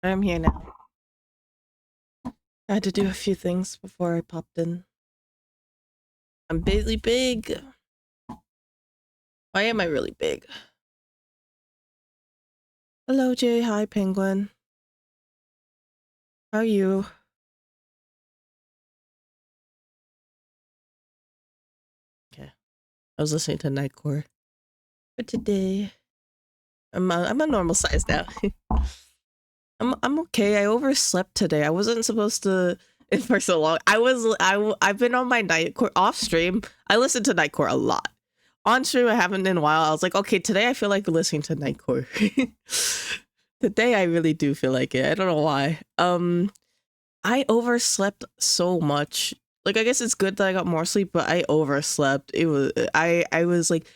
I'm here now. I had to do a few things before I popped in. I'm really big. Why am I really big? Hello, Jay. Hi, Penguin. How are you? Okay. I was listening to Nightcore for today. I'm a normal size now. I'm okay. I overslept today. I wasn't supposed to for so long. I've been on my Nightcore off stream. I listen to Nightcore a lot. On stream, I haven't in a while. I was like, okay, today I feel like listening to Nightcore. Today I really do feel like it. I don't know why. I overslept so much. Like, I guess it's good that I got more sleep, but I overslept. It was I was like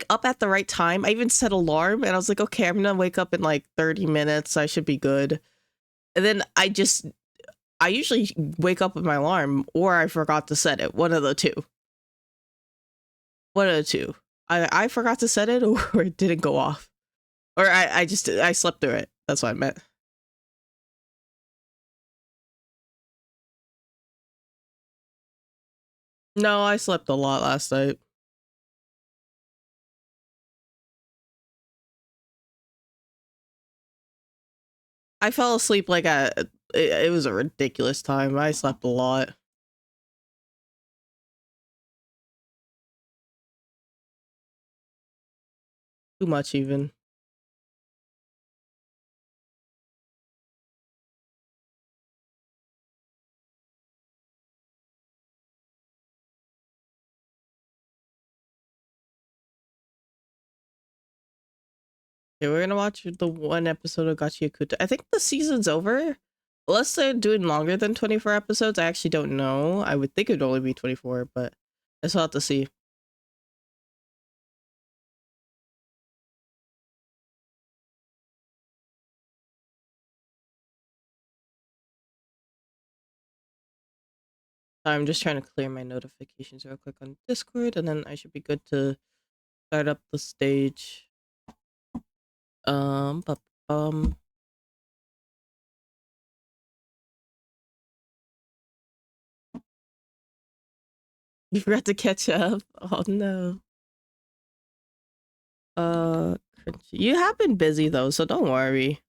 up at the right time. I even set alarm and I was like, okay, I'm gonna wake up in like 30 minutes. I should be good. And then I usually wake up with my alarm or I forgot to set it. One of the two. One of the two. I forgot to set it or it didn't go off. Or I slept through it. That's what I meant. No, I slept a lot last night. I fell asleep like it was a ridiculous time. I slept a lot. Too much even. Okay, we're gonna watch the one episode of Gachiakuta. I think the season's over. Unless they're doing longer than 24 episodes, I actually don't know. I would think it'd only be 24, but I still have to see. I'm just trying to clear my notifications real quick on Discord, and then I should be good to start up the stage. But you forgot to catch up. Oh no. Crunchy. You have been busy though, so don't worry.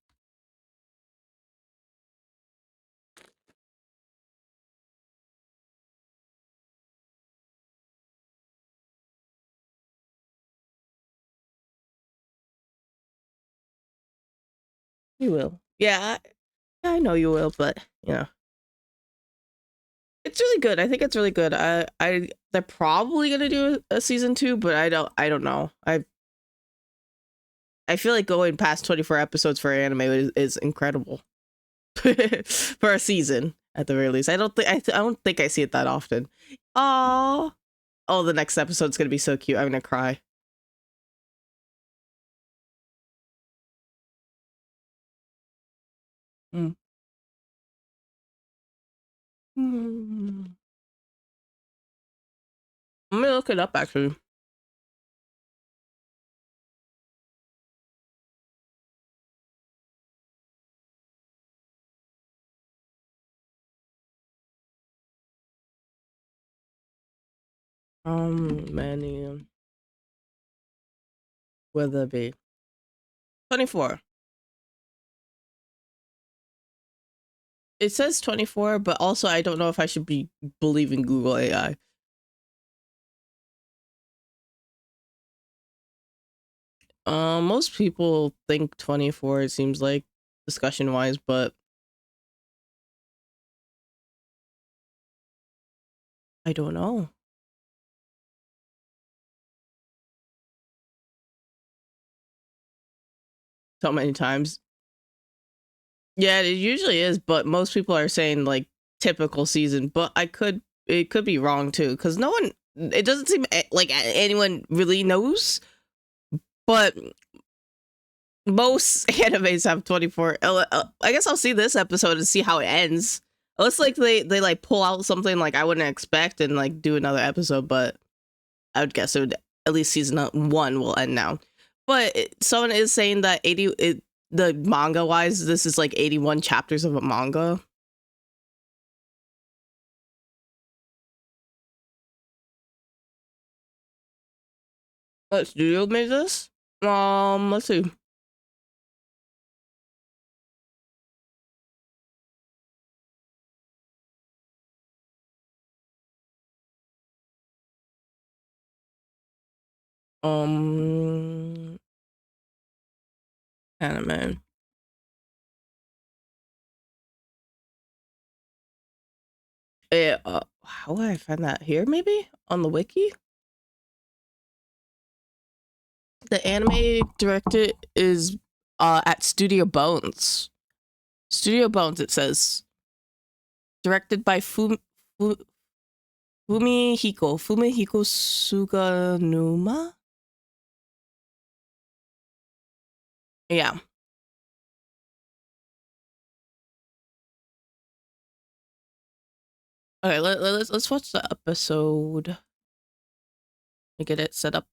You will. Yeah, I know you will, but you know. It's really good. I think it's really good. They're probably gonna do a season 2, but I don't know. I feel like going past 24 episodes for anime is incredible for a season at the very least. I don't think I see it that often. Oh, the next episode's gonna be so cute. I'm gonna cry. Mm. Mm. I'm gonna look it up actually. Many will there be? 24. It says 24, but also I don't know if I should be believing Google AI. Most people think 24, it seems like, discussion wise, but I don't know. So many times. Yeah, it usually is, but most people are saying like typical season, but it could be wrong too, because no one, it doesn't seem like anyone really knows, but most animes have 24. I guess I'll see this episode and see how it ends. Unless like they like pull out something like I wouldn't expect and like do another episode, but I would guess it would, at least season 1 will end now. But someone is saying that the manga wise, this is like 81 chapters of a manga. What studio made this? Let's see. Um, Anime. How would I find that here? Maybe on the wiki. The anime director is at Studio Bones. Studio Bones. It says directed by Fumihiko Suganuma. Yeah. Okay, let's watch the episode. To get it set up.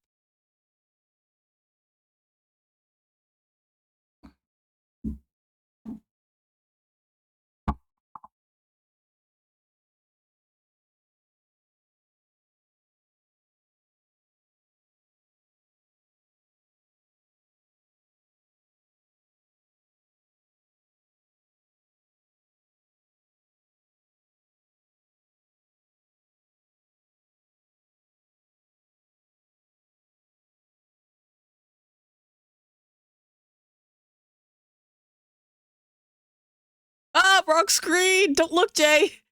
Ah, wrong screen! Don't look, Jay!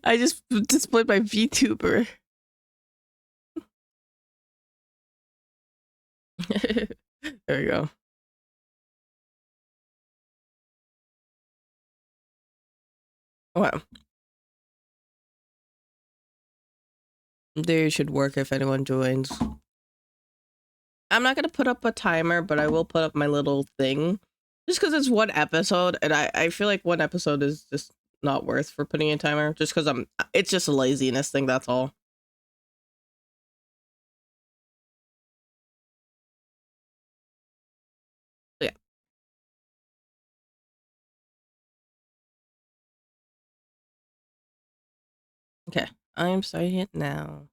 I just displayed my VTuber. There we go. Well, they should work if anyone joins. I'm not gonna put up a timer, but I will put up my little thing. Just because it's one episode, and I feel like one episode is just not worth for putting a timer. Just because it's just a laziness thing, that's all. So, yeah. Okay. I'm starting it now.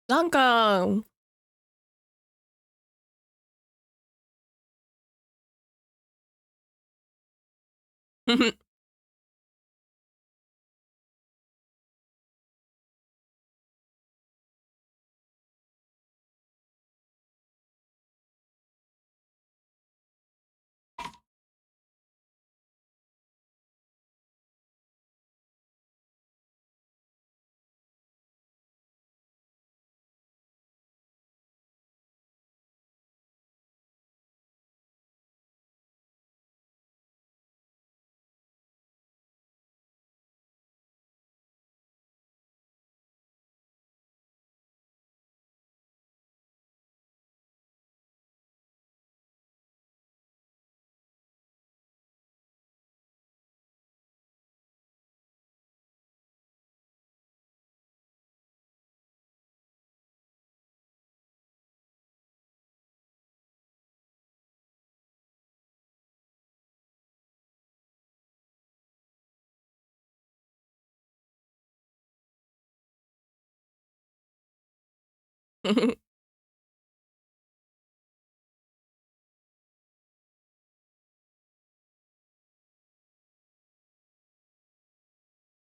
Zanka!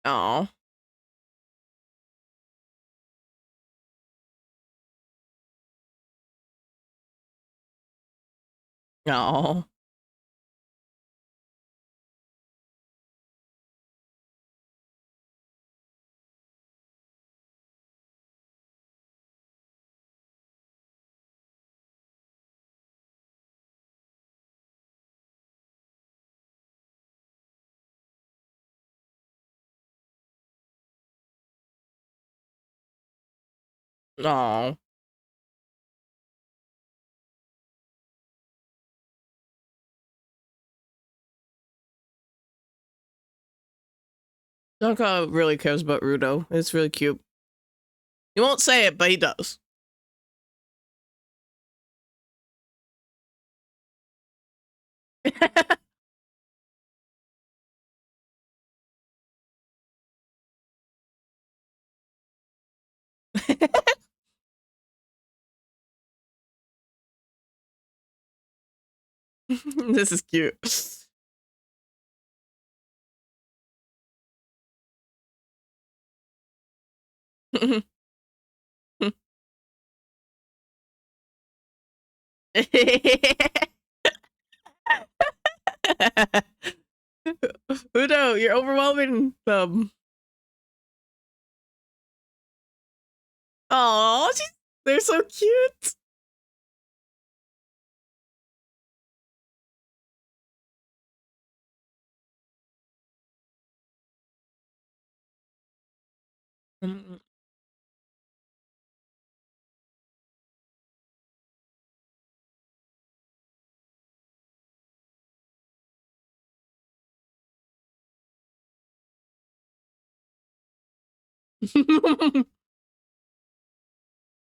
Oh. Oh. Oh. Donka really cares about Rudo. It's really cute. He won't say it, but he does. This is cute. Udo, you're overwhelming them. Oh, they're so cute.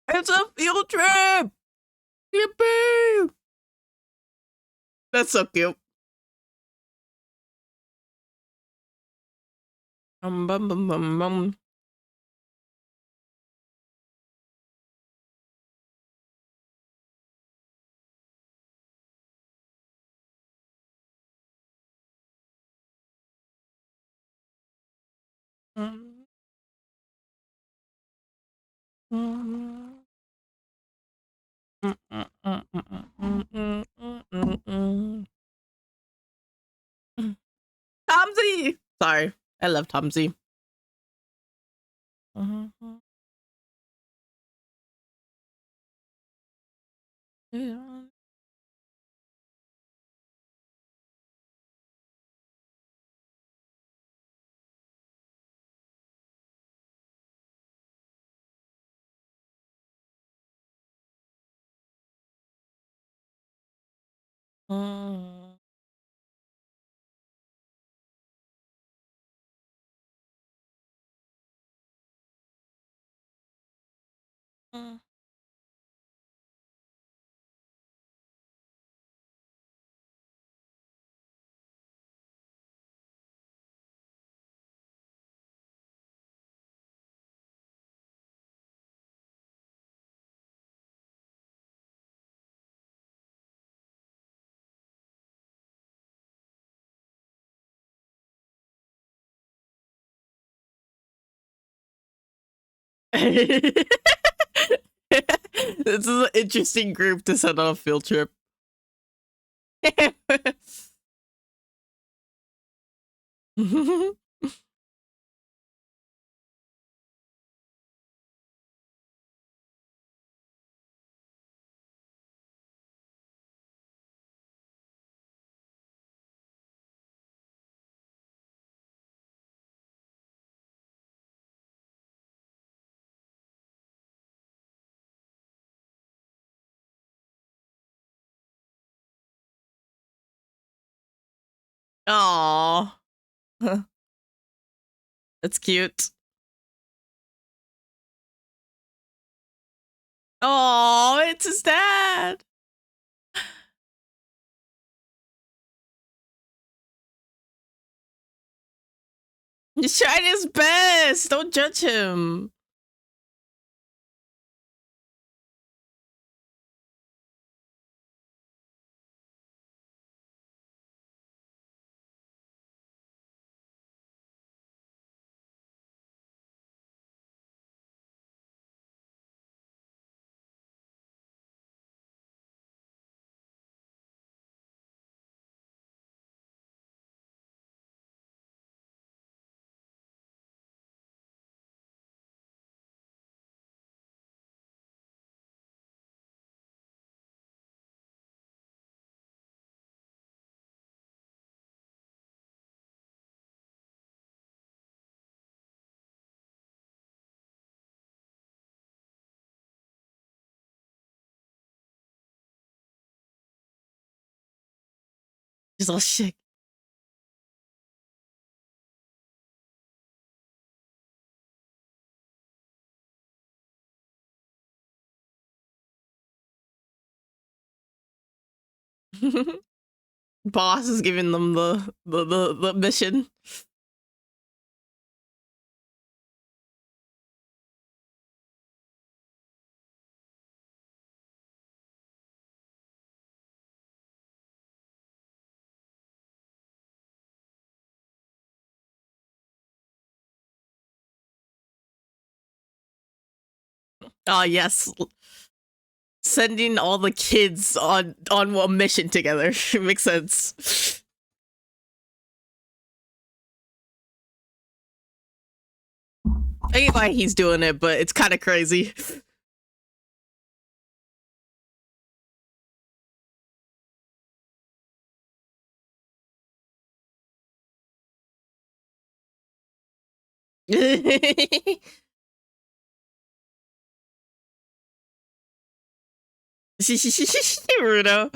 It's a field trip. Yippee! That's so cute. Bum, bum, bum, bum. Tomsy! Sorry, I love Tomsy. This is an interesting group to send on a field trip. Aww. That's cute. Oh, it's his dad. He's trying his best. Don't judge him. He's all shit. Boss is giving them the mission. Ah, yes. Sending all the kids on a mission together. Makes sense. I get why he's doing it, but it's kind of crazy. Rudo.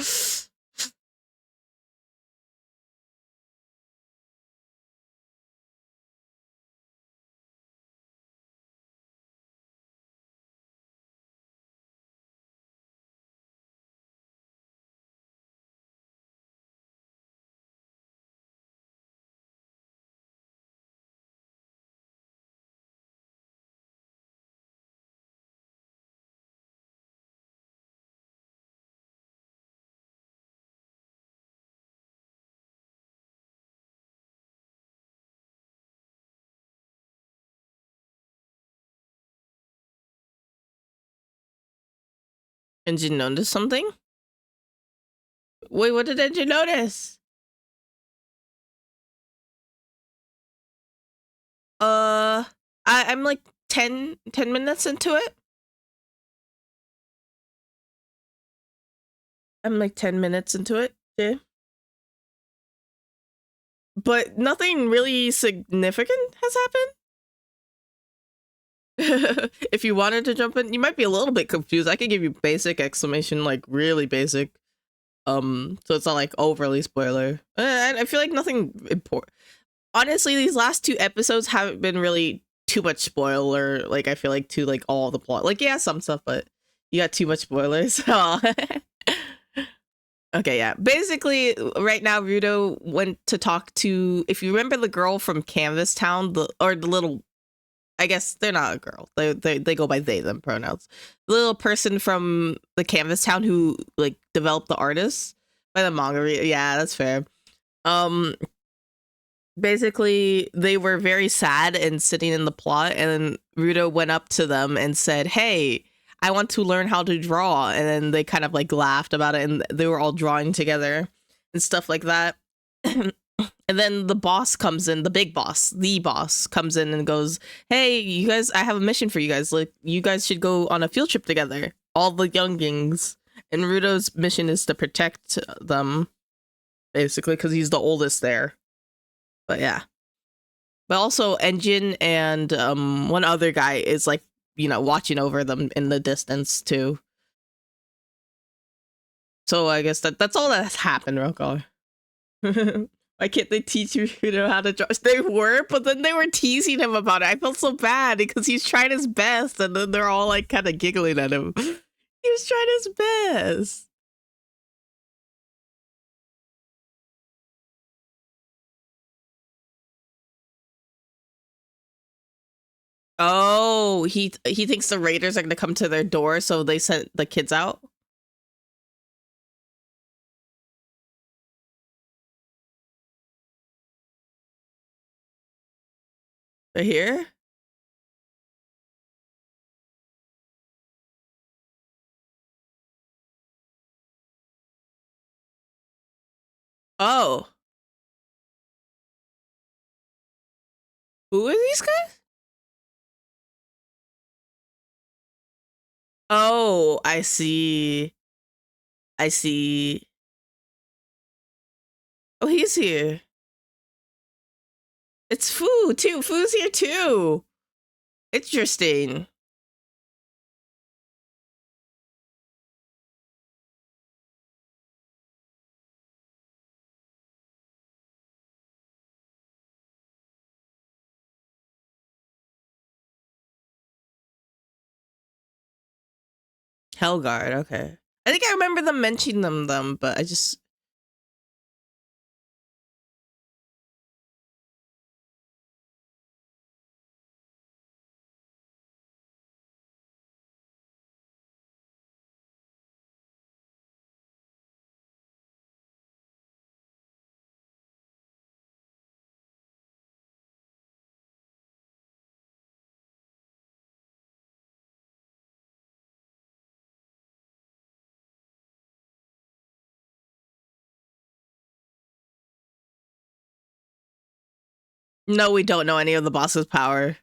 Did you notice something? Wait, what did you notice? I'm like 10 minutes into it. I'm like 10 minutes into it. Yeah. But nothing really significant has happened. If you wanted to jump in, you might be a little bit confused. I could give you basic explanation, like really basic. So it's not like overly spoiler. I feel like nothing important. Honestly, these last two episodes haven't been really too much spoiler. Like I feel like to like all the plot. Like yeah, some stuff, but you got too much spoilers. Okay, yeah. Basically, right now, Rudo went to talk to. If you remember the girl from Canvas Town, the little. I guess they're not a girl. They go by they them pronouns. The little person from the Canvas Town who like developed the artist by the manga. Yeah, that's fair. Um, Basically they were very sad and sitting in the plot, and Rudo went up to them and said, "Hey, I want to learn how to draw." And then they kind of like laughed about it, and they were all drawing together and stuff like that. And then the boss comes in, the boss comes in and goes, "Hey, you guys, I have a mission for you guys. Like, you guys should go on a field trip together, all the youngings." And Rudo's mission is to protect them, basically, because he's the oldest there. But yeah. But also Engine and one other guy is like, watching over them in the distance too. So I guess that's all that's happened, Roko. Why can't they teach you, how to draw? They were, but then they were teasing him about it. I felt so bad because he's trying his best, and then they're all like kind of giggling at him. He was trying his best. Oh, he thinks the raiders are gonna come to their door, so they sent the kids out. They're here. Oh, who are these guys? Oh, I see. I see. Oh, he's here. It's Fu too. Fu's here too. Interesting. Hellguard. Okay. I think I remember them mentioning them, but I just No, we don't know any of the boss's power.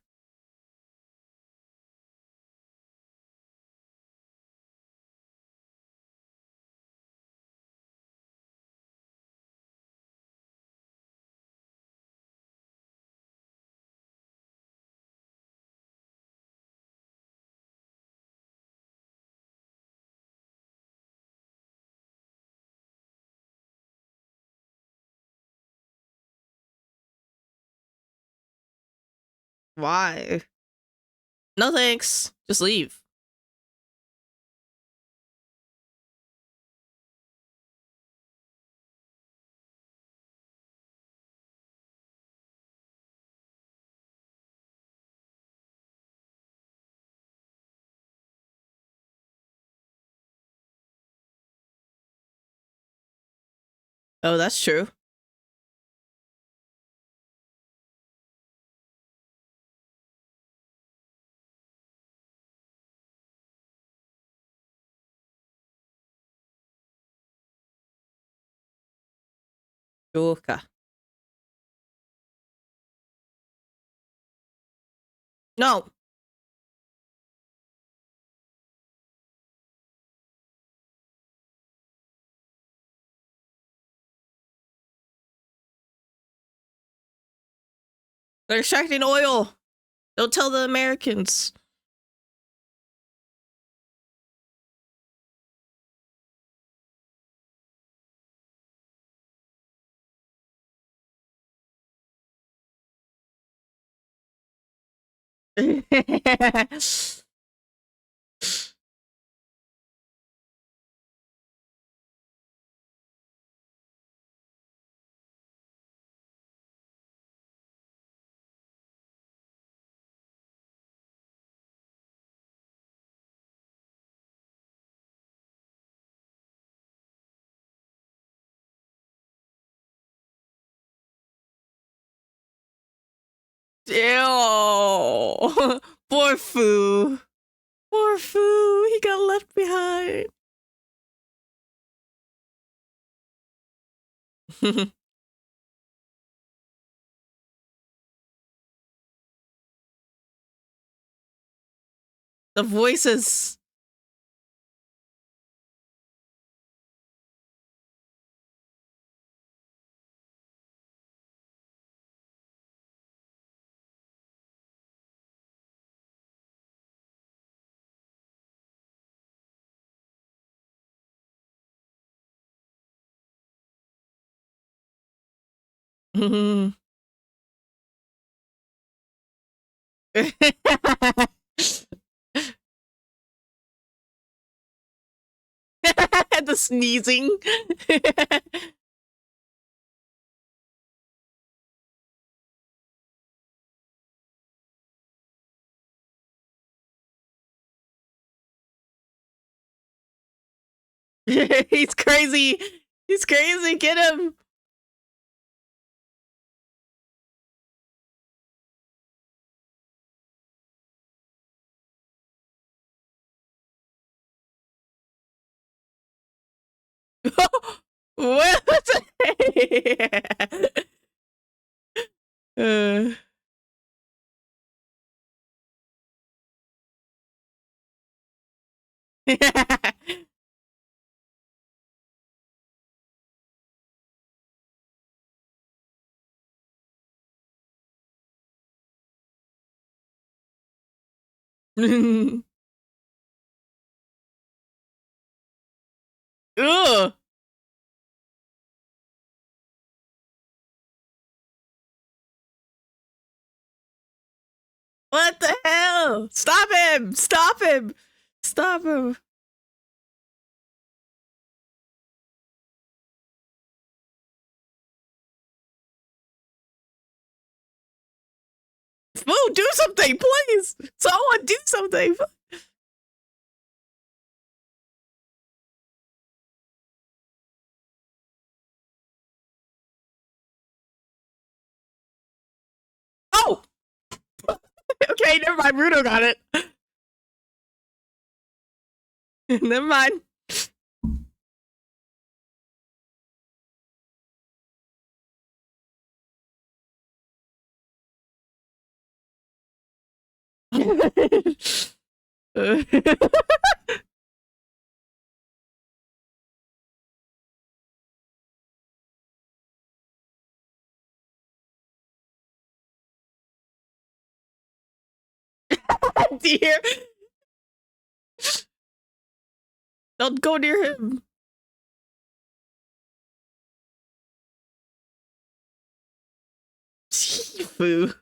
Why? No thanks. Just leave. Oh, that's true. Okay. No. They're extracting oil. Don't tell the Americans. The Ew. Poor Foo. Poor Foo. He got left behind. The voices. The sneezing. He's crazy. He's crazy. Get him. What? uh. Ugh. What the hell? Stop him! Stop him! Stop him! Moo, do something, please! Someone do something! Oh! Okay, never mind. Rudo got it. Never mind. Dear, don't go near him. Foo.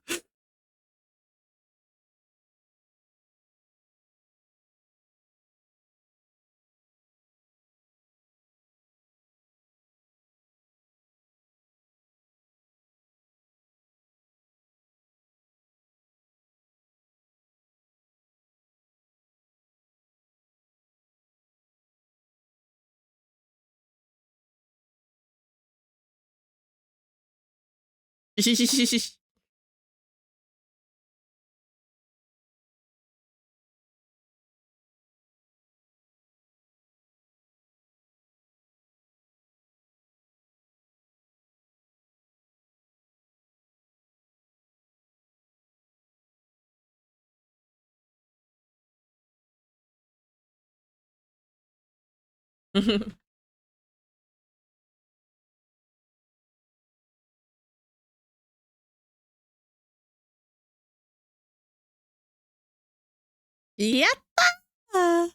Yatta!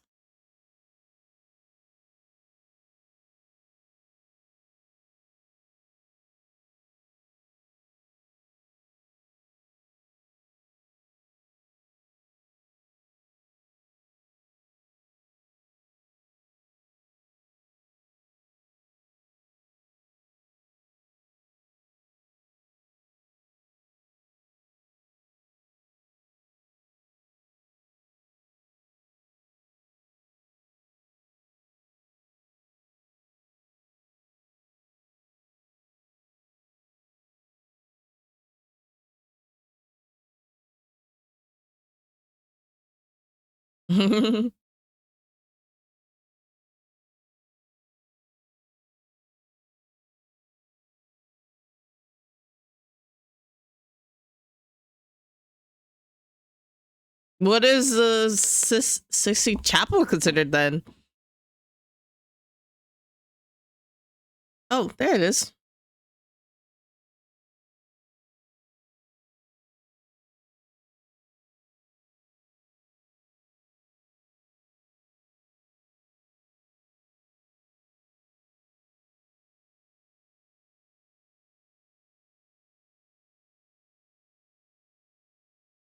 What is the Sistine Chapel considered then? Oh, there it is.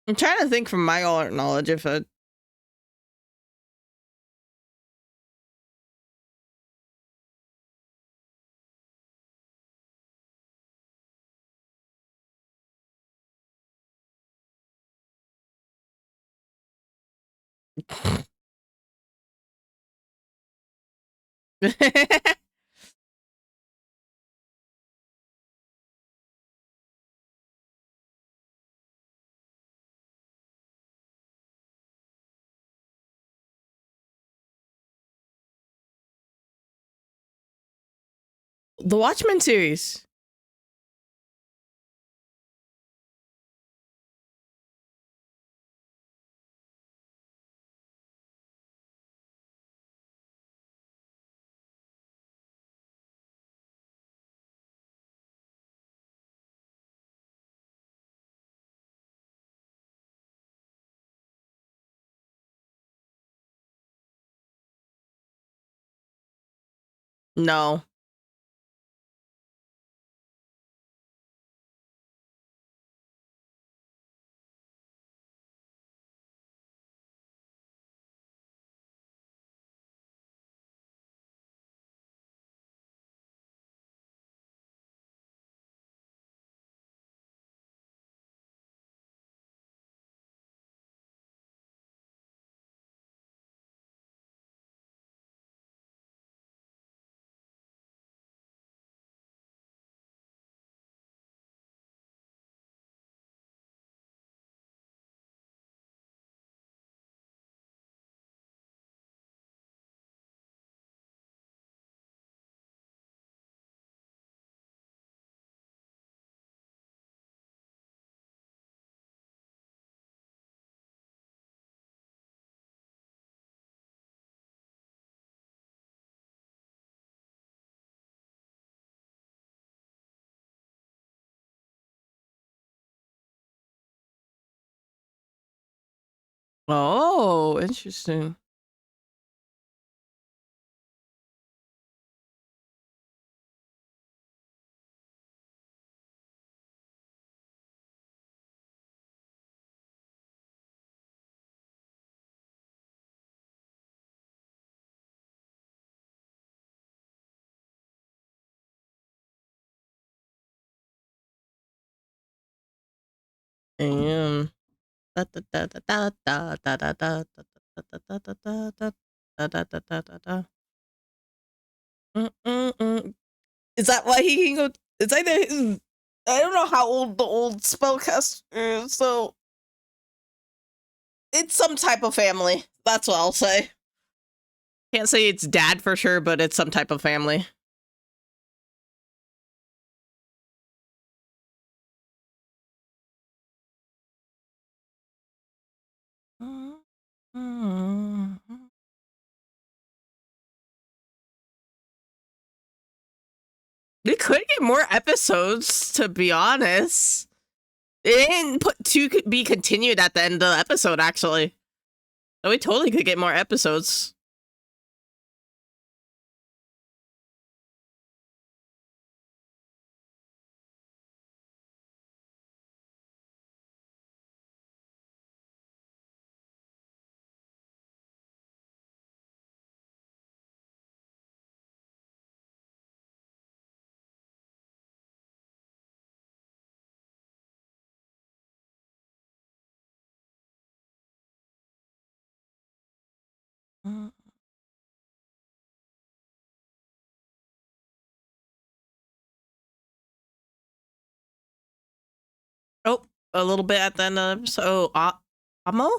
I'm trying to think from my art knowledge if it. The Watchmen series. No. Oh, interesting. And da da da da da da da da da da da da da da da da da da da. Is that why he can go? It's either his, I don't know how old the old spellcast is, so it's some type of family. That's what I'll say. Can't say it's dad for sure, but it's some type of family. They could get more episodes, to be honest. They didn't put to be continued at the end of the episode, actually. So we totally could get more episodes. Oh, a little bit at the end of the episode. Oh, Amo?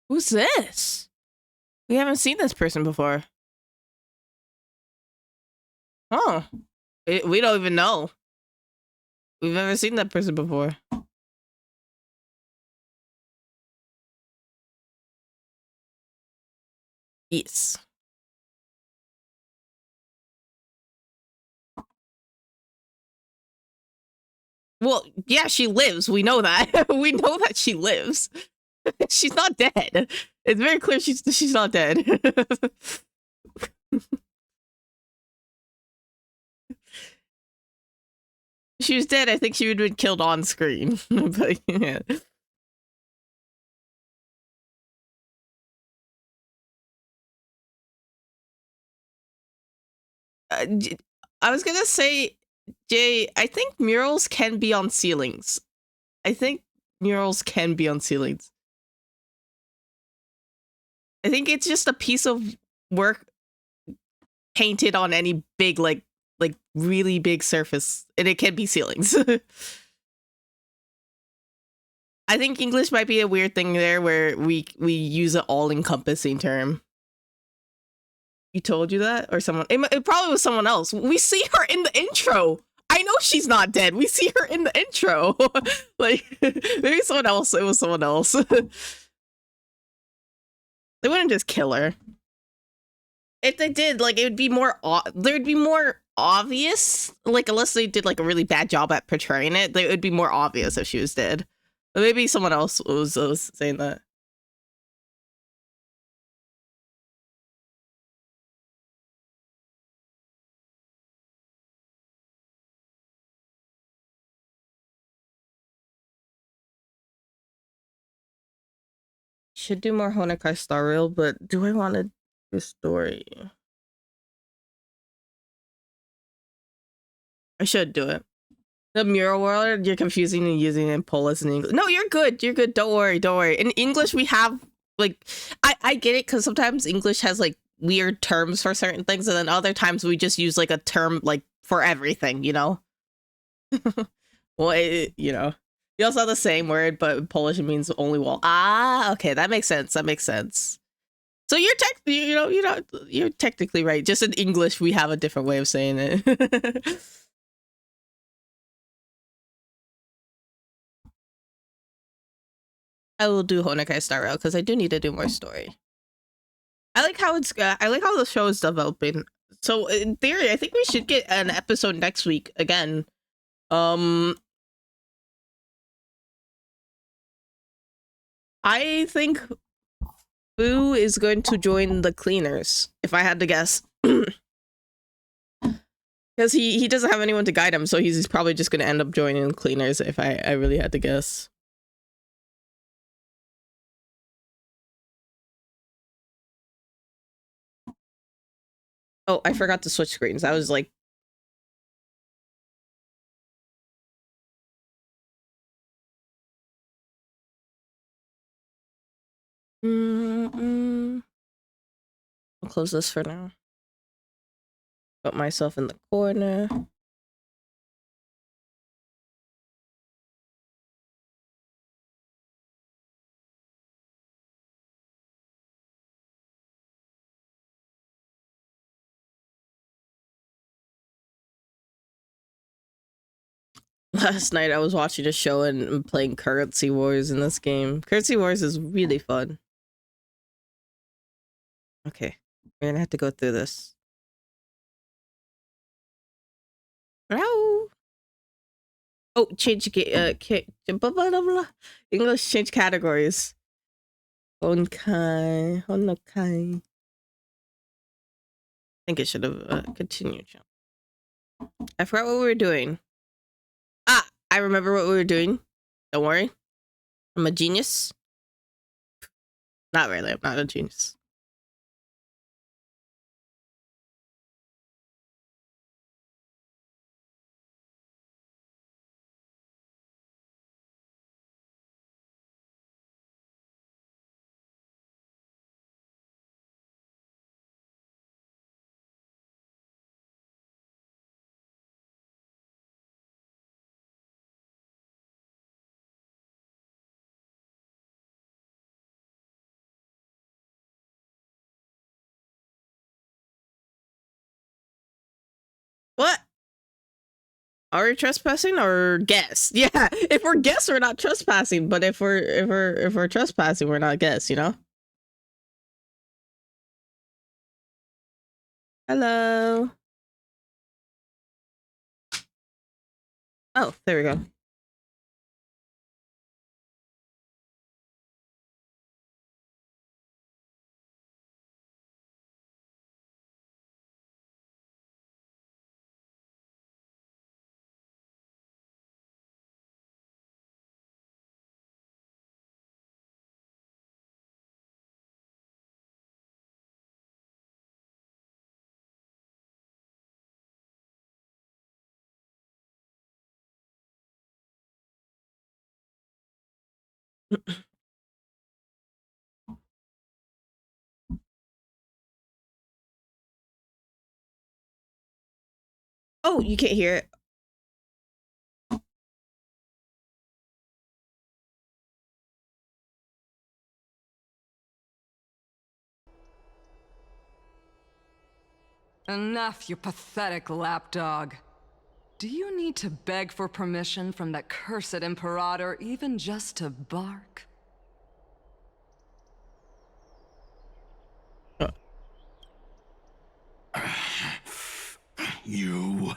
Who's this? We haven't seen this person before. Oh, we don't even know. We've never seen that person before. Yes. Well, yeah, she lives. We know that. We know that she lives. She's not dead. It's very clear she's not dead. If she was dead, I think she would have been killed on screen. But yeah. Uh, I was gonna say, Jay, I think murals can be on ceilings. I think murals can be on ceilings. I think it's just a piece of work painted on any big, like really big surface, and it can be ceilings. I think English might be a weird thing there where we use an all-encompassing term. You told you that? Or someone? It probably was someone else. We see her in the intro. I know she's not dead. We see her in the intro. Like, maybe someone else. It was someone else. They wouldn't just kill her. If they did, like, it would be more... There'd be more obvious. Like, unless they did, like, a really bad job at portraying it, it would be more obvious if she was dead. But maybe someone else was saying that. Should do more Honokai Star Rail, but do I want to do story? I should do it. The mural world, you're confusing and using it in Polish and English. No, you're good. You're good. Don't worry. Don't worry. In English, we have, like, I get it, because sometimes English has, like, weird terms for certain things, and then other times we just use, like, a term, like, for everything, you know? Well, you know. You also have the same word, but in Polish it means only wall. Ah, okay. That makes sense. That makes sense. So you're technically right. Just in English, we have a different way of saying it. I will do Honokai Star Rail because I do need to do more story. I like how I like how the show is developing. So in theory, I think we should get an episode next week again. I think Boo is going to join the cleaners, if I had to guess. Because he doesn't have anyone to guide him, so he's probably just going to end up joining the cleaners, if I really had to guess. Oh, I forgot to switch screens. I was like... I'll close this for now. Put myself in the corner. Last night I was watching a show and playing Currency Wars in this game. Currency Wars is really fun. Okay, we're gonna have to go through this. Ow. Oh, change blah, blah, blah, blah. English change categories. Honkai. I think it should have continued. I forgot what we were doing. Ah, I remember what we were doing. Don't worry. I'm a genius. Not really, I'm not a genius. What? Are we trespassing or guests? Yeah, if we're guests, we're not trespassing. But if we're trespassing, we're not guests. You know. Hello. Oh, there we go. Oh, you can't hear it. Enough, you pathetic lapdog. Do you need to beg for permission from that cursed Imperator even just to bark? You...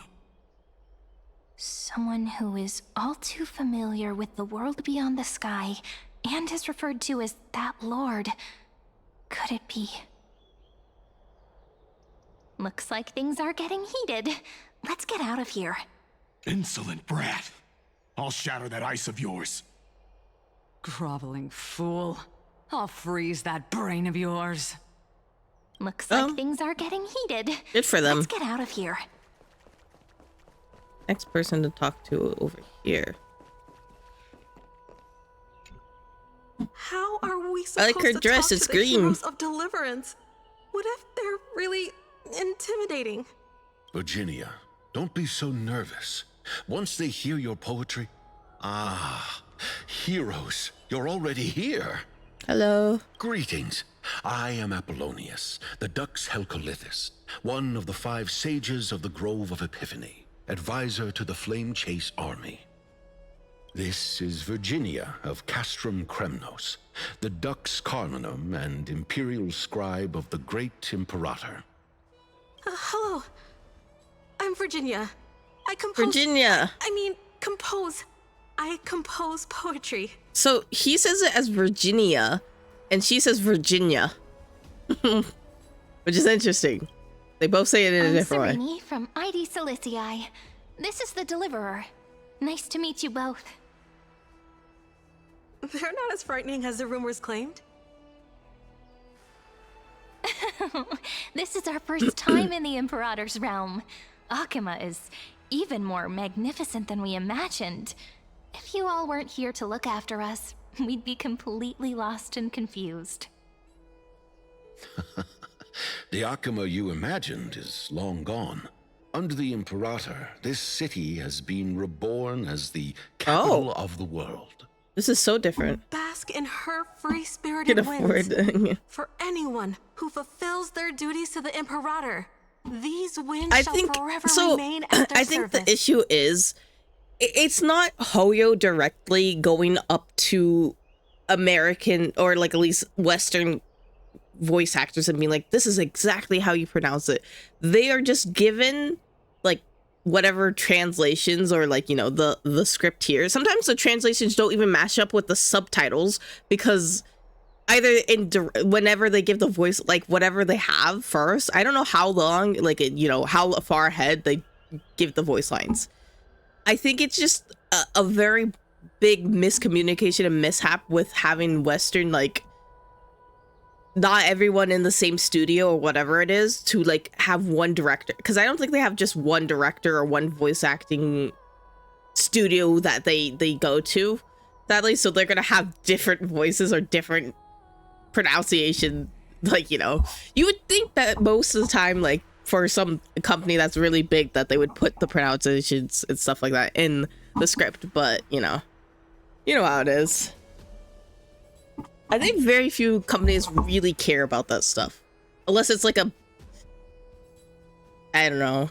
Someone who is all too familiar with the world beyond the sky and is referred to as that lord. Could it be? Looks like things are getting heated. Let's get out of here. Insolent brat. I'll shatter that ice of yours. Groveling fool. I'll freeze that brain of yours. Looks like things are getting heated. Good for them. Let's get out of here. Next person to talk to over here. How are we supposed I like her to dress, talk it's to the green. heroes of deliverance? What if they're really intimidating? Virginia, don't be so nervous. Once they hear your poetry... Ah, heroes, you're already here. Hello. Greetings. I am Apollonius, the Dux Helcolithus, one of the 5 sages of the Grove of Epiphany, advisor to the Flame Chase army. This is Virginia of Castrum Kremnos, the Dux Carlinum and imperial scribe of the great Imperator. Hello. I'm Virginia. I compose... Virginia. I mean, compose. I compose poetry. So he says it as Virginia, and she says Virginia, which is interesting. They both say it in a different way. Sereni from ID Silicii. This is the Deliverer. Nice to meet you both. They're not as frightening as the rumors claimed. This is our first time in the Imperator's realm. Akima is even more magnificent than we imagined. If you all weren't here to look after us, we'd be completely lost and confused. The Akima you imagined is long gone. Under the Imperator, this city has been reborn as the capital of the world. This is so different. Bask in her free-spirited Can winds. afford. For anyone who fulfills their duties to the Imperator, these winds I shall think forever so. remain at their I think service. the issue is it's not Hoyo directly going up to American or like at least Western voice actors and being like, this is exactly how you pronounce it. They are just given like whatever translations or like, you know, the script here. Sometimes the translations don't even match up with the subtitles because either whenever they give the voice, like whatever they have first, I don't know how long, like, you know, how far ahead they give the voice lines. I think it's just a very big miscommunication and mishap with having Western, like, not everyone in the same studio or whatever it is to like have one director, because I don't think they have just one director or one voice acting studio that they go to, sadly. So they're gonna have different voices or different pronunciation. Like, you know, you would think that most of the time, like for some company that's really big, that they would put the pronunciations and stuff like that in the script, but you know how it is. I think very few companies really care about that stuff. Unless it's like I don't know.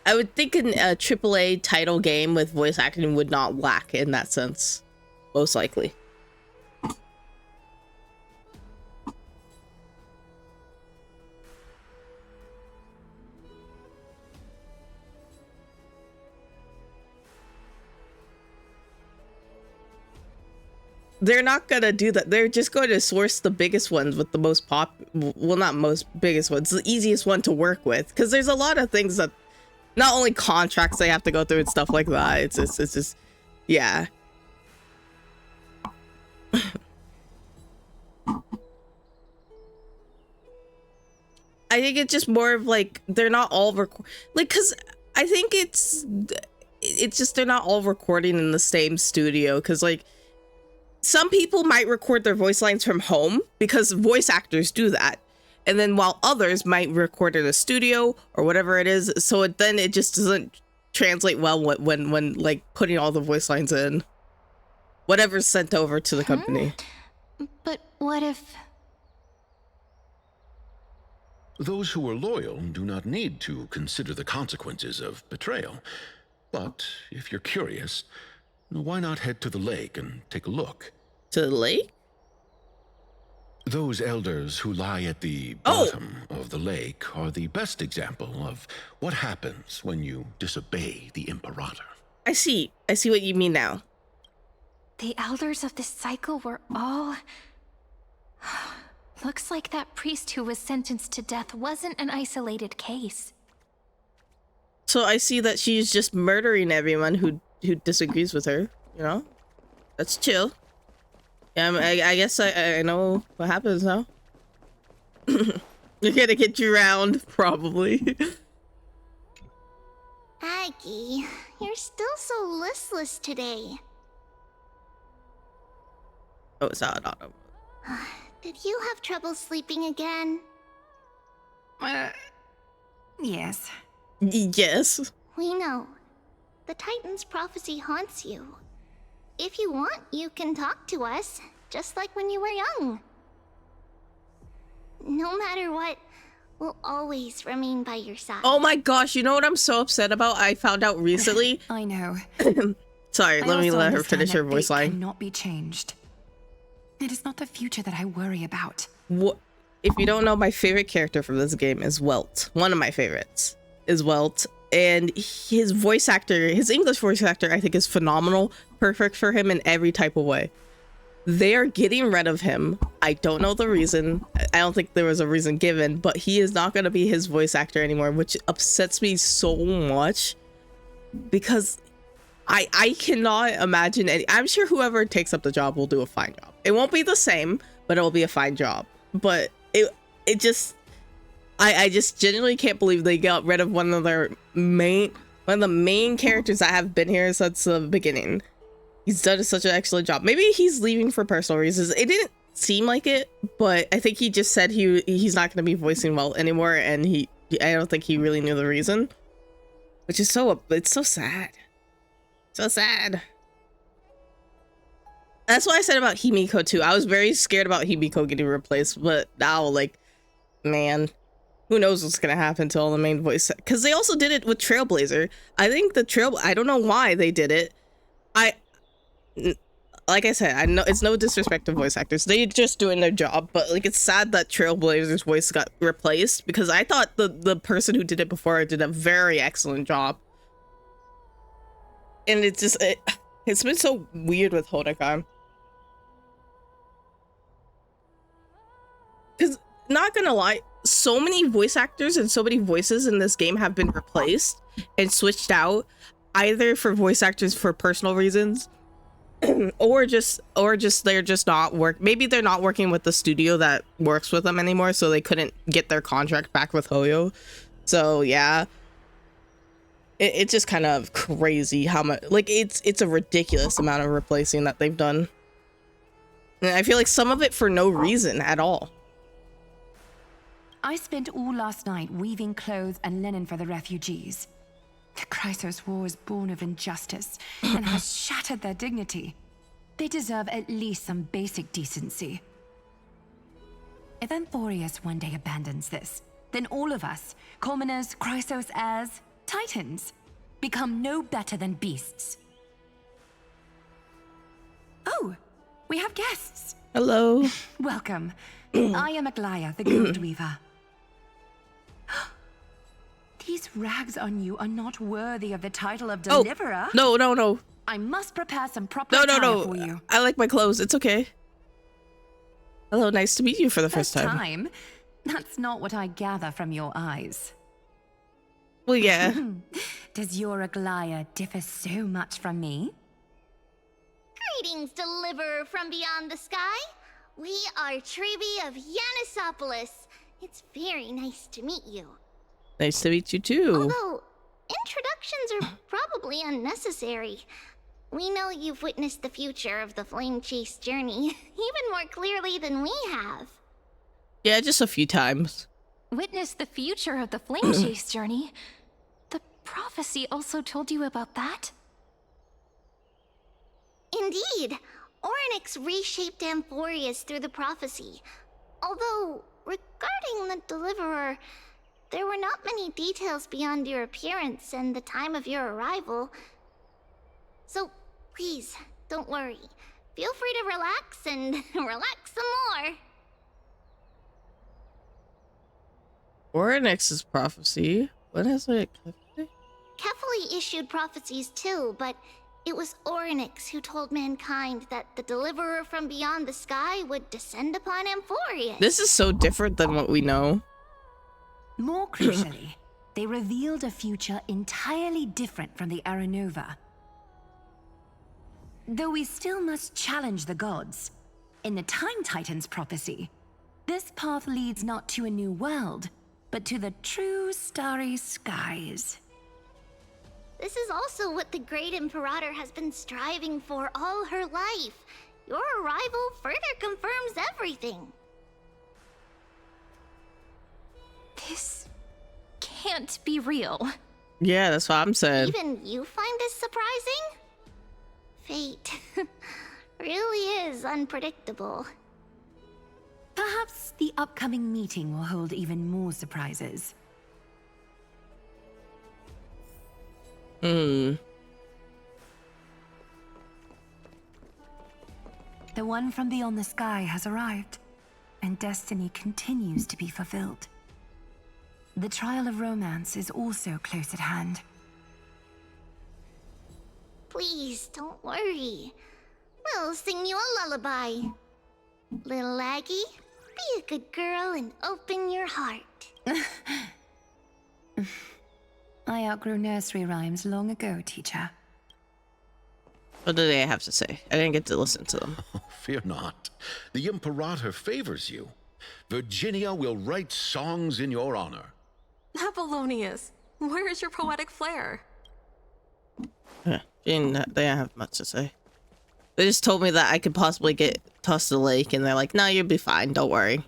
I would think a AAA title game with voice acting would not lack in that sense. Most likely. They're not gonna do that. They're just going to source the biggest ones with the most well, not most biggest ones, the easiest one to work with. Because there's a lot of things that, not only contracts they have to go through and stuff like that. It's just, yeah. I think it's just more of like, they're not all like, cause I think it's just, they're not all recording in the same studio. Cause like, some people might record their voice lines from home because voice actors do that. And then while others might record in a studio or whatever it is. So then it just doesn't translate well when like putting all the voice lines in. Whatever's sent over to the company. But what if... Those who are loyal do not need to consider the consequences of betrayal. But if you're curious, why not head to the lake and take a look? To the lake? Those elders who lie at the bottom of the lake are the best example of what happens when you disobey the Imperator. I see what you mean now. The elders of this cycle were all... Looks like that priest who was sentenced to death wasn't an isolated case. So I see that she's just murdering everyone who disagrees with her, you know? That's chill. Yeah, I guess I know what happens now. You're gonna get you around, probably. Aggie, you're still so listless today. Oh, it's not auto. Did you have trouble sleeping again? Yes. Yes. We know. The Titan's prophecy haunts you. If you want, you can talk to us, just like when you were young. No matter what, we'll always remain by your side. Oh my gosh, you know what I'm so upset about? I found out recently. I know. Sorry, I let me also let her understand finish her that voice fate line. cannot be changed. It is not the future that I worry about. What? If you don't know, my favorite character from this game is Welt. One of my favorites is Welt. And his voice actor, his English voice actor, I think is phenomenal. Perfect for him in every type of way. They are getting rid of him. I don't know the reason. I don't think there was a reason given, but he is not going to be his voice actor anymore, which upsets me so much because I cannot imagine any. I'm sure whoever takes up the job will do a fine job. It won't be the same, but it will be a fine job. But it just, I just genuinely can't believe they got rid of one of the main characters that have been here since the beginning. He's done such an excellent job. Maybe he's leaving for personal reasons. It didn't seem like it, but I think he just said he's not going to be voicing Welt anymore, and I don't think he really knew the reason, which is it's so sad. So sad. That's what I said about Himiko too. I was very scared about Himiko getting replaced, but now, like, man, who knows what's gonna happen to all the main voice, because they also did it with Trailblazer. I think I don't know why they did it. Like I said, I know it's no disrespect to voice actors, they're just doing their job, but like, it's sad that Trailblazer's voice got replaced, because I thought the person who did it before did a very excellent job. And it's been so weird with Hodokan. Because, not gonna lie, so many voice actors and so many voices in this game have been replaced and switched out, either for voice actors for personal reasons, or just they're just not maybe they're not working with the studio that works with them anymore, so they couldn't get their contract back with Hoyo. So yeah, it's just kind of crazy how much, like, it's a ridiculous amount of replacing that they've done, and I feel like some of it for no reason at all. I spent all last night weaving clothes and linen for the refugees. The Chrysos War is born of injustice and has shattered their dignity. They deserve at least some basic decency. If Amphorius one day abandons this, then all of us, commoners, Chrysos heirs, Titans, become no better than beasts. Oh, we have guests. Hello. Welcome. I am Aglaya, the Gold Weaver. These rags on you are not worthy of the title of Deliverer. Oh, no. I must prepare some proper No. attire for you. I like my clothes. It's okay. Hello, nice to meet you for the first time. That's not what I gather from your eyes. Well, yeah. Does your Aglaya differ so much from me? Greetings, Deliverer from beyond the sky. We are Trebi of Yanisopolis. It's very nice to meet you. Nice to meet you too. Although, introductions are probably unnecessary. We know you've witnessed the future of the Flame Chase journey even more clearly than we have. Yeah, just a few times. Witness the future of the Flame Chase journey? The prophecy also told you about that? Indeed. Orynyx reshaped Amphorius through the prophecy. Although, regarding the Deliverer, there were not many details beyond your appearance and the time of your arrival. So, please, don't worry. Feel free to relax and relax some more. Orynyx's prophecy. What is it? Kefali issued prophecies too, but it was Orynyx who told mankind that the Deliverer from beyond the sky would descend upon Amphorius. This is so different than what we know. More crucially, they revealed a future entirely different from the Aranova. Though we still must challenge the gods, in the Time Titan's prophecy, this path leads not to a new world, but to the true starry skies. This is also what the Great Imperator has been striving for all her life. Your arrival further confirms everything. This can't be real. Yeah, that's what I'm saying. Even you find this surprising? Fate really is unpredictable. Perhaps the upcoming meeting will hold even more surprises. The one from beyond the sky has arrived, and destiny continues to be fulfilled. The trial of romance is also close at hand. Please, don't worry. We'll sing you a lullaby. Little Aggie, be a good girl and open your heart. I outgrew nursery rhymes long ago, teacher. What do they have to say? I didn't get to listen to them. Oh, fear not. The Imperator favors you. Virginia will write songs in your honor. Apollonius, where is your poetic flair? Yeah, they didn't have much to say. They just told me that I could possibly get tossed to the lake, and they're like, "No, you'll be fine. Don't worry."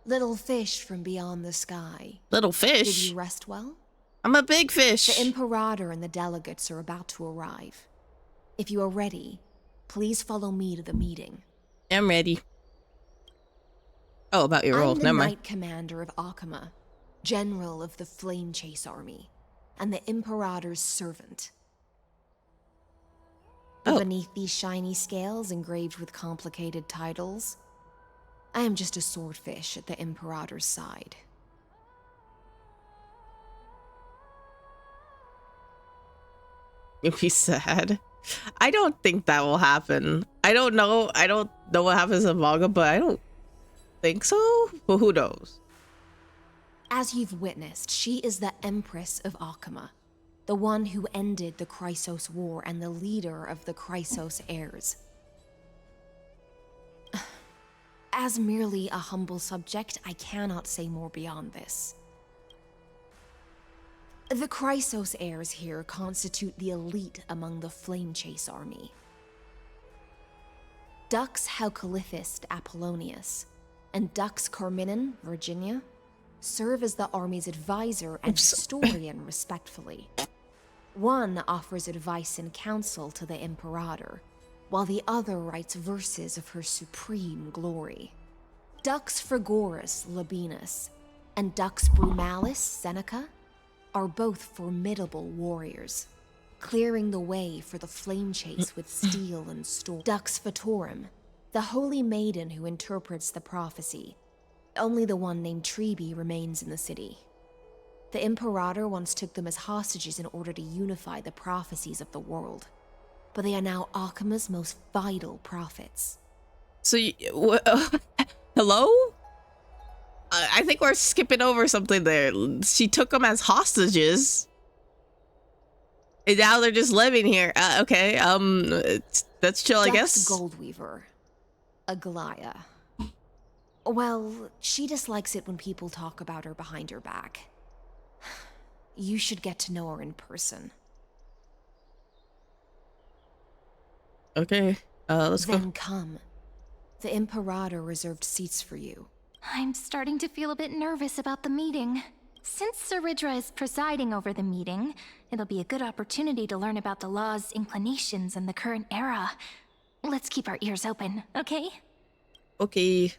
Little fish from beyond the sky. Little Did fish? you rest well? I'm a big fish. The Imperator and the delegates are about to arrive. If you are ready, please follow me to the meeting. I'm ready. Oh, about your role. I'm the Never mind. Knight Commander of Akama, General of the Flame Chase Army, and the Imperator's servant. Oh. Beneath these shiny scales engraved with complicated titles, I am just a swordfish at the Imperator's side. You'll be sad. I don't think that will happen. I don't know. I don't know what happens in manga, but I don't think so. But who knows? As you've witnessed, she is the Empress of Akama, the one who ended the Chrysos War and the leader of the Chrysos heirs. As merely a humble subject, I cannot say more beyond this. The Chrysos heirs here constitute the elite among the Flame Chase army. Dux Haukalithist Apollonius and Dux Carminin, Virginia, serve as the army's advisor and historian, respectfully. One offers advice and counsel to the Imperator, while the other writes verses of her supreme glory. Dux Frigoris Labienus and Dux Brumalis Seneca are both formidable warriors, clearing the way for the flame chase with steel and storm. Dux Fatorum, the holy maiden who interprets the prophecy. Only the one named Trebi remains in the city. The Imperator once took them as hostages in order to unify the prophecies of the world, but they are now Akama's most vital prophets. So, hello? I think we're skipping over something there. She took them as hostages, and now they're just living here. Okay, that's chill, I guess. Dux Goldweaver, Aglaya. Well, she dislikes it when people talk about her behind her back. You should get to know her in person. Okay, let's go. Then come. The Imperator reserved seats for you. I'm starting to feel a bit nervous about the meeting. Since Saridra is presiding over the meeting, it'll be a good opportunity to learn about the law's inclinations in the current era. Let's keep our ears open, okay? Okay.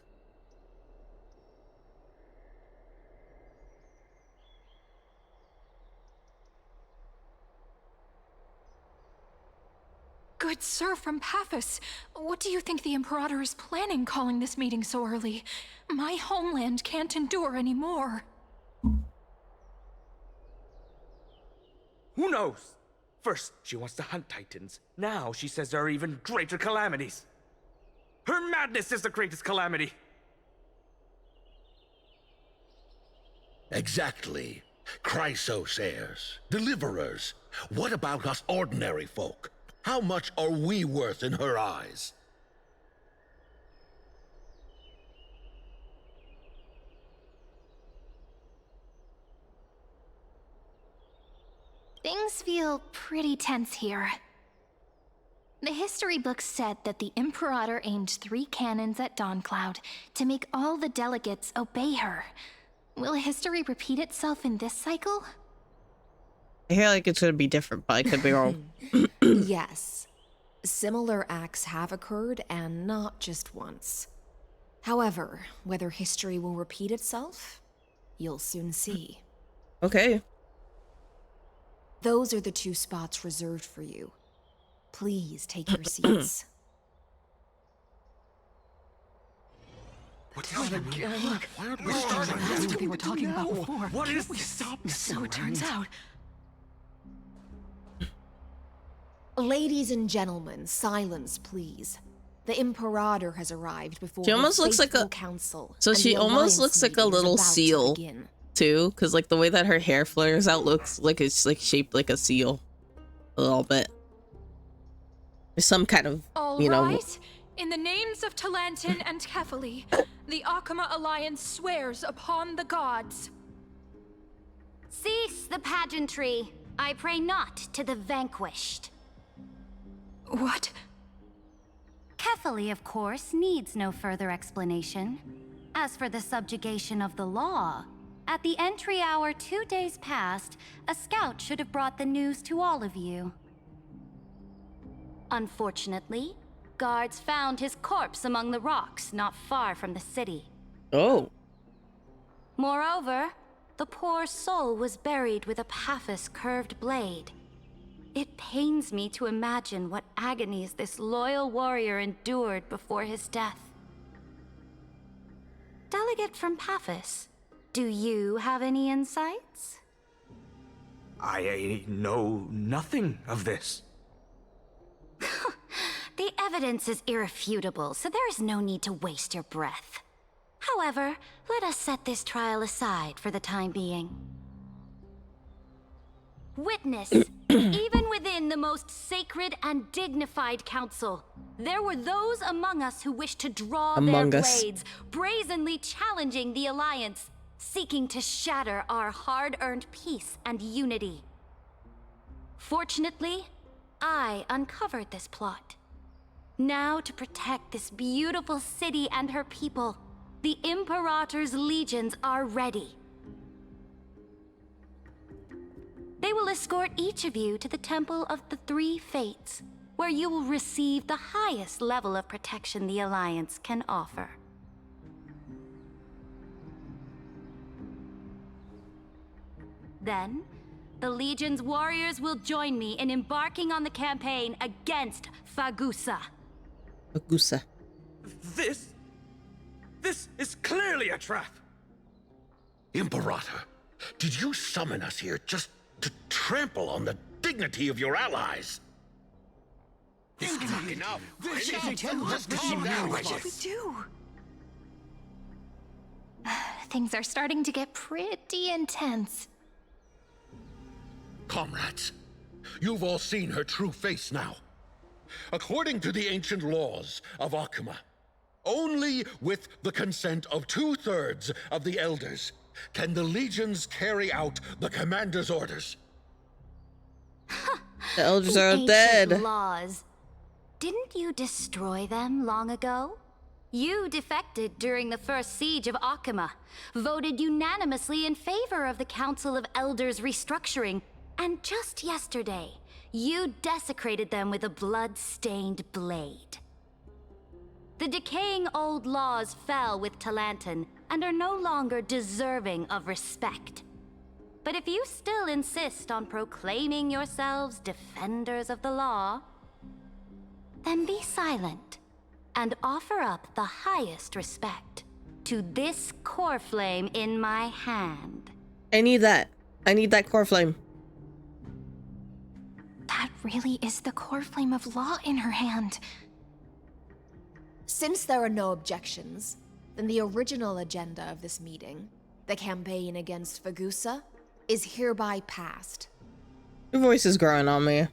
Good sir from Paphos, what do you think the Imperator is planning calling this meeting so early? My homeland can't endure anymore. Who knows? First, she wants to hunt Titans. Now she says there are even greater calamities. Her madness is the greatest calamity. Exactly. Chrysos heirs, deliverers. What about us ordinary folk? How much are we worth in her eyes? Things feel pretty tense here. The history books said that the Imperator aimed 3 cannons at Dawncloud to make all the delegates obey her. Will history repeat itself in this cycle? I feel like it's gonna be different, but I could be wrong. Yes. Similar acts have occurred, and not just once. However, whether history will repeat itself, you'll soon see. Okay. Those are the 2 spots reserved for you. Please take your seats. What's that again? Look, that's what they were talking about before. What Can't is we this? stop? So it turns out. Ladies and gentlemen, silence, please. The Imperator has arrived before She almost his looks like faithful a council. So and she the almost alliance looks like a meeting is little about to seal begin. too, because like the way that her hair flares out looks like it's like shaped like a seal a little bit. There's some kind of, All you know, rise. In the names of Talantin and Kefali, the Akama Alliance swears upon the gods. Cease the pageantry. I pray not to the vanquished. What? Kefali, of course, needs no further explanation. As for the subjugation of the law, at the entry hour 2 days past, a scout should have brought the news to all of you. Unfortunately, guards found his corpse among the rocks not far from the city. Oh. Moreover, the poor soul was buried with a Paphos curved blade. It pains me to imagine what agonies this loyal warrior endured before his death. Delegate from Paphos, do you have any insights? I know nothing of this. The evidence is irrefutable, so there is no need to waste your breath. However, let us set this trial aside for the time being. Witness, even within the most sacred and dignified council, there were those among us who wished to draw their blades, brazenly challenging the Alliance, seeking to shatter our hard-earned peace and unity. Fortunately, I uncovered this plot. Now, to protect this beautiful city and her people, the Imperator's legions are ready. They will escort each of you to the Temple of the Three Fates, where you will receive the highest level of protection the Alliance can offer. Then, the Legion's warriors will join me in embarking on the campaign against Fagusa. Fagusa. This is clearly a trap. Imperator, did you summon us here just to trample on the dignity of your allies? Enough. This is calm down. What should we do? Things are starting to get pretty intense. Comrades, you've all seen her true face now. According to the ancient laws of Akama, only with the consent of 2/3 of the elders can the legions carry out the commander's orders. The elders The are ancient dead. laws. Didn't you destroy them long ago? You defected during the first siege of Akama, voted unanimously in favor of the Council of Elders restructuring, and just yesterday, you desecrated them with a blood-stained blade. The decaying old laws fell with Talantin and are no longer deserving of respect. But if you still insist on proclaiming yourselves defenders of the law, then be silent and offer up the highest respect to this core flame in my hand. I need that. I need that core flame. That really is the core flame of law in her hand. Since there are no objections, then the original agenda of this meeting, the campaign against Fagusa, is hereby passed. Your voice is growing on me.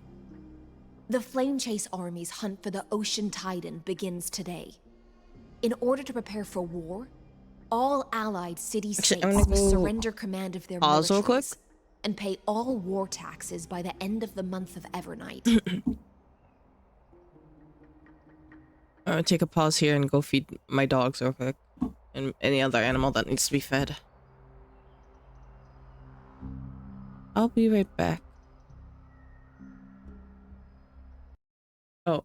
The Flame Chase Army's hunt for the Ocean Titan begins today. In order to prepare for war, all allied city-states must surrender command of their pause real quick militaries and pay all war taxes by the end of the month of Evernight. I'm gonna take a pause here and go feed my dogs real quick. And any other animal that needs to be fed. I'll be right back. Oh.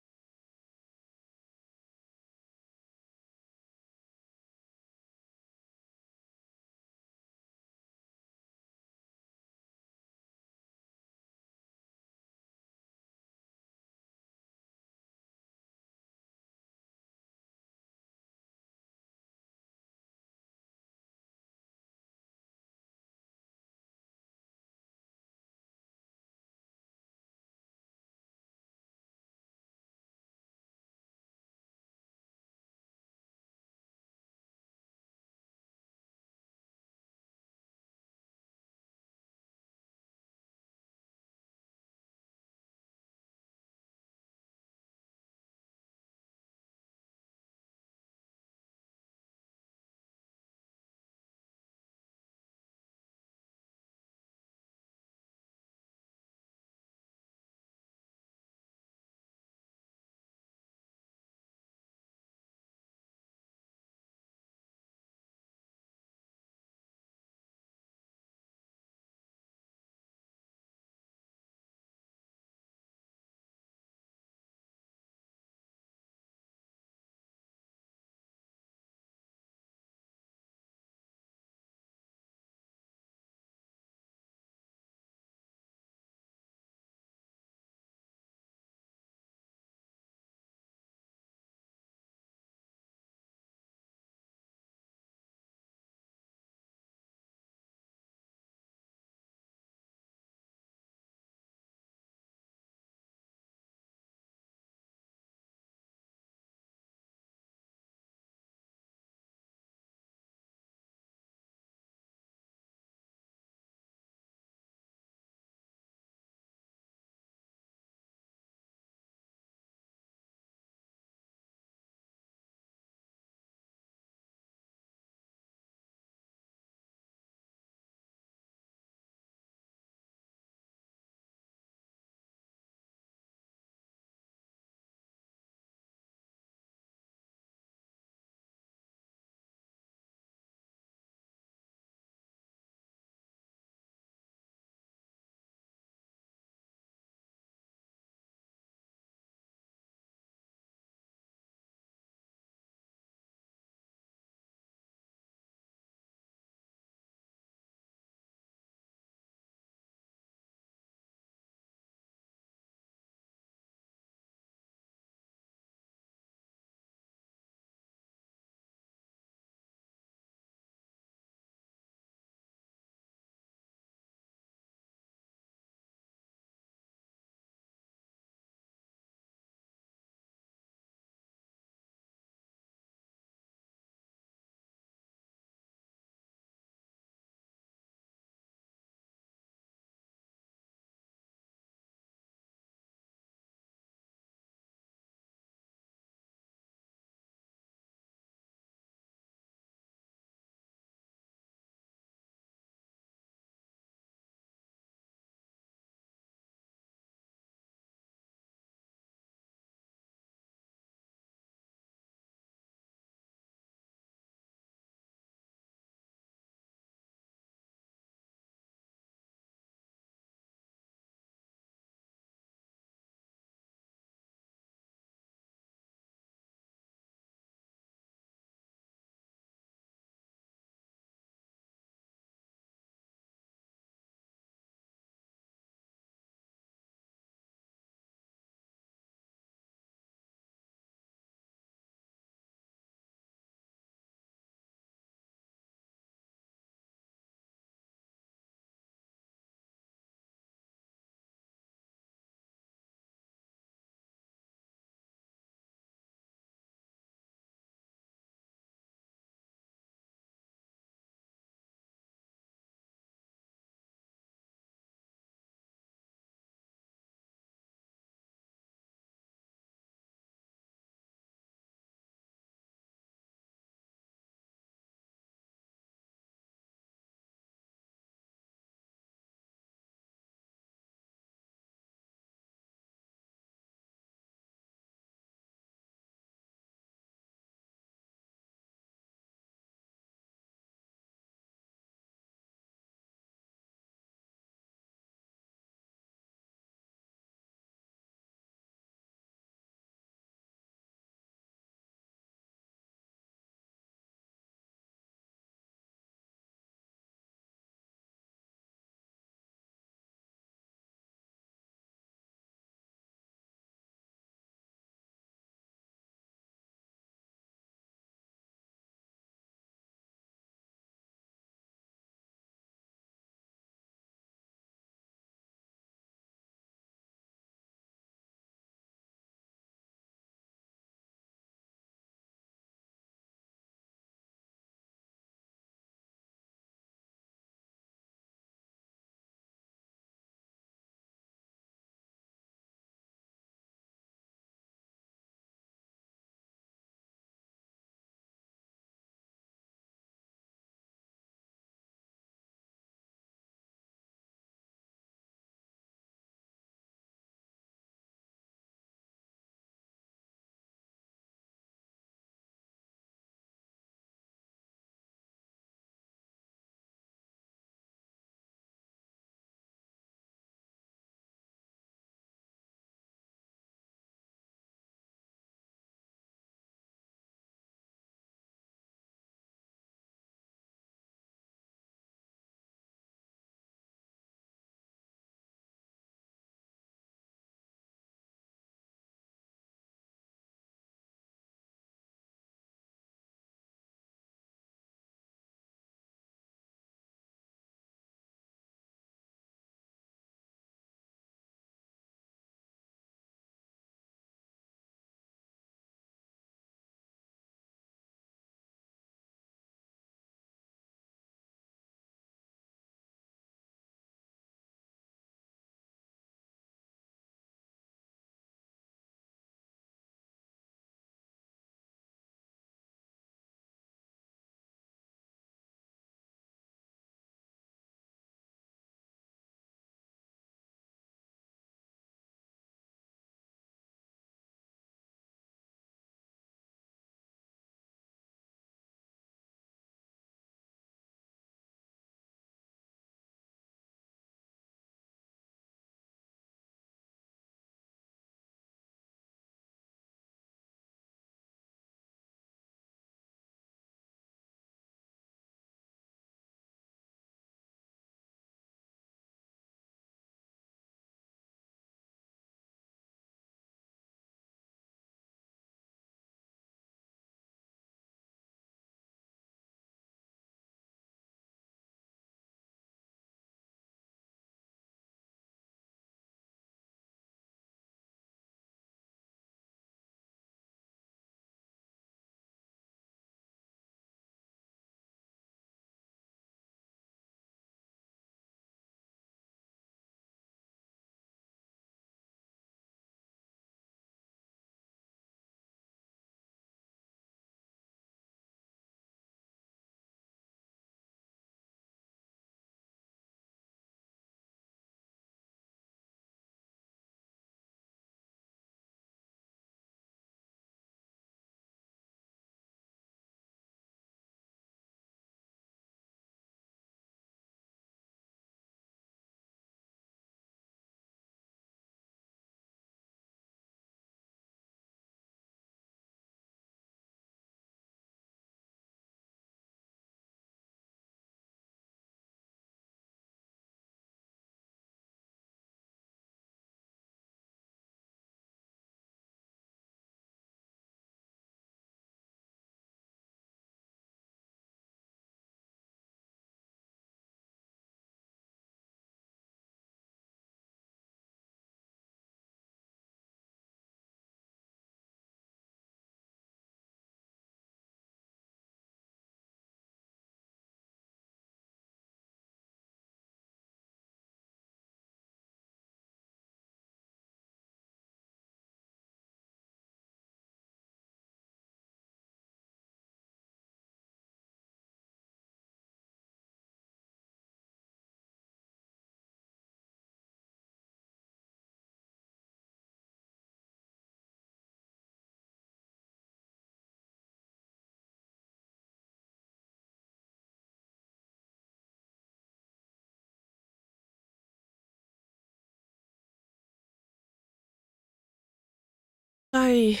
Sorry.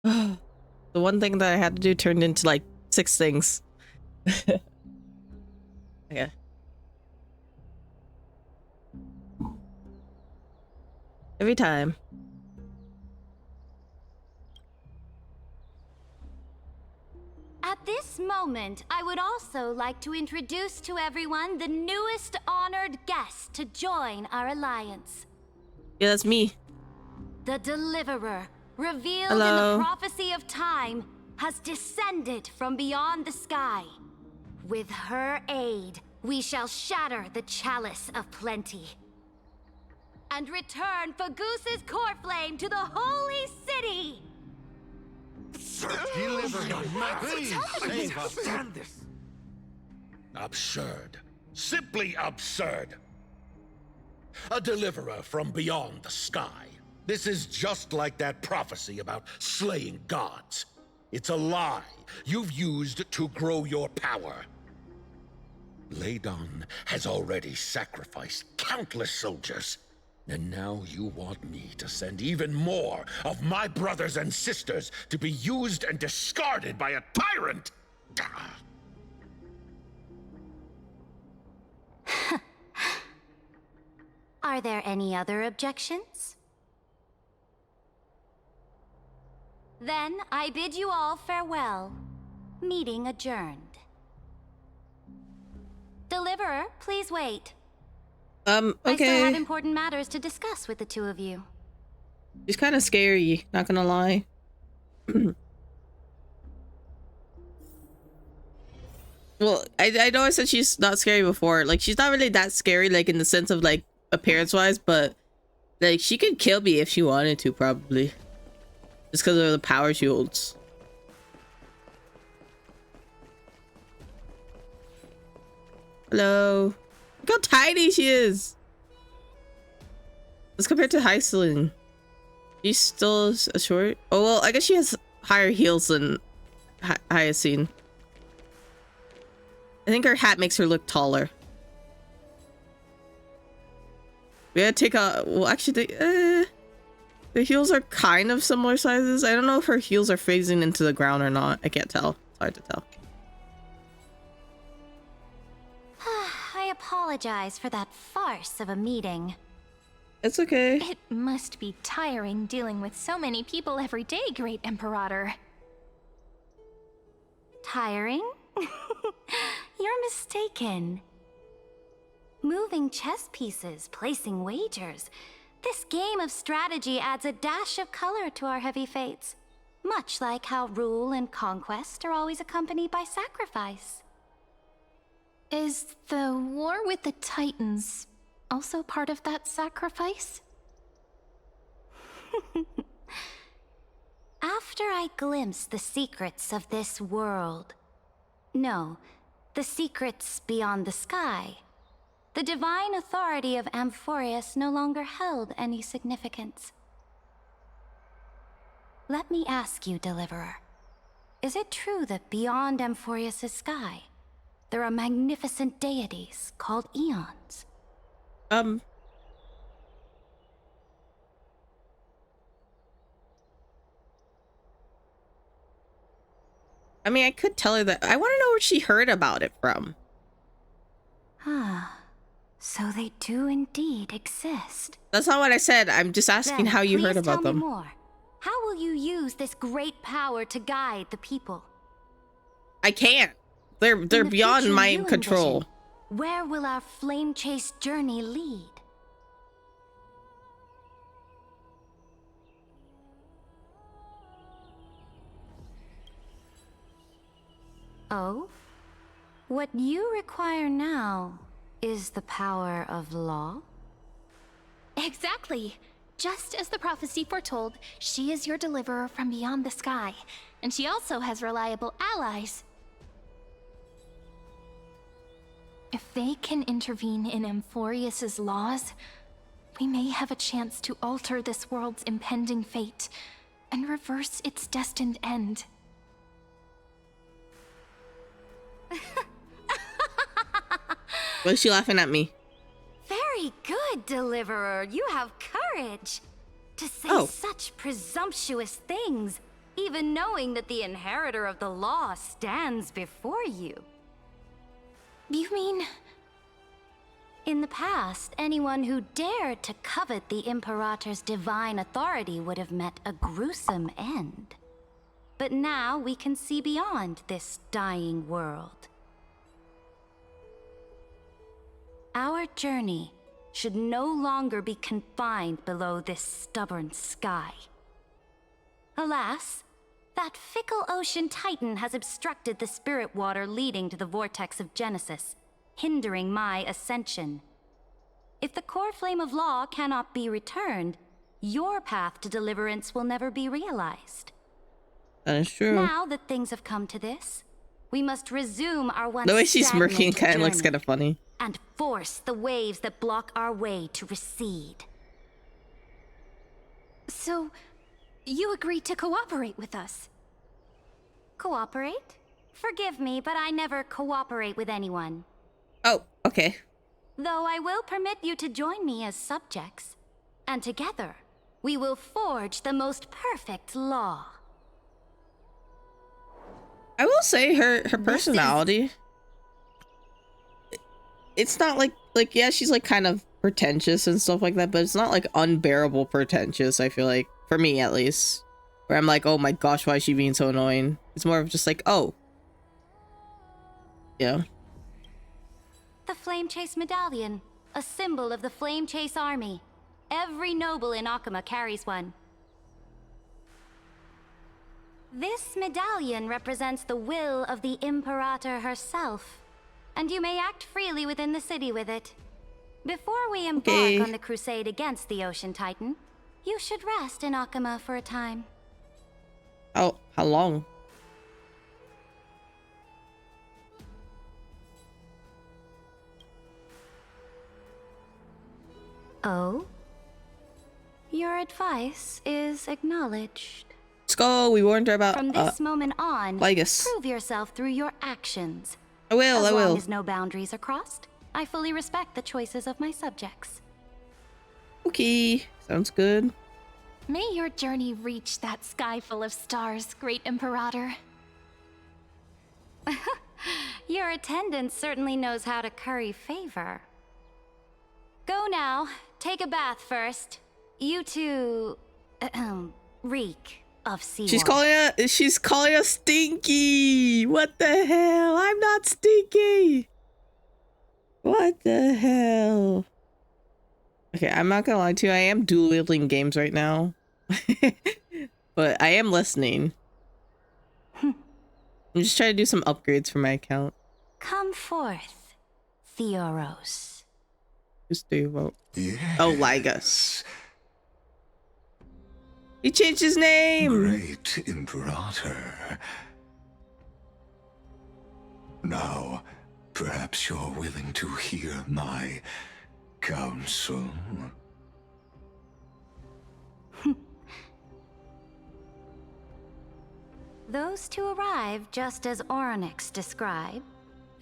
The one thing that I had to do turned into like 6 things. Okay. Every time. At this moment, I would also like to introduce to everyone the newest honored guest to join our alliance. Yeah, that's me. The Deliverer, revealed Hello. in the prophecy of time, has descended from beyond the sky. With her aid, we shall shatter the chalice of plenty and return Fagusa's core flame to the holy city. Deliver your Please, save us. Stand this. Absurd. Simply absurd. A deliverer from beyond the sky. This is just like that prophecy about slaying gods. It's a lie you've used to grow your power. Ladon has already sacrificed countless soldiers. And now you want me to send even more of my brothers and sisters to be used and discarded by a tyrant? Are there any other objections? Then I bid you all farewell. Meeting adjourned. Deliverer, please wait. Okay. I still have important matters to discuss with the two of you. She's kind of scary, not gonna lie. Well, I know I said she's not scary before. Like, she's not really that scary, like, in the sense of, like, appearance-wise, but, like, she could kill me if she wanted to, probably. Just because of the power she holds. Hello. Look how tiny she is. Let's compare to Hyselin. She's still a short. Oh, well, I guess she has higher heels than Hyacine. I think her hat makes her look taller. We gotta take out. Well, actually, the heels are kind of similar sizes. I don't know if her heels are phasing into the ground or not. I can't tell. It's hard to tell. I apologize for that farce of a meeting. It's okay. It must be tiring dealing with so many people every day, Great Imperator. Tiring? You're mistaken. Moving chess pieces, placing wagers. This game of strategy adds a dash of color to our heavy fates. Much like how rule and conquest are always accompanied by sacrifice. Is the war with the Titans also part of that sacrifice? After I glimpse the secrets of this world, no, the secrets beyond the sky, the divine authority of Amphorius no longer held any significance. Let me ask you, Deliverer, is it true that beyond Amphorius' sky, there are magnificent deities called Eons? I mean, I could tell her that. I want to know where she heard about it from. Ah, so they do indeed exist. That's not what I said. I'm just asking Then, how you heard please about tell me them. more. How will you use this great power to guide the people? I can't. They're In the beyond future my you control. envision, where will our flame chase journey lead? Oh? What you require now is the power of law? Exactly. Just as the prophecy foretold, she is your deliverer from beyond the sky, and she also has reliable allies. If they can intervene in Amphorius's laws, we may have a chance to alter this world's impending fate and reverse its destined end. Why is she laughing at me? Very good, Deliverer. You have courage. To say such presumptuous things, even knowing that the inheritor of the law stands before you. You mean... In the past, anyone who dared to covet the Imperator's divine authority would have met a gruesome end. But now we can see beyond this dying world. Our journey should no longer be confined below this stubborn sky. Alas, that fickle ocean titan has obstructed the spirit water leading to the vortex of Genesis, hindering my ascension. If the core flame of law cannot be returned, your path to deliverance will never be realized. That is true. Now that things have come to this, we must resume our once the way she's smirking stagnant kind of looks journey kind of funny. and force the waves that block our way to recede. So, you agreed to cooperate with us? Cooperate? Forgive me, but I never cooperate with anyone. Oh, okay. Though I will permit you to join me as subjects. And together, we will forge the most perfect law. I will say her personality. It's not like yeah, she's like kind of pretentious and stuff like that, but it's not like unbearable pretentious, I feel like, for me at least. Where I'm like, oh my gosh, why is she being so annoying? It's more of just like, oh. Yeah. The Flame Chase Medallion, a symbol of the Flame Chase Army. Every noble in Akuma carries one. This medallion represents the will of the Imperator herself, and you may act freely within the city with it. Before we embark on the crusade against the Ocean Titan, you should rest in Akuma for a time. How long? Oh? Your advice is acknowledged. Let's go. We warned her about From this moment on, Ligus. prove yourself through your actions. I will. As long as no boundaries are crossed, I fully respect the choices of my subjects. Okay, sounds good. May your journey reach that sky full of stars, Great Imperator. Your attendant certainly knows how to curry favor. Go now. Take a bath first. You two... reek of seawater. She's calling us stinky. What the hell? I'm not stinky. What the hell? Okay, I'm not gonna lie to you. I am dual-wielding games right now. But I am listening. I'm just trying to do some upgrades for my account. Come forth, Theoros. Who's Theo? Yes. Oh, Ligus. He changed his name! Great Imperator. Now, perhaps you're willing to hear my counsel. Those two arrived just as Oryx described,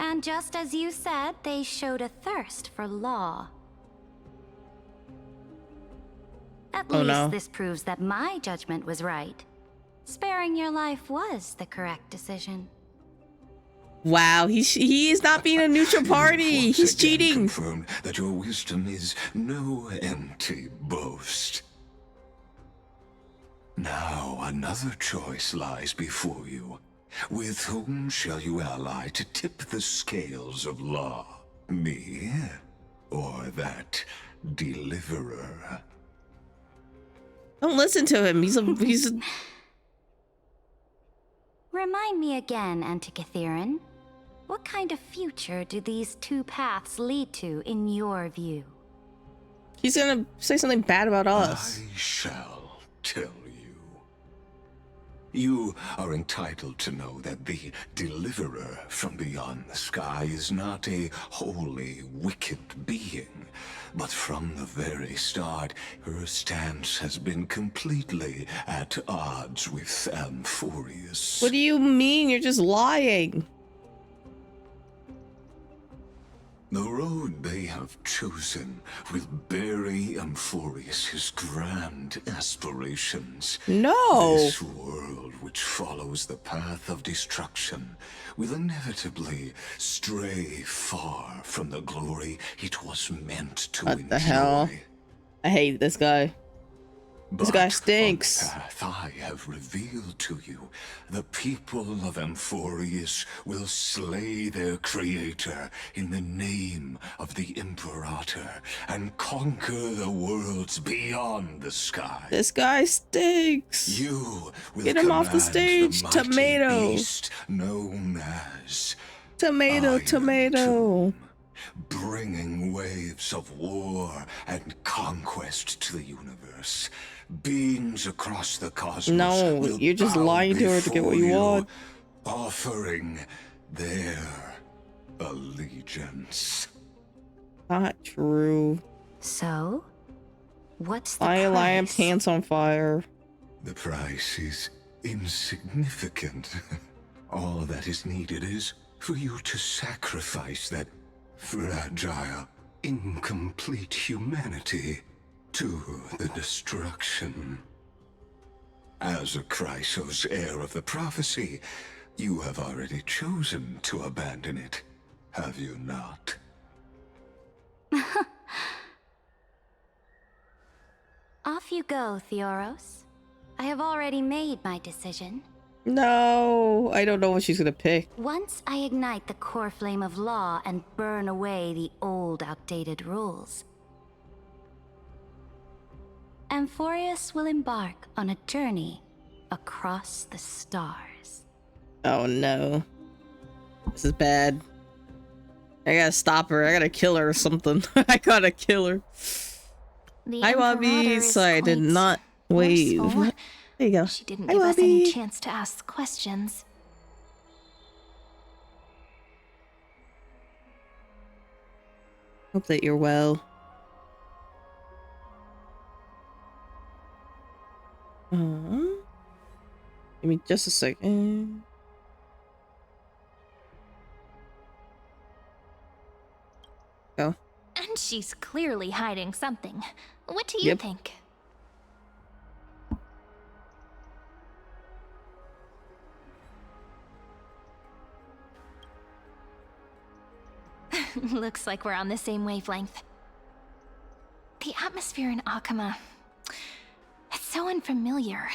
and just as you said, they showed a thirst for law. At least this proves that my judgment was right. Sparing your life was the correct decision. Wow, he is not being a neutral party. He's cheating. Confirmed that your wisdom is no empty boast. Now another choice lies before you. With whom shall you ally to tip the scales of law? Me, or that deliverer? Don't listen to him. He's Remind me again, Antikytheron. What kind of future do these two paths lead to in your view? He's gonna say something bad about us. I shall tell you. You are entitled to know that the deliverer from beyond the sky is not a wholly wicked being, but from the very start, her stance has been completely at odds with Amphorius. What do you mean? You're just lying. The road they have chosen will bury Amphorius' grand aspirations. No! This world, which follows the path of destruction, will inevitably stray far from the glory it was meant to enjoy. What the hell? I hate this guy. This guy stinks. On the path I have revealed to you, the people of Amphorius will slay their creator in the name of the Imperator and conquer the worlds beyond the sky. This guy stinks. You will get him off the stage. The mighty Tomato. Beast known as Tomato. Iron Tomato. Tomb, bringing waves of war and conquest to the universe. Beings across the cosmos. No, you're just lying to her to get what you want. Offering their allegiance. Not true. So, what's the I light price? pants on fire. The price is insignificant. All that is needed is for you to sacrifice that fragile, incomplete humanity to the destruction. As a Chrysos, heir of the prophecy, you have already chosen to abandon it, have you not? Off you go, Theoros. I have already made my decision. No, I don't know what she's gonna pick. Once I ignite the core flame of law and burn away the old, outdated rules, Amphorius will embark on a journey across the stars. Oh no. This is bad. I gotta stop her. I gotta kill her or something. I gotta kill her. Hi, Bobby. Sorry, I did not wave. Forceful. There you go. She didn't Hi, give us Bobby. any chance to ask questions. Hope that you're well. Give me just a second. Go. And she's clearly hiding something. What do you think? Looks like we're on the same wavelength. The atmosphere in Akama, it's so unfamiliar.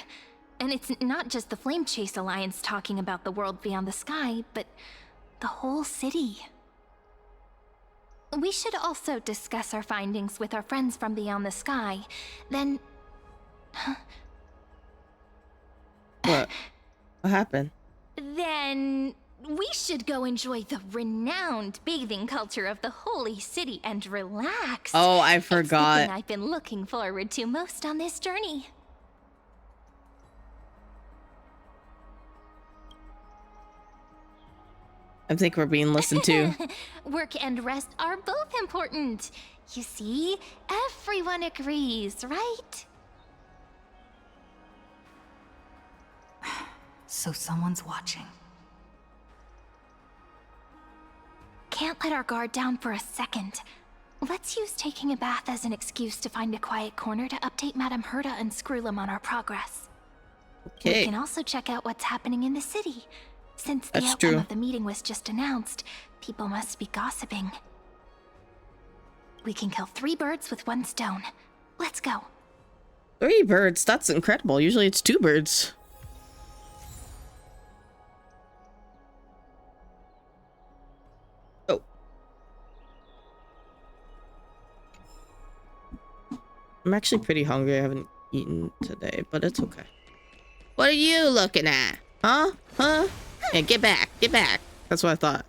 And it's not just the Flame Chase Alliance talking about the world beyond the sky, but the whole city. We should also discuss our findings with our friends from beyond the sky. Then... What? What happened? Then... we should go enjoy the renowned bathing culture of the holy city and relax. Oh, I It's the forgot. thing I've been looking forward to most on this journey. I think we're being listened to. Work and rest are both important. You see, everyone agrees, right? So someone's watching. Can't let our guard down for a second. Let's use taking a bath as an excuse to find a quiet corner to update Madame Herta and Screwlum on our progress. Okay. We can also check out what's happening in the city. Since the That's outcome true. of the meeting was just announced, people must be gossiping. We can kill 3 birds with 1 stone. Let's go. 3 birds? That's incredible. Usually it's 2 birds. Oh. I'm actually pretty hungry. I haven't eaten today, but it's okay. What are you looking at? Huh? Huh? Yeah, get back. Get back. That's what I thought.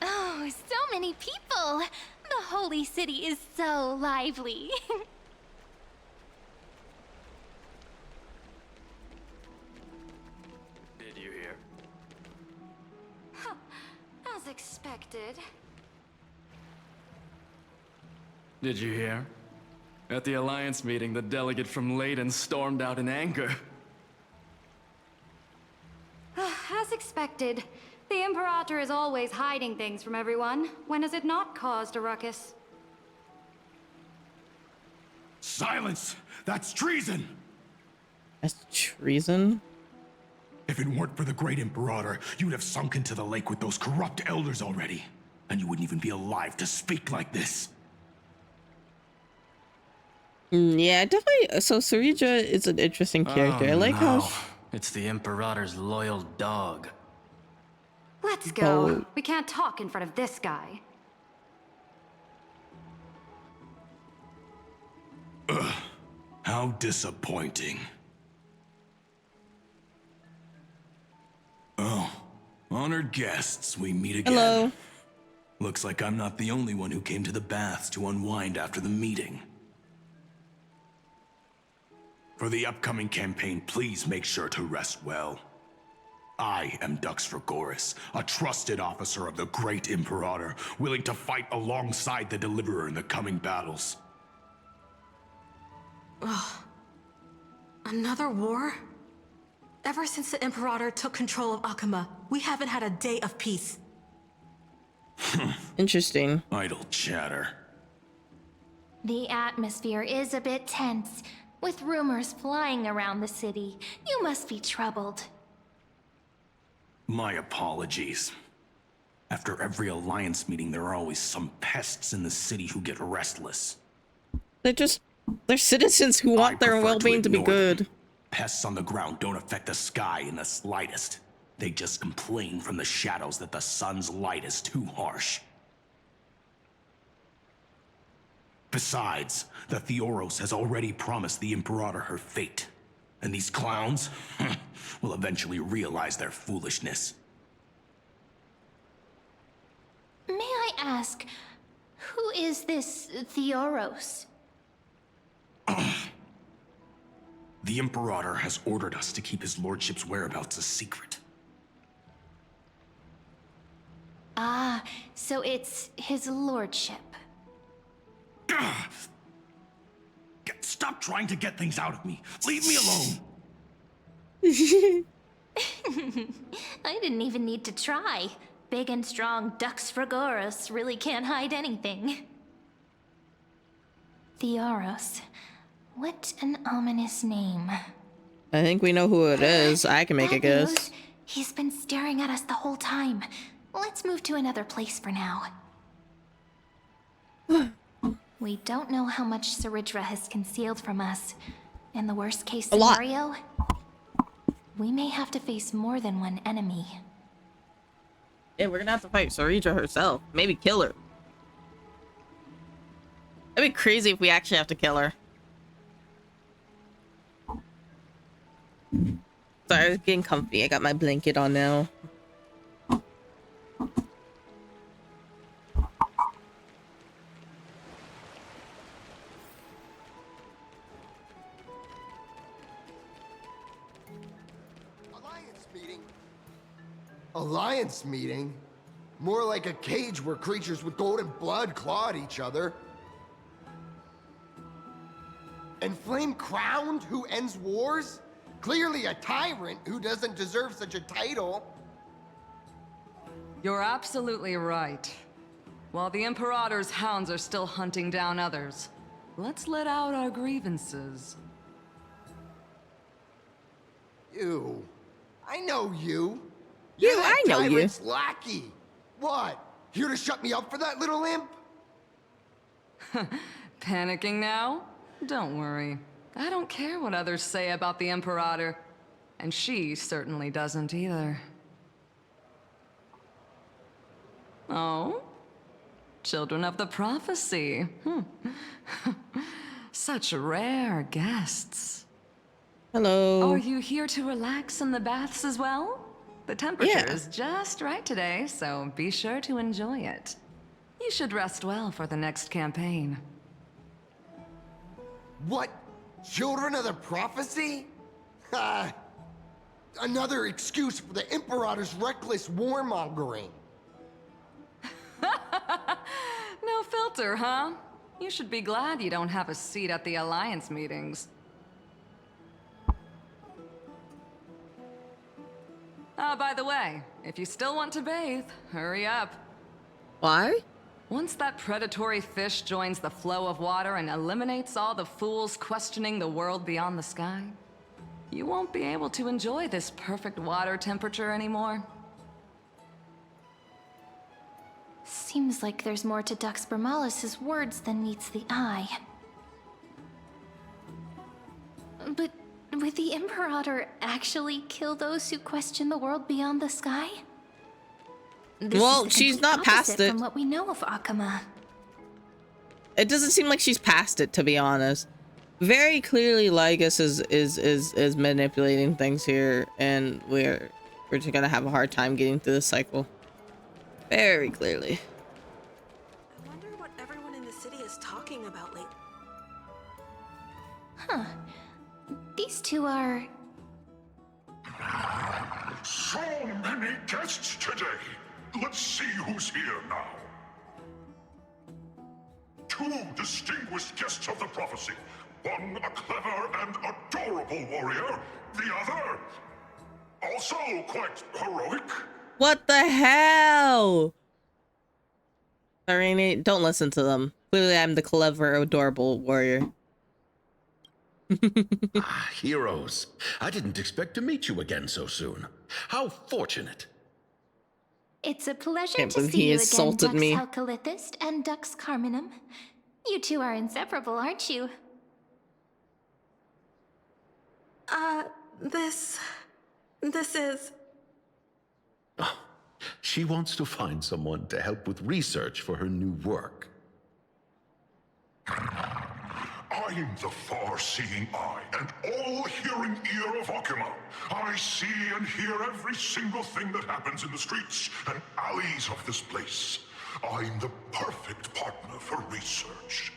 Oh, so many people! The holy city is so lively. Did you hear? As expected. Did you hear? At the Alliance meeting, the delegate from Leyden stormed out in anger. expected. The Imperator is always hiding things from everyone. When has it not caused a ruckus? Silence! That's treason! That's treason? If it weren't for the Great Imperator, you'd have sunk into the lake with those corrupt elders already. And you wouldn't even be alive to speak like this. Yeah, definitely. So Sarija is an interesting character. I like how it's the Imperator's loyal dog. Let's go. We can't talk in front of this guy. Ugh, how disappointing. Oh, honored guests, we meet again. Hello. Looks like I'm not the only one who came to the baths to unwind after the meeting. For the upcoming campaign, please make sure to rest well. I am Dux Fragoris, a trusted officer of the Great Imperator, willing to fight alongside the Deliverer in the coming battles. Ugh. Another war? Ever since the Imperator took control of Akuma, we haven't had a day of peace. Interesting. Idle chatter. The atmosphere is a bit tense, with rumors flying around the city. You must be troubled. My apologies. After every Alliance meeting, there are always some pests in the city who get restless. They're citizens who want their well-being to be good. Pests on the ground don't affect the sky in the slightest. They just complain from the shadows that the sun's light is too harsh. Besides, the Theoros has already promised the Imperator her fate. And these clowns will eventually realize their foolishness. May I ask, who is this Theoros? The Imperator has ordered us to keep his lordship's whereabouts a secret. Ah, so it's his lordship. Stop trying to get things out of me. Leave me alone. I didn't even need to try. Big and strong Dux Fragoris really can't hide anything. Theoros. What an ominous name. I think we know who it is. I can make a guess. He's been staring at us the whole time. Let's move to another place for now. We don't know how much Saridra has concealed from us. In the worst case scenario, we may have to face more than one enemy. Yeah, we're gonna have to fight Saridra herself. Maybe kill her. That'd be crazy if we actually have to kill her. Sorry, I was getting comfy. I got my blanket on now. Alliance meeting? More like a cage where creatures with golden blood claw at each other. And Flame Crowned, who ends wars? Clearly a tyrant who doesn't deserve such a title. You're absolutely right. While the Imperator's hounds are still hunting down others, let's let out our grievances. You. I know you. I know you. Tyrant's lackey. What? Here to shut me up for that little imp? Panicking now? Don't worry. I don't care what others say about the Imperator. And she certainly doesn't either. Oh? Children of the Prophecy. Such rare guests. Hello. Are you here to relax in the baths as well? The temperature is just right today, so be sure to enjoy it. You should rest well for the next campaign. What? Children of the Prophecy? Another excuse for the Imperator's reckless warmongering. No filter, huh? You should be glad you don't have a seat at the Alliance meetings. By the the way, if you still want to bathe, hurry up. Why? Once that predatory fish joins the flow of water and eliminates all the fools questioning the world beyond the sky, you won't be able to enjoy this perfect water temperature anymore. Seems like there's more to Dux Bramalis's words than meets the eye. But would the Imperator actually kill those who question the world beyond the sky? Well, she's not past it. From what we know of Akama. It doesn't seem like she's past it, to be honest. Very clearly, Lygus is manipulating things here, and we're just gonna have a hard time getting through the cycle. Very clearly. I wonder what everyone in the city is talking about lately. Huh. These two are... So many guests today. Let's see who's here now. Two distinguished guests of the prophecy. One a clever and adorable warrior. The other, also quite heroic. What the hell? Irene, don't listen to them. Clearly, I'm the clever, adorable warrior. Heroes. I didn't expect to meet you again so soon. How fortunate. It's a pleasure Can't to believe see he you insulted again, me. Dux Helcalithist and Dux Carminum. You two are inseparable, aren't you? This is... Oh, she wants to find someone to help with research for her new work. I'm the far-seeing eye and all-hearing ear of Akama. I see and hear every single thing that happens in the streets and alleys of this place. I'm the perfect partner for research.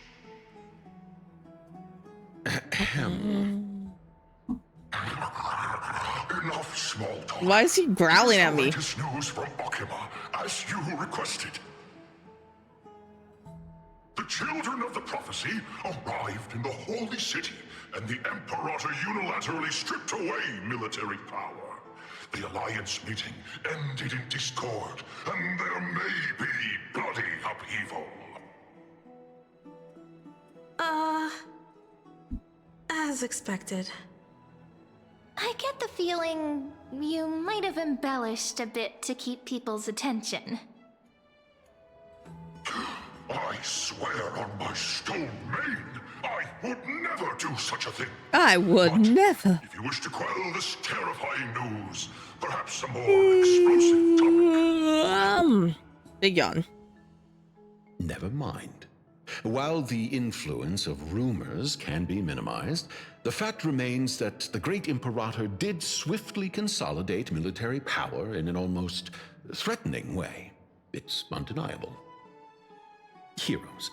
Enough small talk. Why is he growling at me? Latest news from Akama, as you requested. The children of the prophecy arrived in the holy city, and the Imperator unilaterally stripped away military power. The Alliance meeting ended in discord, and there may be bloody upheaval. As expected. I get the feeling you might have embellished a bit to keep people's attention. I swear on my stone mane, I would never do such a thing. I would never. If you wish to quell this terrifying news, perhaps some more explosive topic. Big yawn. Never mind. While the influence of rumors can be minimized, the fact remains that the great Imperator did swiftly consolidate military power in an almost threatening way. It's undeniable. Heroes,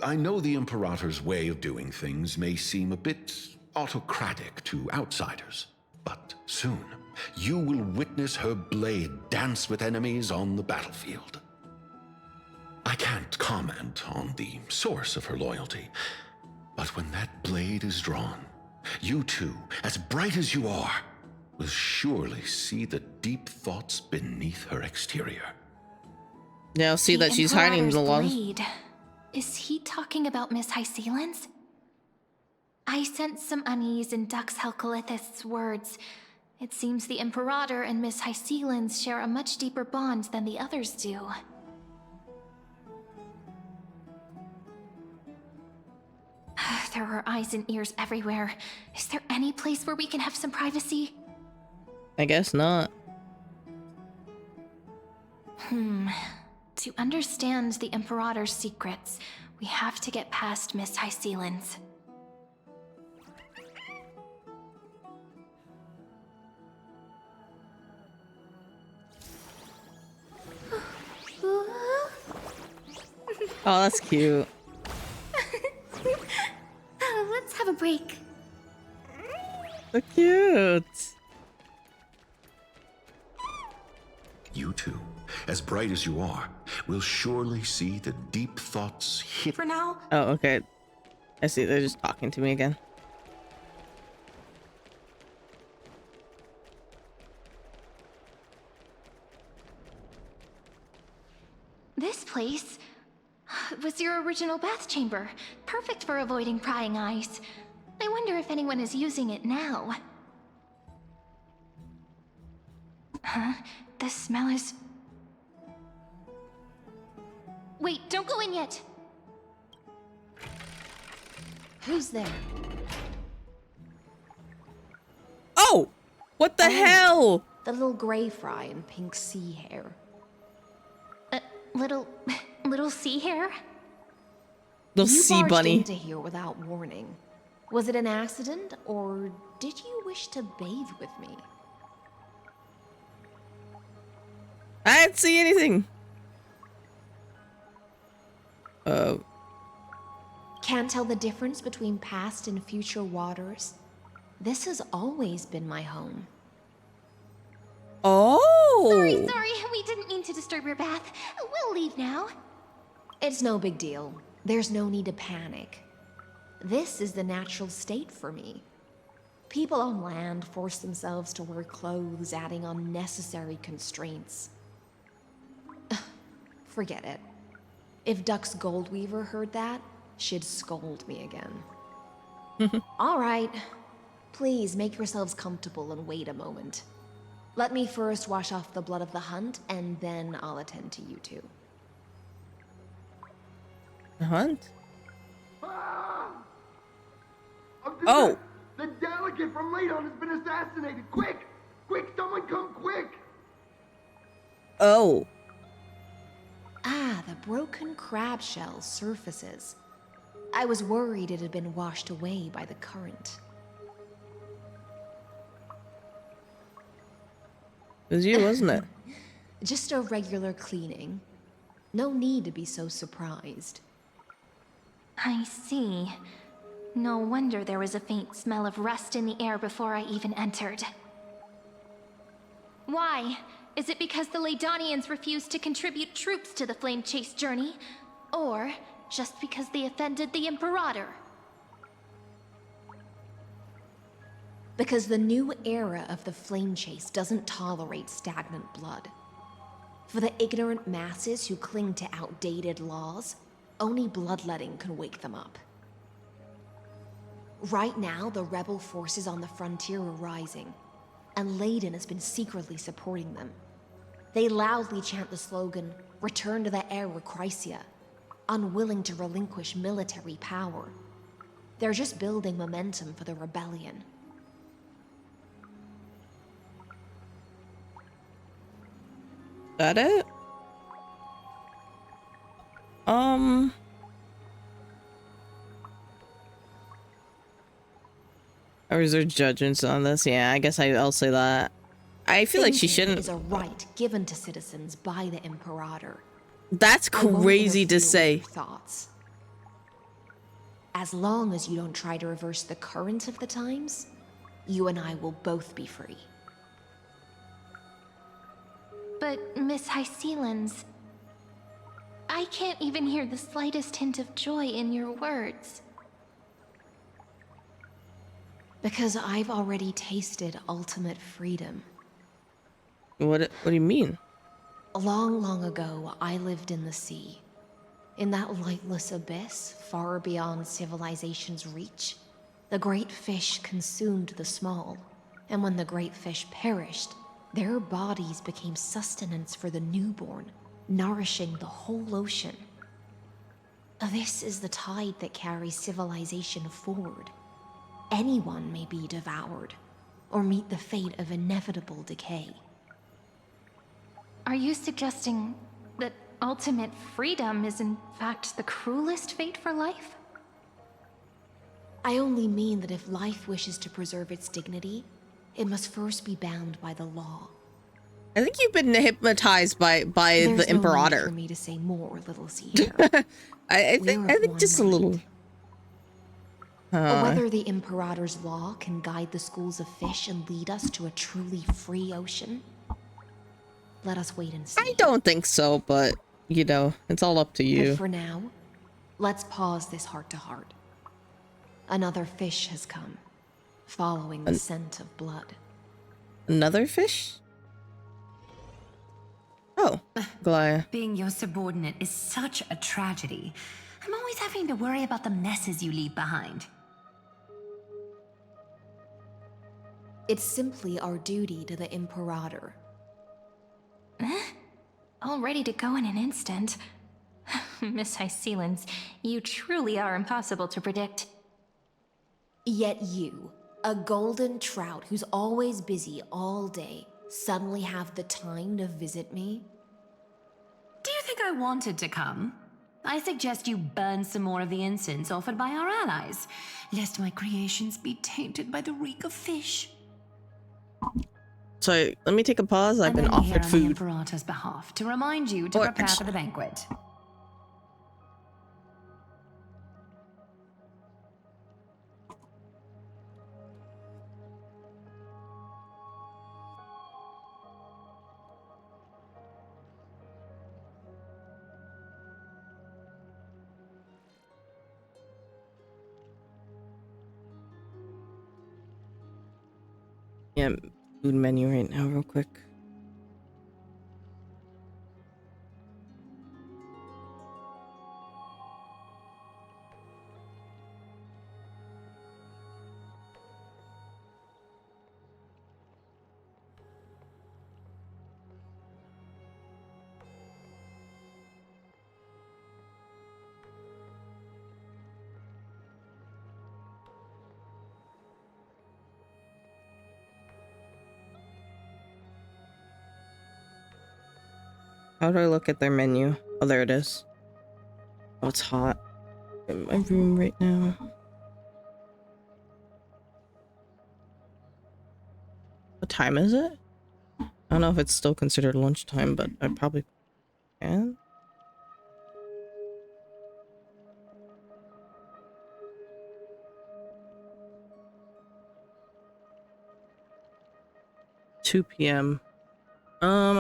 I know the Imperator's way of doing things may seem a bit autocratic to outsiders, but soon you will witness her blade dance with enemies on the battlefield. I can't comment on the source of her loyalty, but when that blade is drawn, you two, as bright as you are, will surely see the deep thoughts beneath her exterior. Now see that she's hiding the walls. Is he talking about Miss Hysealin's? I sense some unease in Dux Helcalithist's words. It seems the Imperator and Miss Hysealin's share a much deeper bond than the others do. There are eyes and ears everywhere. Is there any place where we can have some privacy? I guess not. To understand the Imperator's secrets, we have to get past Miss Hysealin's. Oh, that's cute. Let's have a break. So cute. You two, as bright as you are, will surely see the deep thoughts hidden. For now. Oh, okay. I see. They're just talking to me again. This place was your original bath chamber, perfect for avoiding prying eyes. I wonder if anyone is using it now. Huh? The smell is... Wait, don't go in yet! Who's there? Oh! What the hell? The little gray fry in pink sea hair. Little sea hair? Little You sea barged bunny. into here without warning. Was it an accident, or did you wish to bathe with me? I didn't see anything. Can't tell the difference between past and future waters? This has always been my home. Oh! Sorry, we didn't mean to disturb your bath. We'll leave now. It's no big deal. There's no need to panic. This is the natural state for me. People on land force themselves to wear clothes, adding unnecessary constraints. Forget it. If Duck's Goldweaver heard that, she'd scold me again. All right. Please make yourselves comfortable and wait a moment. Let me first wash off the blood of the hunt, and then I'll attend to you two. The hunt? Oh! The delegate from Ladon has been assassinated! Quick! Quick, someone come quick! Oh. Ah, the broken crab shell surfaces. I was worried it had been washed away by the current. It was you, wasn't it? Just a regular cleaning. No need to be so surprised. I see. No wonder there was a faint smell of rust in the air before I even entered. Why? Is it because the Ladonians refused to contribute troops to the Flame Chase journey? Or just because they offended the Imperator? Because the new era of the Flame Chase doesn't tolerate stagnant blood. For the ignorant masses who cling to outdated laws, only bloodletting can wake them up. Right now, the rebel forces on the frontier are rising, and Ladon has been secretly supporting them. They loudly chant the slogan, "Return to the Era Chrysia," unwilling to relinquish military power. They're just building momentum for the rebellion. That it? I reserve judgments on this. Yeah, I guess I'll say that. I feel like she shouldn't. Is a right given to citizens by the Imperator. That's crazy to say. Thoughts. As long as you don't try to reverse the current of the times, you and I will both be free. But, Miss Hysealans, I can't even hear the slightest hint of joy in your words. Because I've already tasted ultimate freedom. What do you mean? Long ago, I lived in the sea. In that lightless abyss, far beyond civilization's reach, the great fish consumed the small. And when the great fish perished, their bodies became sustenance for the newborn, nourishing the whole ocean. This is the tide that carries civilization forward. Anyone may be devoured, or meet the fate of inevitable decay. Are you suggesting that ultimate freedom is in fact the cruelest fate for life? I only mean that if life wishes to preserve its dignity, it must first be bound by the law. I think you've been hypnotized by the Imperator. There's no need for me to say more, little sea hare. I think just a little. Whether the Imperator's law can guide the schools of fish and lead us to a truly free ocean, let us wait and see. I don't think so, but you know, it's all up to you. But for now, let's pause this heart-to-heart. Another fish has come, following the scent of blood. Another fish? Oh, Gaia. Being your subordinate is such a tragedy. I'm always having to worry about the messes you leave behind. It's simply our duty to the Imperator. All ready to go in an instant. Miss Hycelens, you truly are impossible to predict. Yet you, a golden trout who's always busy all day, suddenly have the time to visit me? Do you think I wanted to come? I suggest you burn some more of the incense offered by our allies, lest my creations be tainted by the reek of fish. So let me take a pause. I've been offered On the food. Imperator's behalf to remind you to prepare for the banquet. Yeah, food menu right now, real quick. How do I look at their menu? Oh, there it is. Oh, it's hot in my room right now. What time is it? I don't know if it's still considered lunchtime, but I probably can. $2 p.m.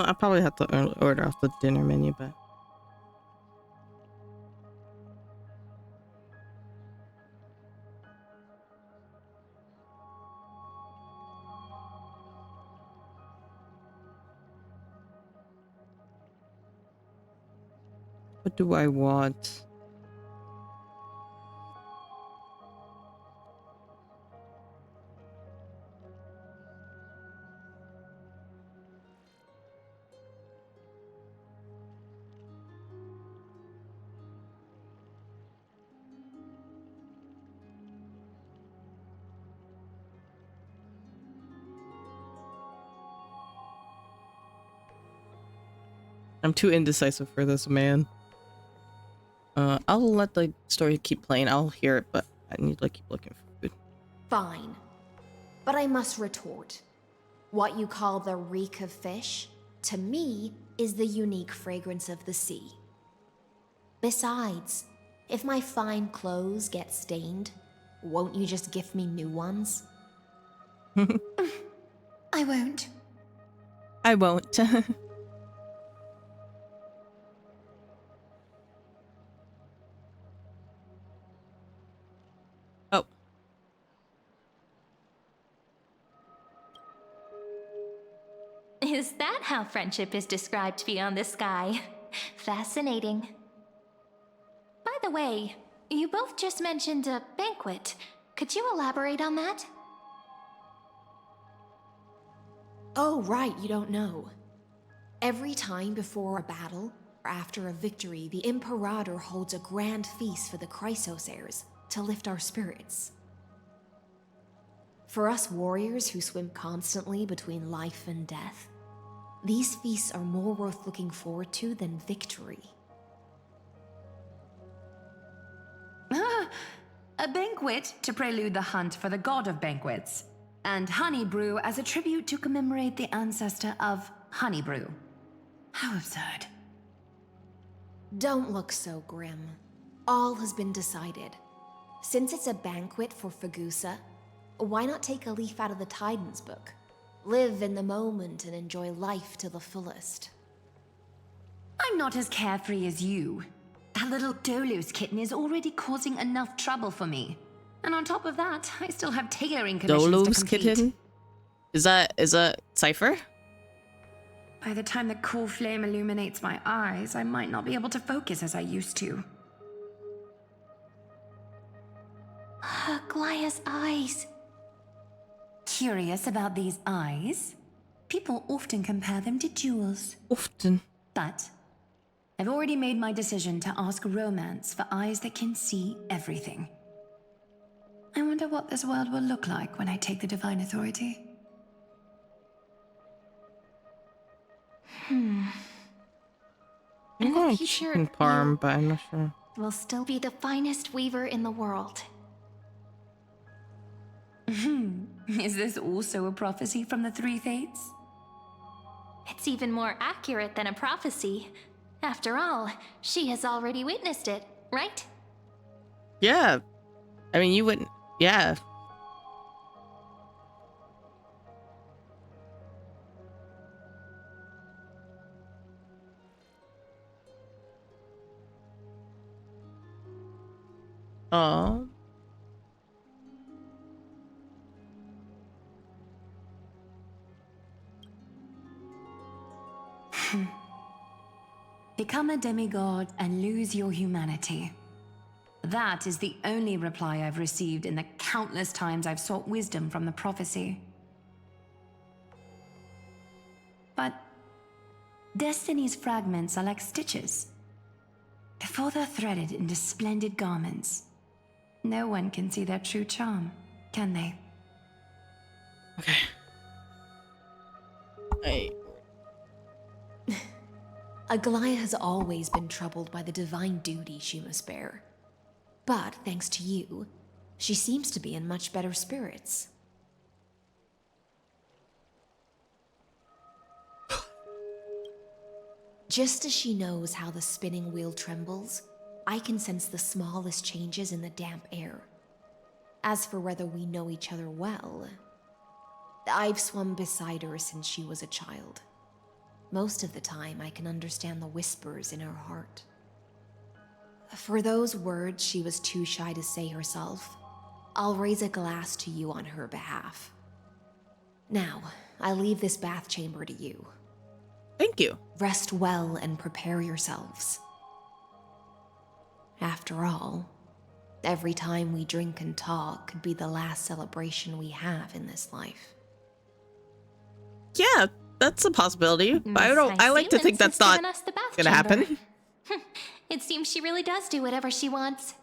I probably have to order off the dinner menu, but what do I want? I'm too indecisive for this, man. I'll let the story keep playing. I'll hear it, but I need to keep looking for food. Fine. But I must retort. What you call the reek of fish, to me, is the unique fragrance of the sea. Besides, if my fine clothes get stained, won't you just gift me new ones? I won't. I won't. Oh. Is that how friendship is described beyond the sky? Fascinating. By the way, you both just mentioned a banquet. Could you elaborate on that? Oh, right, you don't know. Every time before a battle, or after a victory, the Imperator holds a grand feast for the Chrysos heirs to lift our spirits. For us warriors who swim constantly between life and death, these feasts are more worth looking forward to than victory. A banquet to prelude the hunt for the god of banquets, and honey brew as a tribute to commemorate the ancestor of honey brew. How absurd. Don't look so grim. All has been decided. Since it's a banquet for Fagusa, why not take a leaf out of the Tidens book? Live in the moment and enjoy life to the fullest. I'm not as carefree as you. That little Dolos kitten is already causing enough trouble for me. And on top of that, I still have tailoring commissions to Dolos complete. kitten? Is that Cypher? By the time the cool flame illuminates my eyes, I might not be able to focus as I used to. Glaya's eyes. Curious about these eyes? People often compare them to jewels. Often. But I've already made my decision to ask Romance for eyes that can see everything. I wonder what this world will look like when I take the Divine Authority. I'm going chicken parm, but I'm not sure. Will still be the finest weaver in the world. Is this also a prophecy from the Three Fates? It's even more accurate than a prophecy. After all, she has already witnessed it, right? Yeah. I mean, you wouldn't. Yeah. Oh. Become a demigod and lose your humanity. That is the only reply I've received in the countless times I've sought wisdom from the prophecy. But Destiny's fragments are like stitches. Before they're threaded into splendid garments, no one can see their true charm, can they? Okay. Aglaya has always been troubled by the divine duty she must bear. But thanks to you, she seems to be in much better spirits. Just as she knows how the spinning wheel trembles, I can sense the smallest changes in the damp air. As for whether we know each other well, I've swum beside her since she was a child. Most of the time, I can understand the whispers in her heart. For those words she was too shy to say herself, I'll raise a glass to you on her behalf. Now, I leave this bath chamber to you. Thank you. Rest well and prepare yourselves. After all, every time we drink and talk could be the last celebration we have in this life. Yeah, that's a possibility. But I like to think that's not gonna happen. It seems she really does do whatever she wants.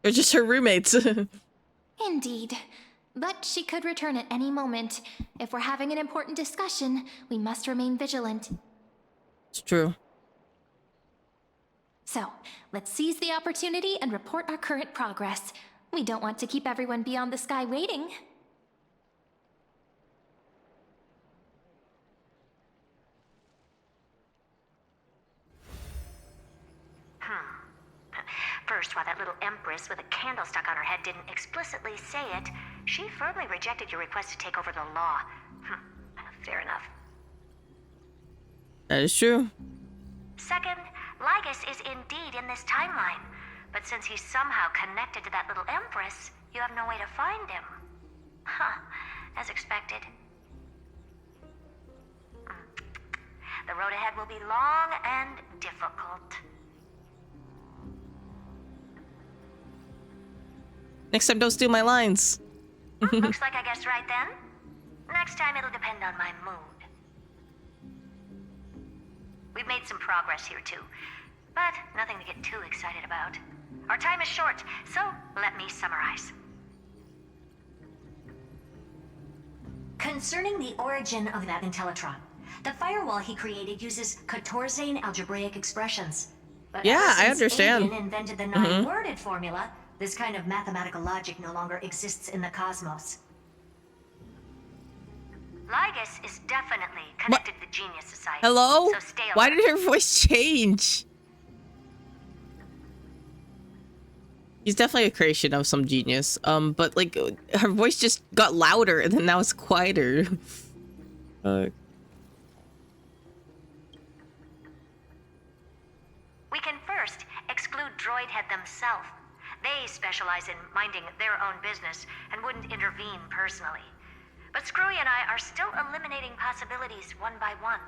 They're just her roommates. Indeed. But she could return at any moment. If we're having an important discussion, we must remain vigilant. It's true. So, let's seize the opportunity and report our current progress. We don't want to keep everyone beyond the sky waiting. First, while that little empress with a candle stuck on her head didn't explicitly say it, she firmly rejected your request to take over the law. Fair enough. That is true. Second, Lygus is indeed in this timeline. But since he's somehow connected to that little empress, you have no way to find him. As expected. The road ahead will be long and difficult. Next time, don't steal my lines. Looks like I guessed right then. Next time it'll depend on my mood. We've made some progress here too, but nothing to get too excited about. Our time is short, so let me summarize. Concerning the origin of that Intellitron, the firewall he created uses Katorzane algebraic expressions. But yeah, I understand. Alien invented the nine-worded formula, this kind of mathematical logic no longer exists in the cosmos. Lygus is definitely connected to the Genius Society. Hello? So stay alert. Why did her voice change? He's definitely a creation of some genius. But like her voice just got louder and then now it's quieter. We can first exclude Droidhead themselves. They specialize in minding their own business and wouldn't intervene personally. But Screwy and I are still eliminating possibilities one by one.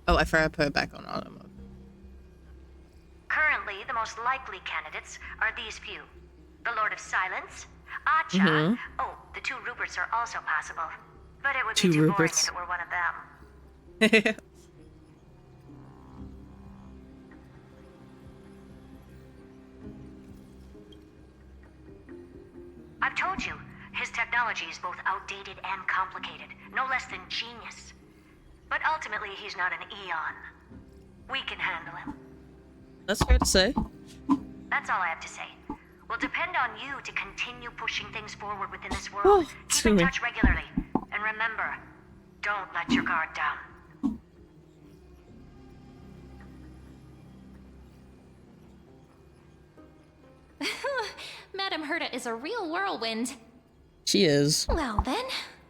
Oh, I forgot to put it back on auto mode. Currently, the most likely candidates are these few. The Lord of Silence, Acha. Oh, the two Ruperts are also possible. But it would be too boring if it were one of them. I've told you, his technology is both outdated and complicated, no less than genius. But ultimately, he's not an Eon. We can handle him. That's fair to say. That's all I have to say. We'll depend on you to continue pushing things forward within this world. Keep in touch regularly. And remember, don't let your guard down. Madame Herta is a real whirlwind. She is. Well then,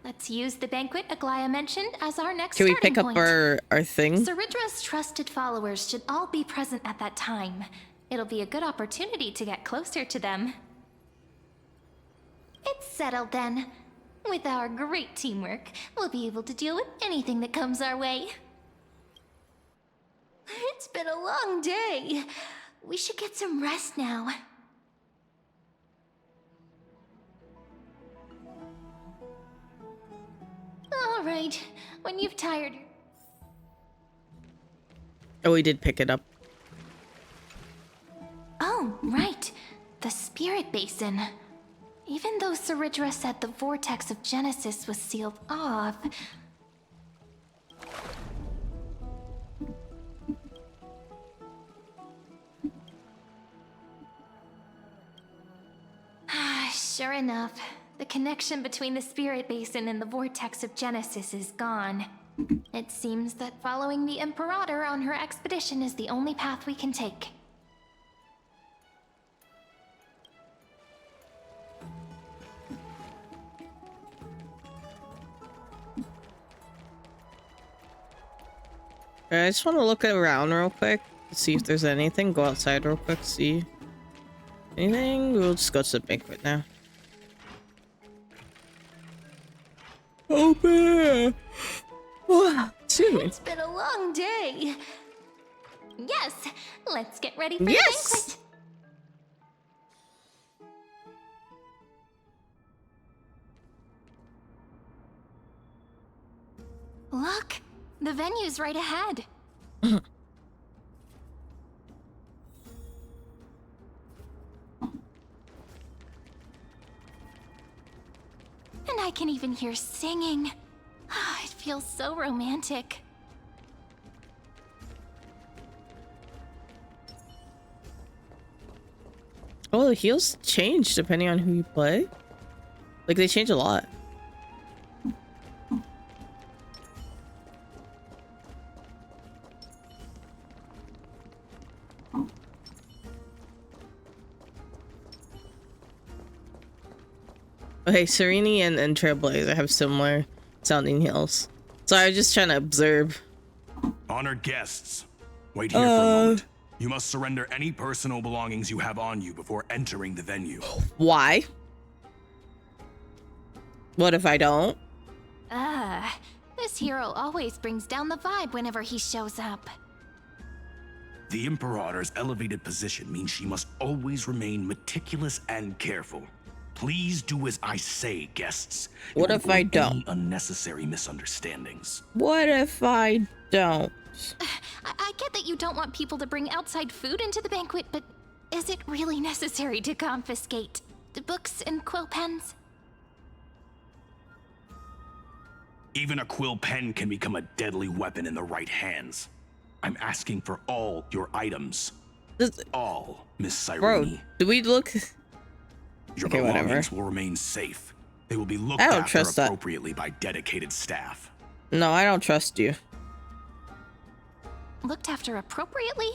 let's use the banquet Aglaya mentioned as our next Can we starting pick up point. our thing? Ceridra's trusted followers should all be present at that time. It'll be a good opportunity to get closer to them. It's settled then. With our great teamwork, we'll be able to deal with anything that comes our way. It's been a long day. We should get some rest now. All right, when you've tired. Oh, we did pick it up. Oh, right. The spirit basin. Even though Ceridra said the vortex of Genesis was sealed off... Sure enough, the connection between the spirit basin and the vortex of Genesis is gone. It seems that following the Imperator on her expedition is the only path we can take. I just want to look around real quick to see if there's anything. Go outside real quick, see anything. We'll just go to the banquet now. Open! Excuse me. It's been a long day. Yes, let's get ready for Yes! the banquet. Look, the venue's right ahead. And I can even hear singing. It feels so romantic. Oh, the heals change depending on who you play. Like, they change a lot. Okay, Sereni and Trailblazer have similar sounding heals. So I was just trying to observe. Honored guests, wait here for a moment. You must surrender any personal belongings you have on you before entering the venue. Why? What if I don't? This hero always brings down the vibe whenever he shows up. The Imperator's elevated position means she must always remain meticulous and careful. Please do as I say, guests. What if I don't? Any unnecessary misunderstandings. What if I don't? I get that you don't want people to bring outside food into the banquet, but is it really necessary to confiscate the books and quill pens? Even a quill pen can become a deadly weapon in the right hands. I'm asking for all your items. All, Miss Cyrene. Bro, do we look... Your okay, belongings whatever. will remain safe. They will be looked I don't after trust that. appropriately by dedicated staff. No, I don't trust you. Looked after appropriately?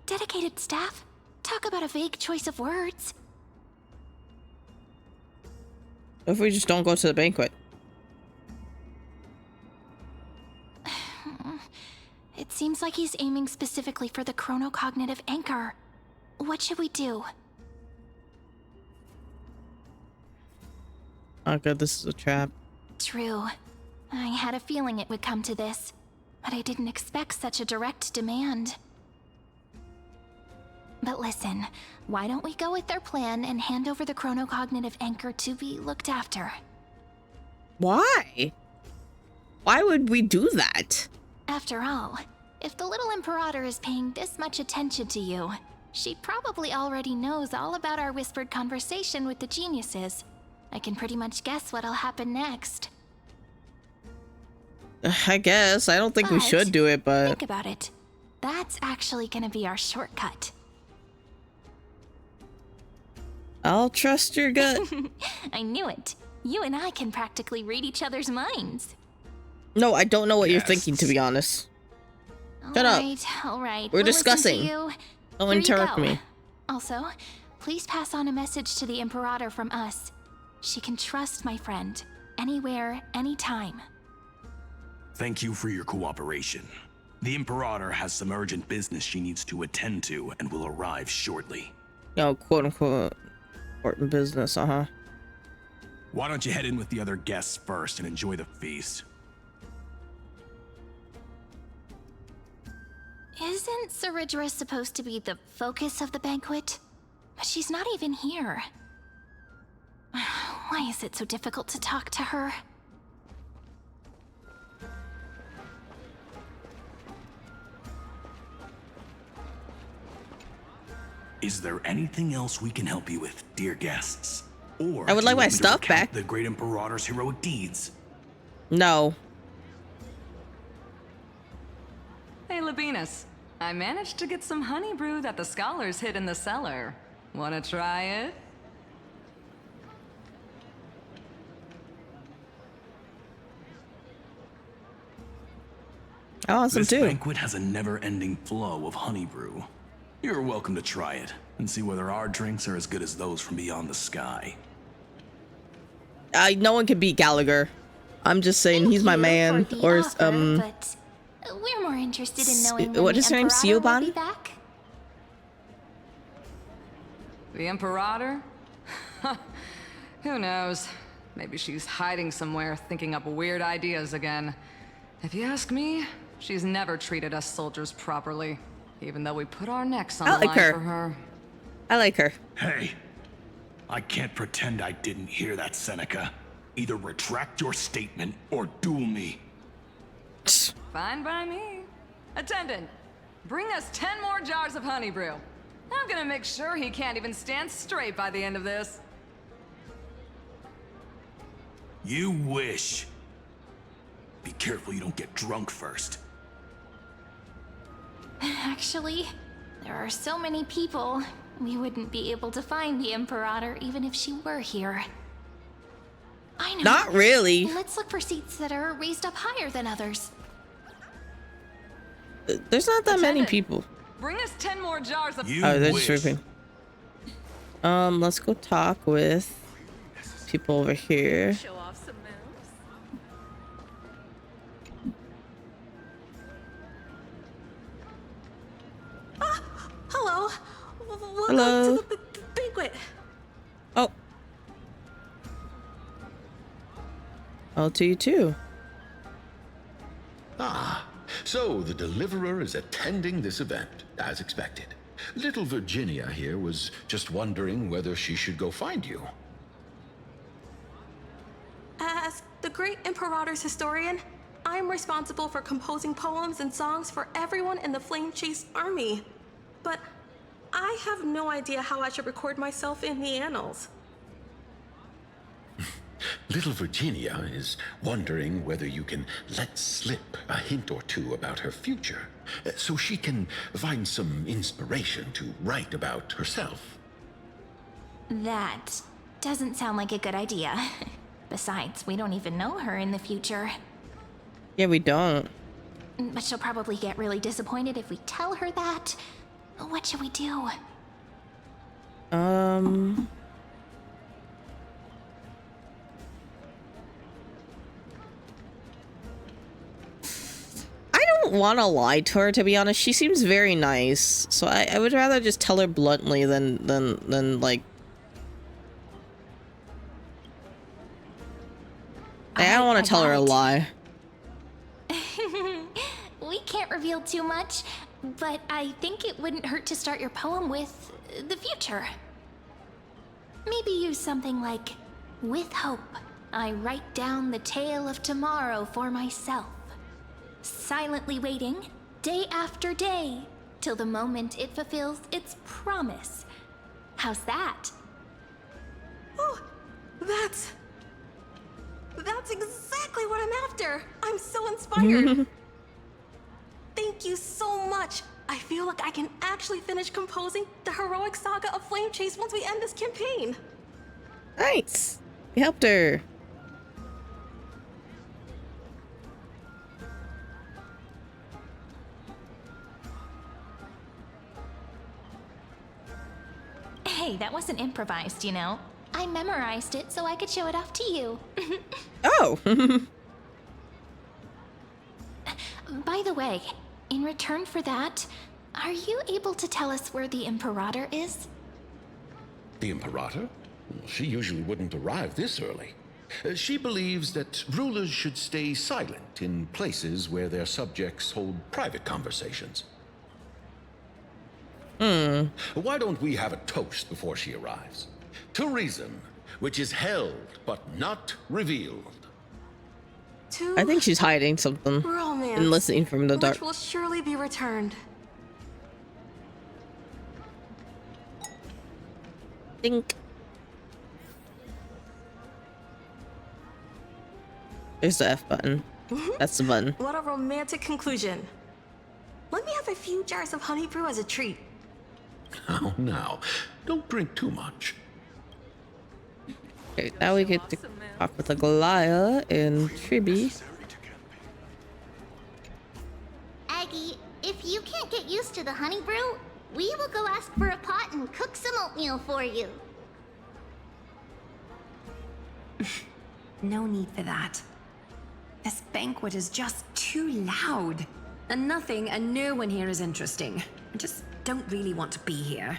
Dedicated staff? Talk about a vague choice of words. What if we just don't go to the banquet? It seems like he's aiming specifically for the chronocognitive anchor. What should we do? Oh god, this is a trap. True. I had a feeling it would come to this, but I didn't expect such a direct demand. But listen, why don't we go with their plan and hand over the chronocognitive anchor to be looked after? Why? Why would we do that? After all, if the little Imperator is paying this much attention to you, she probably already knows all about our whispered conversation with the geniuses. I can pretty much guess what'll happen next. I guess. I don't think we should do it, but... Think about it. That's actually gonna be our shortcut. I'll trust your gut. I knew it. You and I can practically read each other's minds. No, I don't know what you're thinking, to be honest. Shut up. All right. We're discussing. Don't interrupt me. Also, please pass on a message to the Imperator from us. She can trust my friend. Anywhere, anytime. Thank you for your cooperation. The Imperator has some urgent business she needs to attend to and will arrive shortly. Yo, quote-unquote important business, Why don't you head in with the other guests first and enjoy the feast? Isn't Ceridra supposed to be the focus of the banquet? But she's not even here. Why is it so difficult to talk to her? Is there anything else we can help you with, dear guests? Or I would like my want me to stuff recount back. The great Imperator's heroic deeds. No. Hey, Labinas. I managed to get some honey brew that the scholars hid in the cellar. Wanna try it? Awesome This too. banquet has a never-ending flow of honey brew. You're welcome to try it and see whether our drinks are as good as those from beyond the sky. No one can beat Gallagher. I'm just saying he's my man. Or But we're more interested in knowing when what the is her name? Imperator will be Siobhan? back. The Imperator? Who knows? Maybe she's hiding somewhere, thinking up weird ideas again. If you ask me, she's never treated us soldiers properly, even though we put our necks on the line for her. I like her. Hey, I can't pretend I didn't hear that, Seneca. Either retract your statement or duel me. Fine by me. Attendant, bring us 10 more jars of honey brew. I'm gonna make sure he can't even stand straight by the end of this. You wish. Be careful you don't get drunk first. Actually, there are so many people. We wouldn't be able to find the Imperator even if she were here. I know. Not really. Let's look for seats that are raised up higher than others. There's not that many people. Bring us 10 more jars of. Oh, they're just tripping. Let's go talk with people over here. Show off some moves. Hello. Welcome Hello. to the banquet. Oh. Oh, to you too. Ah, so the Deliverer is attending this event, as expected. Little Virginia here was just wondering whether she should go find you. As the great Imperator's historian, I'm responsible for composing poems and songs for everyone in the Flame Chase army. But I have no idea how I should record myself in the annals. Little Virginia is wondering whether you can let slip a hint or two about her future, so she can find some inspiration to write about herself. That doesn't sound like a good idea. Besides, we don't even know her in the future. Yeah, we don't. But she'll probably get really disappointed if we tell her that. What should we do? I don't don't want to lie to her, to be honest. She seems very nice, so I would rather just tell her bluntly than like. I don't want to tell her a lie. We can't reveal too much, but I think it wouldn't hurt to start your poem with the future. Maybe use something like, "With hope, I write down the tale of tomorrow for myself, silently waiting, day after day, till the moment it fulfills its promise." How's that? Oh, that's exactly what I'm after. I'm so inspired. Thank you so much. I feel like I can actually finish composing the heroic saga of Flame Chase once we end this campaign. Nice. You helped her. Hey, that wasn't improvised, you know. I memorized it so I could show it off to you. Oh. By the way, in return for that, are you able to tell us where the Imperator is? The Imperator? She usually wouldn't arrive this early. She believes that rulers should stay silent in places where their subjects hold private conversations. Why don't we have a toast before she arrives? To reason, which is held but not revealed. I think she's hiding something Romance, and listening from the dark. which will surely be returned. Think. There's the F button. That's the button. What a romantic conclusion. Let me have a few jars of honey brew as a treat. Now, don't drink too much. Okay, now we get to talk with Aglaya and Tribby. Aggie, if you can't get used to the honey brew, we will go ask for a pot and cook some oatmeal for you. No need for that. This banquet is just too loud. And nothing and no one here is interesting. I just don't really want to be here.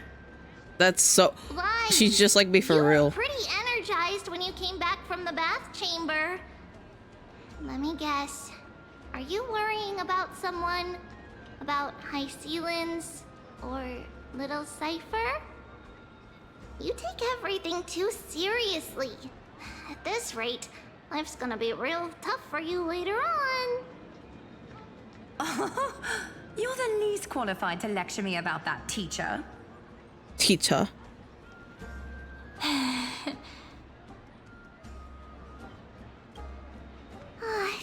That's so... Why? She's just like me for you real. were pretty energized when you came back from the bath chamber. Let me guess. Are you worrying about someone? About High Sealins? Or Little Cypher? You take everything too seriously. At this rate, life's gonna be real tough for you later on. You're the least qualified to lecture me about that, teacher. Teacher.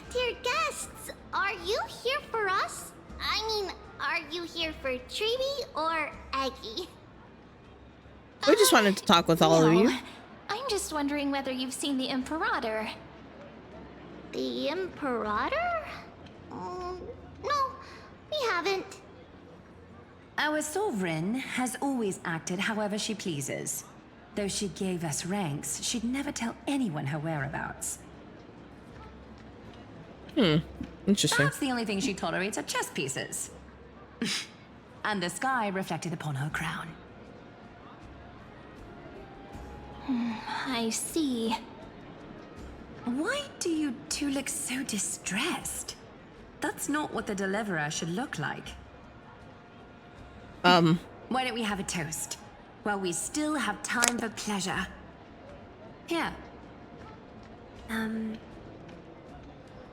Dear guests, are you here for us? I mean, are you here for Treeby or Aggie? We just wanted to talk with all of you. I'm just wondering whether you've seen the Imperator. The Imperator? No, we haven't. Our sovereign has always acted however she pleases. Though she gave us ranks, she'd never tell anyone her whereabouts. Interesting. That's the only thing she tolerates are chess pieces. And the sky reflected upon her crown. I see. Why do you two look so distressed? That's not what the Deliverer should look like. Why don't we have a toast? While we still have time for pleasure. Here.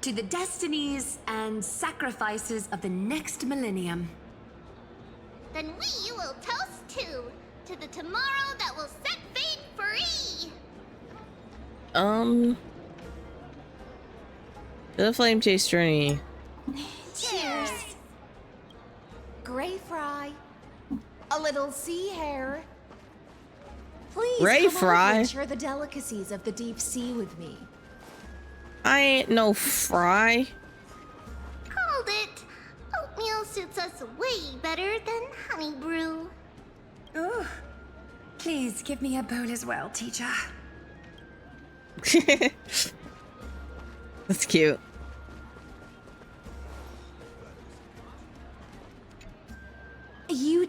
To the destinies and sacrifices of the next millennium. Then we will toast to the tomorrow that will set fate free. The Flame Chase journey. Cheers. Gray Fry. A little sea hare. Please Ray come Fry? over and share the delicacies of the deep sea with me. I ain't no fry. Called it. Oatmeal suits us way better than honey brew. Ooh. Please give me a bowl as well, teacher. That's cute.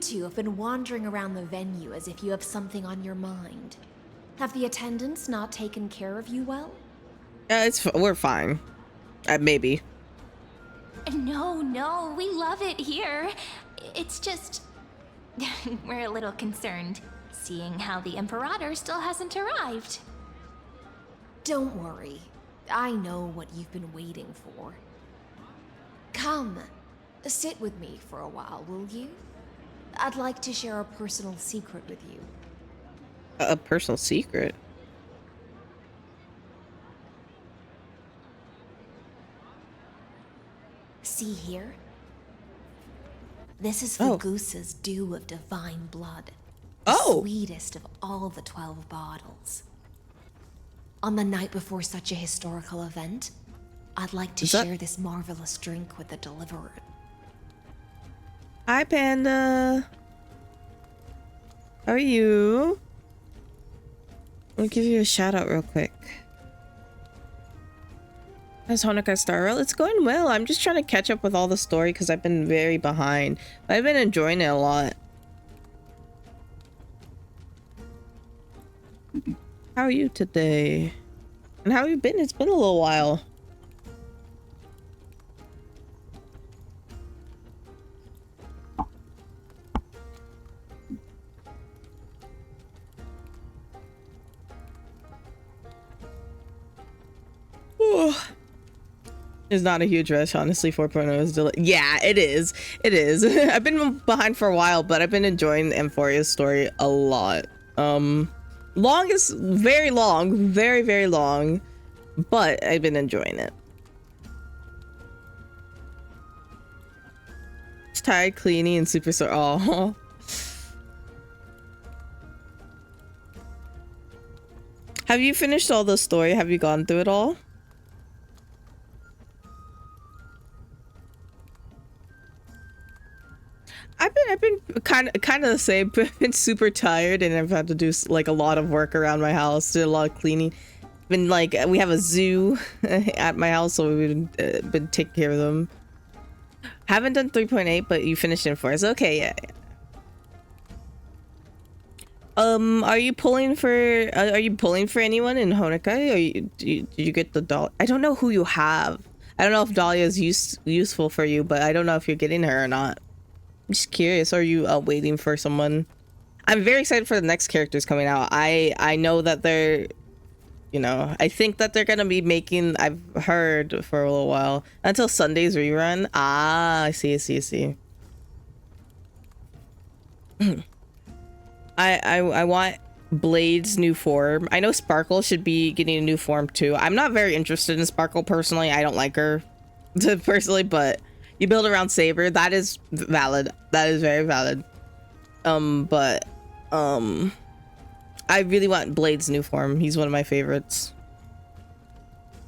two have been wandering around the venue as if you have something on your mind. Have the attendants not taken care of you well? We're fine. Maybe. No, we love it here. It's just... we're a little concerned, seeing how the Imperator still hasn't arrived. Don't worry. I know what you've been waiting for. Come, sit with me for a while, will you? I'd like to share a personal secret with you. A personal secret? See here? This is Fagusa's dew of divine blood. The sweetest of all the 12 bottles. On the night before such a historical event, I'd like to share this marvelous drink with the Deliverer. Hi, Panda. How are you? I'll give you a shout out real quick. How's Honoka Star Rail? It's going well. I'm just trying to catch up with all the story because I've been very behind. But I've been enjoying it a lot. How are you today? And how have you been? It's been a little while. It's not a huge rush, honestly. 4.0 is yeah, it is. It is. I've been behind for a while, but I've been enjoying Amphoria's story a lot. Longest, very long, very long, but I've been enjoying it. It's tired, cleaning, and super sore. Oh. Have you finished all the story? Have you gone through it all? I've been kind of the same. I've been super tired and I've had to do like a lot of work around my house, did a lot of cleaning. Been like, we have a zoo at my house, so we've been taking care of them. Haven't done 3.8, but you finished in 4. It's okay, yeah. Are you pulling for anyone in Honoka? Did you get the doll? I don't know who you have. I don't know if Dahlia is useful for you, but I don't know if you're getting her or not. I'm just curious. Are you waiting for someone? I'm very excited for the next characters coming out. I know that they're, you know, I think that they're gonna be making. I've heard for a little while until Sunday's rerun. Ah, I see. I want Blade's new form. I know Sparkle should be getting a new form too. I'm not very interested in Sparkle personally. I don't like her personally, but you build around Saber. That is valid. That is very valid. I really want Blade's new form. He's one of my favorites.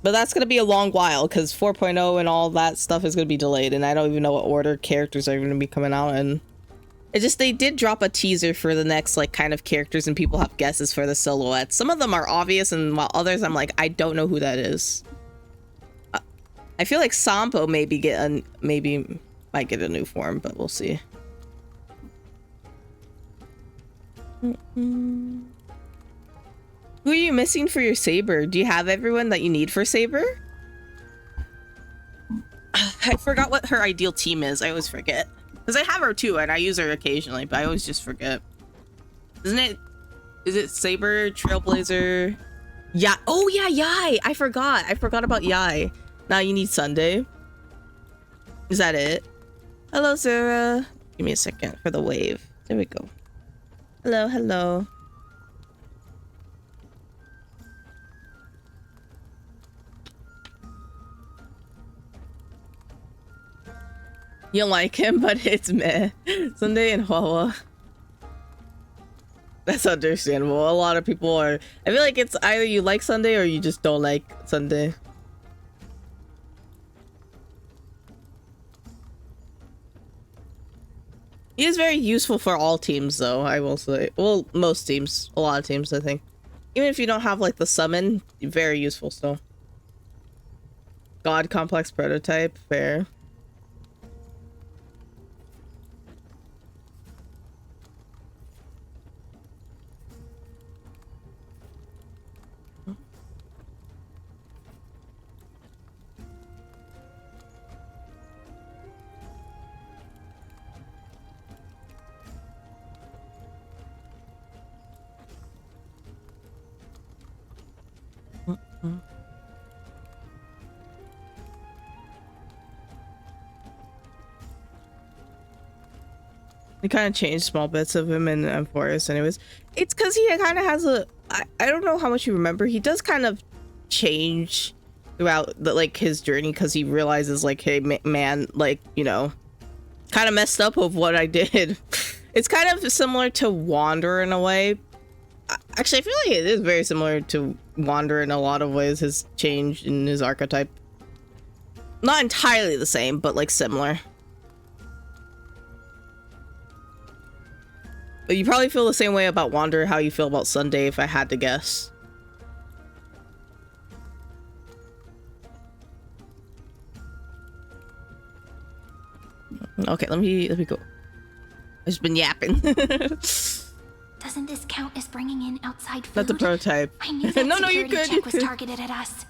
But that's gonna be a long while because 4.0 and all that stuff is gonna be delayed, and I don't even know what order characters are gonna be coming out in. It just, they did drop a teaser for the next like kind of characters, and people have guesses for the silhouettes. Some of them are obvious, and while others I'm like, I don't know who that is. I feel like Sampo maybe might get a new form, but we'll see. Who are you missing for your Saber? Do you have everyone that you need for Saber? I forgot what her ideal team is. I always forget. Because I have her too, and I use her occasionally, but I always just forget. Is it Saber, Trailblazer? Yeah. Oh yeah, Yai. I forgot about Yai. Now you need Sunday. Is that it? Hello, Sarah. Give me a second for the wave. There we go. Hello. You don't like him, but it's meh. Sunday and Wawa. That's understandable. A lot of people are. I feel like it's either you like Sunday or you just don't like Sunday. He is very useful for all teams, though, I will say. Well, most teams. A lot of teams, I think. Even if you don't have, like, the summon, very useful still. God Complex Prototype, fair. They kind of changed small bits of him in Forest anyways. It's because he kind of has a... I don't know how much you remember. He does kind of change throughout like his journey because he realizes like, hey, man, like, you know, kind of messed up of what I did. It's kind of similar to Wander in a way. Actually, I feel like it is very similar to Wander in a lot of ways, his change in his archetype. Not entirely the same, but like similar. But you probably feel the same way about Wander how you feel about Sunday, if I had to guess. Okay, let me go. I've just been yapping. Doesn't this count as bringing in outside food? That's a prototype. I knew that no, you're security good. check was targeted at us.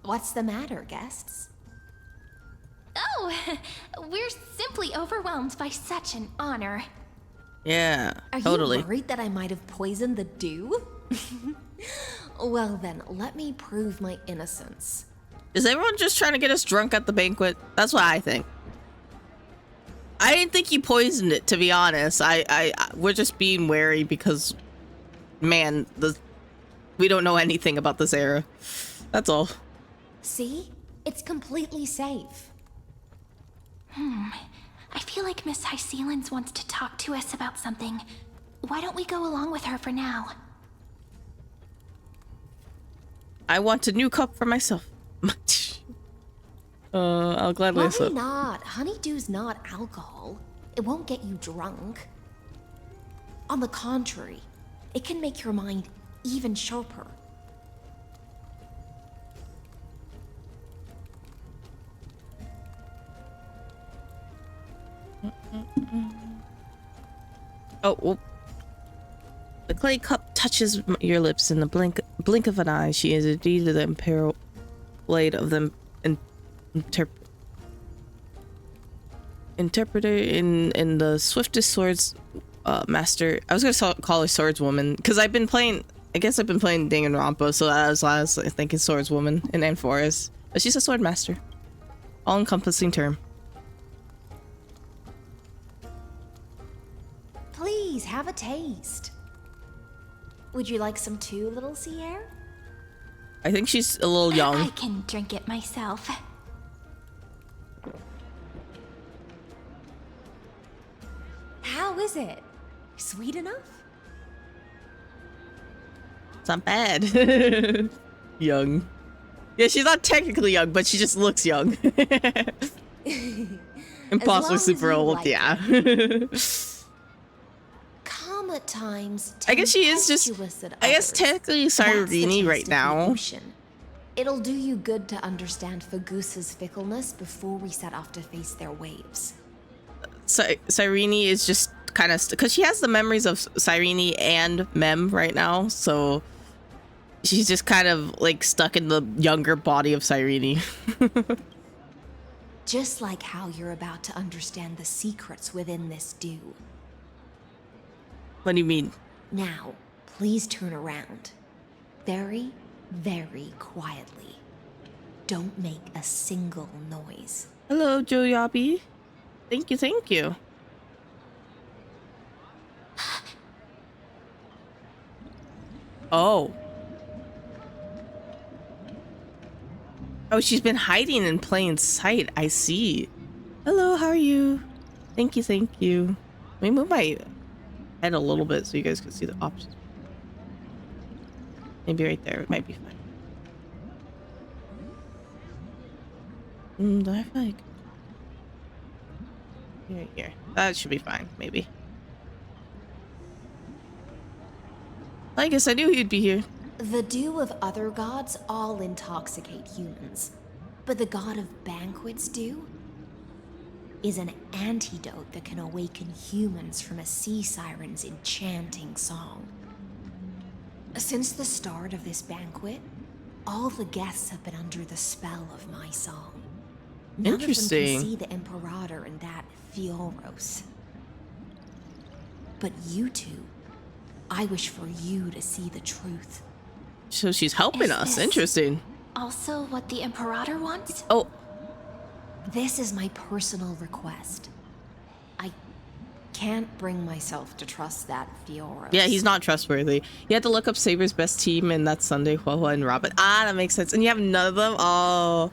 What's the matter, guests? Oh, we're simply overwhelmed by such an honor. Yeah, Are totally. you worried that I might have poisoned the dew? Well then, let me prove my innocence. Is everyone just trying to get us drunk at the banquet? That's what I think. I didn't think you poisoned it, to be honest. We're just being wary because, man, we don't know anything about this era. That's all. See? It's completely safe. I feel like Miss Hysealans wants to talk to us about something. Why don't we go along with her for now? I want a new cup for myself. I'll gladly Why accept. not? Honeydew's not alcohol. It won't get you drunk. On the contrary, it can make your mind even sharper. Oh, well. The clay cup touches your lips in the blink of an eye. She is indeed the imperial blade of the interpreter in the swiftest swords master. I was gonna call her swordswoman because I've been playing. I guess I've been playing Danganronpa, so that was I think it's swordswoman in Forest. But she's a sword master. All-encompassing term. Please have a taste. Would you like some too, little Sierra? I think she's a little young. I can drink it myself. How is it? Sweet enough? It's not bad. Young. Yeah, she's not technically young, but she just looks young. Imposter super old, like yeah. Calm at times. I guess she is just. I guess technically Cyrene right now. It'll do you good to understand Fagusa's fickleness before we set off to face their waves. Cyrene is just kind of because she has the memories of Cyrene and Mem right now, so she's just kind of like stuck in the younger body of Cyrene. Just like how you're about to understand the secrets within this dew. What do you mean? Now, please turn around. Very, very quietly. Don't make a single noise. Hello, Joyabi. Thank you, thank you. Oh. Oh, she's been hiding in plain sight. I see. Hello, how are you? Thank you, thank you. Let me move my head a little bit so you guys can see the options. Maybe right there. It might be fine. Do I feel like... Here. That should be fine, maybe. I guess I knew he'd be here. The dew of other gods all intoxicate humans, but the god of banquets dew is an antidote that can awaken humans from a sea siren's enchanting song. Since the start of this banquet, all the guests have been under the spell of my song. None of them can see the Imperator and that Fioros. But you two, I wish for you to see the truth. So she's helping us. Interesting. Also what the Imperator wants? Oh. This is my personal request. I can't bring myself to trust that Fioros. Yeah, he's not trustworthy. You had to look up Saber's best team, and that's Sunday, Huahua, and Robin. Ah, that makes sense. And you have none of them? Oh.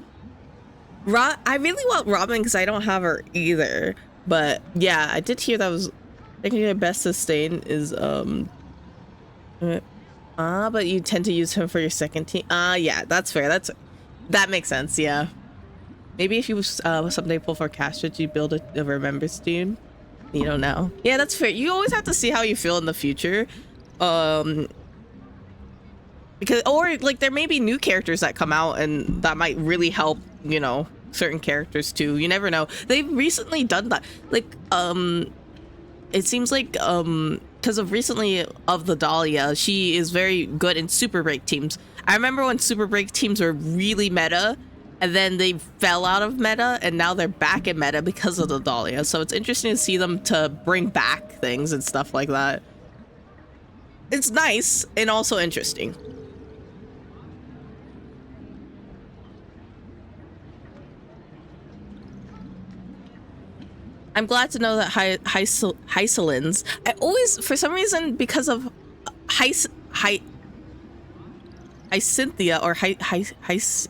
I really want Robin because I don't have her either. But yeah, I did hear that was... I think your best sustain is... but you tend to use him for your second team. Yeah, that's fair. That makes sense, yeah. Maybe if you someday pull for Castret, you build a Remembers team. You don't know. Yeah, that's fair. You always have to see how you feel in the future. Because, or like there may be new characters that come out and that might really help, you know, certain characters too. You never know. They've recently done that. Like, it seems like, because of recently of the Dahlia, she is very good in Super Break teams. I remember when Super Break teams were really meta, and then they fell out of meta, and now they're back in meta because of the Dahlia. So it's interesting to see them to bring back things and stuff like that. It's nice and also interesting. I'm glad to know that Hysolins. I always, for some reason, because of Hysynthia or Hysi.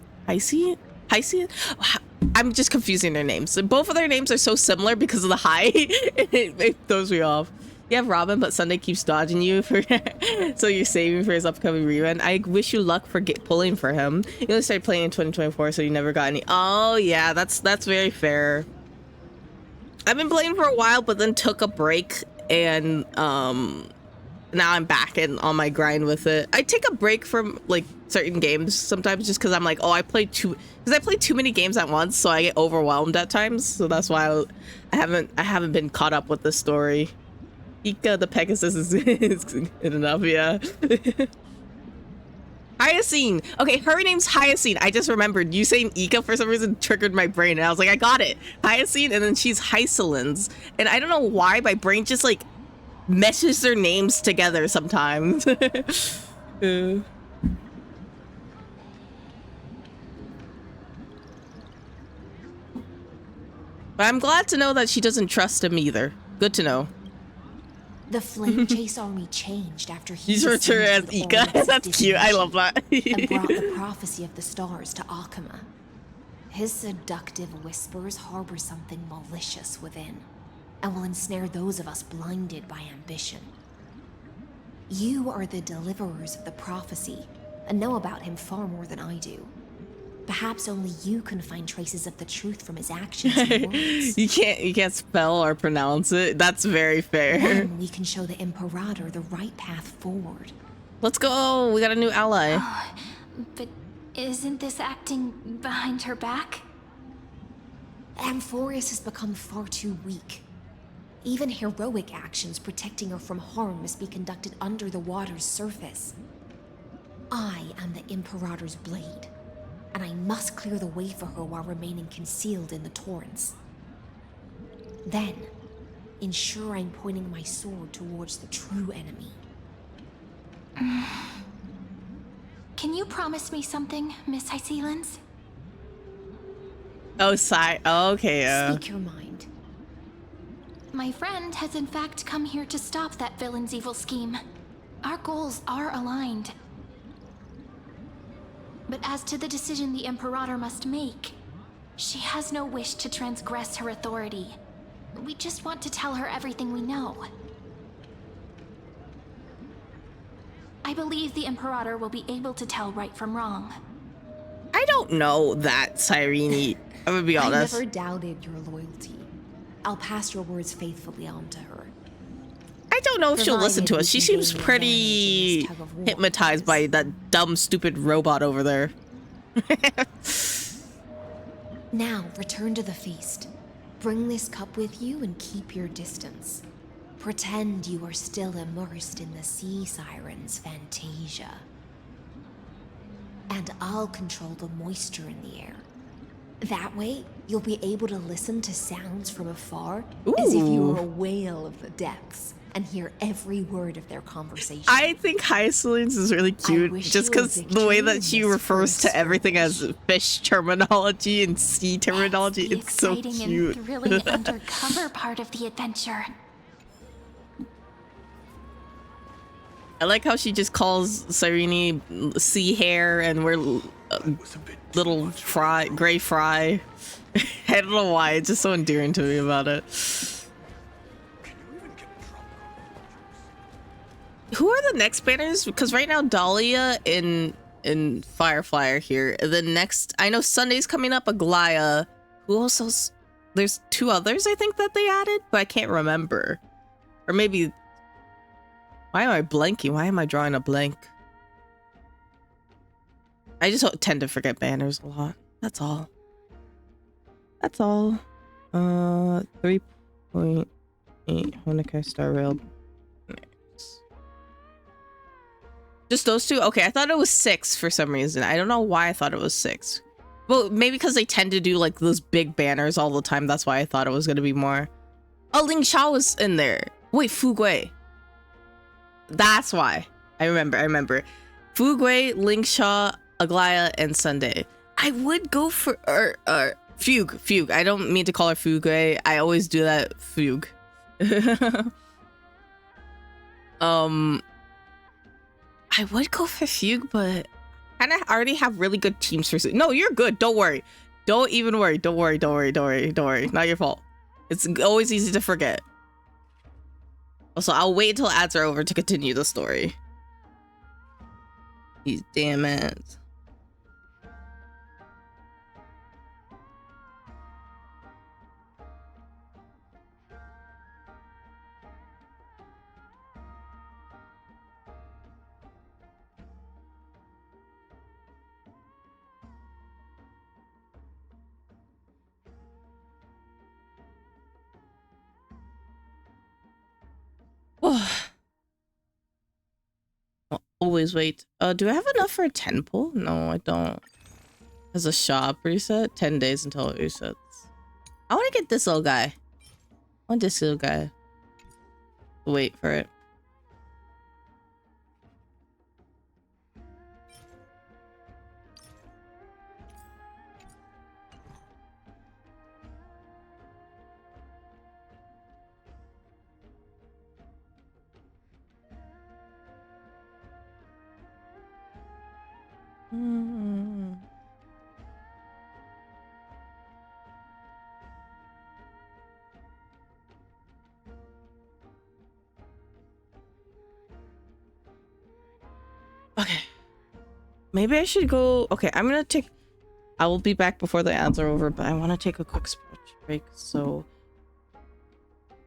I'm just confusing their names. Both of their names are so similar because of the high. It throws me off. You have Robin, but Sunday keeps dodging you for so you're saving for his upcoming rerun. I wish you luck for pulling for him. You only started playing in 2024, so you never got any. Oh yeah, that's very fair. I've been playing for a while, but then took a break, and now I'm back and on my grind with it. I take a break from like certain games sometimes just because I'm like, oh, I play too many games at once, so I get overwhelmed at times. So that's why I haven't been caught up with the story. Ika the Pegasus is good enough, yeah. Hyacine. Okay, her name's Hyacine. I just remembered you saying Ika for some reason triggered my brain, and I was like, I got it. Hyacine, and then she's Hysolins, and I don't know why my brain just like meshes their names together sometimes. But I'm glad to know that she doesn't trust him either. Good to know. The Flame Chase army changed after he He's returned as Ika. That's cute. I love that. And brought the prophecy of the stars to Akuma. His seductive whispers harbor something malicious within, and will ensnare those of us blinded by ambition. You are the deliverers of the prophecy, and know about him far more than I do. Perhaps only you can find traces of the truth from his actions and words. You can't spell or pronounce it. That's very fair. Then we can show the Imperator the right path forward. Let's go. We got a new ally. Oh, but isn't this acting behind her back? Amphorius has become far too weak. Even heroic actions protecting her from harm must be conducted under the water's surface. I am the Imperator's blade, and I must clear the way for her while remaining concealed in the torrents. Then, ensure I'm pointing my sword towards the true enemy. Can you promise me something, Miss Hysolins? Oh, sigh. Oh, okay. Speak your mind. My friend has in fact come here to stop that villain's evil scheme. Our goals are aligned. But as to the decision the Imperator must make, she has no wish to transgress her authority. We just want to tell her everything we know. I believe the Imperator will be able to tell right from wrong. I don't know that, Cyrene. I'm gonna be honest. I never doubted your loyalty. I'll pass your words faithfully on to her. I don't know if she'll listen to us. She seems pretty hypnotized by that dumb, stupid robot over there. Now, return to the feast. Bring this cup with you and keep your distance. Pretend you are still immersed in the sea siren's fantasia. And I'll control the moisture in the air. That way, you'll be able to listen to sounds from afar as if you were a whale of the depths and hear every word of their conversation. I think Hyacinth is really cute just because the way that she refers to everything as fish terminology and sea terminology, it's so Exciting cute. and thrilling undercover part of the adventure. I like how she just calls Cyrene sea hair and we're little fry, gray fry. I don't know why, it's just so endearing to me about it. Who are the next banners? Because right now Dahlia and Firefly are here. The next, I know Sunday's coming up, Aglaya. Who also? There's 2 others I think that they added, but I can't remember. Or maybe. Why am I blanking? Why am I drawing a blank? I just tend to forget banners a lot. That's all. That's all. 3.8 Honecker Star Rail. Just those 2? Okay, I thought it was 6 for some reason. I don't know why I thought it was 6. Well, maybe because they tend to do like those big banners all the time. That's why I thought it was going to be more. Oh, Ling Xiao was in there. Wait, Fu Gui. That's why. I remember. Fu Gui, Ling Xiao, Aglaya, and Sunday. I would go for Fugue. I don't mean to call her Fu Gui. I always do that. Fugue. I would go for Fugue, but kind of already have really good teams for. No, you're good. Don't worry. Don't even worry. Don't worry. Not your fault. It's always easy to forget. Also, I'll wait until ads are over to continue the story. These damn ads. I'll always wait. Do I have enough for a 10 pull? No, I don't. As a shop reset, 10 days until it resets. I want to get this little guy. I want this little guy. Wait for it. Okay. Maybe I should go. Okay, I'm gonna take. I will be back before the ads are over, but I want to take a quick stretch break. So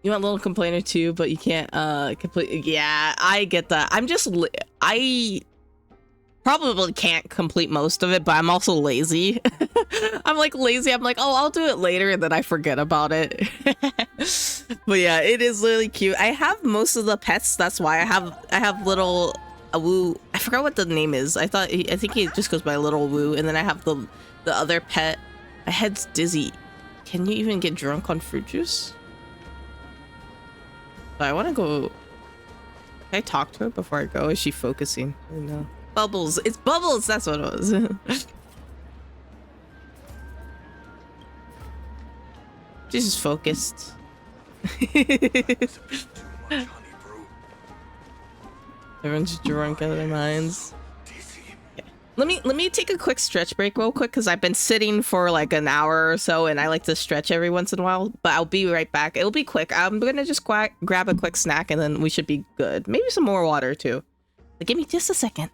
you want a little complainer too, but you can't complete. Yeah, I get that. I probably can't complete most of it, but I'm also lazy. I'm like lazy. I'm like, oh, I'll do it later, and then I forget about it. But yeah, it is really cute. I have most of the pets. That's why I have little Woo. I forgot what the name is. I think he just goes by Little Woo, and then I have the other pet. My head's dizzy. Can you even get drunk on fruit juice? But I want to go. Can I talk to her before I go? Is she focusing? No. Bubbles. It's Bubbles. That's what it was. She's just focused. Everyone's drunk out of their minds. Okay. Let me take a quick stretch break real quick because I've been sitting for like an hour or so and I like to stretch every once in a while, but I'll be right back. It'll be quick. I'm gonna just grab a quick snack and then we should be good. Maybe some more water too. But give me just a second.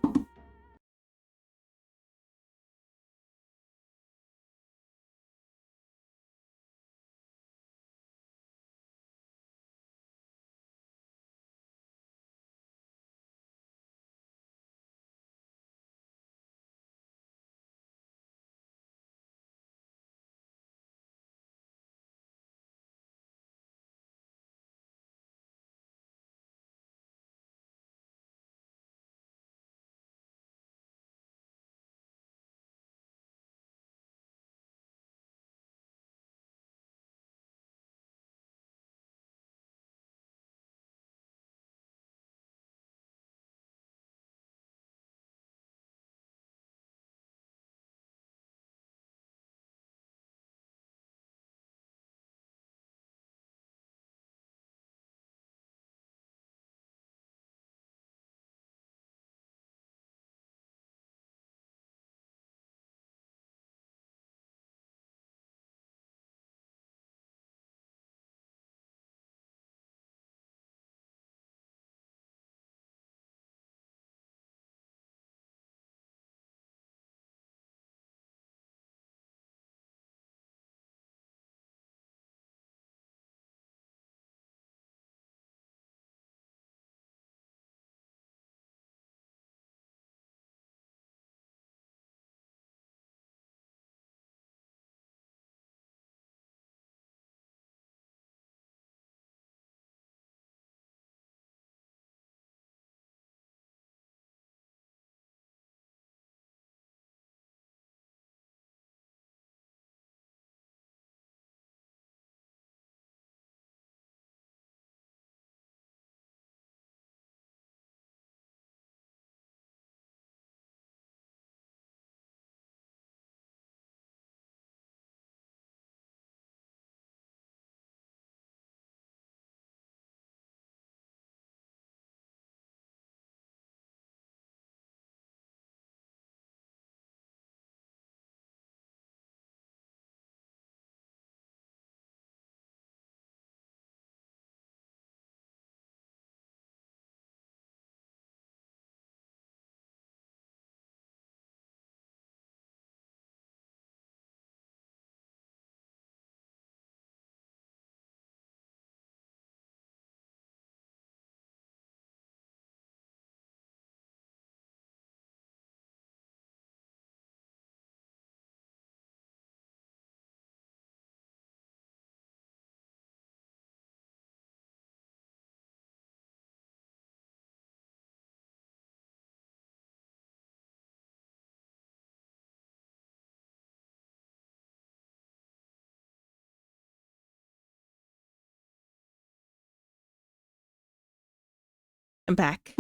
I'm back.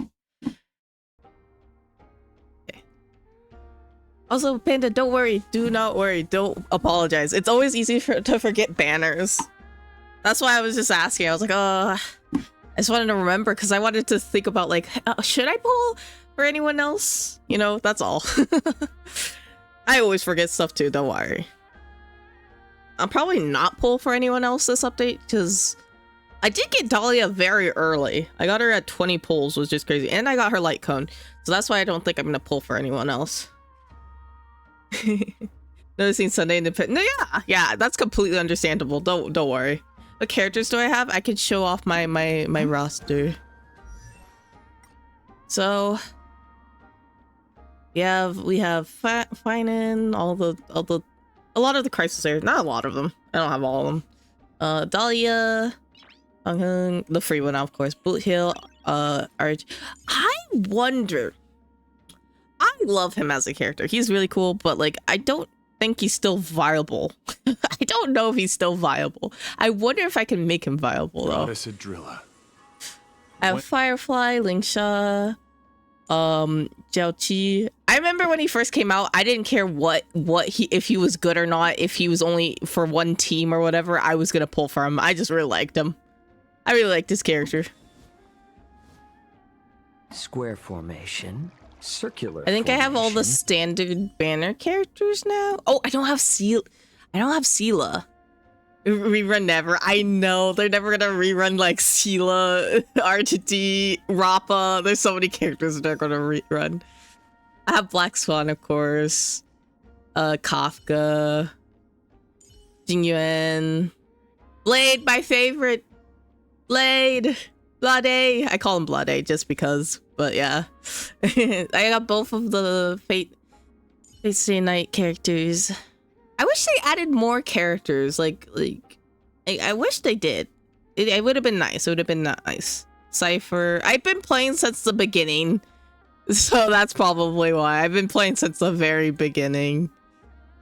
Okay. Also, Panda, don't worry. Do not worry. Don't apologize. It's always easy to forget banners. That's why I was just asking. I was like, I just wanted to remember because I wanted to think about like, should I pull for anyone else? You know, that's all. I always forget stuff too. Don't worry. I'll probably not pull for anyone else this update because I did get Dahlia very early. I got her at 20 pulls, which is crazy. And I got her light cone. So that's why I don't think I'm going to pull for anyone else. Noticing Sunday Independent. No, yeah, that's completely understandable. Don't worry. What characters do I have? I can show off my roster. So we have Finan, a lot of the crisis areas. Not a lot of them. I don't have all of them. Dahlia, Hung, the free one, of course. Boot Hill, Arch. I wonder. I love him as a character. He's really cool, but like I don't think he's still viable. I don't know if he's still viable. I wonder if I can make him viable though. I have Firefly, Lingsha, Jiaoqi. I remember when he first came out, I didn't care if he was good or not. If he was only for one team or whatever, I was gonna pull for him. I just really liked him. I really liked his character. Square formation, circular. I think I have all the standard banner characters now. Oh, I don't have Sela. Rerun never. I know they're never gonna rerun like Sela, RTD, Rappa. There's so many characters they're gonna rerun. I have Black Swan, of course. Kafka, Jingyuan, Blade, my favorite. Blade, Blade. I call him Blade just because, but yeah. I got both of the Fate Stay Night characters. I wish they added more characters. Like I wish they did. It would have been nice. It would have been nice. Cypher. I've been playing since the beginning, so that's probably why. I've been playing since the very beginning.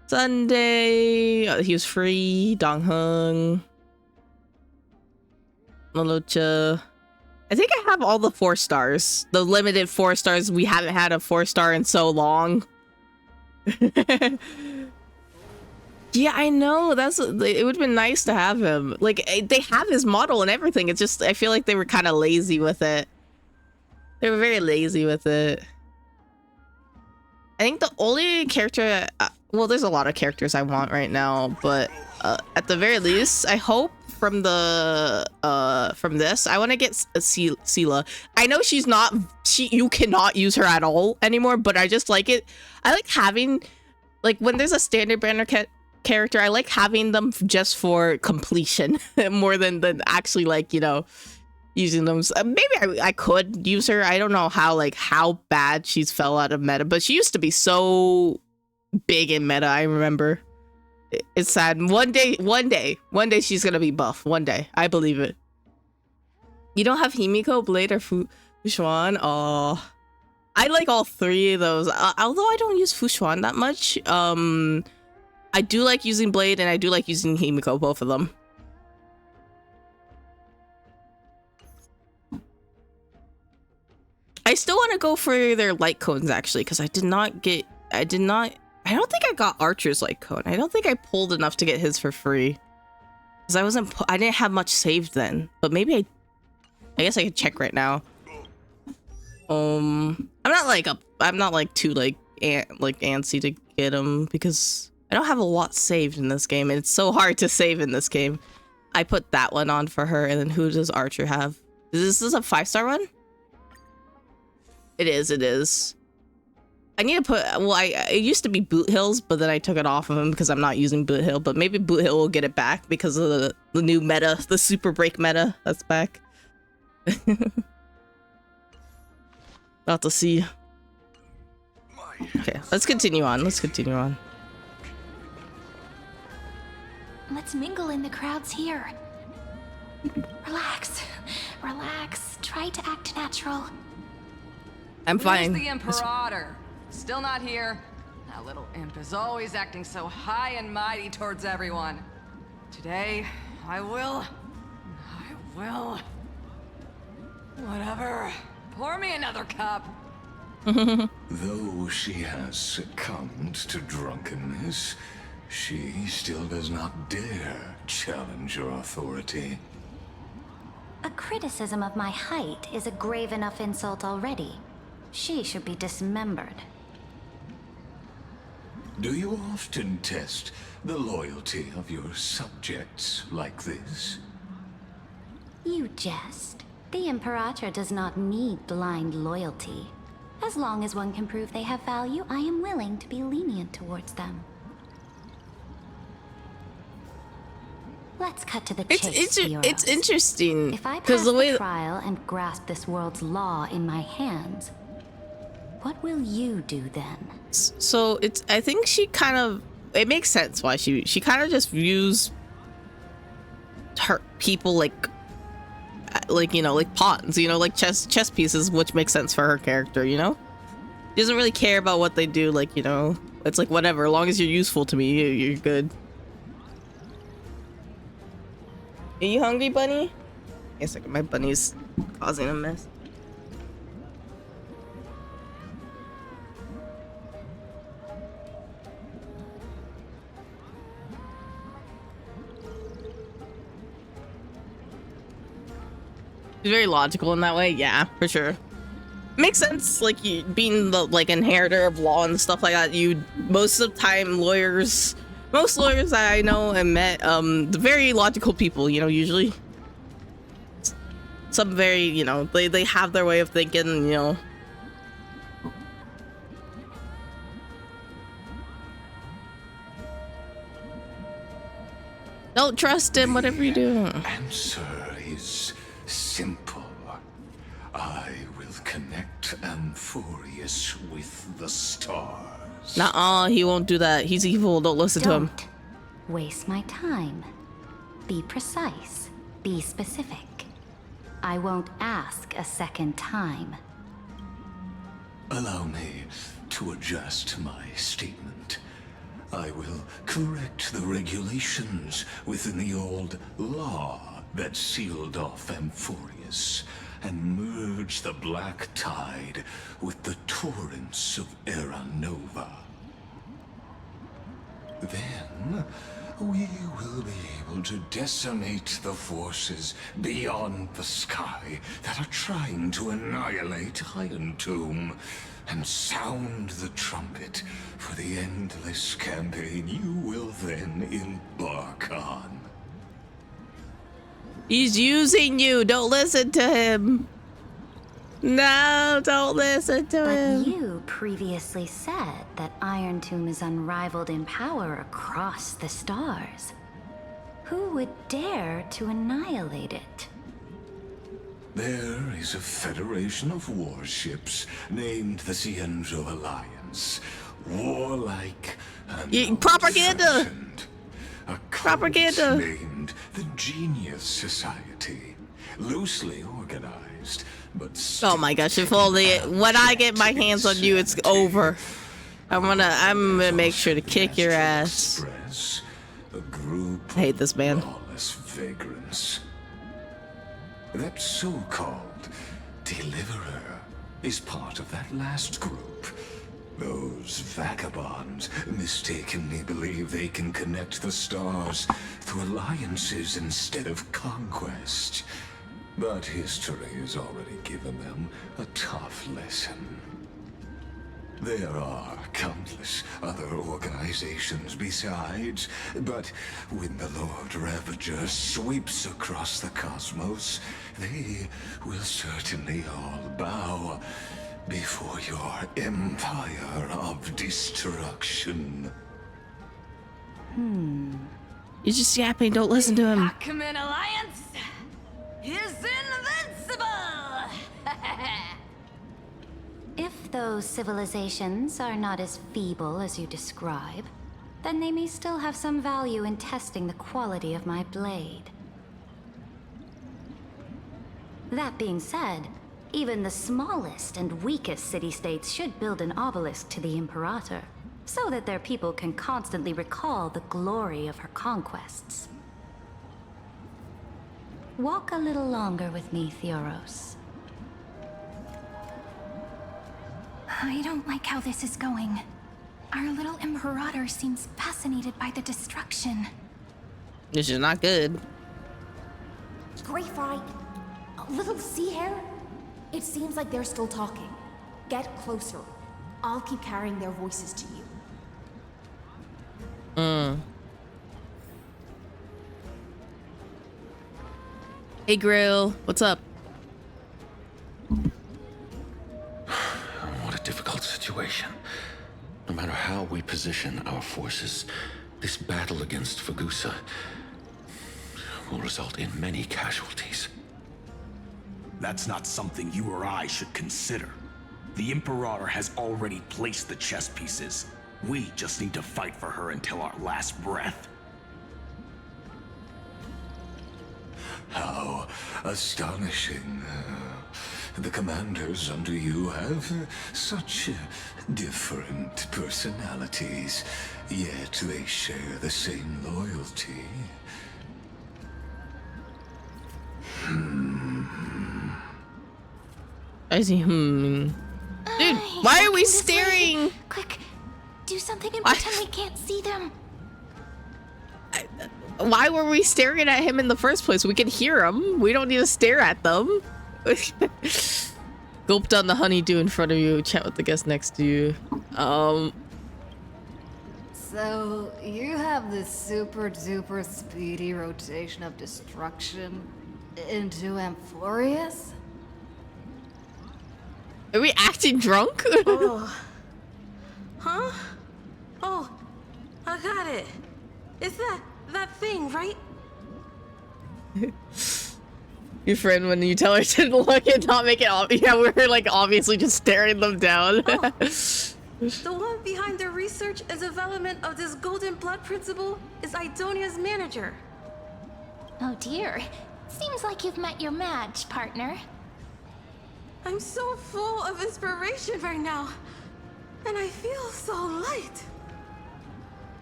Sunday. He was free. Donghung. Malocha. I think I have all the 4 stars. The limited 4 stars. We haven't had a 4-star in so long. Yeah, I know. It would have been nice to have him. Like, they have his model and everything. It's just, I feel like they were kind of lazy with it. They were very lazy with it. I think the only character... well, there's a lot of characters I want right now, but at the very least, I hope from this, I want to get Sela. I know she's not... you cannot use her at all anymore, but I just like it. I like having... Like, when there's a standard banner character, I like having them just for completion more than actually, like, you know, using them. Maybe I could use her. I don't know how bad she's fell out of meta, but she used to be so big in meta. I remember. It's sad. One day she's gonna be buff. One day, I believe it. You don't have Himiko, Blade, or Fushuan? Oh, I like all 3 of those. Although I don't use Fushuan that much. I do like using Blade and I do like using Himiko, both of them. I still want to go for their light cones actually, because I don't think I got Archer's light cone. I don't think I pulled enough to get his for free. Because I didn't have much saved then. But maybe I guess I could check right now. I'm not like too antsy to get him because I don't have a lot saved in this game, and it's so hard to save in this game. I put that one on for her, and then who does Archer have? Is this a 5-star one? It is. I need to put... Well, it used to be Boot Hills, but then I took it off of him because I'm not using Boot Hill. But maybe Boot Hill will get it back because of the new meta, the Super Break meta that's back. About to see. Okay, let's continue on. Let's mingle in the crowds here. Relax. Try to act natural. I'm fine. Where's the Imperator? Still not here. That little imp is always acting so high and mighty towards everyone. Today, I will... Whatever. Pour me another cup. Though she has succumbed to drunkenness, she still does not dare challenge your authority. A criticism of my height is a grave enough insult already. She should be dismembered. Do you often test the loyalty of your subjects like this? You jest. The Imperator does not need blind loyalty. As long as one can prove they have value, I am willing to be lenient towards them. Let's cut to the chase, Theoros. It's interesting if I because pass the way the trial and grasp this world's law in my hands, what will you do then? so it's I think she kind of it makes sense why she kind of just views her people like you know, like pawns, you know, like chess pieces, which makes sense for her character, you know. She doesn't really care about what they do, like, you know, it's like whatever, as long as you're useful to me, you're good. Are you hungry, bunny? Wait a second, my bunny's causing a mess. She's very logical in that way, yeah, for sure. Makes sense, like you being the like inheritor of law and stuff like that. You most of the time most lawyers that I know and met, the very logical people, you know, usually. Some very, you know, they have their way of thinking, you know. Don't trust him, whatever you do. Answer is simple. I will connect Amphorius with the stars. Nuh-uh, he won't do that. He's evil. Don't listen to him. Waste my time. Be precise. Be specific. I won't ask a second time. Allow me to adjust my statement. I will correct the regulations within the old law that sealed off Amphorius and merge the black tide with the torrents of Era Nova. Then we will be able to decimate the forces beyond the sky that are trying to annihilate Iron Tomb and sound the trumpet for the endless campaign you will then embark on. He's using you. Don't listen to him. No, don't listen to him. But you previously said that Iron Tomb is unrivaled in power across the stars. Who would dare to annihilate it? There is a federation of warships named the Cienzo Alliance. Warlike and propaganda. A Propaganda. named the Genius Society. Loosely organized, but Oh my gosh, if only when I get my hands on you, it's over. I'm gonna make sure to kick your ass. A group I hate this man. lawless vagrants. That so-called Deliverer is part of that last group. Those vagabonds mistakenly believe they can connect the stars through alliances instead of conquest. But history has already given them a tough lesson. There are countless other organizations besides, but when the Lord Ravager sweeps across the cosmos, they will certainly all bow before your empire of destruction. He's just yapping. Don't listen to him. Acumen Alliance is invincible! If those civilizations are not as feeble as you describe, then they may still have some value in testing the quality of my blade. That being said, even the smallest and weakest city-states should build an obelisk to the Imperator, so that their people can constantly recall the glory of her conquests. Walk a little longer with me, Theoros. I don't like how this is going. Our little Imperator seems fascinated by the destruction. This is not good. Gray Fry, little sea hare. It seems like they're still talking. Get closer. I'll keep carrying their voices to you. Hey, Grill. What's up? What a difficult situation. No matter how we position our forces, this battle against Fagusa will result in many casualties. That's not something you or I should consider. The Imperator has already placed the chess pieces. We just need to fight for her until our last breath. How astonishing. The commanders under you have such different personalities, yet they share the same loyalty. I see. Dude, why are we staring? Quick, do something and pretend we can't see them. Why were we staring at him in the first place? We can hear him. We don't need to stare at them. Gulp down the honeydew in front of you. Chat with the guest next to you. So, you have this super duper speedy rotation of destruction into Amphorius? Are we acting drunk? Oh. Huh? Oh, I got it. It's that thing, right? Your friend, when you tell her to look and not make it obvious, yeah, we're like obviously just staring them down. The one behind the research and development of this golden blood principle is Idonia's manager. Oh dear. Seems like you've met your match, partner. I'm so full of inspiration right now. And I feel so light.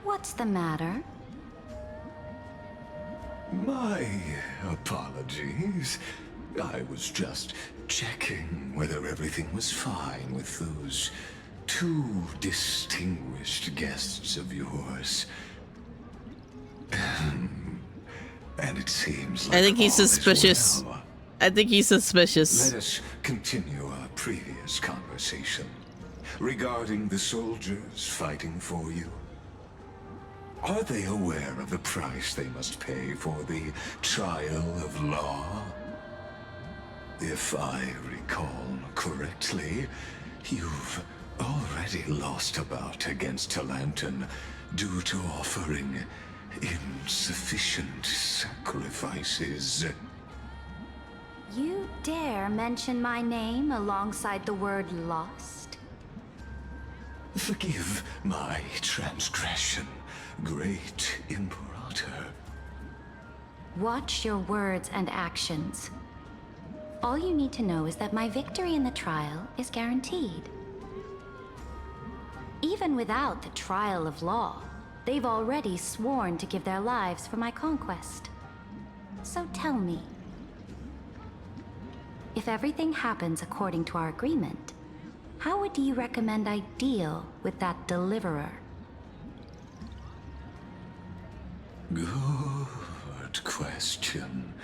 What's the matter? My apologies. I was just checking whether everything was fine with those two distinguished guests of yours. And it seems like I think he's all is suspicious. well. I think he's suspicious. Let us continue our previous conversation regarding the soldiers fighting for you. Are they aware of the price they must pay for the trial of law? If I recall correctly, you've already lost a bout against Talanton due to offering insufficient sacrifices. You dare mention my name alongside the word lost? Forgive my transgression, great Imperator. Watch your words and actions. All you need to know is that my victory in the trial is guaranteed. Even without the trial of law, they've already sworn to give their lives for my conquest. So tell me, if everything happens according to our agreement, how would you recommend I deal with that deliverer? Good question.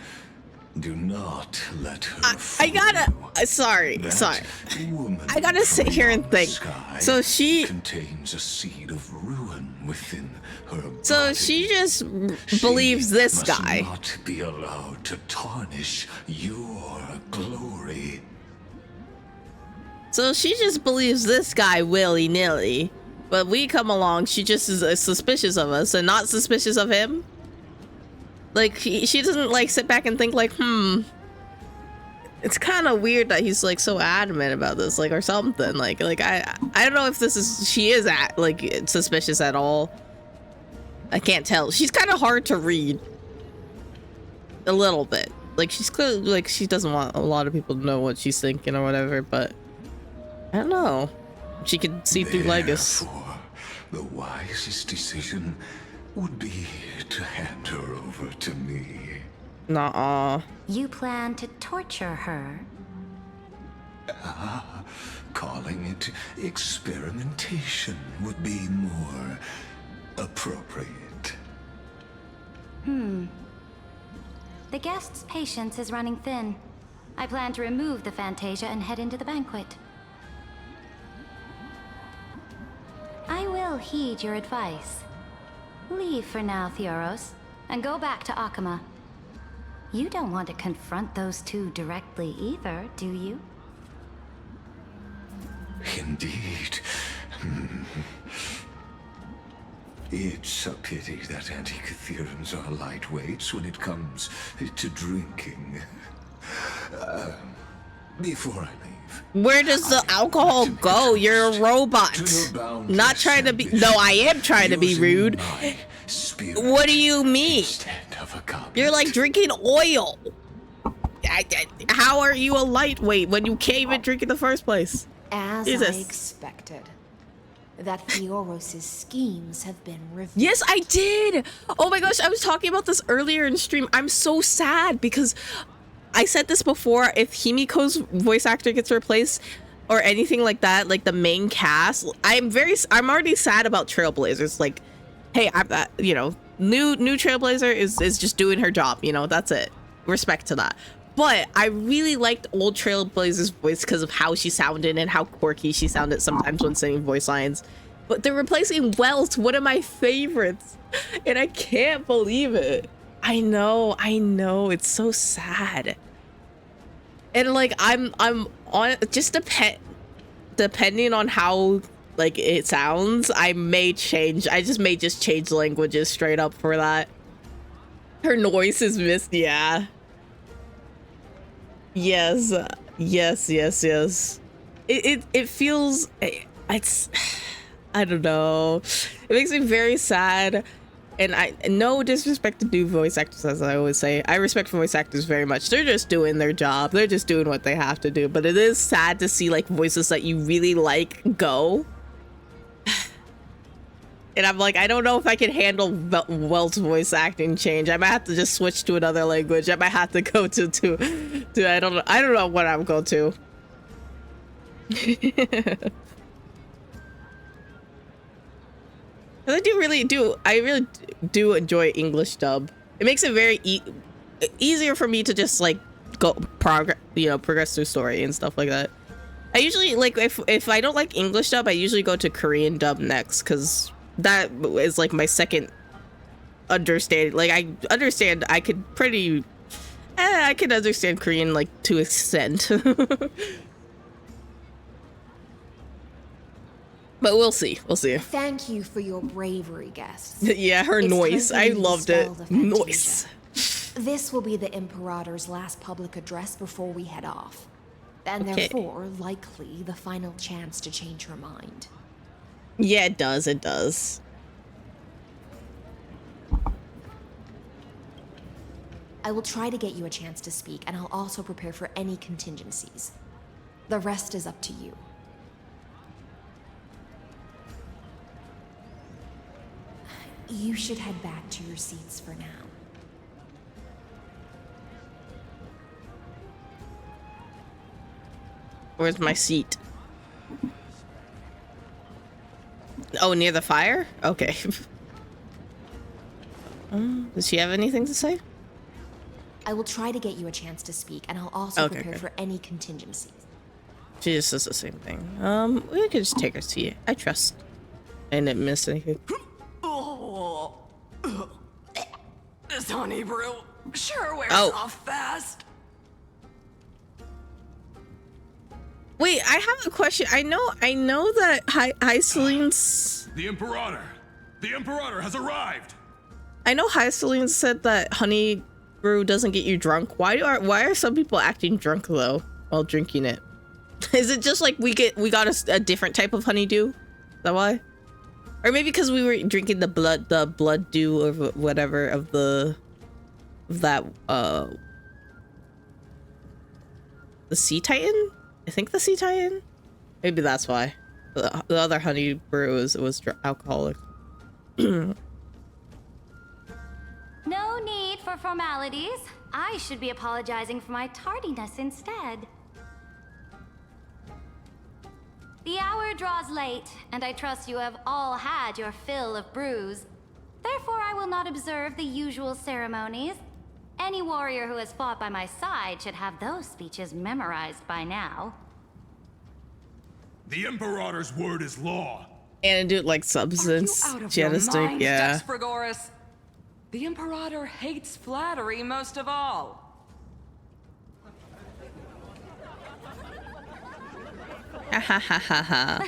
Do not let her I gotta. Sorry. I gotta sit here and think. So she contains a seed of ruin within her. So she just believes this must guy. Not be allowed to tarnish your glory. So she just believes this guy willy-nilly. But we come along, she just is suspicious of us and not suspicious of him. Like, she doesn't, like, sit back and think, like, It's kind of weird that he's, like, so adamant about this, like, or something. Like, I don't know if she is, suspicious at all. I can't tell. She's kind of hard to read. A little bit. Like, she's clearly, like, she doesn't want a lot of people to know what she's thinking or whatever, but I don't know. She can see through Legus. Therefore, the wisest decision would be to hand her over to me. Nuh-uh. You plan to torture her? calling it experimentation would be more appropriate. The guest's patience is running thin. I plan to remove the Fantasia and head into the banquet. I will heed your advice. Leave for now, Theoros, and go back to Akama. You don't want to confront those two directly either, do you? Indeed. It's a pity that Antikytherans are lightweights when it comes to drinking. Before I leave, where does the alcohol go? You're a robot. Not trying to be. No, I am trying to be rude. What do you mean? You're like drinking oil. How are you a lightweight when you can't even drink in the first place? As Jesus. I expected, that Theoros' schemes have been revealed. Yes, I did. Oh my gosh, I was talking about this earlier in stream. I'm so sad because I said this before. If Himiko's voice actor gets replaced or anything like that, like the main cast, I'm already sad about Trailblazers. Like, hey, I'm that, you know, new Trailblazer is just doing her job, you know, that's it. Respect to that. But I really liked old Trailblazer's voice because of how she sounded and how quirky she sounded sometimes when saying voice lines. But they're replacing Wells, one of my favorites, and I can't believe it. I know, it's so sad. And like I'm on just depending on how like it sounds, I may change. I may just change languages straight up for that. Her noise is missed, yeah. Yes. It feels, it's, I don't know. It makes me very sad. And no disrespect to new voice actors, as I always say. I respect voice actors very much. They're just doing their job. They're just doing what they have to do. But it is sad to see like voices that you really like go. And I'm like, I don't know if I can handle Welt's voice acting change. I might have to just switch to another language. I might have to go to I don't know what I'm going to. I really do enjoy English dub. It makes it very easier for me to just like progress through story and stuff like that. I usually like if I don't like English dub, I usually go to Korean dub next because that is like my second understanding. Like I understand, I could understand Korean like to an extent. But we'll see. Thank you for your bravery, guests. Yeah, her It's noise. time for I you to loved it. dispel the Fantasia. Noise. This will be the Imperator's last public address before we head off. And Okay. therefore, likely, the final chance to change her mind. Yeah, it does. I will try to get you a chance to speak, and I'll also prepare for any contingencies. The rest is up to you. You should head back to your seats for now. Where's my seat? Oh, near the fire? Okay. Does she have anything to say? I will try to get you a chance to speak, and I'll also Okay, prepare okay. for any contingencies. She just says the same thing. We could just take her seat. I trust. I didn't miss anything. Oh, this honey brew sure wears Oh. off fast. Wait, I have a question. I know that Hyceline. The Imperator has arrived. I know Hyceline said that honey brew doesn't get you drunk. Why are some people acting drunk though while drinking it? Is it just like we got a different type of honeydew? Is that why? Or maybe because we were drinking the blood dew or whatever of that the Sea Titan? I think the Sea Titan? Maybe that's why. The other honey brew was alcoholic. No need for formalities. I should be apologizing for my tardiness instead. The hour draws late, and I trust you have all had your fill of brews. Therefore, I will not observe the usual ceremonies. Any warrior who has fought by my side should have those speeches memorized by now. The Imperator's word is law. Antidote like substance. Out of She had your to stick, mind, yeah. Dexfragoris. The Imperator hates flattery most of all. Ha ha ha ha ha.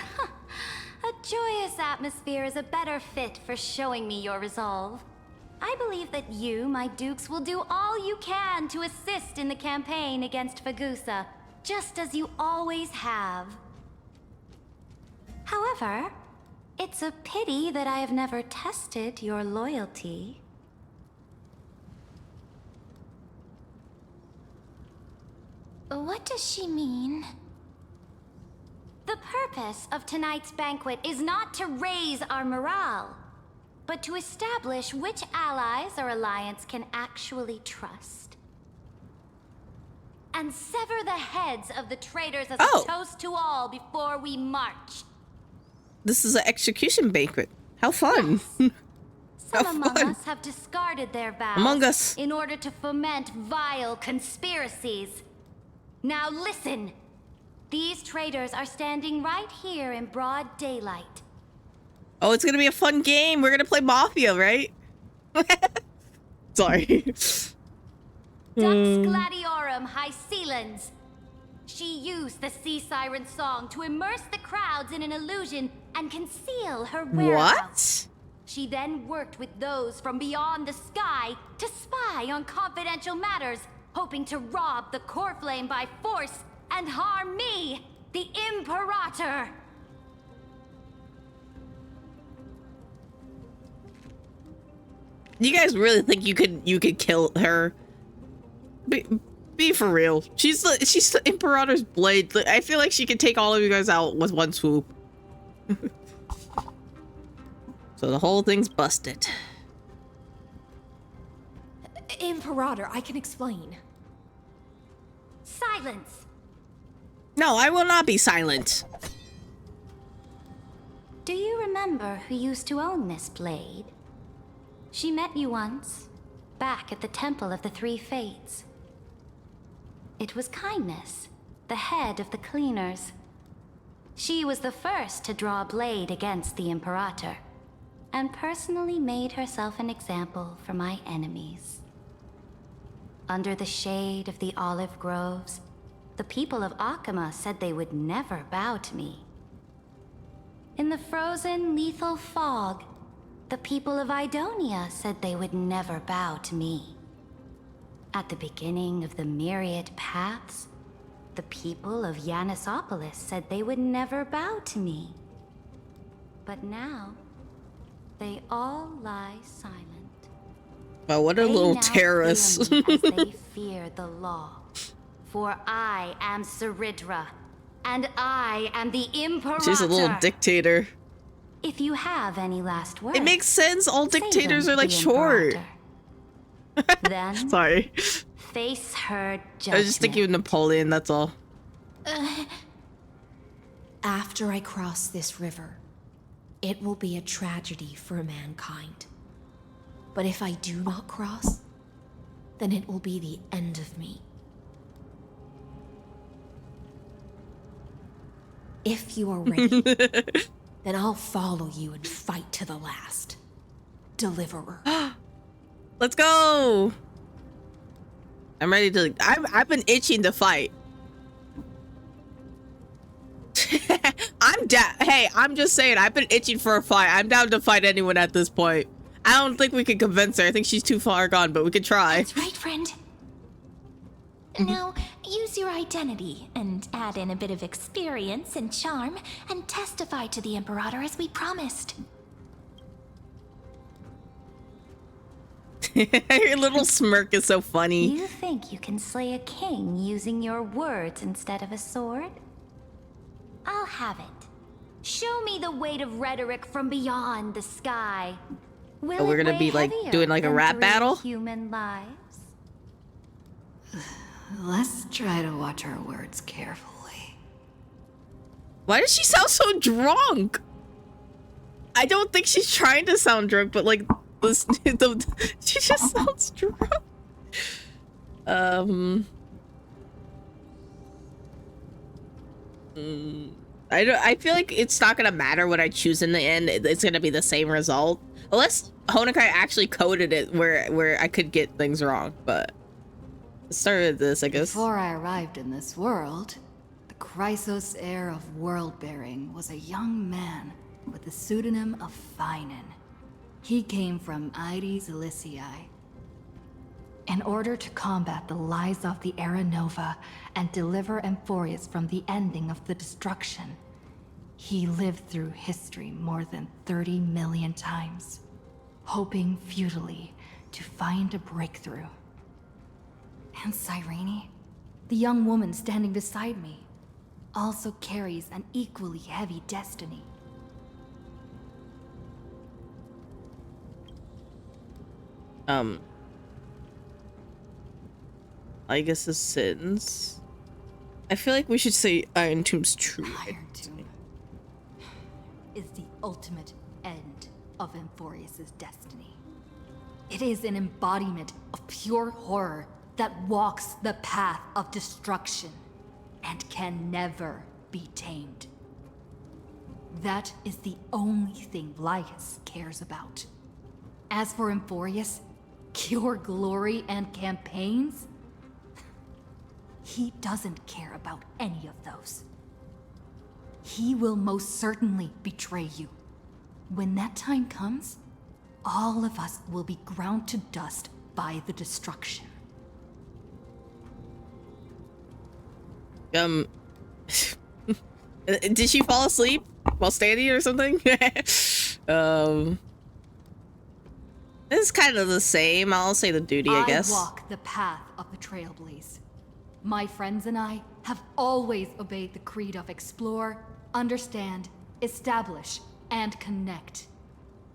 A joyous atmosphere is a better fit for showing me your resolve. I believe that you, my dukes, will do all you can to assist in the campaign against Fagusa, just as you always have. However, it's a pity that I have never tested your loyalty. What does she mean? The purpose of tonight's banquet is not to raise our morale, but to establish which allies our alliance can actually trust. And sever the heads of the traitors as a toast to all before we march. This is an execution banquet. How fun. Some among us have discarded their vows Among Us. in order to foment vile conspiracies. Now listen. These traitors are standing right here in broad daylight. Oh, it's gonna be a fun game. We're gonna play Mafia, right? Sorry. Dux Gladiorum Hycelans. She used the sea siren song to immerse the crowds in an illusion and conceal her whereabouts. What? She then worked with those from beyond the sky to spy on confidential matters, hoping to rob the core flame by force and harm me, the Imperator. You guys really think you could kill her? Be for real. She's the Imperator's blade. I feel like she could take all of you guys out with one swoop. So the whole thing's busted. Imperator, I can explain. Silence. No, I will not be silent. Do you remember who used to own this blade? She met you once, back at the Temple of the Three Fates. It was Kindness, the head of the cleaners. She was the first to draw a blade against the Imperator, and personally made herself an example for my enemies. Under the shade of the olive groves, the people of Akama said they would never bow to me. In the frozen, lethal fog, the people of Idonia said they would never bow to me. At the beginning of the myriad paths, the people of Yanisopolis said they would never bow to me. But now, they all lie silent. Wow, what a little terrorist. Fear me as they fear the law. For I am Ceridra, and I am the Imperator. She's a little dictator. If you have any last words, it makes sense. All dictators are like short. Then sorry. Face her judgment. I was just thinking of Napoleon, that's all. After I cross this river, it will be a tragedy for mankind. But if I do not cross, then it will be the end of me. If you are ready, then I'll follow you and fight to the last. Deliverer. Let's go! I'm ready to... I've been itching to fight. I'm down. Hey, I'm just saying, I've been itching for a fight. I'm down to fight anyone at this point. I don't think we can convince her. I think she's too far gone, but we could try. That's right, friend. Now, use your identity and add in a bit of experience and charm and testify to the Imperator as we promised. Your little smirk is so funny. You think you can slay a king using your words instead of a sword? I'll have it. Show me the weight of rhetoric from beyond the sky. Will we're it gonna weigh be like heavier doing like a than rap 3 battle? Human lives. Let's try to watch our words carefully. Why does she sound so drunk? I don't think she's trying to sound drunk, but like this, she just sounds drunk. I feel like it's not gonna matter what I choose in the end. It's gonna be the same result, unless Honokai actually coded it where I could get things wrong. But let's start with this, I guess. Before I arrived in this world, the Chrysos heir of world-bearing was a young man with the pseudonym of Finan. He came from Aedes Elysiae. In order to combat the lies of the Era Nova and deliver Amphorius from the ending of the destruction, he lived through history more than 30 million times, hoping futilely to find a breakthrough. And Cyrene, the young woman standing beside me, also carries an equally heavy destiny. I guess a sentence. I feel like we should say Iron Tomb's true. Iron Tomb is the ultimate end of Amphorius' destiny. It is an embodiment of pure horror that walks the path of destruction and can never be tamed. That is the only thing Lycus cares about. As for Amphorius, pure glory and campaigns, he doesn't care about any of those. He will most certainly betray you. When that time comes, all of us will be ground to dust by the destruction. Did she fall asleep while standing or something? This is kind of the same. I'll say the duty, I guess. I walk the path of the Trailblaze. My friends and I have always obeyed the creed of explore, understand, establish, and connect.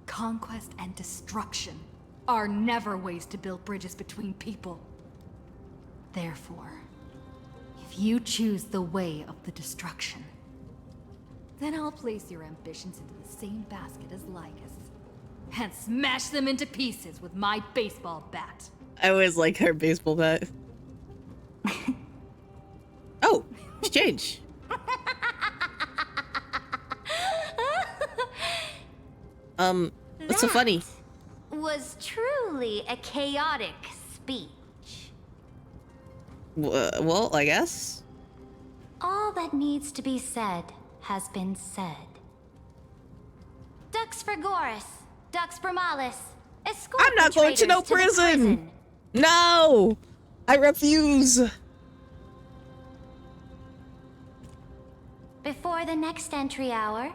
Conquest and destruction are never ways to build bridges between people. Therefore, if you choose the way of the destruction, then I'll place your ambitions into the same basket as Lycus and smash them into pieces with my baseball bat. I always like her baseball bat. Oh, she changed. What's so funny? Was truly a chaotic speech. Well, I guess. All that needs to be said has been said. Dux Frigoris, Dux Bromalis, escort I'm not the going to no traitors prison. No, I refuse. Before the next entry hour,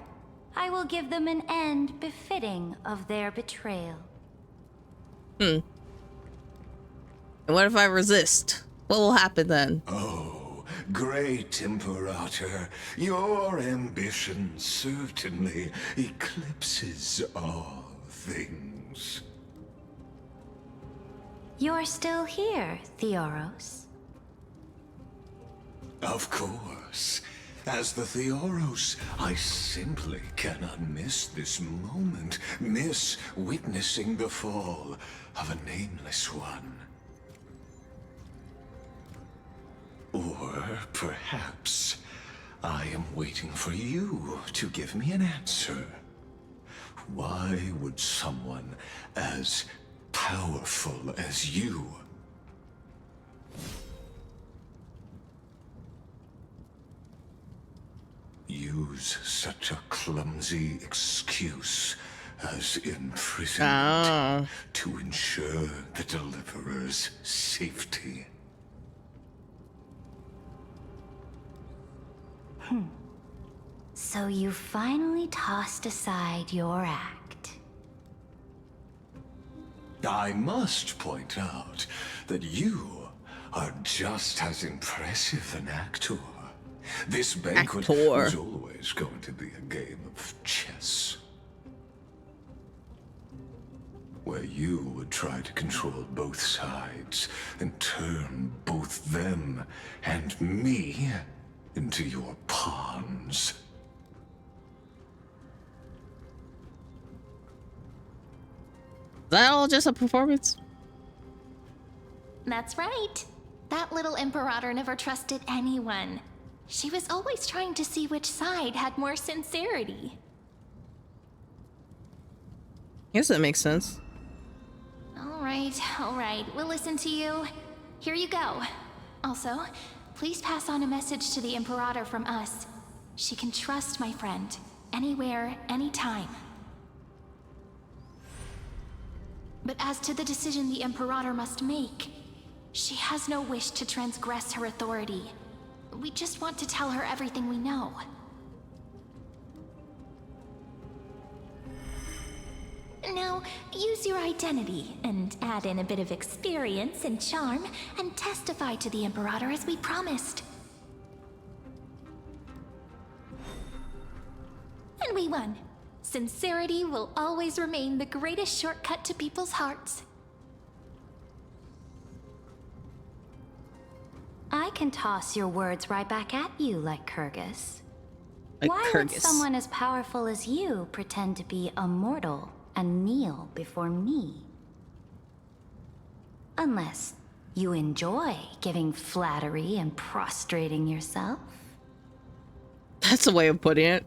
I will give them an end befitting of their betrayal. And what if I resist? What will happen then? Oh, great Imperator, your ambition certainly eclipses all things. You're still here, Theoros. Of course. As the Theoros, I simply cannot miss this moment, miss witnessing the fall of a nameless one. Or perhaps I am waiting for you to give me an answer. Why would someone as powerful as you use such a clumsy excuse as imprisonment to ensure the Deliverer's safety? So you finally tossed aside your act. I must point out that you are just as impressive an actor. This banquet was always going to be a game of chess, where you would try to control both sides and turn both them and me into your pawns. that all just a performance? That's right. That little Imperator never trusted anyone. She was always trying to see which side had more sincerity. Guess that makes sense. All right. We'll listen to you. Here you go. Also, please pass on a message to the Imperator from us. She can trust my friend, anywhere, anytime. But as to the decision the Imperator must make, she has no wish to transgress her authority. We just want to tell her everything we know. Now, use your identity and add in a bit of experience and charm and testify to the Imperator as we promised. And we won. Sincerity will always remain the greatest shortcut to people's hearts. I can toss your words right back at you like Kyrgyz. Like Why would Kyrgyz. someone as powerful as you pretend to be a mortal and kneel before me? Unless you enjoy giving flattery and prostrating yourself. That's a way of putting it.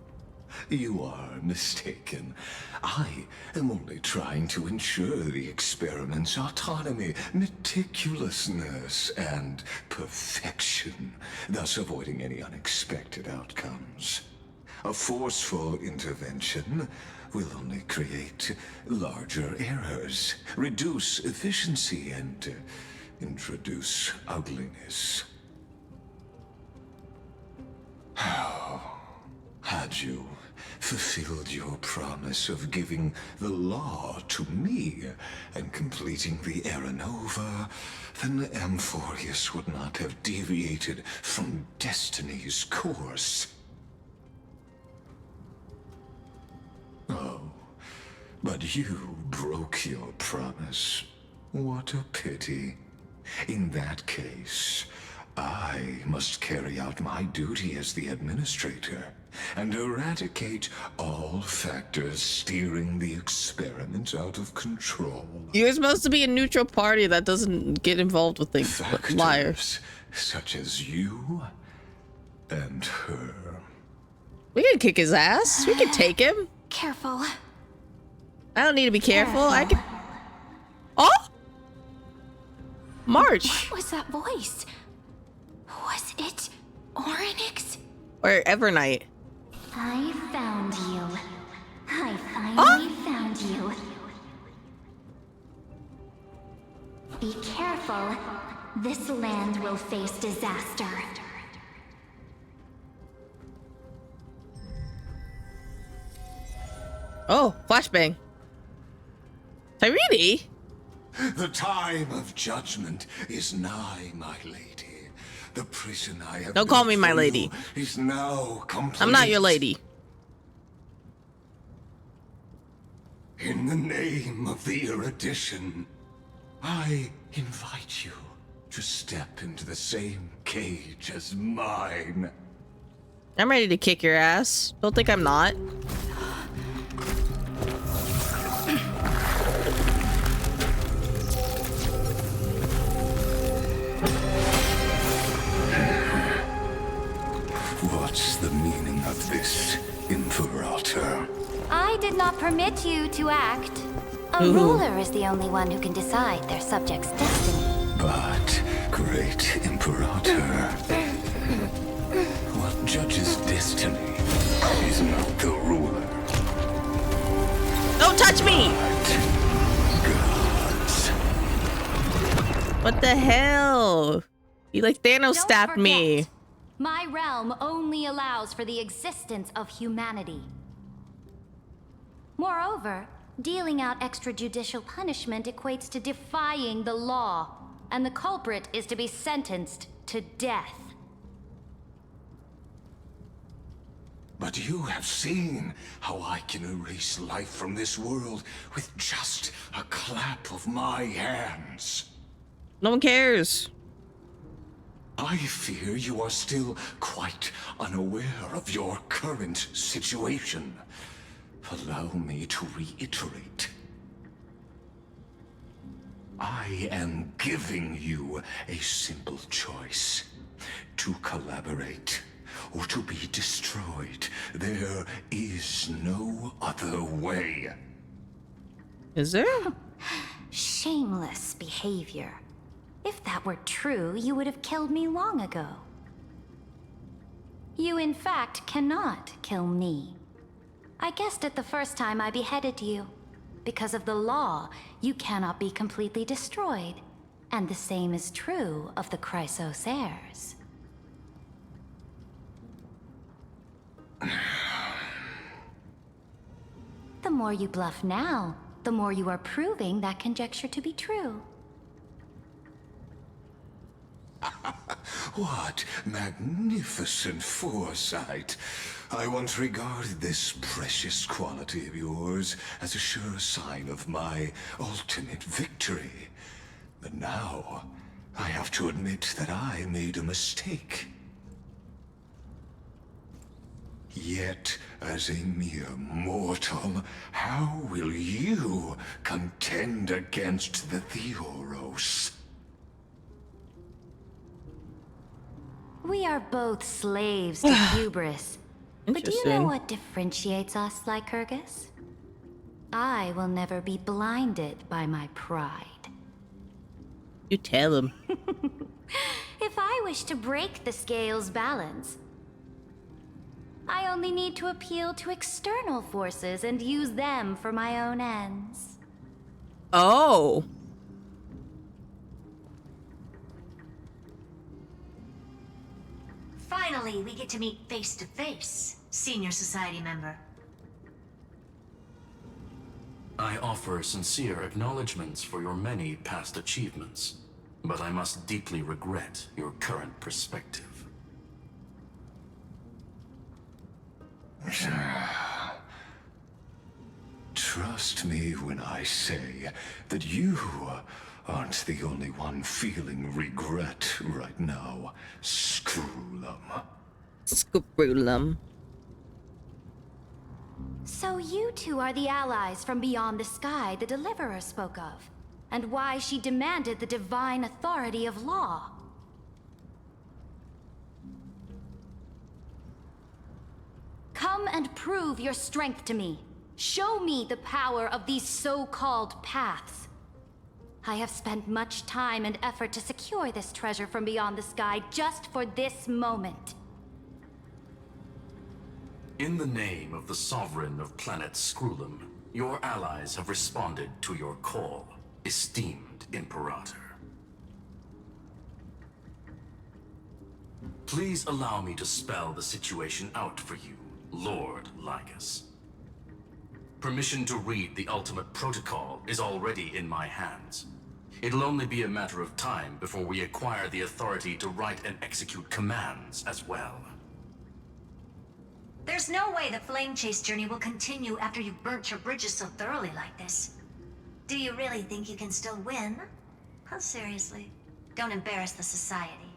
You are mistaken. I am only trying to ensure the experiment's autonomy, meticulousness, and perfection, thus avoiding any unexpected outcomes. A forceful intervention will only create larger errors, reduce efficiency, and introduce ugliness. Had you fulfilled your promise of giving the law to me and completing the Aranova, then Amphorius would not have deviated from destiny's course. Oh, but you broke your promise. What a pity. In that case, I must carry out my duty as the administrator and eradicate all factors steering the experiment out of control. You're supposed to be a neutral party that doesn't get involved with things. Factors Liars. such as you and her. We can kick his ass. We can take him. Careful. I don't need to be careful. I can. Oh! March. What was that voice? Was it Oryx? Or Evernight. I found you. I finally found you. Be careful. This land will face disaster. Oh, flashbang. Tyrene? The time of judgment is nigh, my lady. The prison I have Don't call me built my for lady. you is now complete. I'm not your lady. In the name of the erudition, I invite you to step into the same cage as mine. I'm ready to kick your ass. Don't think I'm not. What's the meaning of this, Imperator? I did not permit you to act. A Ooh. ruler is the only one who can decide their subject's destiny. But, great Imperator, what judges destiny is not the ruler. Don't touch me! Gods. What the hell? You like Thanos stabbed me. My realm only allows for the existence of humanity. Moreover, dealing out extrajudicial punishment equates to defying the law, and the culprit is to be sentenced to death. But you have seen how I can erase life from this world with just a clap of my hands. No one cares. I fear you are still quite unaware of your current situation. Allow me to reiterate. I am giving you a simple choice. To collaborate or to be destroyed. There is no other way. Is there? Shameless behavior. If that were true, you would have killed me long ago. You, in fact, cannot kill me. I guessed it the first time I beheaded you. Because of the law, you cannot be completely destroyed. And the same is true of the Chrysos heirs. The more you bluff now, the more you are proving that conjecture to be true. What magnificent foresight. I once regarded this precious quality of yours as a sure sign of my ultimate victory. But now, I have to admit that I made a mistake. Yet, as a mere mortal, how will you contend against the Theoros? We are both slaves to hubris. But do you know what differentiates us, Lycurgus? I will never be blinded by my pride. You tell him. If I wish to break the scale's balance, I only need to appeal to external forces and use them for my own ends. Oh. Finally, we get to meet face to face, Senior Society member. I offer sincere acknowledgments for your many past achievements, but I must deeply regret your current perspective. Trust me when I say that you aren't the only one feeling regret right now, Scroolum. Scroolum. So you two are the allies from beyond the sky the Deliverer spoke of, and why she demanded the divine authority of law. Come and prove your strength to me. Show me the power of these so-called paths. I have spent much time and effort to secure this treasure from beyond the sky just for this moment. In the name of the Sovereign of Planet Scroolum, your allies have responded to your call, esteemed Imperator. Please allow me to spell the situation out for you, Lord Lygus. Permission to read the ultimate protocol is already in my hands. It'll only be a matter of time before we acquire the authority to write and execute commands as well. There's no way the flame chase journey will continue after you've burnt your bridges so thoroughly like this. Do you really think you can still win? Huh, seriously, don't embarrass the society.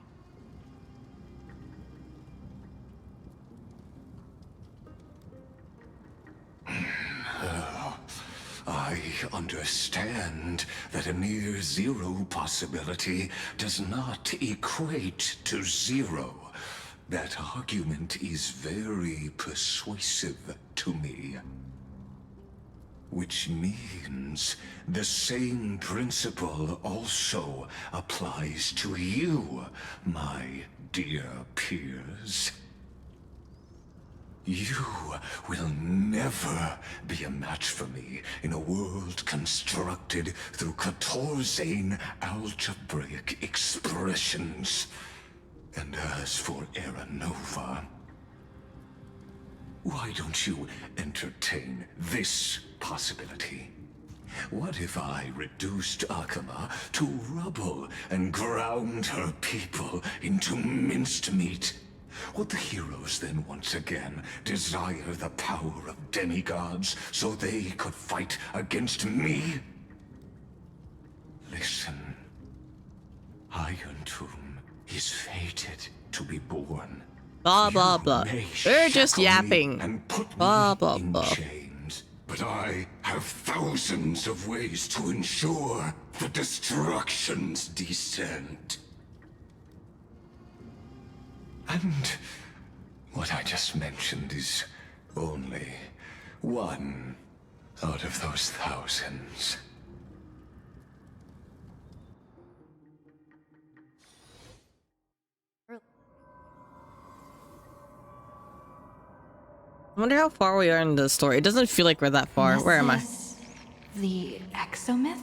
I understand that a near zero possibility does not equate to zero. That argument is very persuasive to me. Which means the same principle also applies to you, my dear peers. You will never be a match for me in a world constructed through 14 algebraic expressions. And as for Era Nova, why don't you entertain this possibility? What if I reduced Akama to rubble and ground her people into minced meat? Would the heroes then once again desire the power of demigods so they could fight against me? Listen, Iron Tomb is fated to be born. Blah, blah, blah. They're just yapping. And put blah, blah, in blah. chains, but I have thousands of ways to ensure the destruction's descent. And what I just mentioned is only one out of those thousands. I wonder how far we are in the story. It doesn't feel like we're that far. Where am I? The exomyth?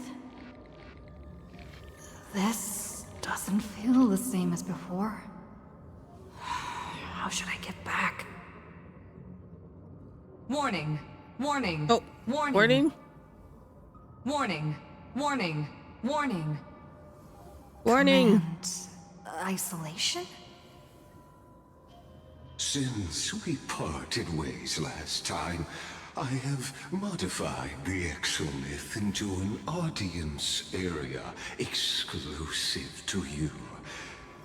This doesn't feel the same as before. How should I get back? Warning! Warning! Oh, warning! warning? Warning! Warning! Warning! Warning! Command isolation? Since we parted ways last time, I have modified the exomyth into an audience area exclusive to you.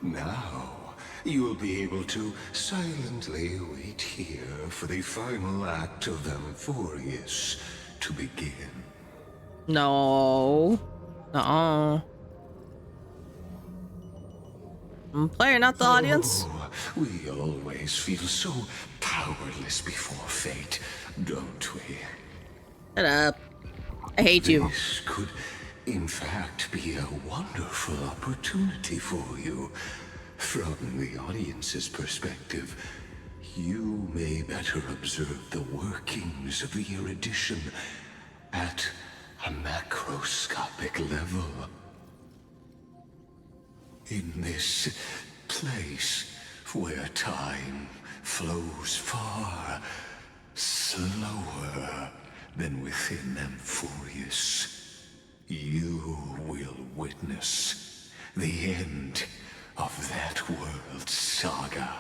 Now, you'll be able to silently wait here for the final act of Amphorius to begin. No. Uh-uh. I'm playing, not the audience. Oh, we always feel so powerless before fate, don't we? Shut up. I hate you. This could, in fact, be a wonderful opportunity for you. From the audience's perspective, you may better observe the workings of the erudition at a macroscopic level. In this place where time flows far slower than within Amphorius, you will witness the end of that world's saga.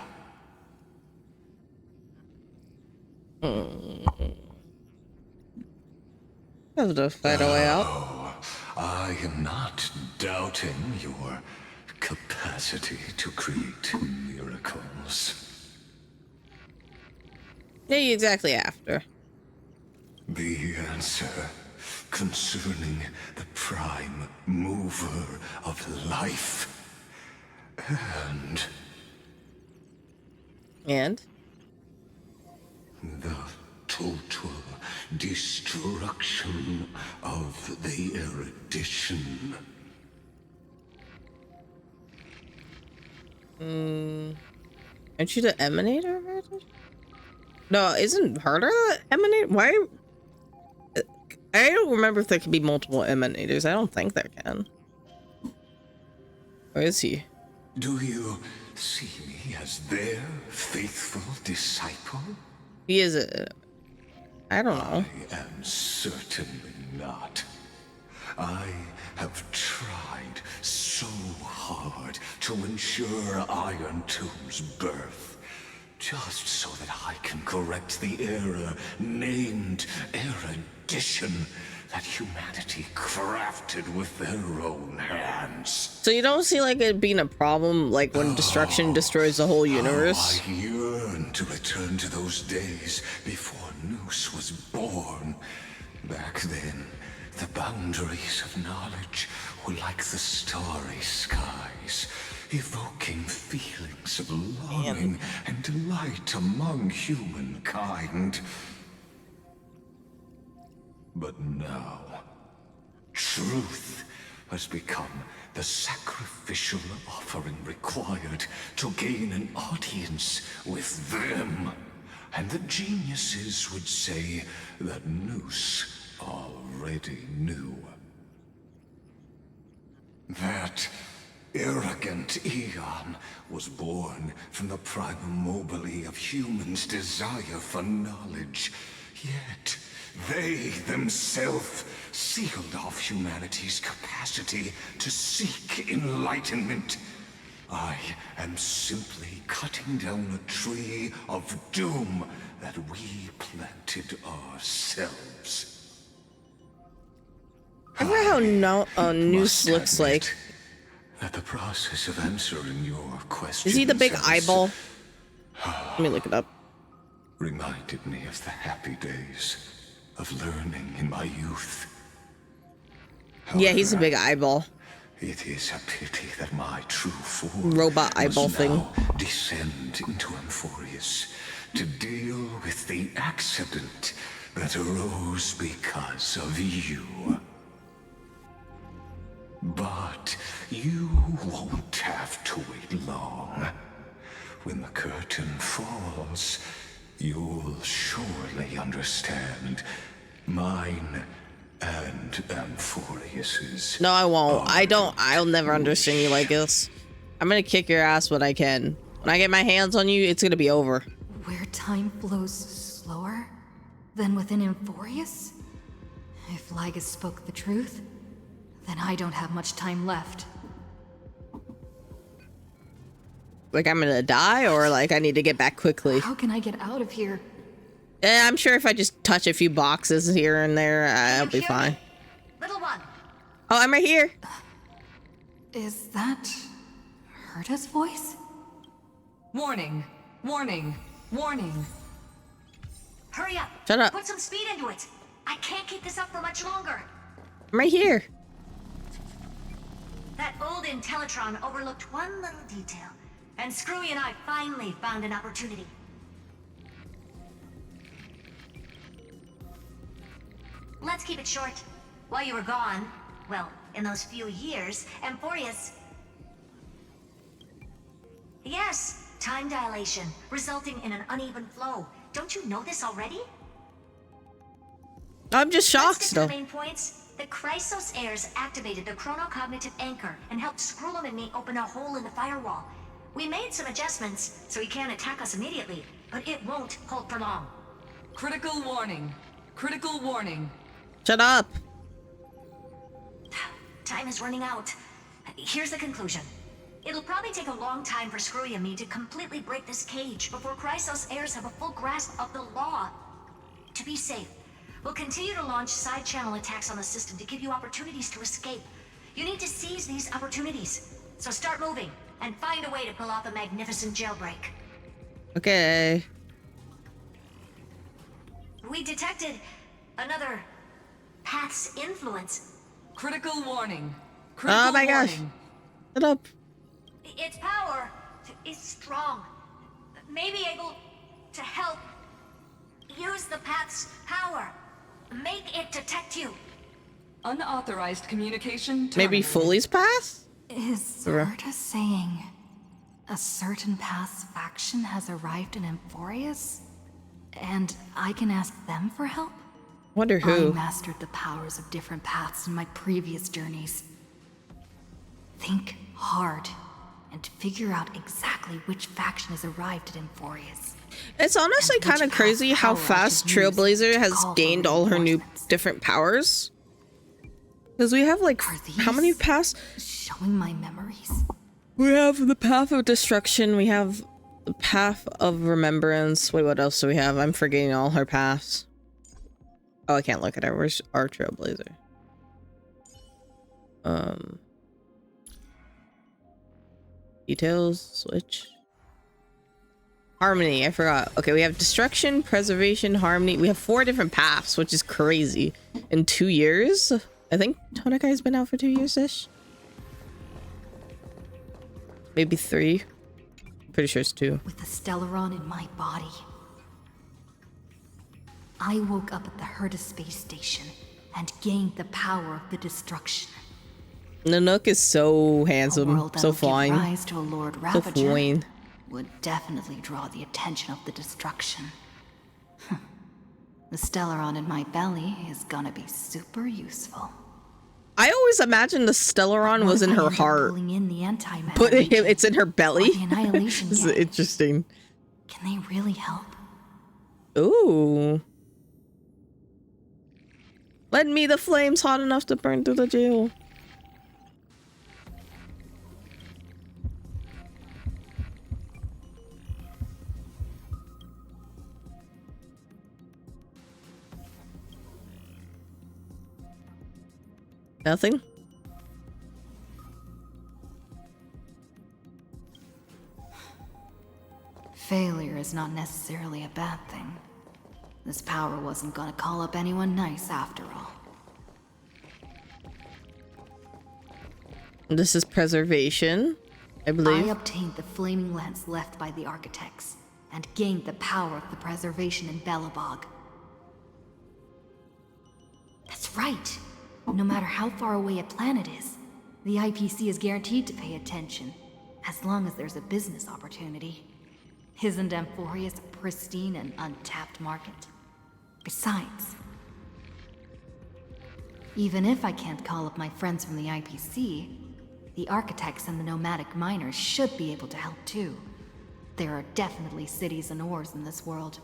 Have to find a way out. I am not doubting your capacity to create miracles. Yeah, exactly after. The answer concerning the prime mover of life. And? The total destruction of the erudition. Aren't you the emanator? No, isn't Herder the emanator? Why? I don't remember if there can be multiple emanators. I don't think there can. Or is he? Do you see me as their faithful disciple? He is a... I don't know. I am certainly not. I have tried so hard to ensure Iron Tomb's birth, just so that I can correct the error named erudition that humanity crafted with their own hands. So you don't see like it being a problem like when destruction destroys the whole universe? I yearn to return to those days before Noose was born. Back then, the boundaries of knowledge were like the starry skies, evoking feelings of longing and delight among humankind. But now, truth has become the sacrificial offering required to gain an audience with them. And the geniuses would say that Noose already knew. That arrogant Eon was born from the primal mobile of humans' desire for knowledge. Yet, they themselves sealed off humanity's capacity to seek enlightenment. I am simply cutting down a tree of doom that we planted ourselves. I wonder how Noose looks like. That the process of answering your questions... Is he the big eyeball? Let me look it up. Reminded me of the happy days of learning in my youth. Yeah, he's a However, big eyeball. it is a pity that my true form Robot eyeball must thing. now descend into Amphorius to deal with the accident that arose because of you. But you won't have to wait long. When the curtain falls, you'll surely understand mine and Amphorius's. No, I won't. I'll never understand you like this. I'm gonna kick your ass when I can. When I get my hands on you, it's gonna be over. Where time flows slower than within Amphorius? If Lygus spoke the truth, then I don't have much time left. Like I'm gonna die, or like I need to get back quickly? How can I get out of here? I'm sure if I just touch a few boxes here and there, I'll be fine. Little one. Oh, I'm right here. Is that Herta's voice? Warning, warning, warning. Hurry up. Shut up. Put some speed into it. I can't keep this up for much longer. I'm right here. That old Intellitron overlooked one little detail, and Screwy and I finally found an opportunity. Let's keep it short. While you were gone, well, in those few years, Amphorius... Yes, time dilation, resulting in an uneven flow. Don't you know this already? I'm just shocked Let's get to still. the main points. The Chrysos heirs activated the chronocognitive anchor and helped Skrullum and me open a hole in the firewall. We made some adjustments, so he can't attack us immediately, but it won't hold for long. Critical warning. Critical warning. Shut up. Time is running out. Here's the conclusion. It'll probably take a long time for Screwy and me to completely break this cage before Chrysos heirs have a full grasp of the law. To be safe, we'll continue to launch side-channel attacks on the system to give you opportunities to escape. You need to seize these opportunities. So start moving, and find a way to pull off a magnificent jailbreak. Okay. We detected another path's influence. Critical warning. Oh my gosh. Shut up. Its power is strong. Maybe able to help use the path's power. Make it detect you. Unauthorized communication Maybe terminated. Foley's path? Is Herta saying a certain path's faction has arrived in Amphorius? And I can ask them for help? Wonder who. I mastered the powers of different paths in my previous journeys. Think hard and figure out exactly which faction has arrived at Amphorius. It's honestly kind of crazy how fast Trailblazer has gained all her new different powers. Because we have like, how many paths? Showing my memories. We have the Path of Destruction, we have the Path of Remembrance. Wait, what else do we have? I'm forgetting all her paths. Oh, I can't look at her. Where's our Trailblazer? Details, switch. Harmony, I forgot. Okay, we have Destruction, Preservation, Harmony. We have 4 different paths, which is crazy. In 2 years? I think Tonakai's been out for 2 years-ish. Maybe 3. Pretty sure it's 2. With the Stellaron in my body. I woke up at the Herta space station and gained the power of the destruction. Nanook is so handsome, A world so that'll give fine, rise to a Lord so Ravager fine. would definitely draw the attention of the destruction. The Stellaron in my belly is gonna be super useful. I always imagined the Stellaron was in her heart, Pulling in the but it's in her belly. the Annihilation This is Gang. interesting. Can they really help? Ooh. Lend me the flames hot enough to burn through the jail. Nothing? Failure is not necessarily a bad thing. This power wasn't gonna call up anyone nice after all. This is preservation, I believe. I obtained the flaming lance left by the architects, and gained the power of the preservation in Belobog. That's right! No matter how far away a planet is, the IPC is guaranteed to pay attention, as long as there's a business opportunity. Isn't Amphorius a pristine and untapped market? Besides, even if I can't call up my friends from the IPC, the architects and the nomadic miners should be able to help too. There are definitely cities and ores in this world.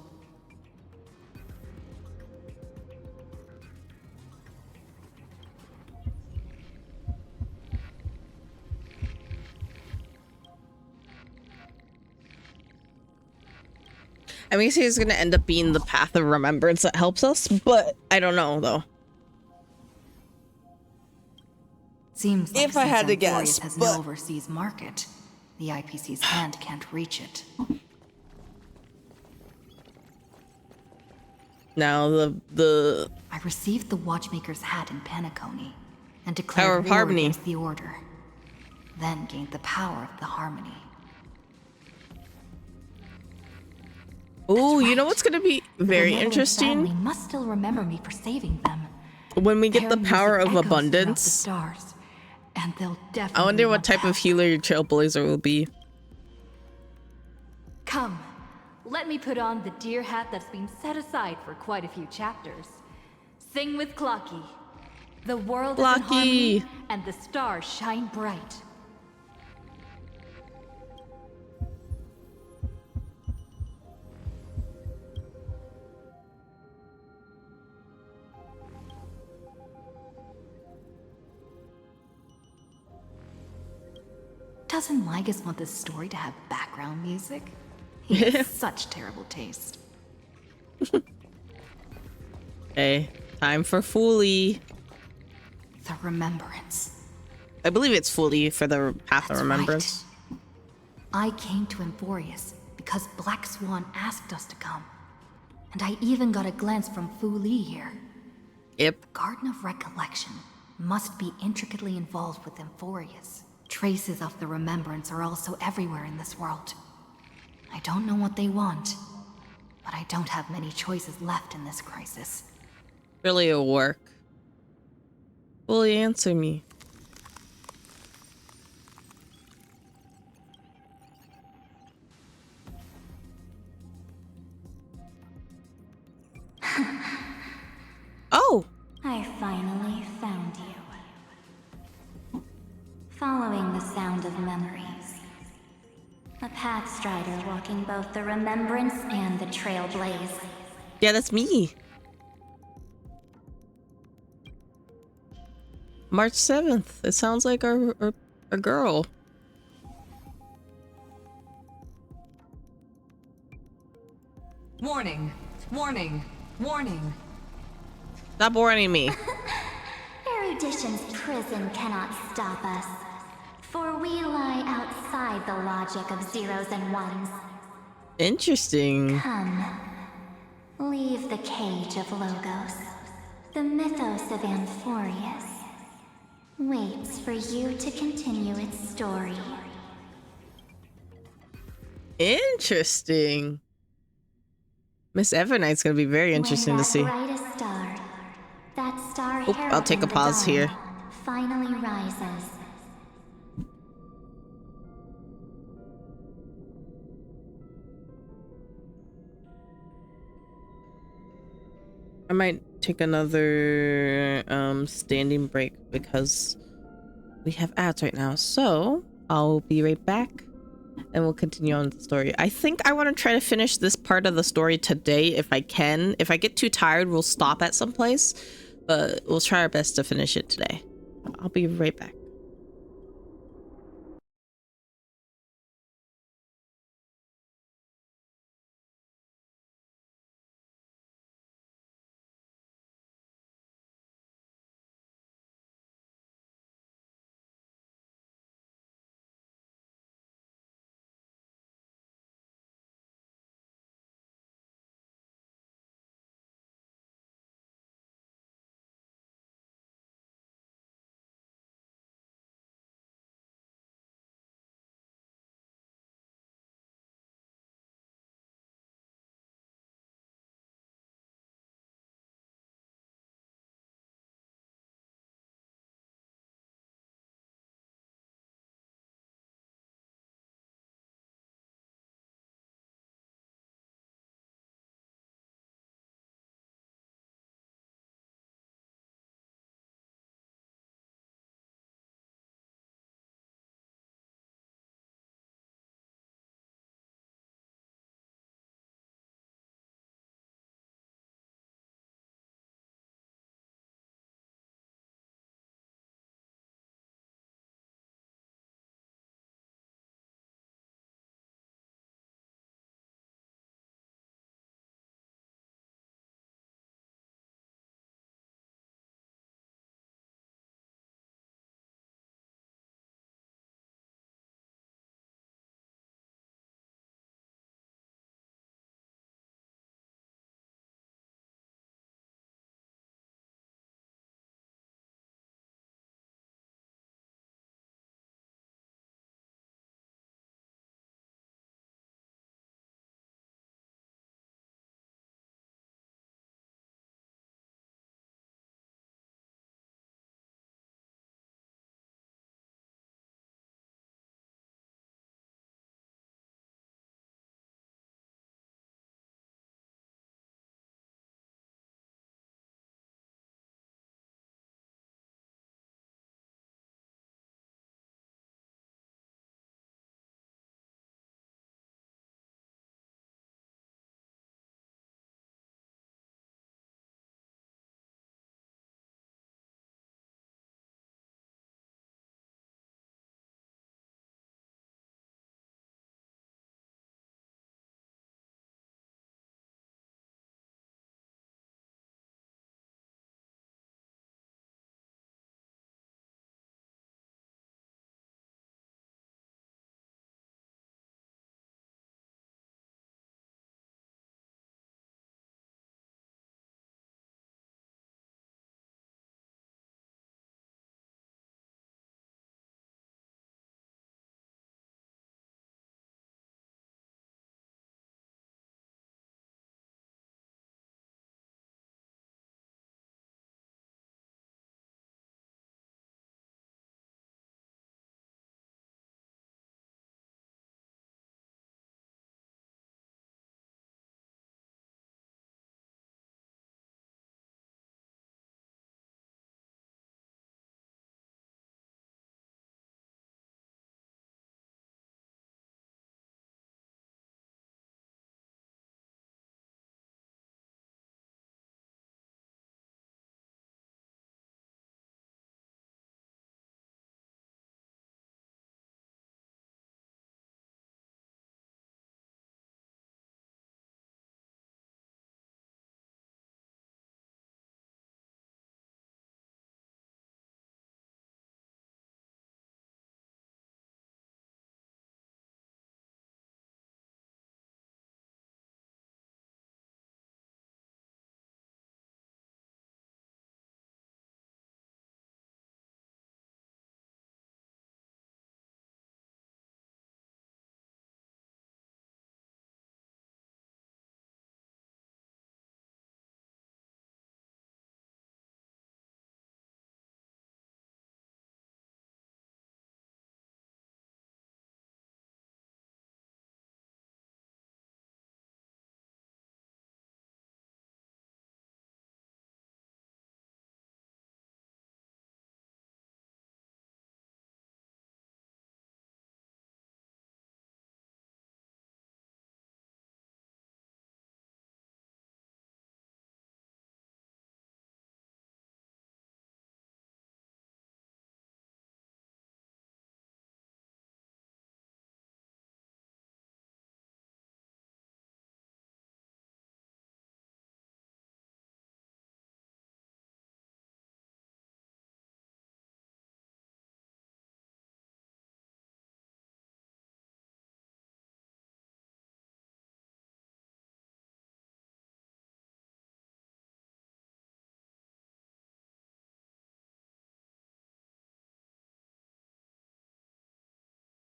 I mean, it's gonna end up being the path of remembrance that helps us, but I don't know though. Seems like if I had to guess, has but no overseas market, the IPC's hand can't reach it. Now the I received the Watchmaker's hat in Penacony and Power declared of war Harmony. against the Order. Then gained the power of the Harmony. Ooh, you know what's gonna be very The Benevolent interesting? family must still remember me for saving them. When we get the Their power music of echoes throughout the abundance. stars, and they'll definitely I wonder what want to type of healer your trailblazer will be. Come, let me put on the deer hat that's been set aside for quite a few chapters. Sing with Clocky. The world is in Clocky. harmony, and the stars shine bright. Doesn't Ligus want this story to have background music? He has such terrible taste. Hey, time for Fooly. The Remembrance. I believe it's Fooly for the path of That's remembrance. I came to Amphorius because Black Swan asked us to come. And I even got a glance from Fu Li here. Yep. The Garden of Recollection must be intricately involved with Amphorius. Traces of the Remembrance are also everywhere in this world. I don't know what they want, but I don't have many choices left in this crisis. Really a work. Fully answer me. Oh! I finally found you. Following the sound of memories. A Pathstrider walking both the Remembrance and the Trailblaze. Yeah, that's me. March 7th. It sounds like our girl. Warning, warning, warning. Stop warning me. Erudition's prison cannot stop us. For we lie outside the logic of zeros and ones. Interesting. Come. Leave the cage of Logos. The mythos of Amphorius waits for you to continue its story. Interesting. Miss Everknight's gonna be very interesting to see. Brightest star, that star Oop, I'll take a heralding the pause dawn, here. finally rises. I might take another standing break because we have ads right now. So I'll be right back and we'll continue on with the story. I think I want to try to finish this part of the story today if I can. If I get too tired, we'll stop at some place, but we'll try our best to finish it today. I'll be right back.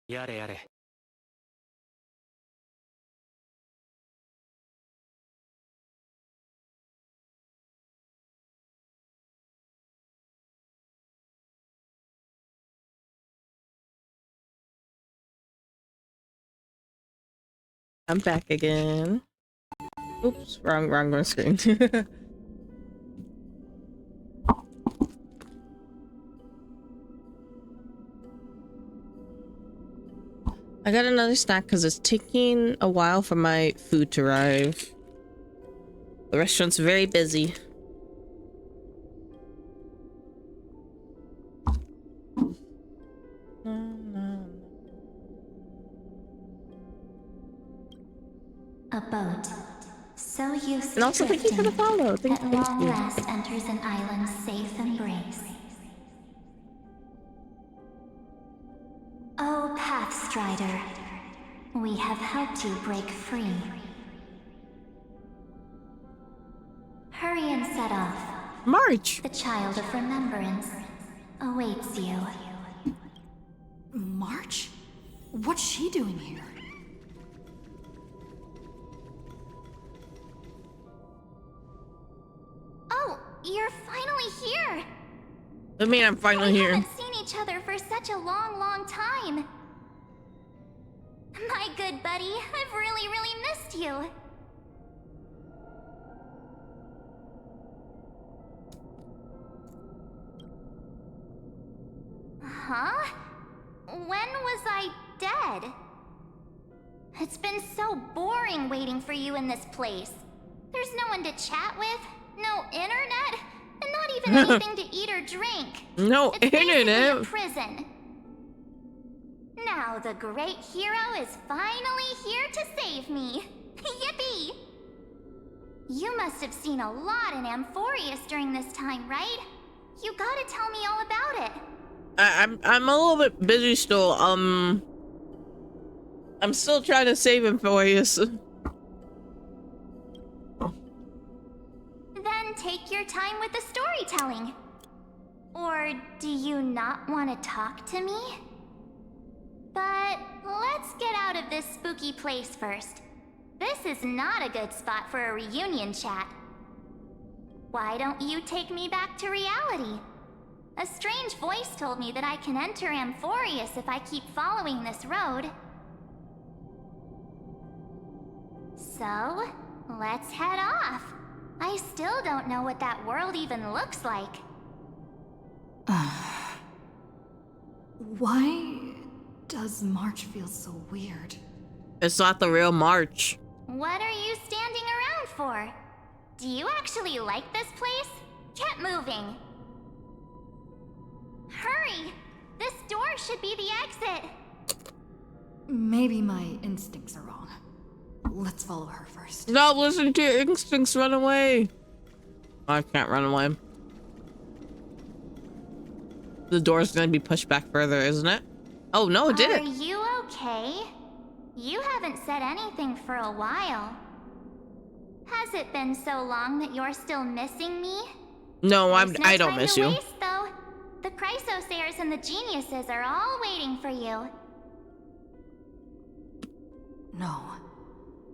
やれやれ。I'm back again. Oops, wrong screen. I got another snack because it's taking a while for my food to arrive. The restaurant's very busy. A boat, so used And also to thank you for the follow. drifting, at long you. last enters an island's safe embrace. Oh, Pathstrider, we have helped you break free. Hurry and set off. March! The child of remembrance awaits you. March? What's she doing here? Oh, you're finally here! I mean, I'm finally here. We haven't seen each other for such a long time. My good buddy, I've really missed you. Huh? When was I dead? It's been so boring waiting for you in this place. There's no one to chat with, no internet, and not even anything to eat or drink. No it's internet. A prison. Now the great hero is finally here to save me. Yippee! You must have seen a lot in Amphorius during this time, right? You gotta tell me all about it. I'm a little bit busy still. I'm still trying to save him for you. Then take your time with the storytelling. Or do you not want to talk to me? But let's get out of this spooky place first. This is not a good spot for a reunion chat. Why don't you take me back to reality? A strange voice told me that I can enter Amphorius if I keep following this road. So, let's head off. I still don't know what that world even looks like. Why does March feel so weird? It's not the real March. What are you standing around for? Do you actually like this place? Get moving. Hurry! This door should be the exit. Maybe my instincts are wrong. Let's follow her first. No, listen to your instincts, run away. I can't run away. The door's gonna be pushed back further, isn't it? Oh, no, it didn't. Are you okay? You haven't said anything for a while. Has it been so long that you're still missing me? No, I don't time miss to you. Waste, though. The Chrysosayers and the geniuses are all waiting for you. No.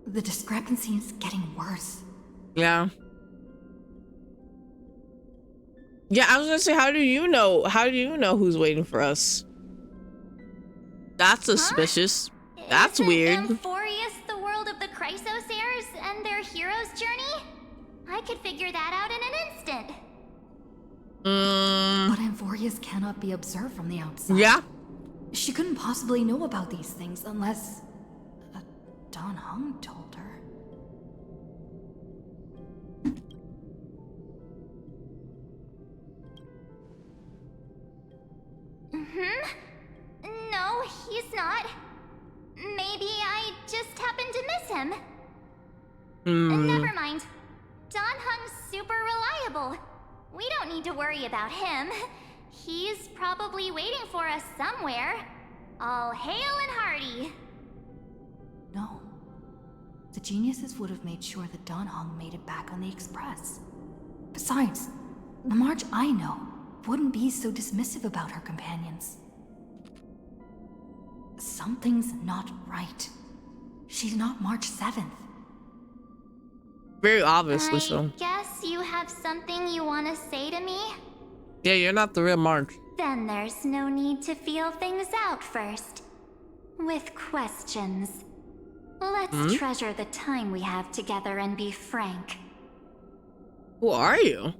The discrepancy is getting worse. Yeah. Yeah, I was gonna say, how do you know? How do you know who's waiting for us? That's suspicious. That's weird. Amphorius the world of the Chrysosayers and their hero's journey? I could figure that out in an instant. But Amphorius cannot be observed from the outside. Yeah. She couldn't possibly know about these things unless Don Hung told her. No, he's not. Maybe I just happened to miss him. Never mind. Don Hung's super reliable. We don't need to worry about him. He's probably waiting for us somewhere. All hail and hearty. No. The geniuses would have made sure that Don Hung made it back on the Express. Besides, the March I know wouldn't be so dismissive about her companions. Something's not right. She's not March 7th. Very obviously so. Guess you have something you want to say to me? Yeah, you're not the real March. Then there's no need to feel things out first. With questions. Let's treasure the time we have together and be frank. Who are you?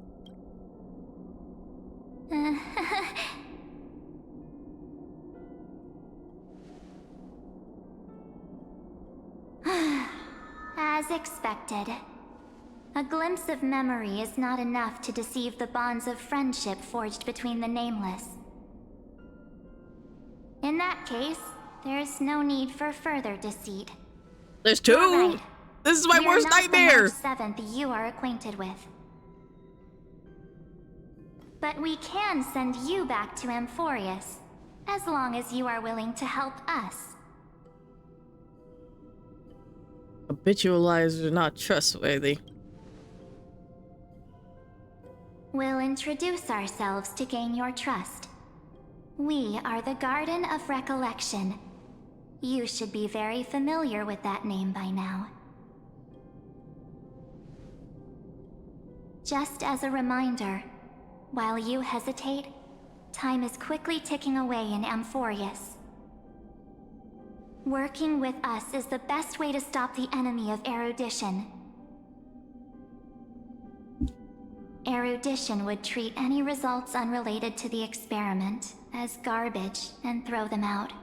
As expected. A glimpse of memory is not enough to deceive the bonds of friendship forged between the Nameless. In that case, there's no need for further deceit. There's two? Right. This is my We worst are not nightmare! The March 7th you are acquainted with. But we can send you back to Amphorius, as long as you are willing to help us. Habitual lies are not trustworthy. We'll introduce ourselves to gain your trust. We are the Garden of Recollection. You should be very familiar with that name by now. Just as a reminder, while you hesitate, time is quickly ticking away in Amphorius. Working with us is the best way to stop the enemy of erudition. Erudition would treat any results unrelated to the experiment as garbage and throw them out.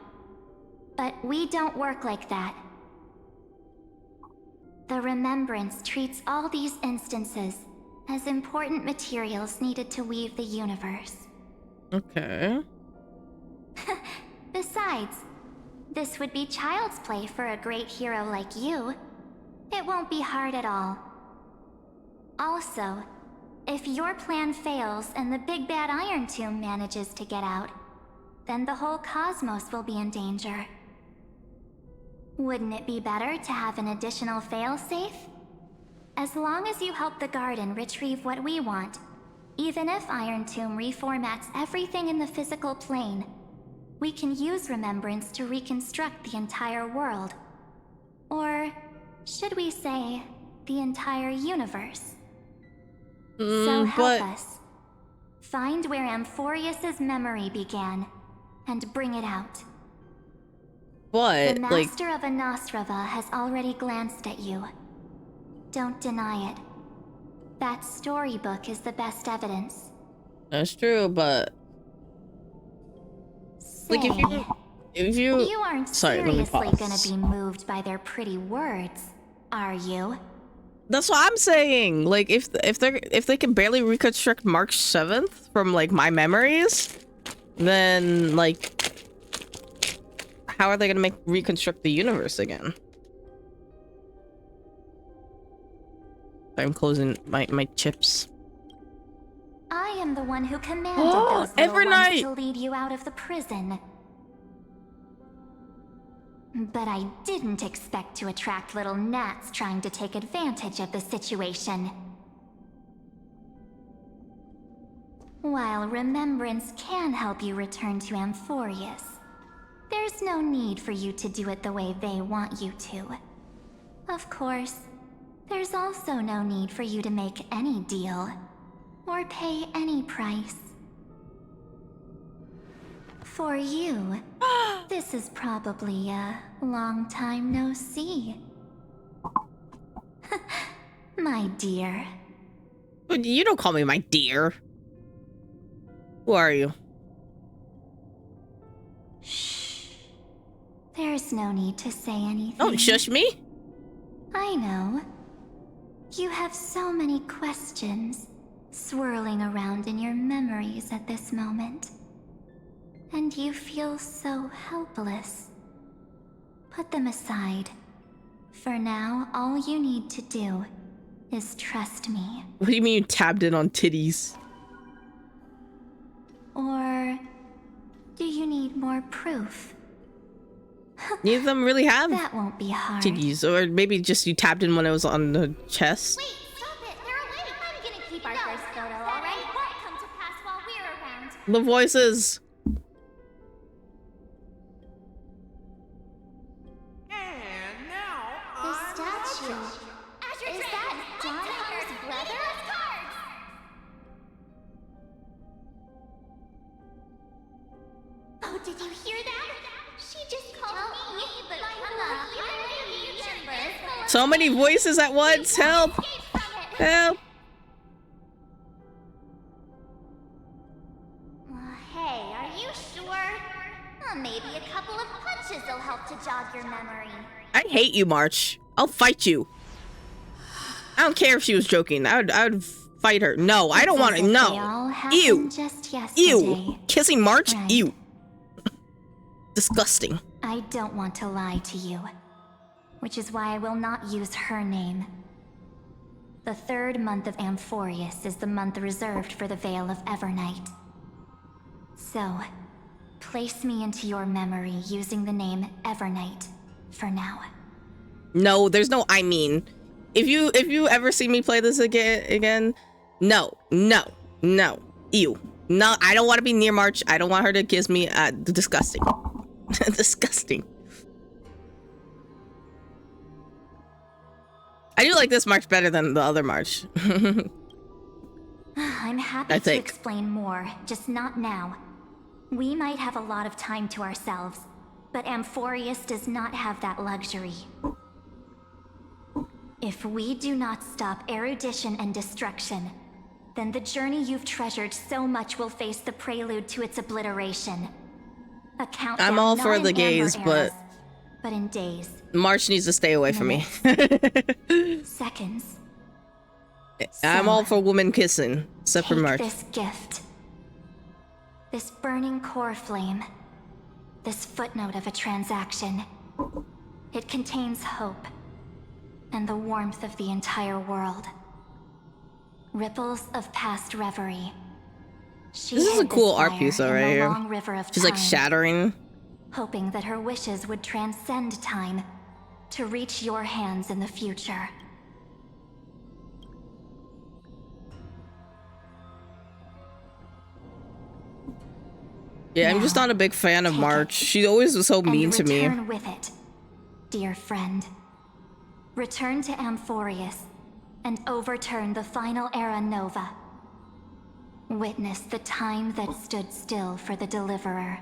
But we don't work like that. The Remembrance treats all these instances as important materials needed to weave the universe. Okay. Besides, this would be child's play for a great hero like you. It won't be hard at all. Also, if your plan fails and the big bad Iron Tomb manages to get out, then the whole cosmos will be in danger. Wouldn't it be better to have an additional failsafe? As long as you help the Garden retrieve what we want, even if Iron Tomb reformats everything in the physical plane, we can use Remembrance to reconstruct the entire world. Or, should we say, the entire universe. So help us. Find where Amphorius's memory began, and bring it out. But, the Master of Anosrava has already glanced at you. Don't deny it. That storybook is the best evidence. That's true, but... Like, if you... You aren't seriously gonna be moved by their pretty words, are you? That's what I'm saying. Like, if they can barely reconstruct March 7th from, like, my memories, then, like, how are they gonna reconstruct the universe again? I'm closing my chips. I am the one who commanded those little ones to lead you out of the prison. But I didn't expect to attract little gnats trying to take advantage of the situation. While Remembrance can help you return to Amphorius, there's no need for you to do it the way they want you to. Of course, there's also no need for you to make any deal, or pay any price. For you, this is probably a long time no see. My dear. You don't call me my dear. Who are you? Shh. There's no need to say anything. Don't shush me. I know. You have so many questions swirling around in your memories at this moment. And you feel so helpless. Put them aside. For now, all you need to do is trust me. What do you mean you tabbed in on titties? Or do you need more proof? Neither of them really have that won't be hard. titties, or maybe just you tapped in when it was on the chest. Wait, stop it! They're awake! I'm gonna keep our first photo, alright? It won't come to pass while we're around. The voices. did you hear that? She just called me, but So many voices at once. Help! Help! Hey, are you sure? Maybe a couple of punches will help to jog your memory. I hate you, March. I'll fight you. I don't care if she was joking. I would fight her. No, I don't want to. No. Ew. Ew. Kissing March? Right. Ew. Disgusting. I don't want to lie to you, which is why I will not use her name. The third month of Amphorius is the month reserved for the Veil of Evernight. So, place me into your memory using the name Evernight for now. No, there's no I mean. If you ever see me play this again, no. Ew. No, I don't want to be near March. I don't want her to kiss me. Disgusting. Disgusting. I do like this March better than the other March. I'm happy to explain more, just not now. We might have a lot of time to ourselves, but Amphorius does not have that luxury. If we do not stop erudition and destruction, then the journey you've treasured so much will face the prelude to its obliteration. A countdown, I'm all for not the in gays, amber eras, but in days, March needs to stay away from me. seconds. I'm all for women kissing, except for Take March. this gift. This burning core flame. This footnote of a transaction. It contains hope. And the warmth of the entire world. Ripples of past reverie. She This is a hid cool this art fire piece though, in right the here. long river of She's like time, shattering. hoping that her wishes would transcend time to reach your hands in the future. Yeah, I'm just not a big fan of March. She always was so mean to me. Return with it, dear friend. Return to Amphorius and overturn the final era Nova. Witness the time that stood still for the Deliverer,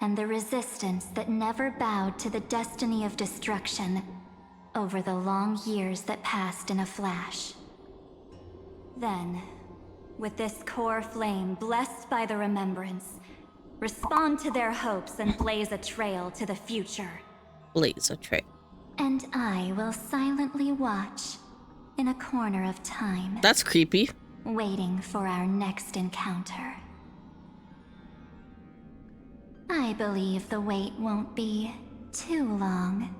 and the resistance that never bowed to the destiny of destruction over the long years that passed in a flash. Then, with this core flame blessed by the remembrance, respond to their hopes and blaze a trail to the future. Blaze a trail. And I will silently watch in a corner of time. That's creepy. Waiting for our next encounter. I believe the wait won't be too long.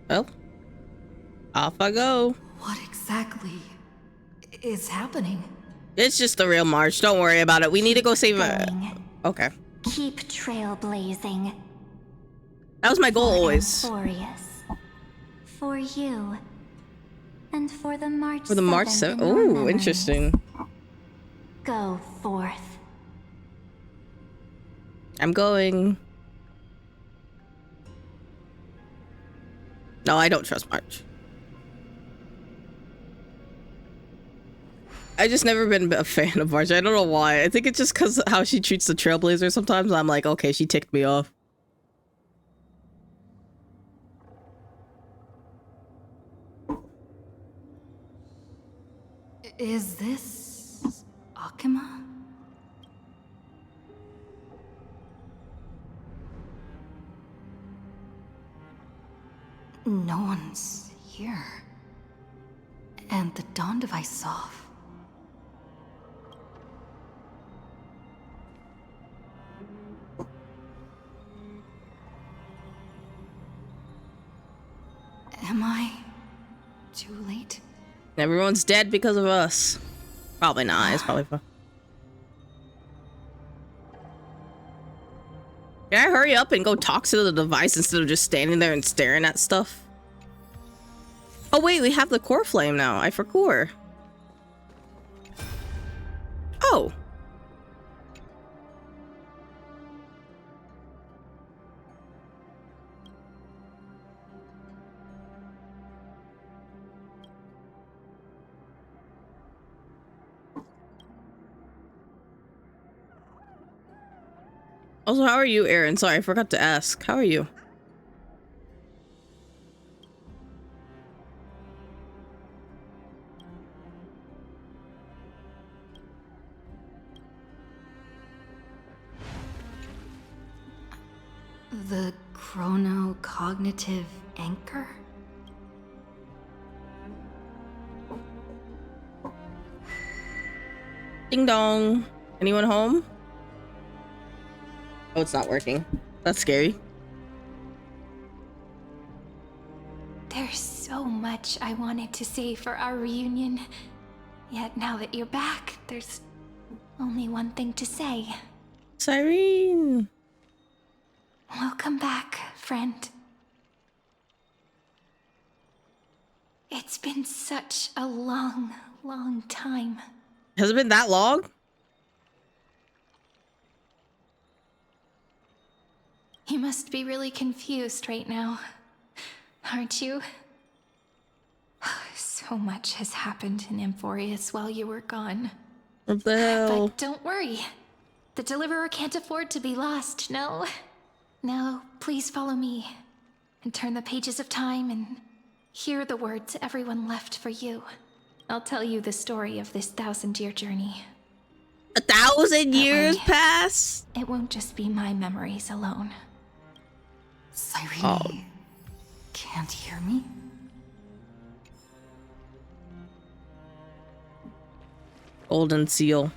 Well, off I go. What exactly is happening? It's just the real March. Don't worry about it. We need to go save her. Okay. Keep trailblazing. That was my goal always. Amphorius. For you. And for the March 7th. For the March 7th? Oh, interesting. Go forth. I'm going. No, I don't trust March. I just never been a fan of March. I don't know why. I think it's just because how she treats the Trailblazer sometimes. I'm like, okay, she ticked me off. Is this Akima? No one's here. And the dawn device off. Am I too late? Everyone's dead because of us. Probably not. It's probably fine. Can I hurry up and go talk to the device instead of just standing there and staring at stuff? Oh wait, we have the core flame now. I forgot. Oh. Also, how are you, Aaron? Sorry, I forgot to ask. How are you? The chrono-cognitive anchor? Ding dong. Anyone home? Oh, it's not working. That's scary. There's so much I wanted to say for our reunion. Yet now that you're back, there's only one thing to say. Cyrene! Welcome back, friend. It's been such a long, long time. Has it been that long? You must be really confused right now, aren't you? So much has happened in Amphorius while you were gone. What the hell? But don't worry. The Deliverer can't afford to be lost, no? Now, please follow me and turn the pages of time and hear the words everyone left for you. I'll tell you the story of this 1,000-year journey. 1,000 years pass? It won't just be my memories alone. Cyrene, can't hear me? Golden seal.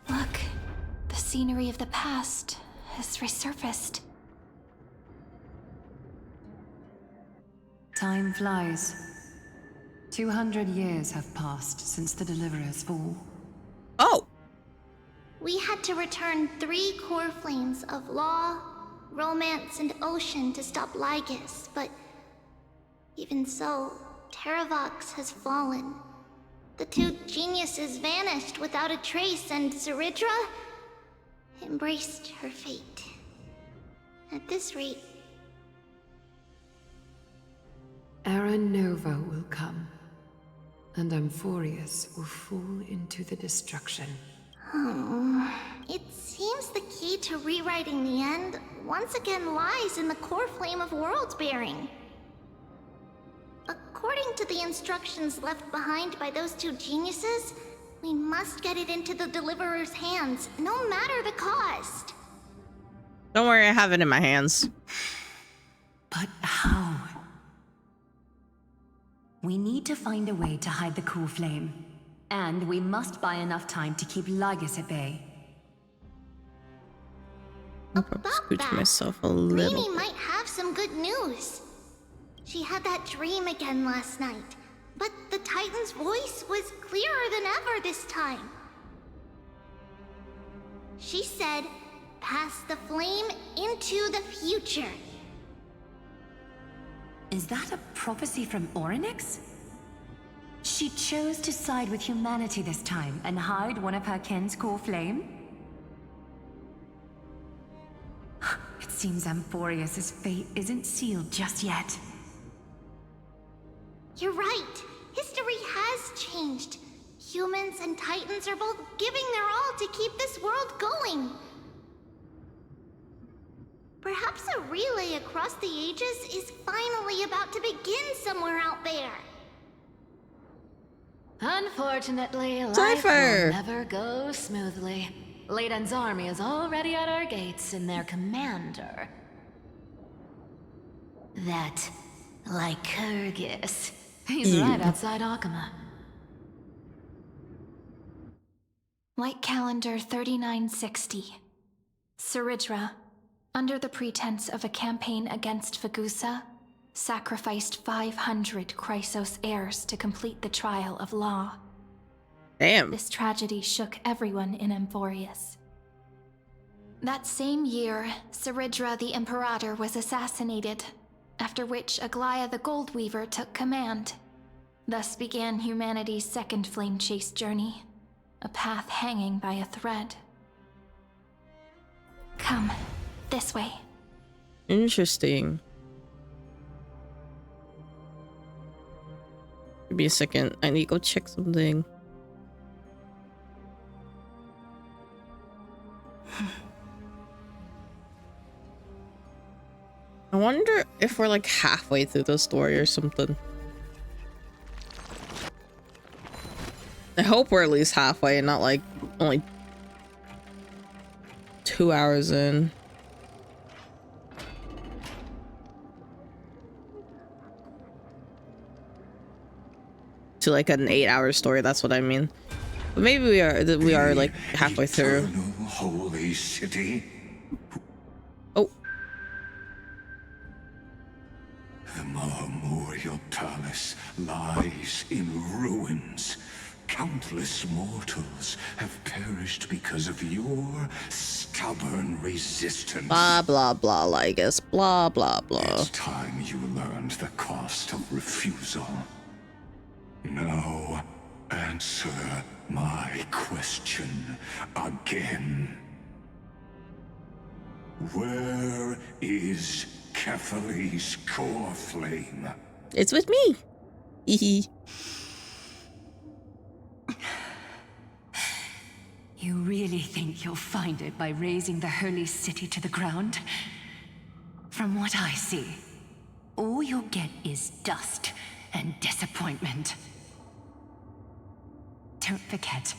Look, the scenery of the past has resurfaced. Time flies. 200 years have passed since the Deliverer's fall. Oh! We had to return 3 core flames of law, romance, and ocean to stop Lygus, but even so, Terravox has fallen. The 2 geniuses vanished without a trace, and Zeridra embraced her fate. At this rate, Era Nova will come, and Amphorius will fall into the destruction. It seems the key to rewriting the end once again lies in the core flame of world-bearing. According to the instructions left behind by those 2 geniuses, we must get it into the Deliverer's hands, no matter the cost. Don't worry, I have it in my hands. But how? We need to find a way to hide the cool flame. And we must buy enough time to keep Lygus at bay. I'll probably scooch myself a little. Rainy might have some good news. She had that dream again last night, but the Titan's voice was clearer than ever this time. She said, "Pass the flame into the future." Is that a prophecy from Orynyx? She chose to side with humanity this time and hide one of her kin's core flame? It seems Amphorius' fate isn't sealed just yet. You're right. History has changed. Humans and Titans are both giving their all to keep this world going. Perhaps a relay across the ages is finally about to begin somewhere out there. Unfortunately, life Cypher! will never go smoothly. Leiden's army is already at our gates, and their commander... that Lycurgus. He's right outside Akama. Light calendar 3960. Zeridra, under the pretense of a campaign against Vagusa, sacrificed 500 Chrysos heirs to complete the trial of law. Damn. This tragedy shook everyone in Amphorius. That same year, Zeridra the Imperator was assassinated, after which Aglaia the Gold Weaver took command. Thus began humanity's second flame chase journey, a path hanging by a thread. Come, this way. Interesting. Give me a second. I need to go check something. I wonder if we're like halfway through the story or something. I hope we're at least halfway and not like only 2 hours in. To like an 8-hour story, that's what I mean. But maybe we are like halfway through. Holy city. Oh. The Memorial Palace lies in ruins. Countless mortals have perished because of your stubborn resistance. Blah, blah, blah, Lygus. Blah, blah, blah. It's time you learned the cost of refusal. Now, answer my question again. Where is Kethely's core flame? It's with me. Hee You really think you'll find it by razing the holy city to the ground? From what I see, all you'll get is dust and disappointment. Don't forget,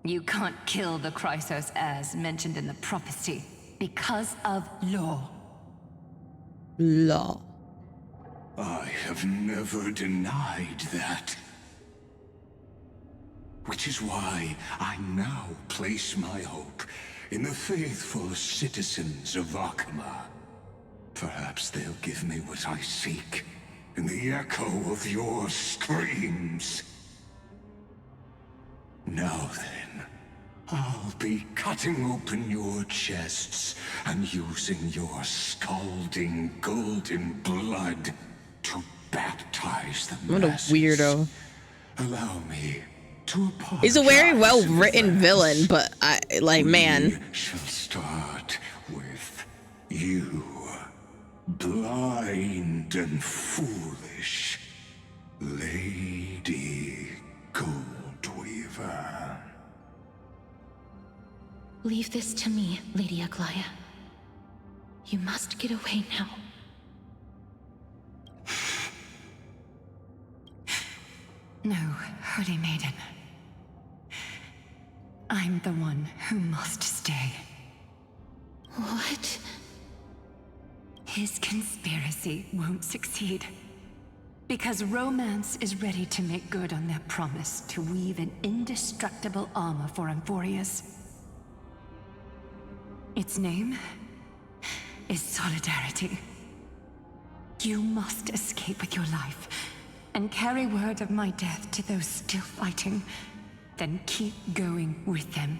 you can't kill the Chrysos heirs mentioned in the prophecy because of law. Law. I have never denied that. Which is why I now place my hope in the faithful citizens of Akama. Perhaps they'll give me what I seek in the echo of your screams. Now then, I'll be cutting open your chests and using your scalding golden blood to baptize the What a masses. weirdo. Allow me to apologize. He's a very well written villain, but I like man. Shall start with you, blind and foolish Lady Goldweaver. Leave this to me, Lady Aglaia. You must get away now. No, Holy Maiden. I'm the one who must stay. What? His conspiracy won't succeed. Because Romance is ready to make good on their promise to weave an indestructible armor for Amphorius. Its name is Solidarity. You must escape with your life and carry word of my death to those still fighting, then keep going with them.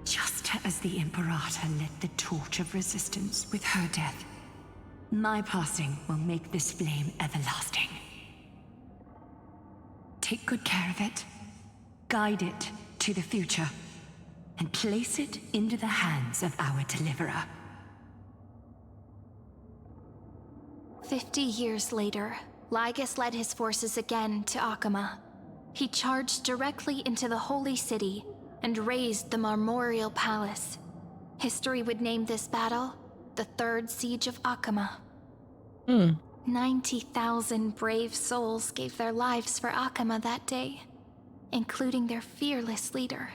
Just as the Imperator lit the torch of resistance with her death, my passing will make this flame everlasting. Take good care of it, guide it to the future, and place it into the hands of our deliverer. 50 years later, Lygus led his forces again to Akama. He charged directly into the Holy City and razed the Memorial Palace. History would name this battle the Third Siege of Akama. 90,000 brave souls gave their lives for Akama that day, including their fearless leader,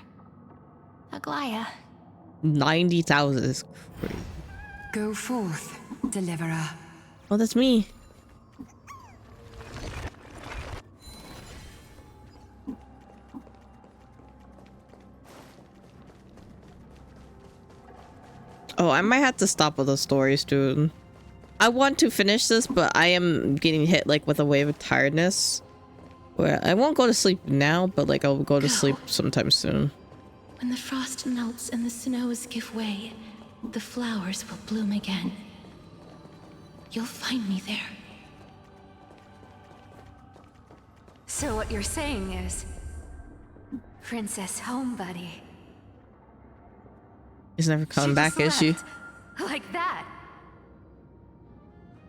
Aglaia. 90,000 is crazy. Go forth, deliverer. Oh, that's me. Oh, I might have to stop with the stories, dude. I want to finish this, but I am getting hit like with a wave of tiredness. Where I won't go to sleep now, but like I'll go to sleep sometime soon. When the frost melts and the snows give way, the flowers will bloom again. you'll find me there. So what you're saying is, Princess Homebuddy. He's never coming back, is she? Like that.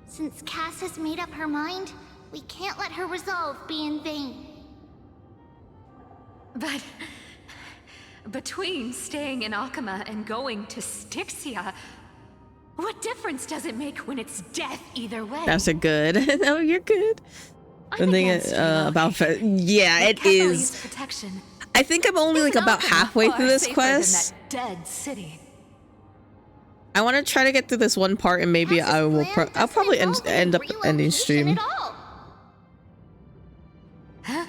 Since Cass has made up her mind, we can't let her resolve be in vain. But between staying in Akama and going to Styxia, what difference does it make when it's death either way? That's a good. No, you're good. The thing about yeah, it is. Protection. I think I'm only like about halfway through this quest. That dead city. I want to try to get through this one part, and maybe I will. I'll probably end up ending stream. Huh?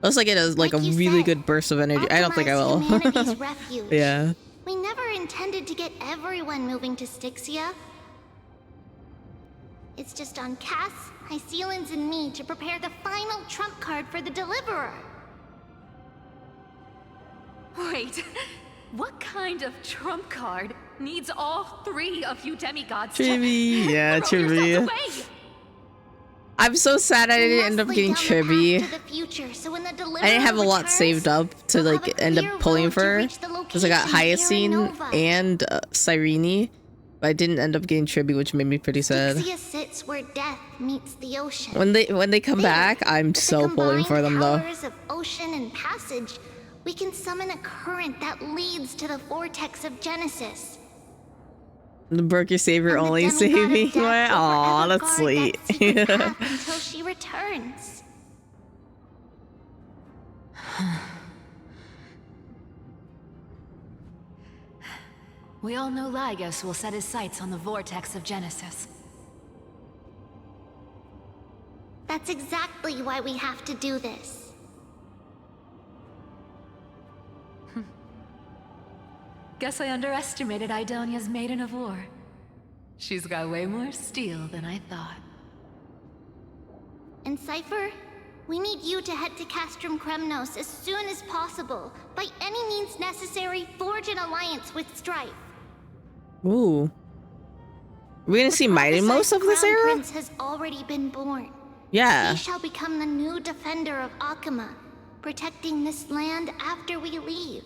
Unless I get a really good burst of energy. I don't think I will. Yeah. We never intended to get everyone moving to Styxia. It's just on Cass, Hyceelans, and me to prepare the final trump card for the Deliverer. Wait, what kind of trump card needs all three of you demigods Tribby, yeah, throw Tribby. yourselves away? I'm so sad I didn't end up getting Tribby. I didn't have a lot saved up to like end up pulling for her, because I got Hyacine and Cyrene, but I didn't end up getting Tribby, which made me pretty sad. Styxia sits where death meets the ocean. When they come back, I'm so pulling for them though. Powers of ocean and passage, we can summon a current that leads to the vortex of Genesis. The Berkey Savior only saving. Aw, that's sweet. Until she returns. We all know Lygus will set his sights on the vortex of Genesis. That's exactly why we have to do this. Guess I underestimated Idonia's Maiden of War. She's got way more steel than I thought. And Cypher, we need you to head to Castrum Kremnos as soon as possible. By any means necessary, forge an alliance with Strife. Ooh. We're gonna see Mighty most of this Crown era? Prince has already been born. Yeah. He shall become the new defender of Akama, protecting this land after we leave.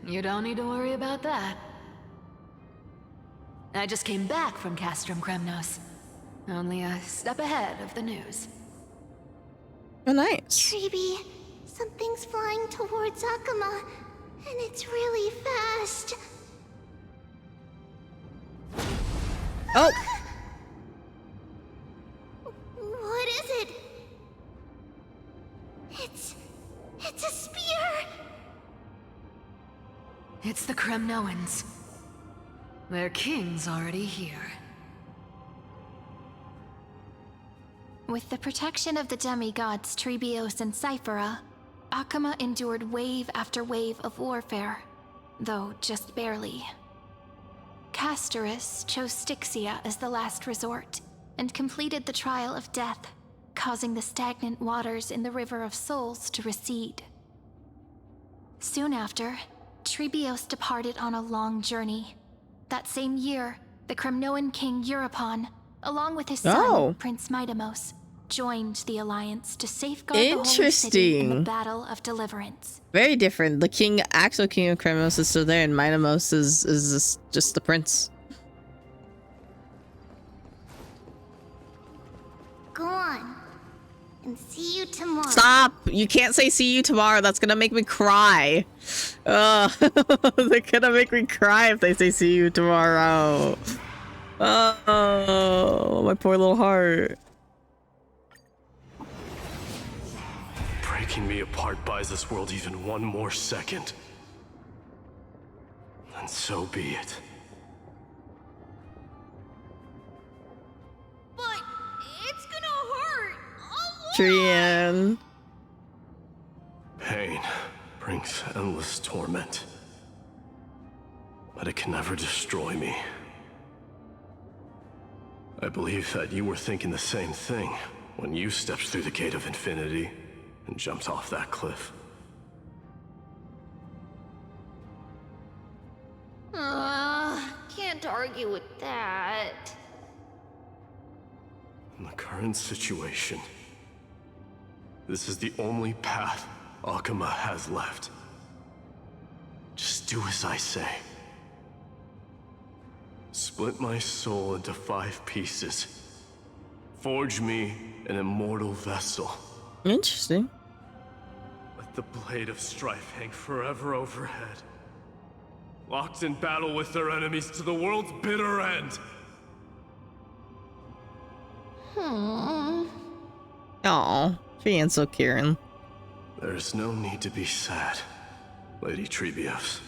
You don't need to worry about that. I just came back from Castrum Kremnos. Only a step ahead of the news. Oh, nice. Treeby, something's flying towards Akama, and it's really fast. Oh! What is it? It's a spear! It's the Kremnoans. Their king's already here. With the protection of the demigods Trebios and Cyphera, Akama endured wave after wave of warfare, though just barely. Castorus chose Styxia as the last resort, and completed the trial of death, causing the stagnant waters in the River of Souls to recede. Soon after, Trebios departed on a long journey. That same year, the Kremnoan king Euripon, along with his son, Prince Midamos, joined the alliance to safeguard the holy city in the Battle of Deliverance. Very different. The actual king of Kremos is still there, and Midamos is just the prince. Go on. And see you tomorrow. Stop! You can't say see you tomorrow. That's gonna make me cry. They're gonna make me cry if they say see you tomorrow. Oh, my poor little heart. Breaking me apart buys this world even one more second. And so be it. But it's gonna hurt. Trian. Pain brings endless torment. But it can never destroy me. I believe that you were thinking the same thing when you stepped through the gate of infinity and jumped off that cliff. can't argue with that. In the current situation, this is the only path Akuma has left. Just do as I say. Split my soul into 5 pieces. Forge me an immortal vessel. Interesting. Let the blade of strife hang forever overhead. Locked in battle with their enemies to the world's bitter end. Aw, she ain't so caring. There's no need to be sad, Lady Trebios.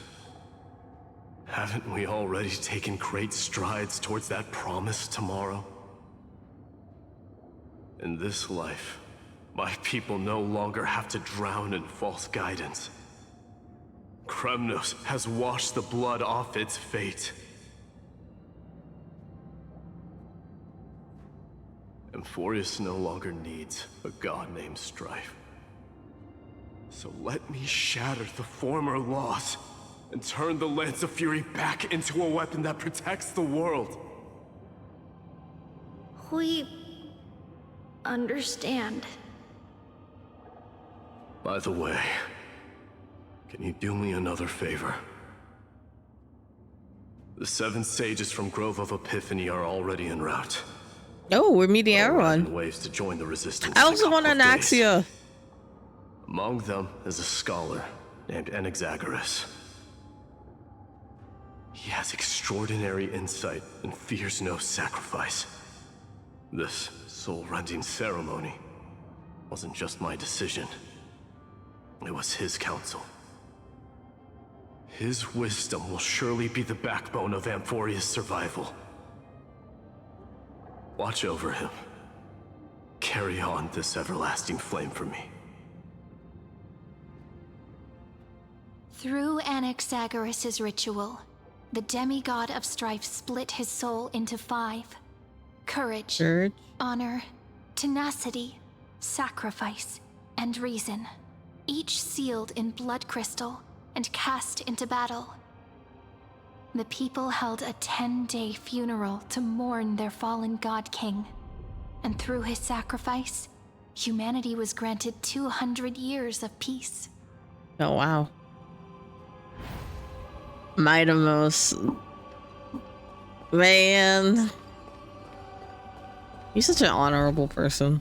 Haven't we already taken great strides towards that promise tomorrow? In this life, my people no longer have to drown in false guidance. Kremnos has washed the blood off its fate. Amphorius no longer needs a god named Strife. So let me shatter the former laws and turn the Lance of Fury back into a weapon that protects the world. We understand. By the way, can you do me another favor? The 7 sages from Grove of Epiphany are already en route. Oh, we're meeting everyone. Waves to join the resistance. I also want Anaxia. Among them is a scholar named Anaxagoras. He has extraordinary insight and fears no sacrifice. This soul-rending ceremony wasn't just my decision. It was his counsel. His wisdom will surely be the backbone of Amphoria's survival. Watch over him. Carry on this everlasting flame for me. Through Anaxagoras' ritual, the demigod of strife split his soul into 5. Courage, honor, tenacity, sacrifice, and reason. Each sealed in blood crystal and cast into battle. The people held a 10-day funeral to mourn their fallen god king. And through his sacrifice, humanity was granted 200 years of peace. Oh, wow. Mightimos. Man. You're such an honorable person.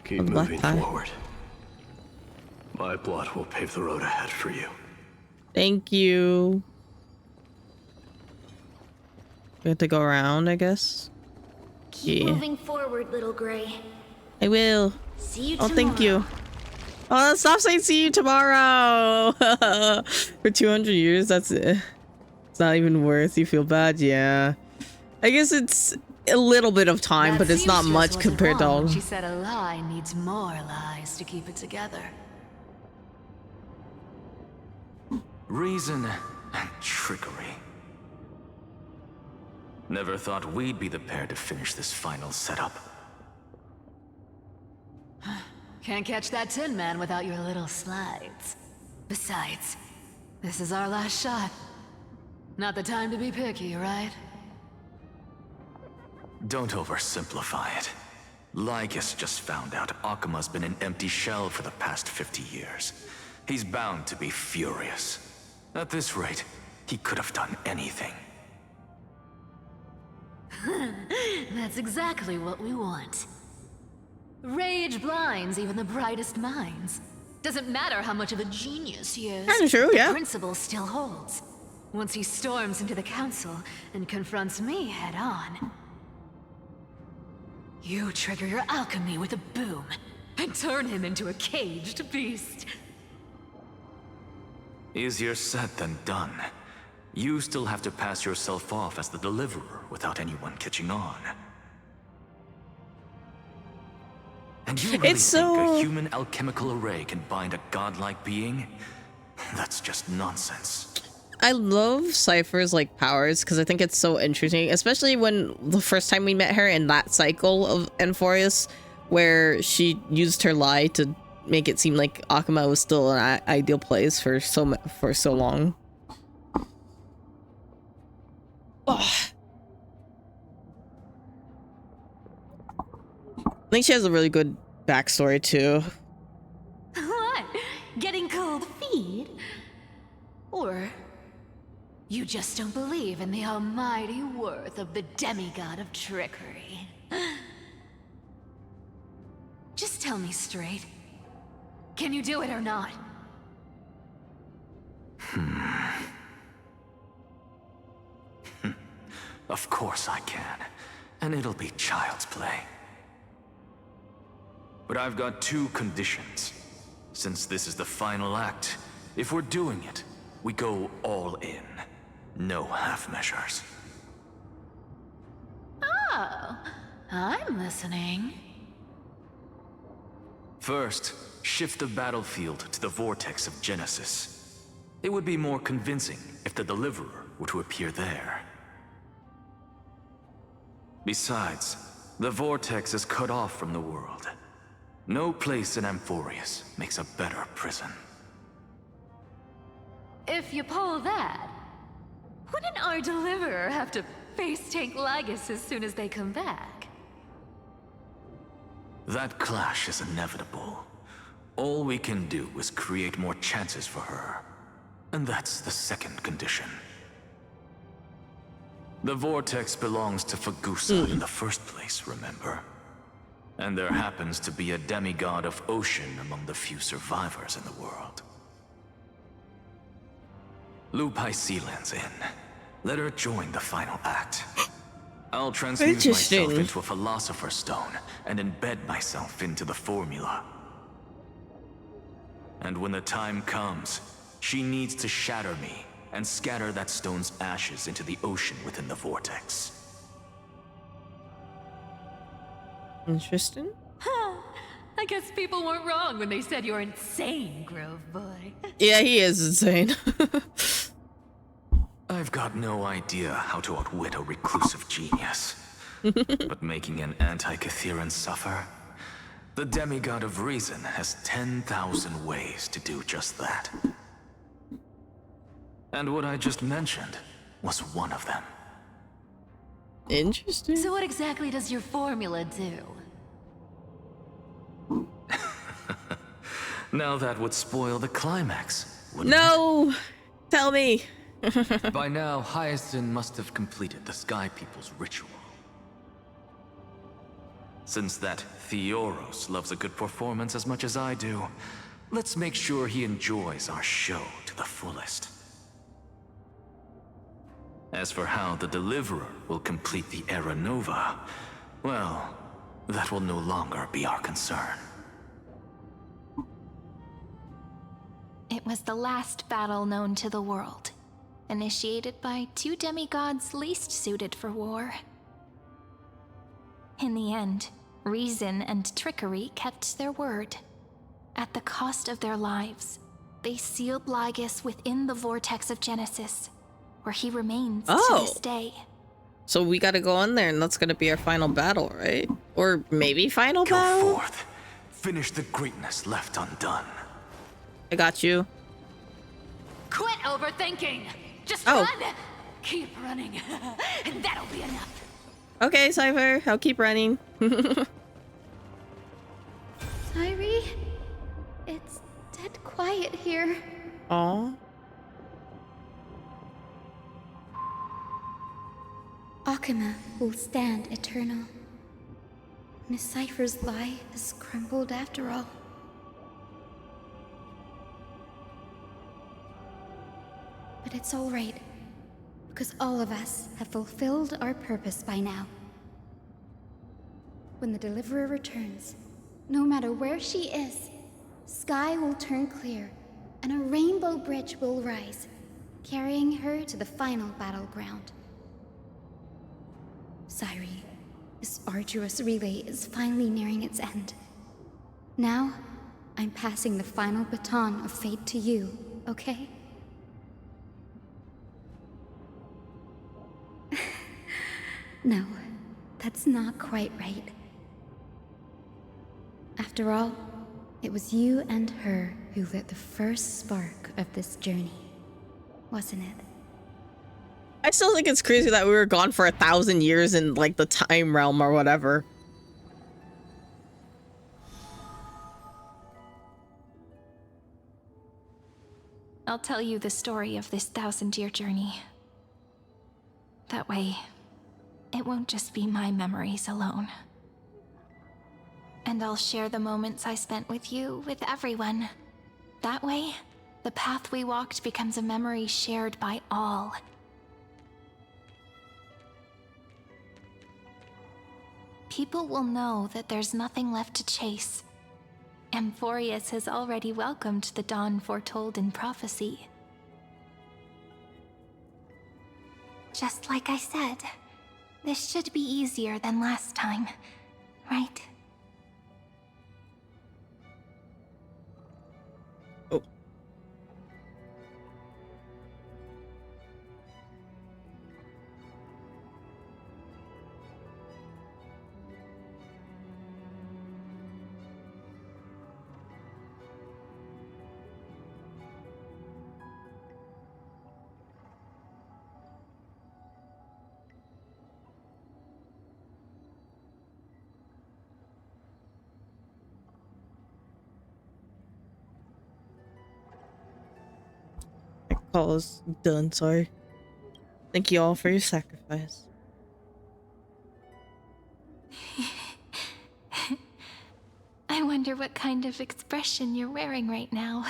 Keep moving forward. My blood will pave the road ahead for you. Thank you. We have to go around, I guess. Keep moving forward, little Gray. I will. See you Oh, tomorrow. thank you. Oh, stop saying see you tomorrow. For 200 years, that's it. It's not even worth. You feel bad? Yeah. I guess it's a little bit of time, but it's not much compared to all. She said a lie needs more lies to keep it together. Reason and trickery. Never thought we'd be the pair to finish this final setup. Can't catch that Tin Man without your little slides. Besides, this is our last shot. Not the time to be picky, right? Don't oversimplify it. Lycus just found out Akuma's been an empty shell for the past 50 years. He's bound to be furious. At this rate, he could have done anything. That's exactly what we want. Rage blinds even the brightest minds. Doesn't matter how much of a genius he is. Kinda true, yeah. The principle still holds. Once he storms into the council and confronts me head on, you trigger your alchemy with a boom and turn him into a caged beast. Easier said than done. You still have to pass yourself off as the deliverer without anyone catching on. And you really think a human alchemical array can bind a godlike being? That's just nonsense. I love Cypher's like powers because I think it's so interesting, especially when the first time we met her in that cycle of Amphorius, where she used her lie to make it seem like Akuma was still an ideal place for so long. Oh. I think she has a really good backstory too. What? Getting cold feet? Or you just don't believe in the almighty worth of the demigod of trickery? Just tell me straight. Can you do it or not? Of course I can. And it'll be child's play. But I've got two conditions. Since this is the final act, if we're doing it, we go all in. No half measures. Oh, I'm listening. First, shift the battlefield to the vortex of Genesis. It would be more convincing if the Deliverer were to appear there. Besides, the vortex is cut off from the world. No place in Amphorius makes a better prison. If you pull that, wouldn't our Deliverer have to face tank Lygus as soon as they come back? That clash is inevitable. All we can do is create more chances for her. And that's the second condition. The vortex belongs to Fagusa in the first place, remember? And there happens to be a demigod of ocean among the few survivors in the world. Loop Hycelan's in. Let her join the final act. I'll transmute myself into a Philosopher's Stone and embed myself into the formula. And when the time comes, she needs to shatter me and scatter that stone's ashes into the ocean within the vortex. Interesting. I guess people weren't wrong when they said you're insane, Grove Boy. Yeah, he is insane. I've got no idea how to outwit a reclusive genius. But making an anti-Catheran suffer? The demigod of reason has 10,000 ways to do just that. And what I just mentioned was one of them. Interesting. So what exactly does your formula do? Now that would spoil the climax, wouldn't No! Tell me! it? By now, Hyacinth must have completed the Sky People's ritual. Since that Theoros loves a good performance as much as I do, let's make sure he enjoys our show to the fullest. As for how the Deliverer will complete the Era Nova, well, that will no longer be our concern. It was the last battle known to the world, initiated by two demigods least suited for war. In the end, reason and trickery kept their word. At the cost of their lives, they sealed Lygus within the vortex of Genesis, where he remains to this day. So we gotta go in there and that's gonna be our final battle, right? Or maybe final battle? Go forth. Finish the greatness left undone. I got you. Quit overthinking! Just run! Keep running, and that'll be enough. Okay, Cypher, I'll keep running. Cyrie, it's dead quiet here. Aw. Akima will stand eternal. Miss Cypher's lie has crumbled after all. But it's all right, because all of us have fulfilled our purpose by now. When the Deliverer returns, no matter where she is, sky will turn clear, and a rainbow bridge will rise, carrying her to the final battleground. Cyrie, this arduous relay is finally nearing its end. Now, I'm passing the final baton of fate to you, okay? No, that's not quite right. After all, it was you and her who lit the first spark of this journey, wasn't it? I still think it's crazy that we were gone for 1,000 years in like the time realm or whatever. I'll tell you the story of this 1,000-year journey. That way, it won't just be my memories alone. And I'll share the moments I spent with you with everyone. That way, the path we walked becomes a memory shared by all. People will know that there's nothing left to chase. Amphorius has already welcomed the dawn foretold in prophecy. Just like I said, this should be easier than last time, right? Call is done, sorry. Thank you all for your sacrifice. I wonder what kind of expression you're wearing right now.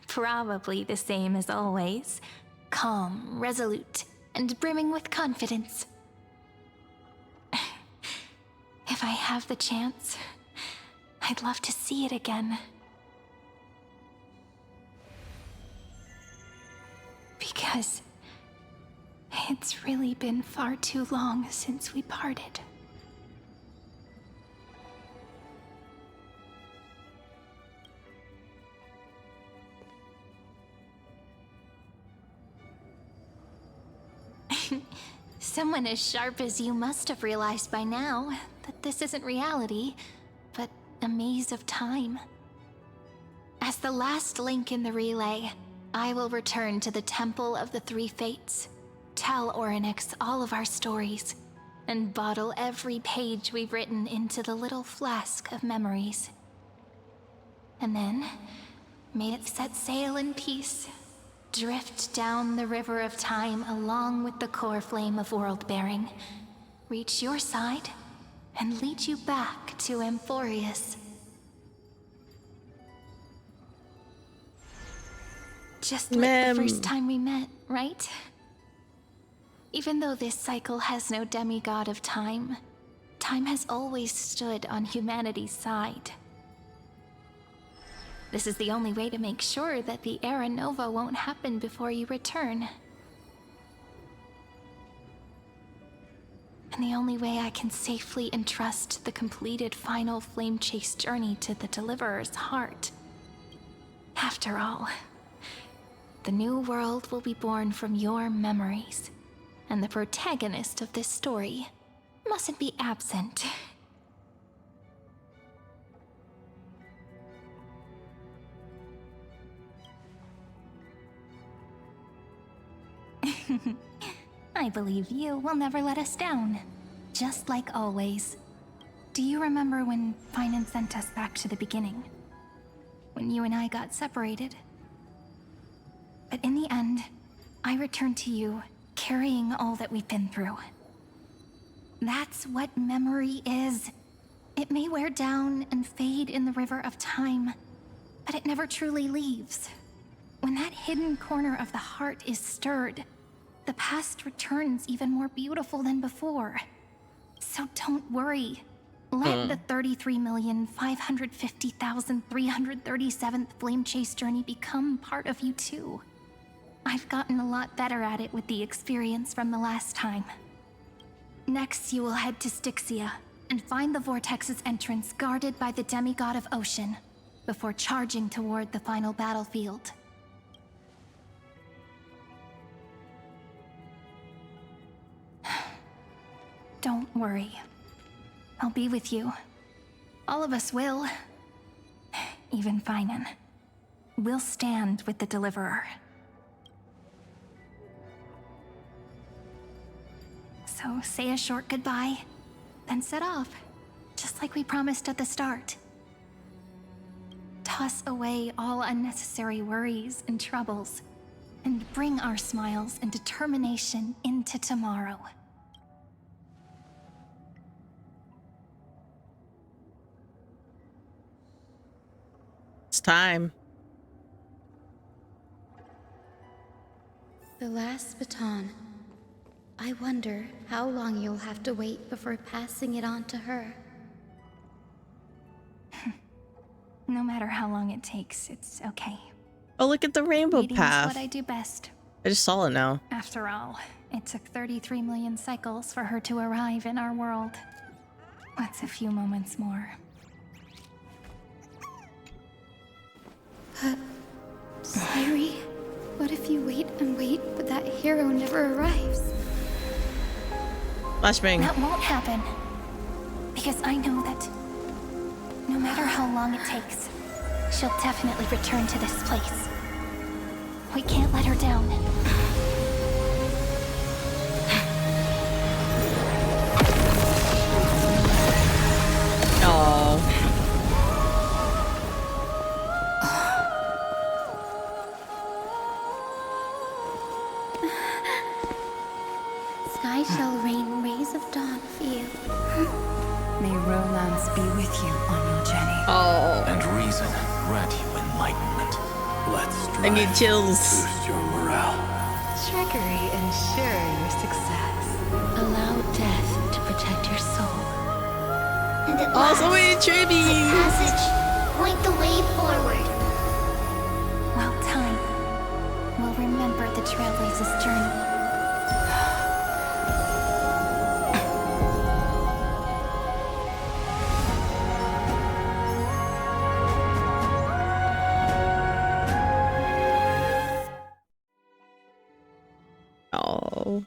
Probably the same as always. Calm, resolute, and brimming with confidence. If I have the chance, I'd love to see it again. Because it's really been far too long since we parted. Someone as sharp as you must have realized by now that this isn't reality, but a maze of time. As the last link in the relay, I will return to the Temple of the Three Fates, tell Orynyx all of our stories, and bottle every page we've written into the little flask of memories. And then, may it set sail in peace, drift down the river of time along with the core flame of world-bearing, reach your side, and lead you back to Amphorius. Just like the first time we met, right? Even though this cycle has no demigod of time, time has always stood on humanity's side. This is the only way to make sure that the Era Nova won't happen before you return. And the only way I can safely entrust the completed final flame chase journey to the Deliverer's heart. After all, the new world will be born from your memories, and the protagonist of this story mustn't be absent. I believe you will never let us down, just like always. Do you remember when Finan sent us back to the beginning? When you and I got separated? But in the end, I returned to you, carrying all that we've been through. That's what memory is. It may wear down and fade in the river of time, but it never truly leaves. When that hidden corner of the heart is stirred, the past returns even more beautiful than before. So don't worry. Let the 33,550,337th Flame Chase journey become part of you too. I've gotten a lot better at it with the experience from the last time. Next, you will head to Styxia and find the Vortex's entrance guarded by the demigod of ocean before charging toward the final battlefield. Don't worry. I'll be with you. All of us will. Even Finan. We'll stand with the Deliverer. So say a short goodbye, then set off, just like we promised at the start. Toss away all unnecessary worries and troubles, and bring our smiles and determination into tomorrow. It's time. The last baton. I wonder how long you'll have to wait before passing it on to her. No matter how long it takes, it's okay. Oh, look at the rainbow Waiting path. is what I do best. I just saw it now. After all, it took 33 million cycles for her to arrive in our world. That's a few moments more. But, Sairi, what if you wait and wait, but that hero never arrives? Flashbang. That won't happen. Because I know that no matter how long it takes, she'll definitely return to this place. We can't let her down. Oh. Sky shall rain rays of dawn for you. May romance be with you on your journey. Oh. And reason grant you enlightenment. Let's I get chills. boost your morale. Trickery ensure your success. Allow death to protect your soul. And at Also, last, wait, tribute. passage, point the way forward. Well, time will remember the Trailblazer's journey. Oh.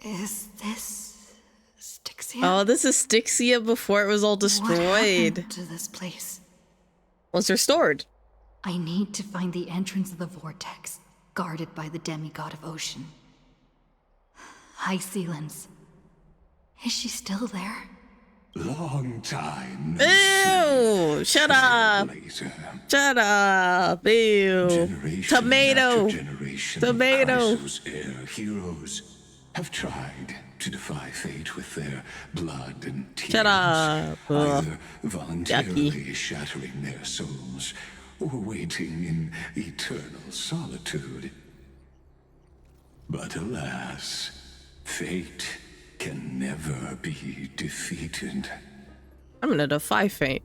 Is this Styxia? Oh, this is Styxia before it was all What destroyed. happened to this place? Was restored. I need to find the entrance of the vortex, guarded by the demigod of ocean. High Sealens. Is she still there? Long time. Ew! Shut up! Shut up! Ew! Generation Tomato! after generation Tomato! of Chrysos heir heroes have tried to defy fate with their blood and tears. Shut up! Either voluntarily Yucky. shattering their souls or waiting in eternal solitude. But alas, fate can never be defeated. I'm gonna defy fate.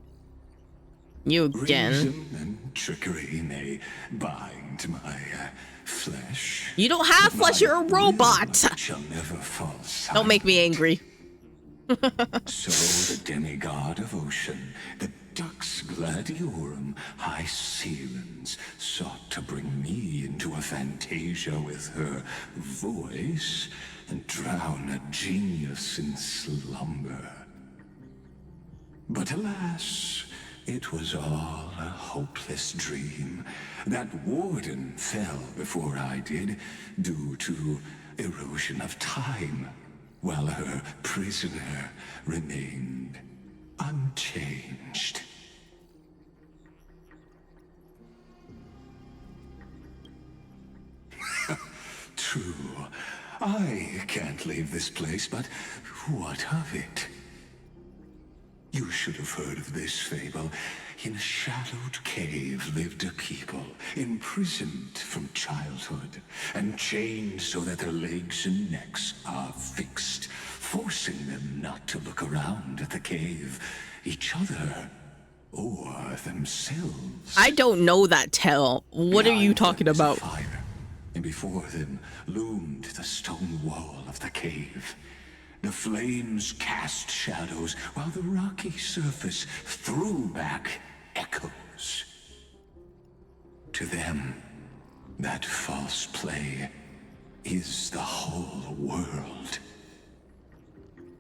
You again. Reason and trickery may bind my flesh. You don't have flesh, you're a robot! Shall never fall silent. Don't make me angry. So the demigod of ocean, the Dux Gladiorum, High Sealens, sought to bring me into a fantasia with her voice and drown a genius in slumber. But alas, it was all a hopeless dream. That warden fell before I did, due to erosion of time, while her prisoner remained unchanged. True, I can't leave this place, but what of it? You should have heard of this fable. In a shadowed cave lived a people, imprisoned from childhood, and chained so that their legs and necks are fixed, forcing them not to look around at the cave, each other, or themselves. I don't know that tale. What are you Behind talking them was a about? fire, and before them loomed the stone wall of the cave. The flames cast shadows, while the rocky surface threw back echoes. To them, that false play is the whole world.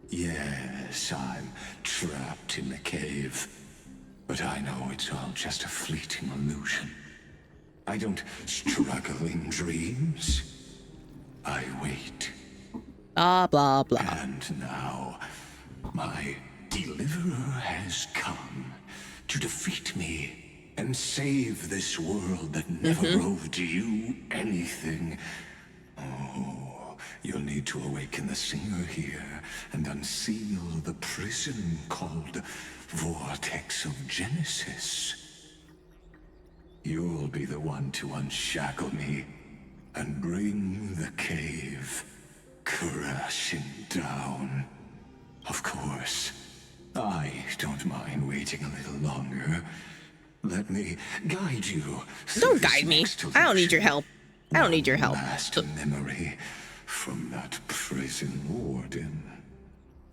Yes, I'm trapped in the cave, but I know it's all just a fleeting illusion. I don't struggle in dreams. I wait. Blah, blah, blah. And now, my deliverer has come to defeat me and save this world that never owed you anything. Oh, you'll need to awaken the singer here and unseal the prison called Vortex of Genesis. You'll be the one to unshackle me and bring the cave crashing down. Of course, I don't mind waiting a little longer. Let me guide you. Don't guide me. I don't need your help. I don't need your help. Last memory from that prison warden.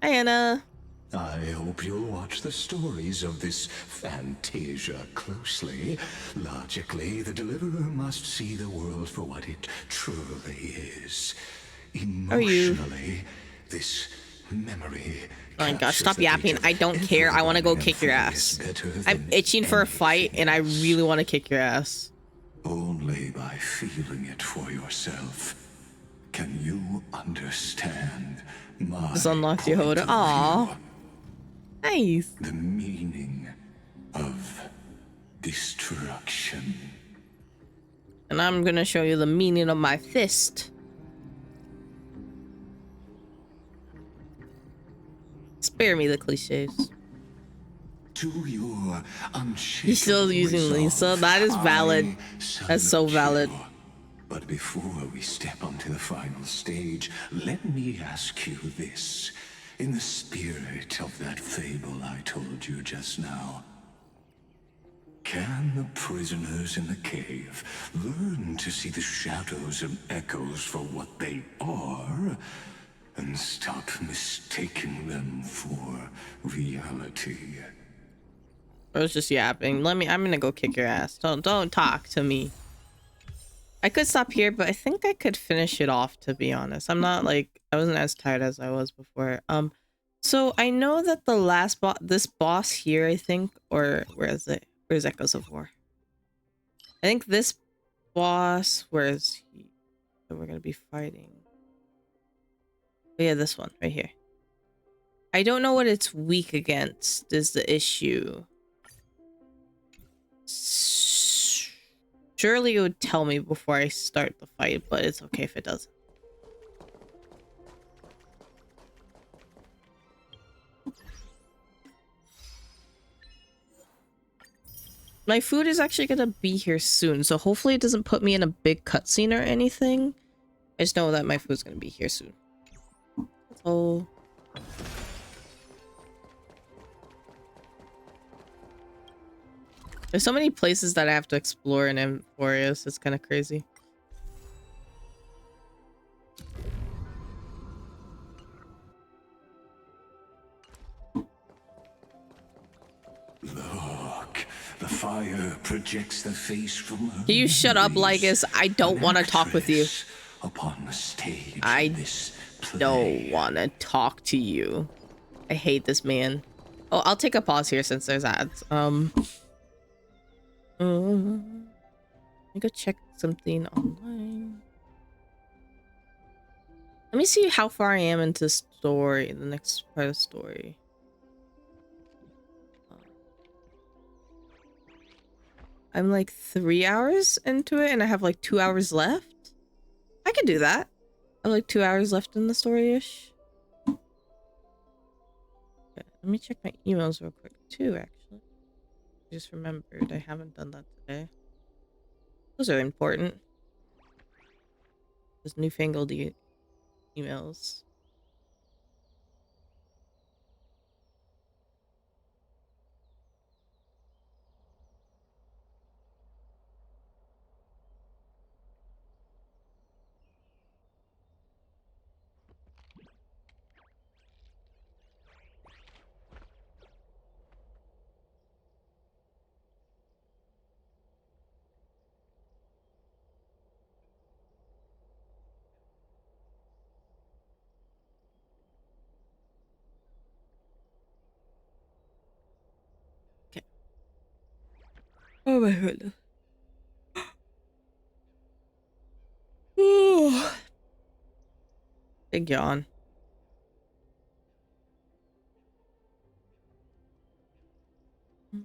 Hi, Anna. I hope you'll watch the stories of this Fantasia closely. Logically, the Deliverer must see the world for what it truly is. Emotionally, this memory. Oh my gosh, stop yapping. I don't care. I want to go kick your ass. I'm itching for a fight, and I really want to kick your ass. Only by feeling it for yourself can you understand my Just unlocked your holder. Aww. Nice. The meaning of destruction. And I'm gonna show you the meaning of my fist. Spare me the cliches. To your He's still using Lisa. That is valid. That's so valid. But before we step onto the final stage, let me ask you this. In the spirit of that fable I told you just now, can the prisoners in the cave learn to see the shadows and echoes for what they are, and stop mistaking them for reality? I was just yapping. I'm gonna go kick your ass. Don't talk to me. I could stop here, but I think I could finish it off, to be honest. I wasn't as tired as I was before. So I know that the last this boss here, I think, or where is it? Where's Echoes of War? I think this boss, where is he? That we're gonna be fighting. Oh, yeah, this one right here. I don't know what it's weak against is the issue. Surely it would tell me before I start the fight, but it's okay if it doesn't. My food is actually gonna be here soon, so hopefully it doesn't put me in a big cutscene or anything. I just know that my food's gonna be here soon. So there's so many places that I have to explore in Emporius. It's kind of crazy. Look, the fire projects the face from her. Can you shut up, Lygus? I don't want to talk with you. Upon the stage I don't want to talk to you. I hate this man. Oh, I'll take a pause here since there's ads. Let me go check something online. Let me see how far I am into story, the next part of the story. I'm like 3 hours into it and I have like 2 hours left. I can do that. I have like 2 hours left in the story-ish. Okay, let me check my emails real quick too, actually. I just remembered I haven't done that today. Those are important. Those newfangled emails. Oh my goodness. Big yawn. I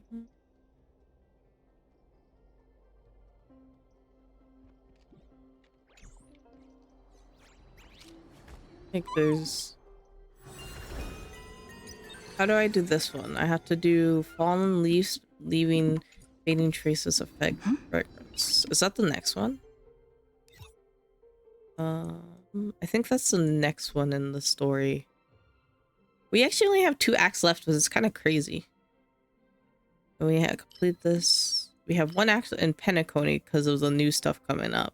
think there's... How do I do this one? I have to do fallen leaves leaving fading traces of fragrance. Is that the next one? I think that's the next one in the story. We actually only have 2 acts left, which is kind of crazy. And we have complete this. We have 1 act in Penacony because of the new stuff coming up.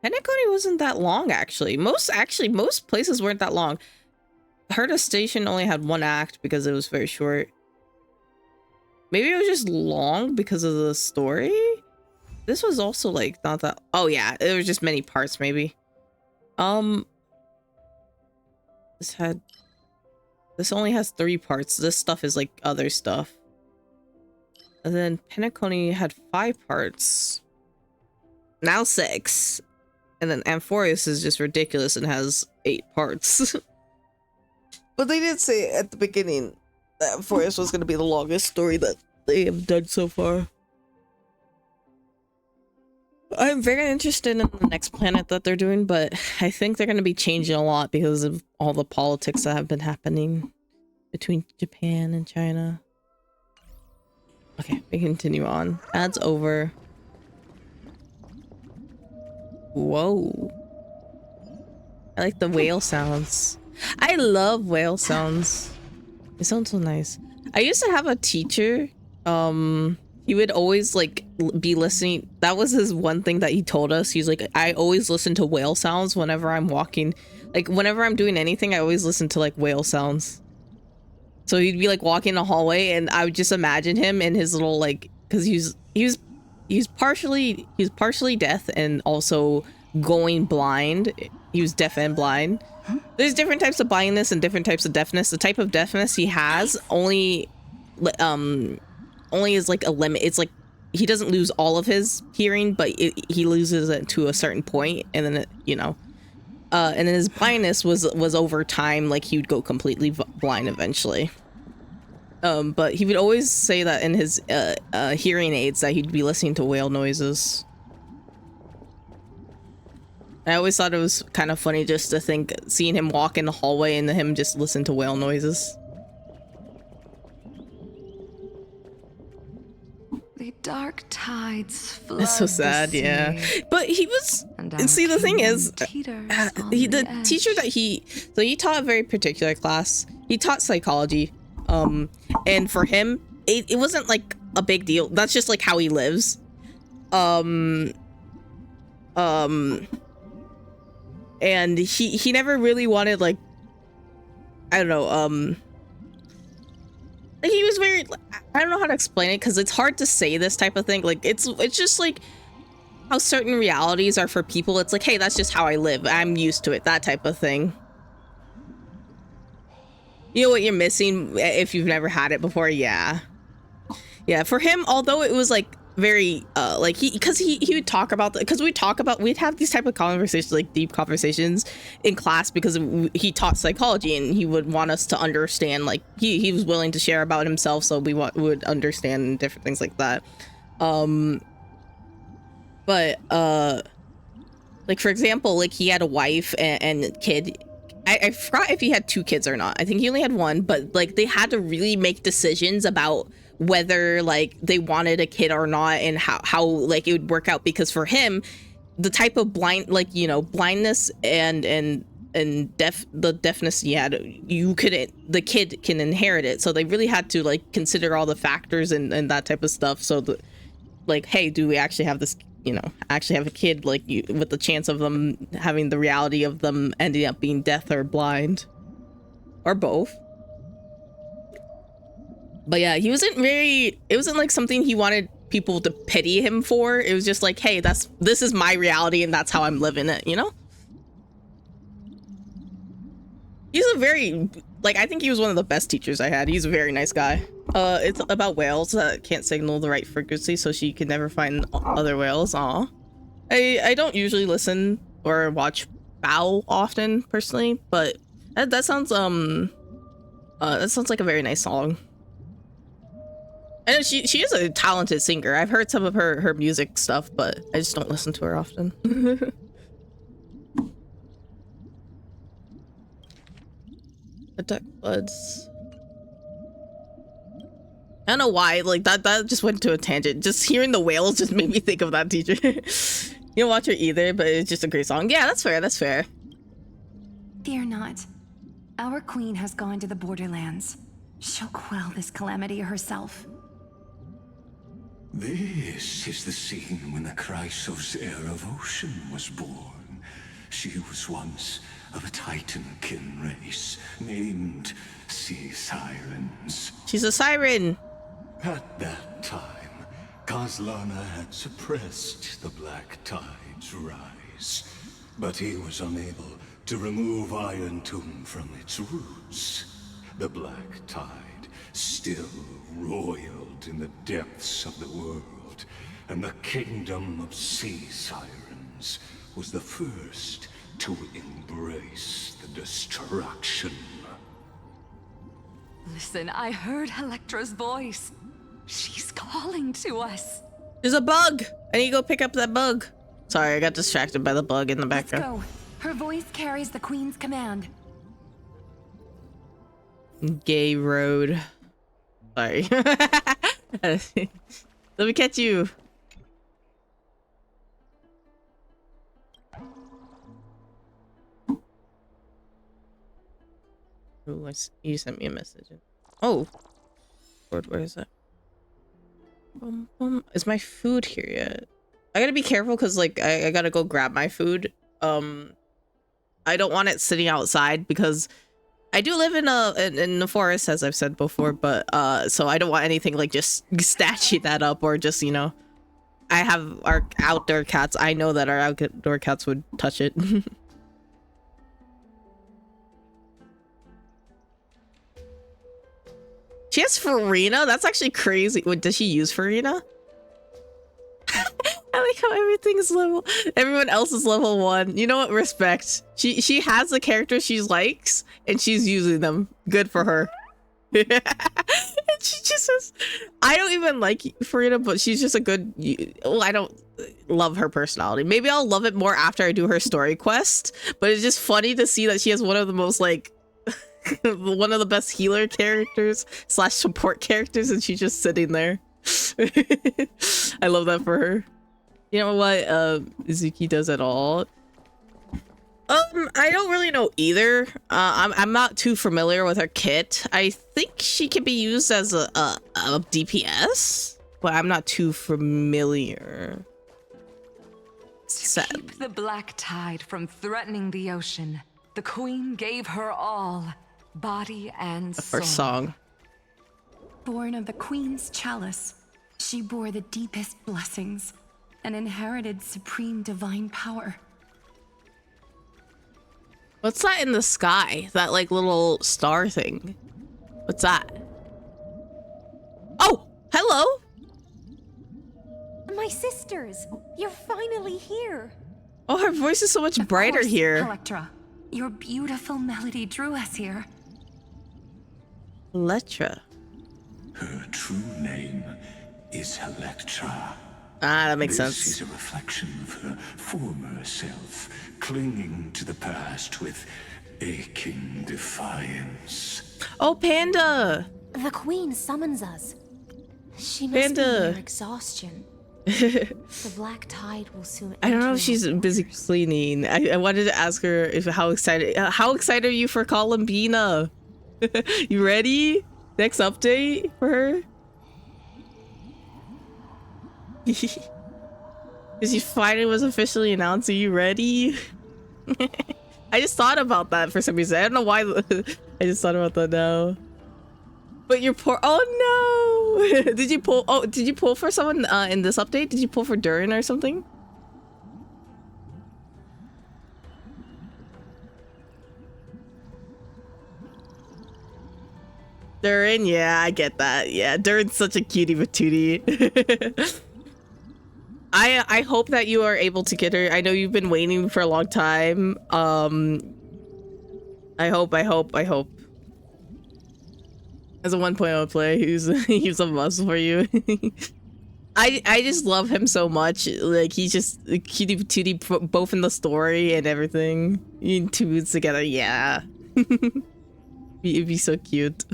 Penacony wasn't that long, actually. Most places weren't that long. Herta Station only had 1 act because it was very short. Maybe it was just long because of the story? This was also like not that... Oh yeah, it was just many parts maybe. This only has 3 parts. This stuff is like other stuff. And then Penacony had 5 parts. Now 6. And then Amphorius is just ridiculous and has 8 parts. But they did say at the beginning that Amphorius was going to be the longest story that they have done so far. I'm very interested in the next planet that they're doing, but I think they're going to be changing a lot because of all the politics that have been happening between Japan and China. Okay, we continue on. Ads over. Whoa. I like the whale sounds. I love whale sounds. It sounds so nice. I used to have a teacher. He would always like be listening. That was his one thing that he told us. He's like, I always listen to whale sounds whenever I'm walking. Like whenever I'm doing anything, I always listen to like whale sounds. So he'd be like walking the hallway and I would just imagine him in his little like, because he's partially deaf and also going blind. He was deaf and blind. There's different types of blindness and different types of deafness. The type of deafness he has only is like a limit. It's like he doesn't lose all of his hearing, but he loses it to a certain point, and then and then his blindness was over time. Like he would go completely blind eventually. But he would always say that in his hearing aids that he'd be listening to whale noises. I always thought it was kind of funny just to think, seeing him walk in the hallway and him just listen to whale noises. The dark tides flood. That's so sad, yeah. But he was... And see, the thing is, the teacher that he taught a very particular class. He taught psychology. And for him, it wasn't like a big deal. That's just like how he lives. And he never really wanted, like, I don't know, he was very, I don't know how to explain it because it's hard to say this type of thing. Like it's just like how certain realities are for people. It's like, hey, that's just how I live. I'm used to it. That type of thing. You know what you're missing if you've never had it before? Yeah. Yeah, for him, although it was like very like he would talk about because we'd have these type of conversations, like deep conversations in class, because he taught psychology and he would want us to understand, like he was willing to share about himself, so we would understand different things like that. But like for example, like he had a wife and kid. I forgot if he had 2 kids or not. I think he only had 1, but like they had to really make decisions about whether like they wanted a kid or not, and how like it would work out, because for him, the type of blindness and the deafness he had, the kid can inherit it. So they really had to like consider all the factors and that type of stuff. So like, hey, do we actually have this, actually have a kid, like with the chance of them having the reality of them ending up being deaf or blind or both. But yeah, it wasn't like something he wanted people to pity him for. It was just like, hey, this is my reality and that's how I'm living it, He's a very, like, I think he was one of the best teachers I had. He's a very nice guy. It's about whales that can't signal the right frequency, so she can never find other whales. Aw. I don't usually listen or watch Bao often, personally, but that sounds like a very nice song. And she is a talented singer. I've heard some of her music stuff, but I just don't listen to her often. The duck bloods. I don't know why, like that just went to a tangent. Just hearing the whales just made me think of that teacher. You don't watch her either, but it's just a great song. Yeah, that's fair, that's fair. Fear not. Our queen has gone to the borderlands. She'll quell this calamity herself. This is the scene when the Chrysos heir of ocean was born. She was once of a Titan-kin race named Sea Sirens. She's a siren. At that time, Kazlana had suppressed the Black Tide's rise, but he was unable to remove Iron Tomb from its roots. The Black Tide still roiled in the depths of the world, and the kingdom of Sea Sirens was the first to embrace the destruction. Listen, I heard Electra's voice. She's calling to us. There's a bug! I need to go pick up that bug. Sorry, I got distracted by the bug in the Let's background. go. Her voice carries the queen's command. Gay road. Sorry. Let me catch you. Oh, you sent me a message. Oh, Lord, where is that? Is my food here yet? I gotta be careful because, like, I gotta go grab my food. I don't want it sitting outside because I do live in the forest, as I've said before, but so I don't want anything like just snatching that up or just, you know. I have our outdoor cats. I know that our outdoor cats would touch it. She has Farina? That's actually crazy. Wait, does she use Farina? I like how everything's level. Everyone else is level 1. You know what? Respect. She has the characters she likes, and she's using them. Good for her. And she just says, I don't even like Farina, but she's just a good. Well, I don't love her personality. Maybe I'll love it more after I do her story quest. But it's just funny to see that she has one of the most like. One of the best healer characters / support characters, and she's just sitting there. I love that for her. You know what Izuki does at all? I don't really know either. I'm not too familiar with her kit. I think she can be used as a DPS, but I'm not too familiar. To keep the Black Tide from threatening the ocean, the queen gave her all. Body and soul. The first song. Born of the queen's chalice, she bore the deepest blessings and inherited supreme divine power. What's that in the sky? That like little star thing. What's that? Oh, hello. My sisters, you're finally here. Oh, her voice is so much brighter course, here. Electra, your beautiful melody drew us here. Electra. Her true name is Electra. Ah, that makes sense. This is a reflection of her former self, clinging to the past with aching defiance. Oh, Panda! The queen summons us. She must Panda. be near exhaustion. The Black Tide will soon. I don't know enter if she's busy cleaning. I wanted to ask her if how excited are you for Columbina? You ready? Next update for her? Because she finally was officially announced. Are you ready? I just thought about that for some reason. I don't know why. I just thought about that now. But you're poor. Oh no! Did you pull? Oh, did you pull for someone in this update? Did you pull for Durin or something? Durin, yeah, I get that. Yeah, Durin's such a cutie patootie. I hope that you are able to get her. I know you've been waiting for a long time. I hope. As a 1.0 player, he's a must for you. I just love him so much. Like, he's just a cutie patootie, both in the story and everything. You two moods together, yeah. It'd be so cute.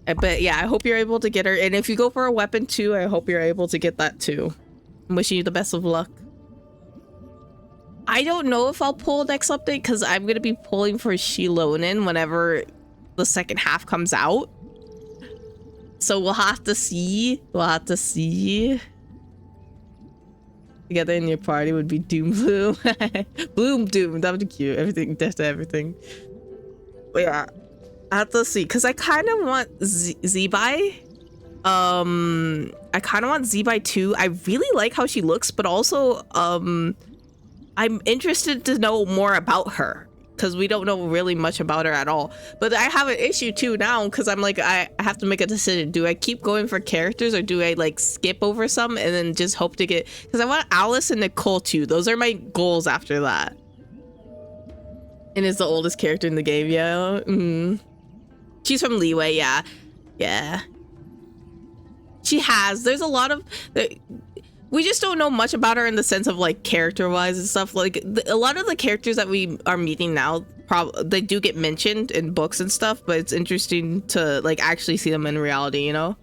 But yeah, I hope you're able to get her. And if you go for a weapon too, I hope you're able to get that too. I'm wishing you the best of luck. I don't know if I'll pull next update because I'm gonna be pulling for Shilonin whenever the second half comes out. So we'll have to see. Together in your party would be Doom Bloom. Bloom Doom, that would be cute. Everything, death to everything. But yeah, I have to see because I kind of want Zebai. I kind of want Zebai too. I really like how she looks, but also I'm interested to know more about her because we don't know really much about her at all. But I have an issue too now because I'm like, I have to make a decision. Do I keep going for characters or do I like skip over some and then just hope to get, because I want Alice and Nicole too. Those are my goals after that. And is the oldest character in the game, yeah. She's from Leeway, yeah. There's a lot of, we just don't know much about her in the sense of like character wise and stuff. Like a lot of the characters that we are meeting now, they do get mentioned in books and stuff, but it's interesting to like actually see them in reality, you know?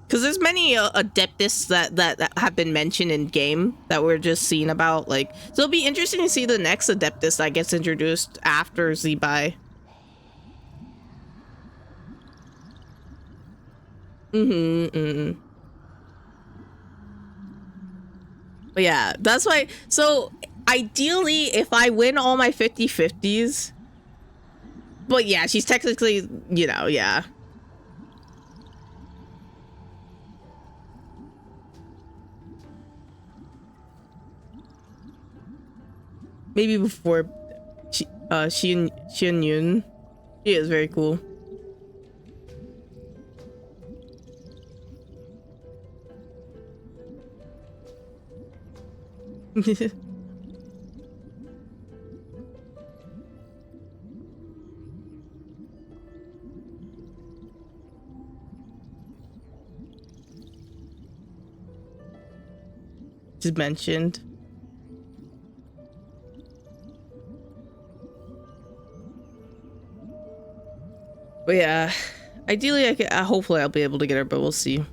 Because there's many adeptus that have been mentioned in game that we're just seeing about, like, so it'll be interesting to see the next adeptus that gets introduced after Zebai. But yeah, that's why. So ideally, if I win all my 50/50s, but yeah, she's technically, you know, yeah. Maybe before she and Yun. She is very cool. Just mentioned. But yeah, ideally I could, hopefully I'll be able to get her, but we'll see.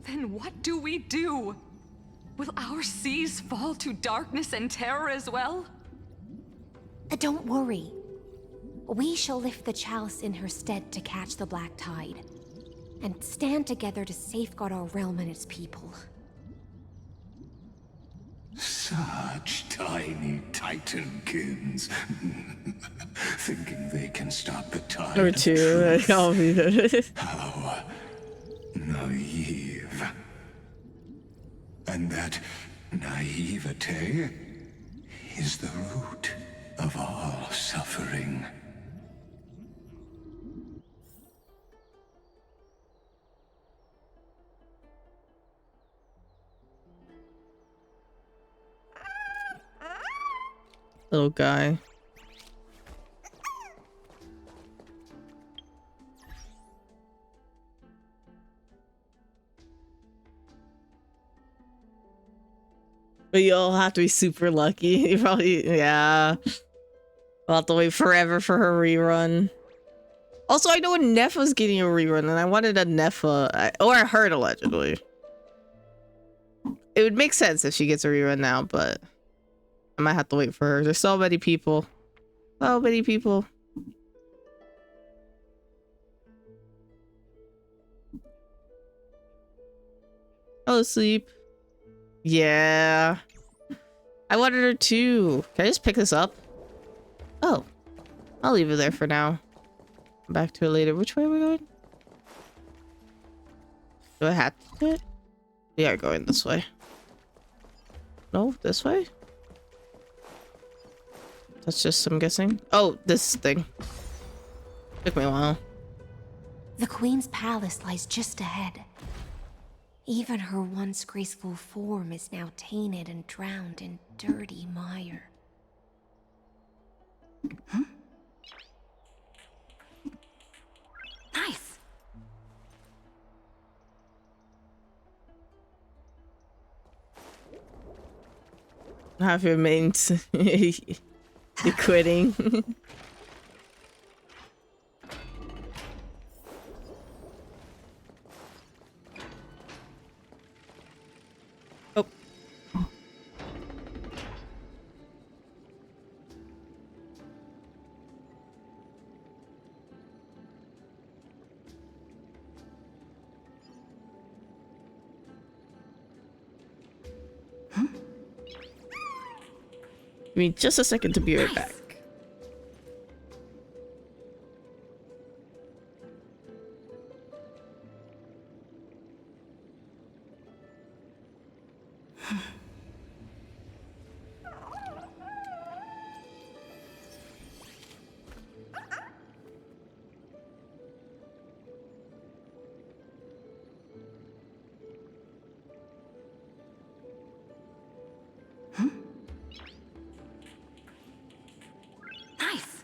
Then what do we do? Will our seas fall to darkness and terror as well? Don't worry. We shall lift the chalice in her stead to catch the black tide, and stand together to safeguard our realm and its people. Such tiny Titankins. Thinking they can stop the tide. Or two. How naive. And that naivete is the root of all suffering. Little guy. But you'll have to be super lucky. You probably, yeah. We'll have to wait forever for her rerun. Also, I know a Nefa's getting a rerun, and I wanted a Nefa, or I heard allegedly. It would make sense if she gets a rerun now, but I might have to wait for her. There's so many people. So many people. I'll sleep. Yeah. I wanted her too. Can I just pick this up? Oh. I'll leave it there for now. Back to it later. Which way are we going? Do I have to do it? We are going this way. No, this way? That's just, I'm guessing. Oh, this thing. Took me a while. The Queen's palace lies just ahead. Even her once graceful form is now tainted and drowned in dirty mire. Nice. Half your mains. You're quitting. Oh. Give me just a second to be right back. Nice.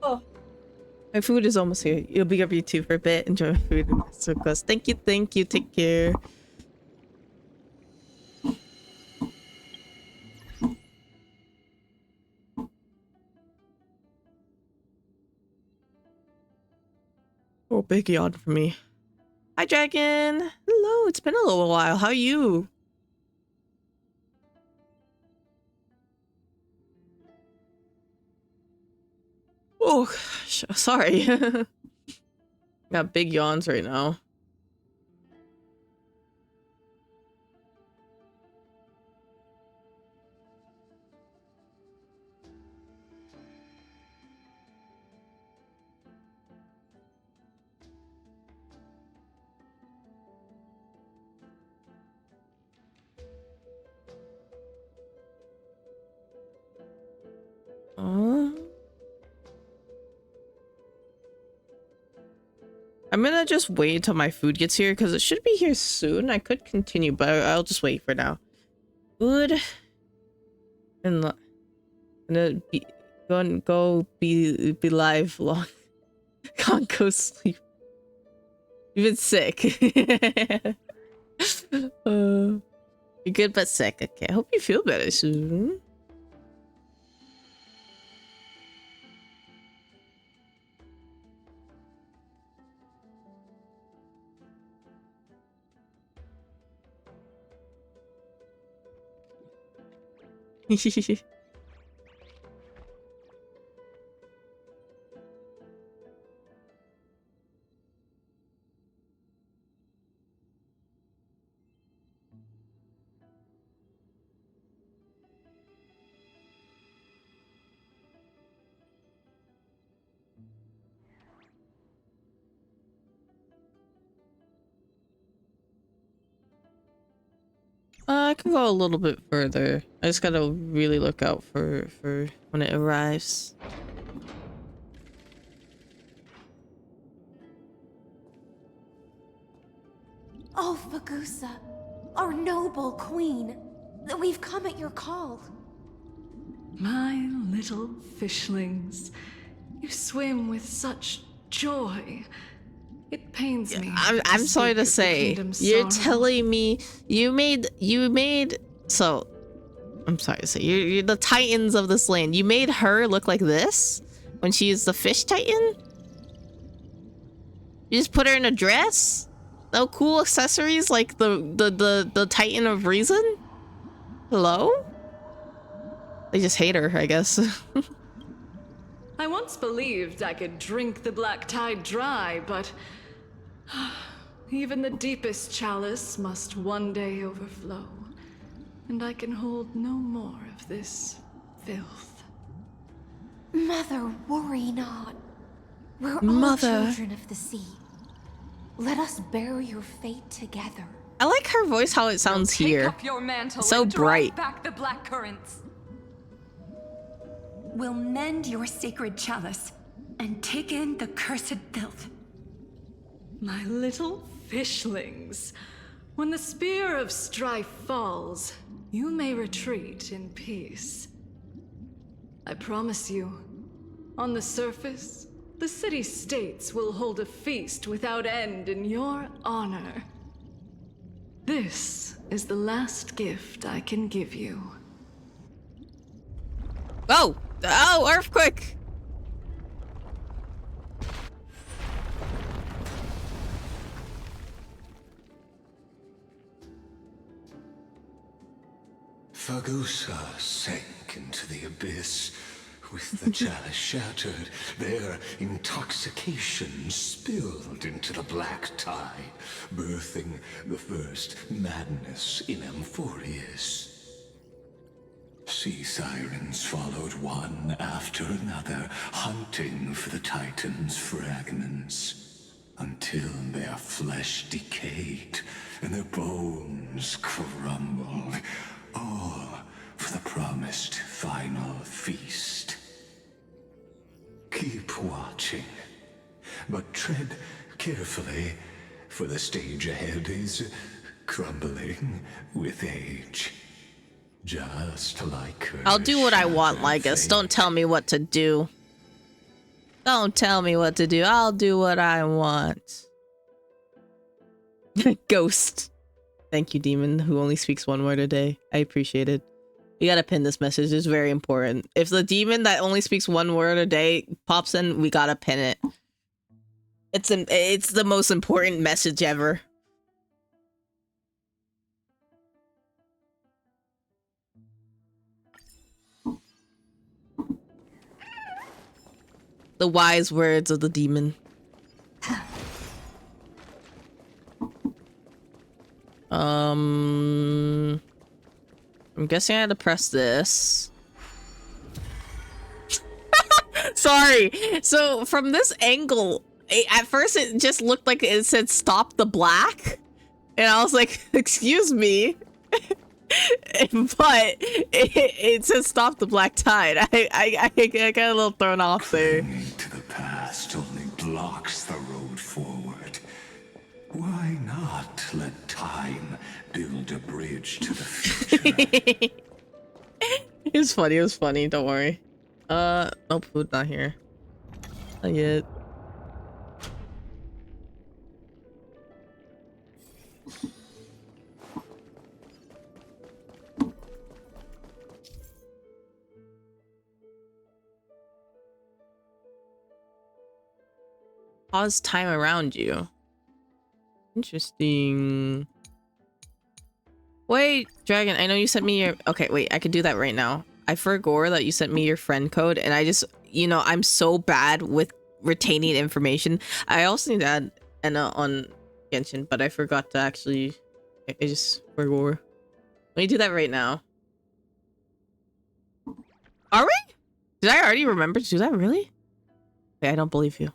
Oh. My food is almost here. You'll be up YouTube for a bit. Enjoy my food. So close. Thank you, thank you. Take care. Oh, big yawn for me. Hi, Dragon. Hello. It's been a little while. How are you? Oh, gosh. Sorry. Got big yawns right now. I'm gonna just wait until my food gets here because it should be here soon. I could continue, but I'll just wait for now. Food and be live long. Can't go sleep. You've been sick. You're good but sick. Okay, I hope you feel better soon. I can go a little bit further. I just gotta really look out for when it arrives. Oh, Fagusa, our noble queen. We've come at your call. My little fishlings. You swim with such joy. It pains me. I'm sorry to say, you're telling me you made so I'm sorry to say you're the titans of this land. You made her look like this when she's the fish titan? You just put her in a dress? No cool accessories like the Titan of Reason? Hello? They just hate her, I guess. I once believed I could drink the black tide dry, but even the deepest chalice must one day overflow, and I can hold no more of this filth. Mother, worry not. We're all Mother. children of the sea. Let us bear your fate together. I like her voice, how it sounds here. Take up your mantle So and drive bright. back the black currents. We'll mend your sacred chalice and take in the cursed filth. My little fishlings, when the spear of strife falls, you may retreat in peace. I promise you, on the surface, the city-states will hold a feast without end in your honor. This is the last gift I can give you. Oh! Oh, earthquake! Fagusa sank into the abyss. With the chalice shattered, their intoxication spilled into the black tide, birthing the first madness in Amphorius. Sea sirens followed one after another, hunting for the Titan's fragments, until their flesh decayed and their bones crumbled, all for the promised final feast. Keep watching, but tread carefully, for the stage ahead is crumbling with age. Just like her. I'll do what I want, Lygus. Don't tell me what to do. Don't tell me what to do. I'll do what I want. Ghost. Thank you, demon, who only speaks one word a day. I appreciate it. You gotta pin this message. It's very important. If the demon that only speaks one word a day pops in, we gotta pin it. It's the most important message ever. The wise words of the demon. I'm guessing I had to press this. Sorry. So from this angle, at first it just looked like it said stop the black. And I was like, excuse me. But it says stop the black tide. I got a little thrown off there. Clinging to the past only blocks the road forward. Why not let time build a bridge to the future? It was funny, it was funny, don't worry. No food, not here. Not yet. Pause time around you. Interesting. Wait, Dragon, I know you sent me your... Okay, wait, I can do that right now. I forgot that you sent me your friend code, and I just... You know, I'm so bad with retaining information. I also need to add Enna on Genshin, but I forgot to actually... I just forgot. Let me do that right now. Are we? Did I already remember to do that? Really? Wait, I don't believe you.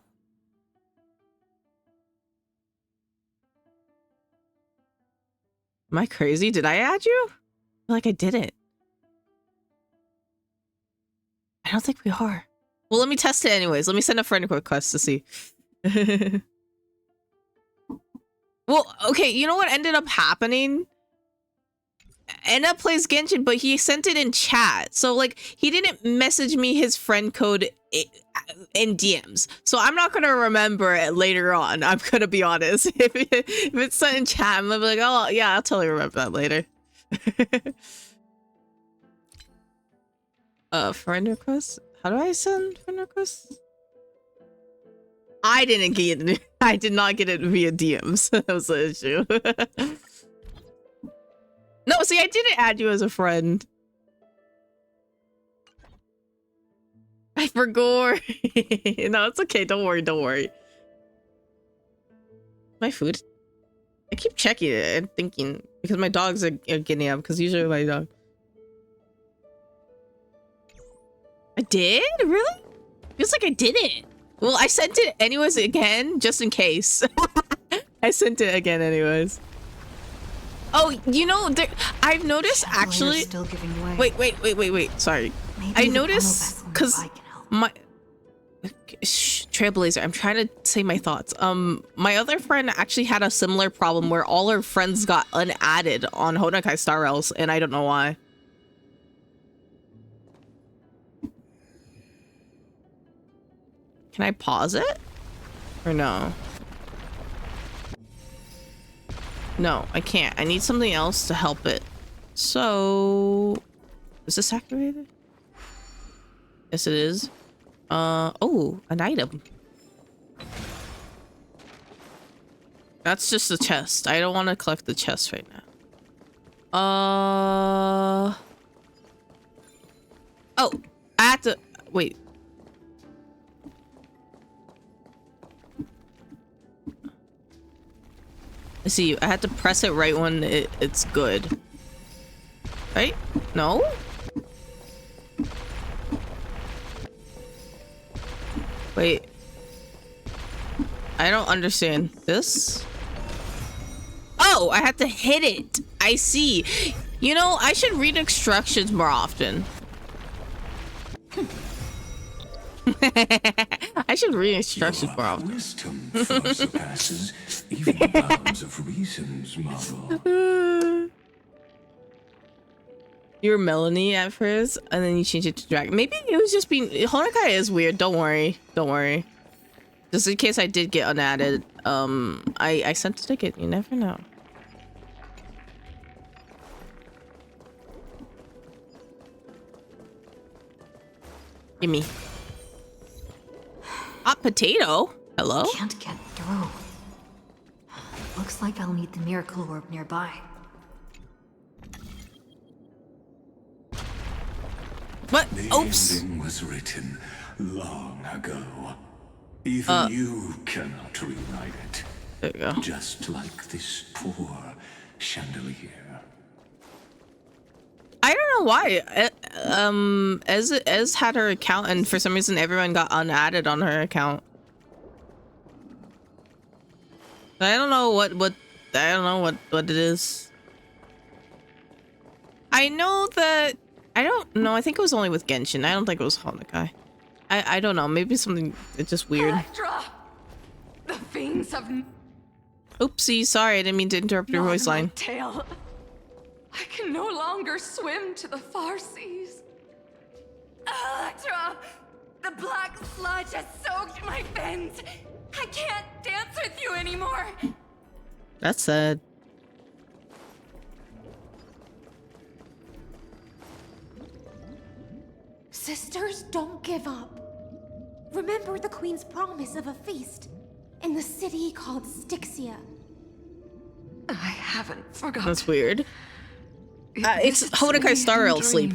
Am I crazy? Did I add you? I feel like I didn't. I don't think we are. Well, let me test it anyways. Let me send a friend request to see. Well, okay, you know what ended up happening? Enna plays Genshin, but he sent it in chat. So, like, he didn't message me his friend code in DMs. So I'm not gonna remember it later on. I'm gonna be honest. If it's sent in chat, I'm gonna be like, oh, yeah, I'll totally remember that later. Friend request? How do I send friend requests? I didn't get it. I did not get it via DMs. That was the issue. No, see, I didn't add you as a friend. I forgot. No, it's okay. Don't worry. Don't worry. My food. I keep checking it and thinking because my dogs are getting up because usually my dog. I did? Really? Feels like I didn't. Well, I sent it anyways again, just in case. I sent it again anyways. Oh, you know, I've noticed actually. Still giving way. Wait. Sorry. I noticed because my Trailblazer. I'm trying to say my thoughts. My other friend actually had a similar problem where all her friends got unadded on Hodokai Star Rails, and I don't know why. Can I pause it? Or no? No, I can't. I need something else to help it. So... Is this activated? Yes, it is. Oh, an item. That's just a chest. I don't want to collect the chest right now. Oh, I have to... Wait. I see. I had to press it right when it's good. Right? No? Wait. I don't understand. This? Oh, I had to hit it. I see. You know, I should read instructions more often. I should read instructions more often. Wisdom far surpasses even the bounds of reason's model. You were Melanie at first, and then you changed it to Dragon. Maybe it was just being... Honokai is weird. Don't worry. Don't worry. Just in case I did get unadded, I sent a ticket. You never know. Gimme. Hot potato? Hello? Can't get through. Looks like I'll need the miracle orb nearby. What? The Oops. ending was written long ago. Even you cannot rewrite it. There you go. Just like this poor chandelier. I don't know why. Ez had her account, and for some reason everyone got unadded on her account. I don't know what I don't know what it is. I know that I don't know. I think it was only with Genshin. I don't think it was Honokai. I don't know. Maybe something. It's just weird. Electra! The fiends have Oopsie. Sorry, I didn't mean to interrupt your voice line. tail. I can no longer swim to the far seas. Electra! The black sludge has soaked my fins. I can't dance with you anymore. That's sad. Sisters, don't give up. Remember the Queen's promise of a feast in the city called Styxia. I haven't forgotten. That's weird. It's Hodokai Star Rails sleep.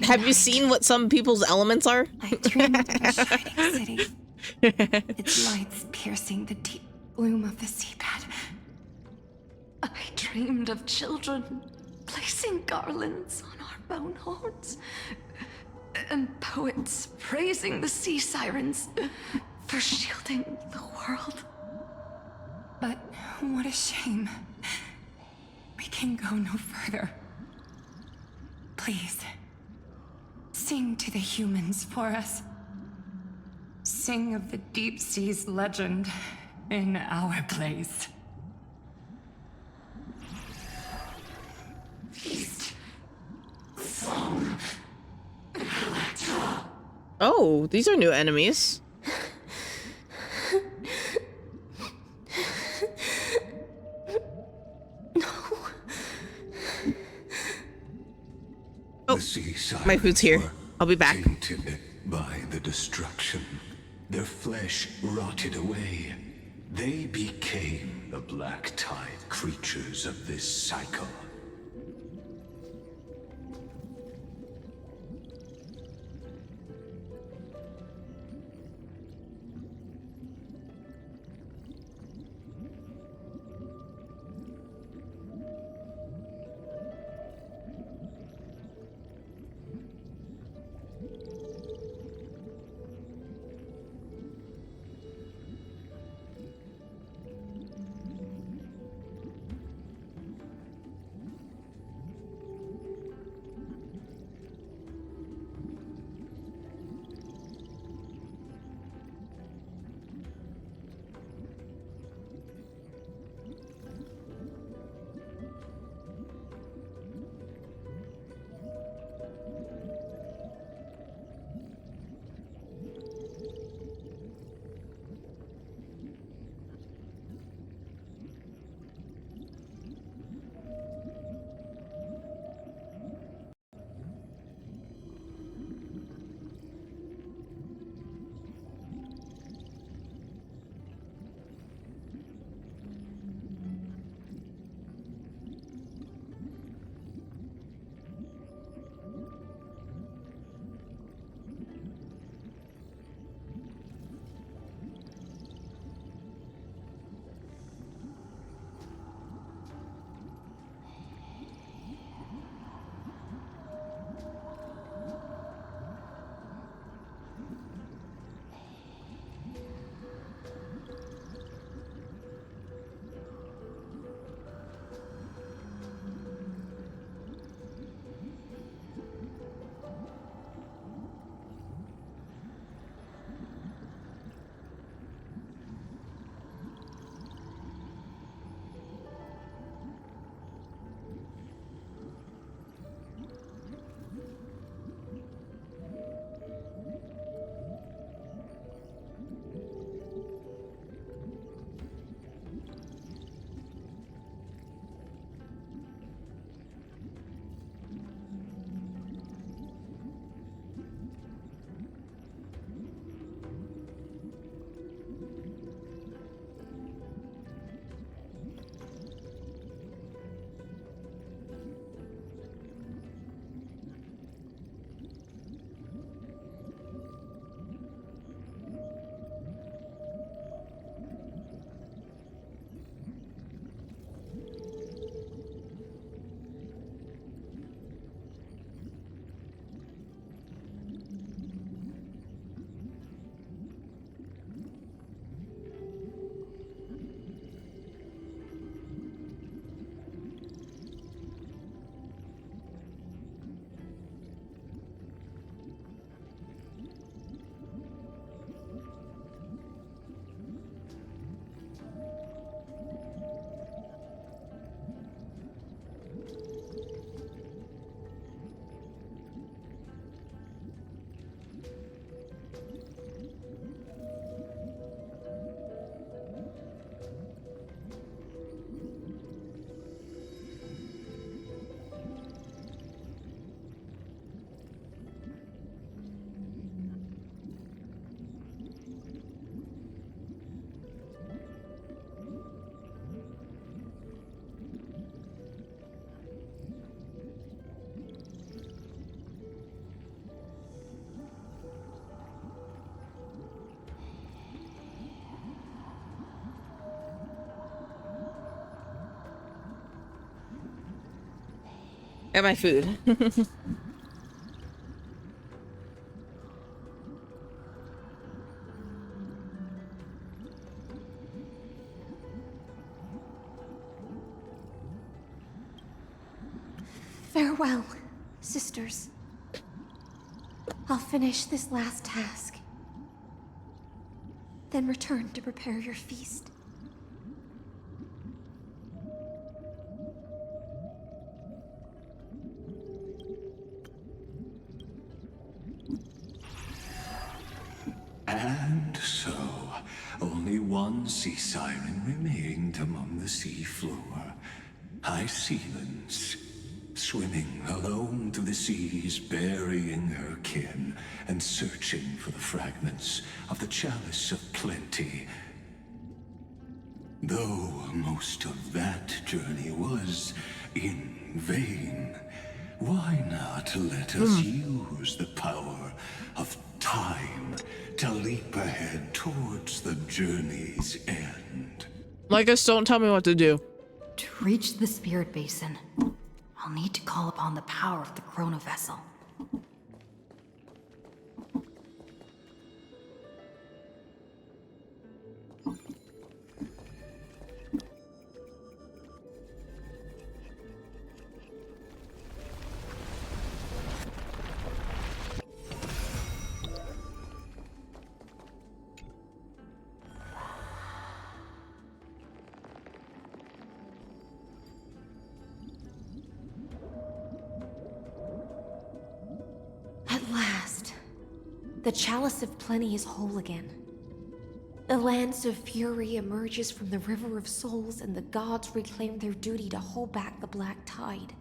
Have you seen what some people's elements are? I dreamed of a shining city. Its lights piercing the deep gloom of the seabed. I dreamed of children placing garlands on our boneholds, and poets praising the sea sirens for shielding the world. But what a shame. We can go no further. Please, sing to the humans for us. Sing of the deep sea's legend in our place. Feast. Song. Electra. Oh, these are new enemies. Oh, my food's here. I'll be back. Tainted by the destruction, their flesh rotted away. They became the black tide creatures of this cycle. Got my food. Farewell, sisters. I'll finish this last task, then return to prepare your feast. And so, only one sea siren remained among the sea floor. High Sealands, swimming alone through the seas, burying her kin, and searching for the fragments of the chalice of plenty. Though most of that journey was in vain, why not let us use the power of time to leap ahead towards the journey's end? Lycus, don't tell me what to do. To reach the spirit basin, I'll need to call upon the power of the chrono vessel. At last, the chalice of plenty is whole again. The lance of fury emerges from the river of souls, and the gods reclaim their duty to hold back the black tide.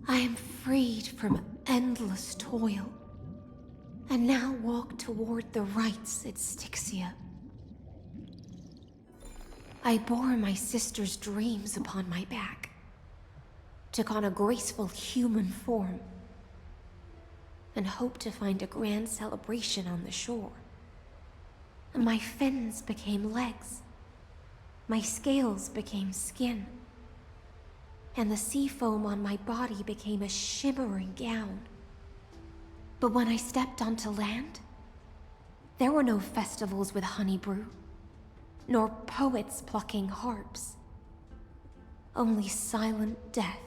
I am freed from endless toil, and now walk toward the rites at Styxia. I bore my sister's dreams upon my back, took on a graceful human form, and hoped to find a grand celebration on the shore. My fins became legs, my scales became skin, and the sea foam on my body became a shimmering gown. But when I stepped onto land, there were no festivals with honey brew, nor poets plucking harps. Only silent death,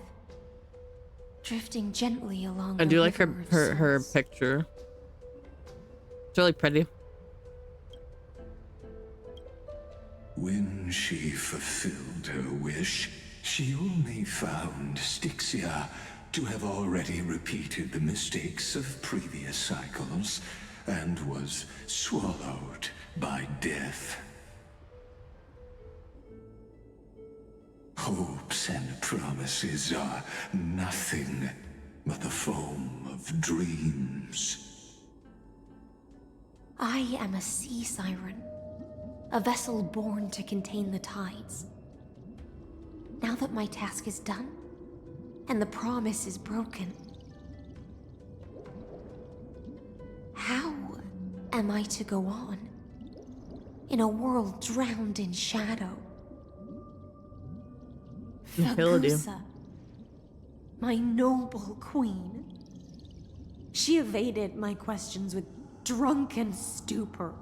drifting gently along. I do like her picture. It's really pretty. When she fulfilled her wish, she only found Styxia to have already repeated the mistakes of previous cycles and was swallowed by death. Hopes and promises are nothing but the foam of dreams. I am a sea siren, a vessel born to contain the tides. Now that my task is done, and the promise is broken, how am I to go on in a world drowned in shadow? Fagusa, my noble queen. She evaded my questions with drunken stupor.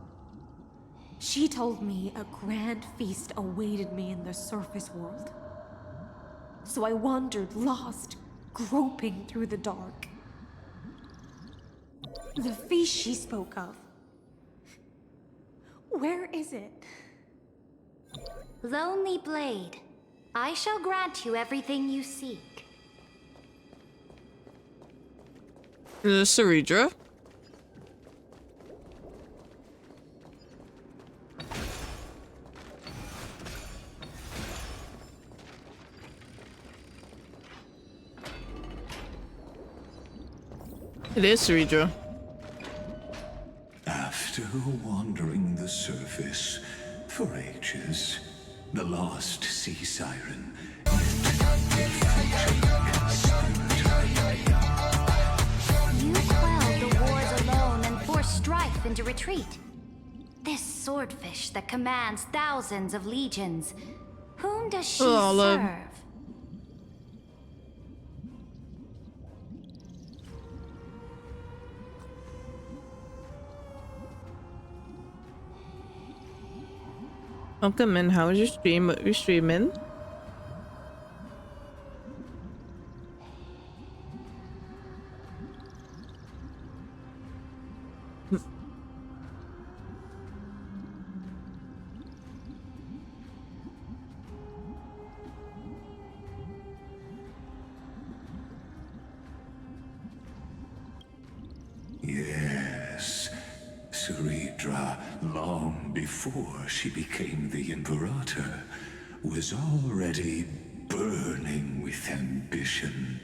She told me a grand feast awaited me in the surface world. So I wandered lost, groping through the dark. The feast she spoke of. Where is it? Lonely Blade, I shall grant you everything you seek. Ceredra? It is Ceredra. After wandering the surface for ages, the lost sea siren You quelled the wars alone and forced strife into retreat. This swordfish that commands thousands of legions, whom does she serve? Welcome in. How was your stream? What you streaming? Yes, Saridra, long before she became the Imperator, was already burning with ambition.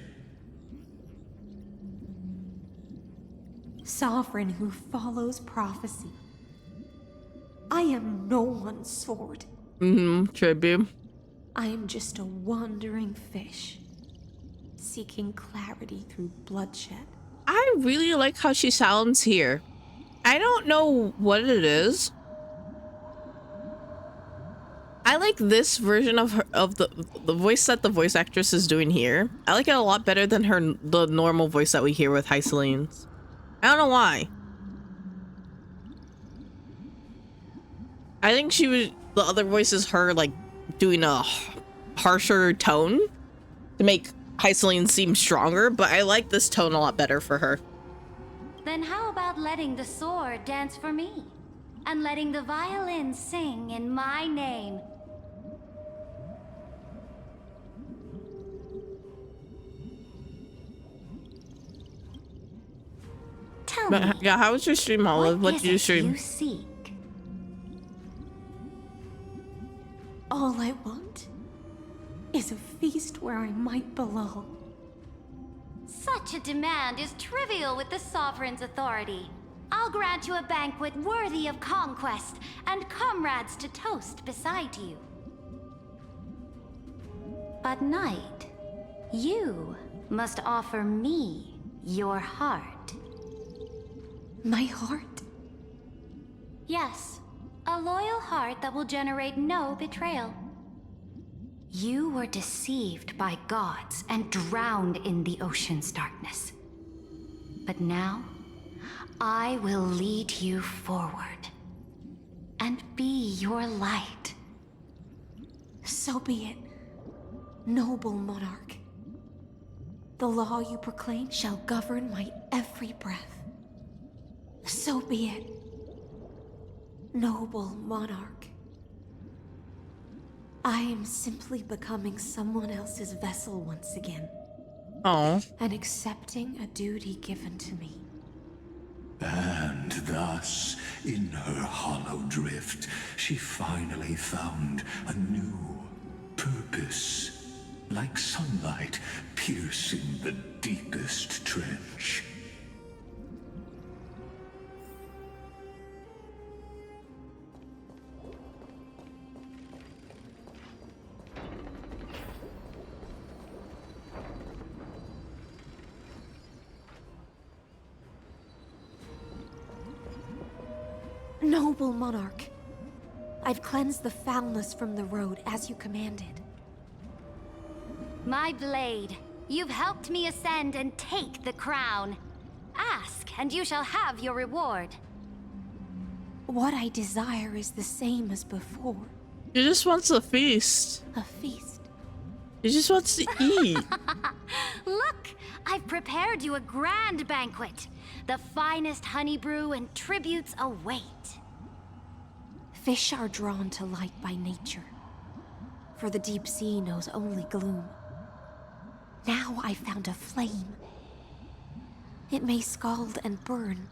Sovereign who follows prophecy. I am no one's sword. Tribute. I am just a wandering fish, seeking clarity through bloodshed. I really like how she sounds here. I don't know what it is. I like this version of her, of the voice that the voice actress is doing here. I like it a lot better than the normal voice that we hear with Hycelene's. I don't know why. I think the other voice is her like doing a harsher tone to make Hycelene seem stronger, but I like this tone a lot better for her. Then how about letting the sword dance for me? And letting the violin sing in my name? Tell me, Yeah, how was your stream, Olive? What did you stream? you seek? All I want is a feast where I might belong. Such a demand is trivial with the Sovereign's authority. I'll grant you a banquet worthy of conquest, and comrades to toast beside you. But Knight, you must offer me your heart. My heart? Yes, a loyal heart that will generate no betrayal. You were deceived by gods and drowned in the ocean's darkness. But now, I will lead you forward and be your light. So be it, noble monarch. The law you proclaim shall govern my every breath. So be it, noble monarch. I am simply becoming someone else's vessel once again. Oh. And accepting a duty given to me. And thus, in her hollow drift, she finally found a new purpose, like sunlight piercing the deepest trench. Noble monarch, I've cleansed the foulness from the road as you commanded. My blade, you've helped me ascend and take the crown. Ask, and you shall have your reward. What I desire is the same as before. She just wants a feast. A feast? She just wants to eat. Look, I've prepared you a grand banquet. The finest honey brew and tributes await. Fish are drawn to light by nature, for the deep sea knows only gloom. Now I found a flame. It may scald and burn,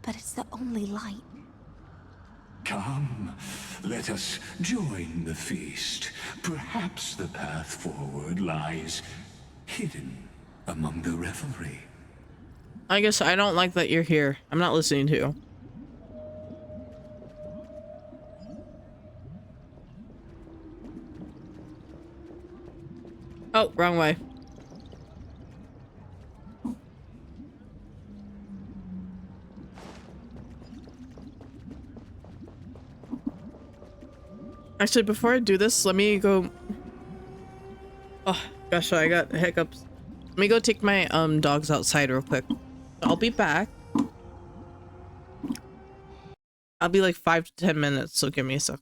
but it's the only light. Come, let us join the feast. Perhaps the path forward lies hidden among the revelry. I guess I don't like that you're here. I'm not listening to you. Oh, wrong way. Actually, before I do this, let me go. Oh gosh, I got hiccups. Let me go take my dogs outside real quick. I'll be back. I'll be like 5 to 10 minutes, so give me a sec.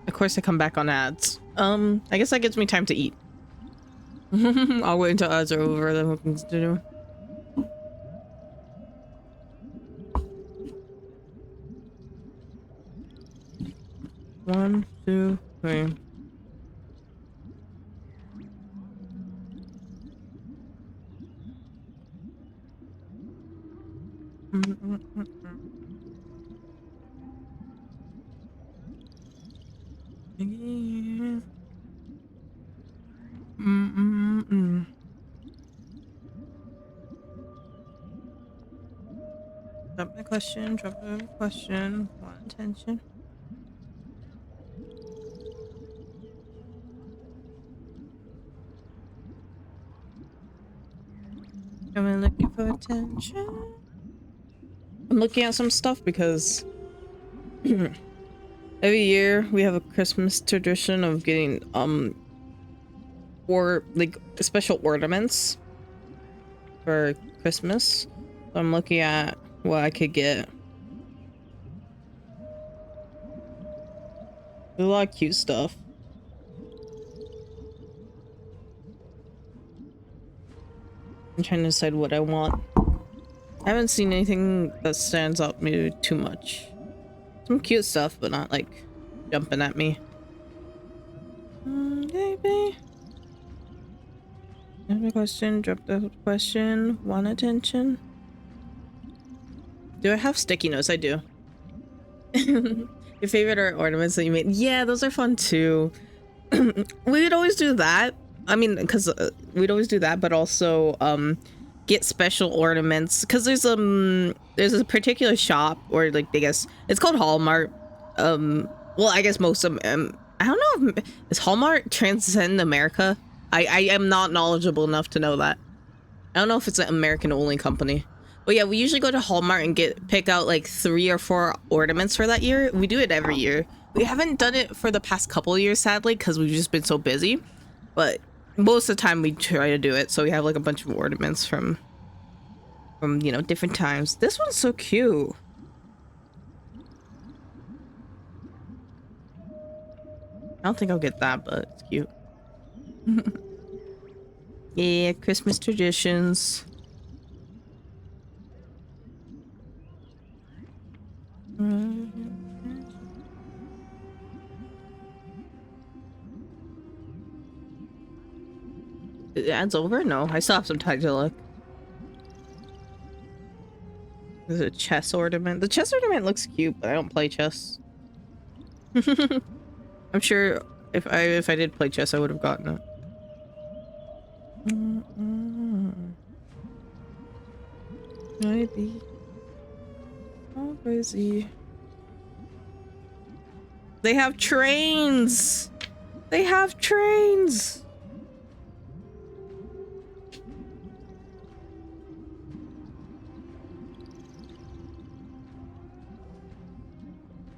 Of course I come back on ads. I guess that gives me time to eat. I'll wait until ads are over, then we can continue. One, two, three. Drop the question, drop the question. Want attention? Am I looking for attention? I'm looking at some stuff because every year we have a Christmas tradition of getting or like special ornaments for Christmas. So I'm looking at what I could get. There's a lot of cute stuff. I'm trying to decide what I want. I haven't seen anything that stands out me too much. Some cute stuff, but not like jumping at me. Baby. Have a question, drop the question. Want attention? Do I have sticky notes? I do. Your favorite art ornaments that you made? Yeah, those are fun too. We'd always do that. I mean, because we'd always do that, but also get special ornaments. Because there's a particular shop, or like I guess it's called Hallmark. Well, I guess most of them. I don't know if is Hallmark transcend America. I am not knowledgeable enough to know that. I don't know if it's an American only company. But yeah, we usually go to Hallmark and pick out like 3 or 4 ornaments for that year. We do it every year. We haven't done it for the past couple of years, sadly, because we've just been so busy. But most of the time we try to do it. So we have like a bunch of ornaments from you know, different times. This one's so cute. I don't think I'll get that, but it's cute. Yeah, Christmas traditions. The ad's over? No, I still have some time to look. There's a chess ornament. The chess ornament looks cute, but I don't play chess. I'm sure if I did play chess, I would have gotten it. Maybe. Oh, crazy. They have trains! They have trains!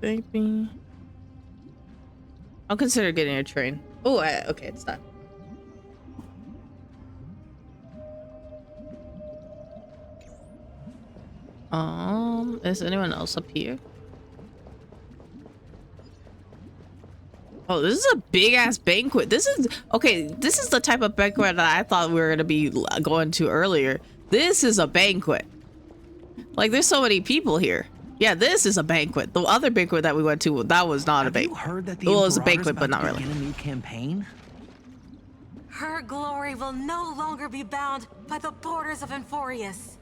Baby. I'll consider getting a train. Oh, okay, it's done. Is anyone else up here? Oh, this is a big ass banquet. This is okay. This is the type of banquet that I thought we were gonna be going to earlier. This is a banquet. Like, there's so many people here. Yeah, this is a banquet. The other banquet that we went to, that was not a banquet. Heard that the well, it was a Imperator's banquet, but about not to really. begin a new campaign? Her glory will no longer be bound by the borders of Enforius.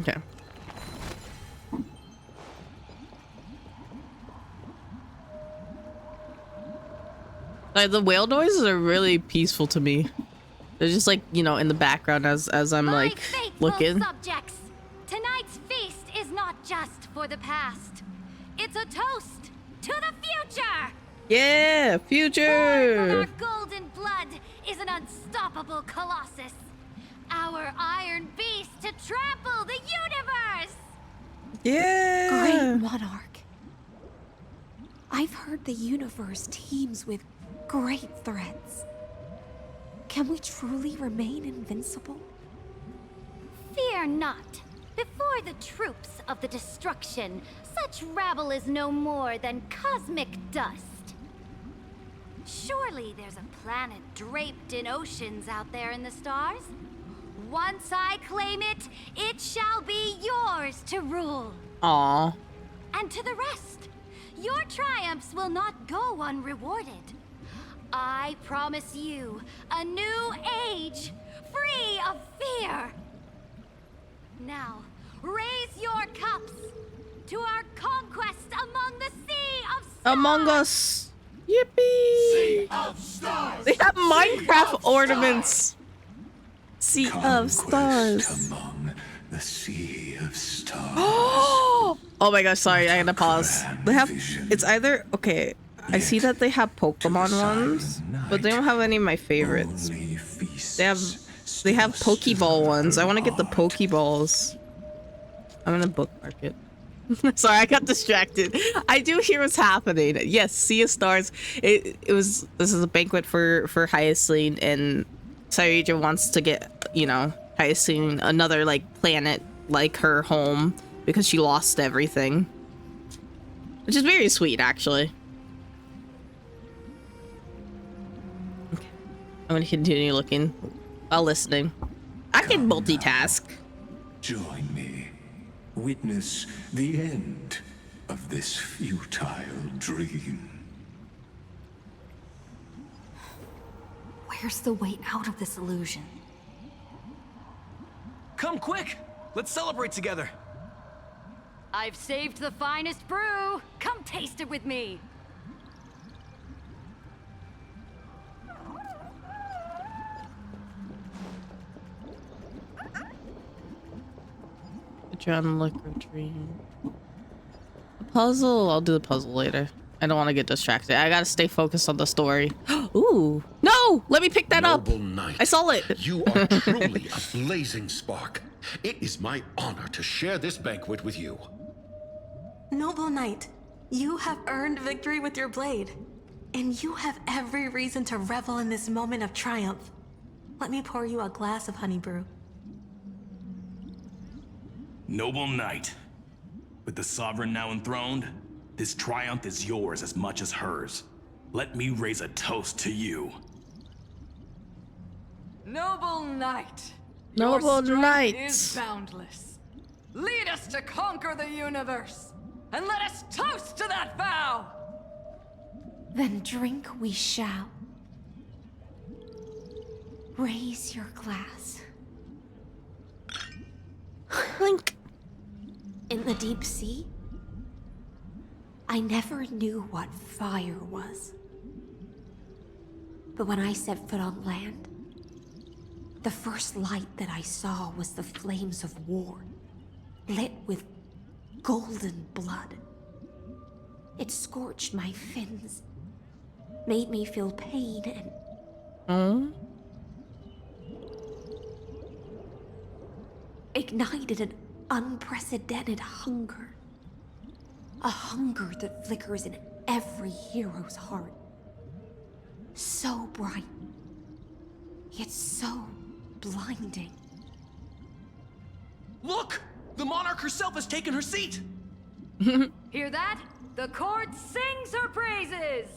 Okay. Like, the whale noises are really peaceful to me. They're just like, you know, in the background as I'm like looking. Subjects, tonight's feast is not just for the past. It's a toast to the future. Yeah, future. Born from our golden blood is an unstoppable colossus. Our iron beast to trample the universe. Yeah. Great monarch. I've heard the universe teems with great threats. Can we truly remain invincible? Fear not. For the troops of the destruction, such rabble is no more than cosmic dust. Surely there's a planet draped in oceans out there in the stars. Once I claim it, it shall be yours to rule. Aww. And to the rest, your triumphs will not go unrewarded. I promise you a new age, free of fear. Now, raise your cups to our conquest among the Sea of Stars. Among Us. Yippee! Sea of Stars. They have Minecraft of ornaments. Sea of Stars. Among the Sea of Stars. Oh my gosh, sorry, I had to pause. They have, it's either, okay, I see that they have Pokemon ones, but they don't have any of my favorites. They have Pokeball ones. I want to get the Pokeballs. I'm gonna bookmark it. Sorry, I got distracted. I do hear what's happening. Yes, Sea of Stars. This is a banquet for Hyacinth, and Sairija wants to get, you know, Hyacinth another like planet like her home because she lost everything. Which is very sweet, actually. Okay. I'm gonna continue looking while listening. I can multitask. Join me. Witness the end of this futile dream. Where's the way out of this illusion? Come quick! Let's celebrate together. I've saved the finest brew. Come taste it with me. John Liquor Dream. A puzzle. I'll do the puzzle later. I don't want to get distracted. I gotta stay focused on the story. Ooh. No! Let me pick that Noble up. Knight, I saw it. You are truly a blazing spark. It is my honor to share this banquet with you. Noble Knight, you have earned victory with your blade. And you have every reason to revel in this moment of triumph. Let me pour you a glass of honey brew. Noble Knight, with the Sovereign now enthroned, this triumph is yours as much as hers. Let me raise a toast to you. Noble Knight, Noble your strength Knight. is boundless. Lead us to conquer the universe, and let us toast to that vow! Then drink we shall. Raise your glass. Clink. In the deep sea, I never knew what fire was. But when I set foot on land, the first light that I saw was the flames of war, lit with golden blood. It scorched my fins, made me feel pain and ignited an unprecedented hunger. A hunger that flickers in every hero's heart. So bright, yet so blinding. Look! The monarch herself has taken her seat! Hear that? The court sings her praises!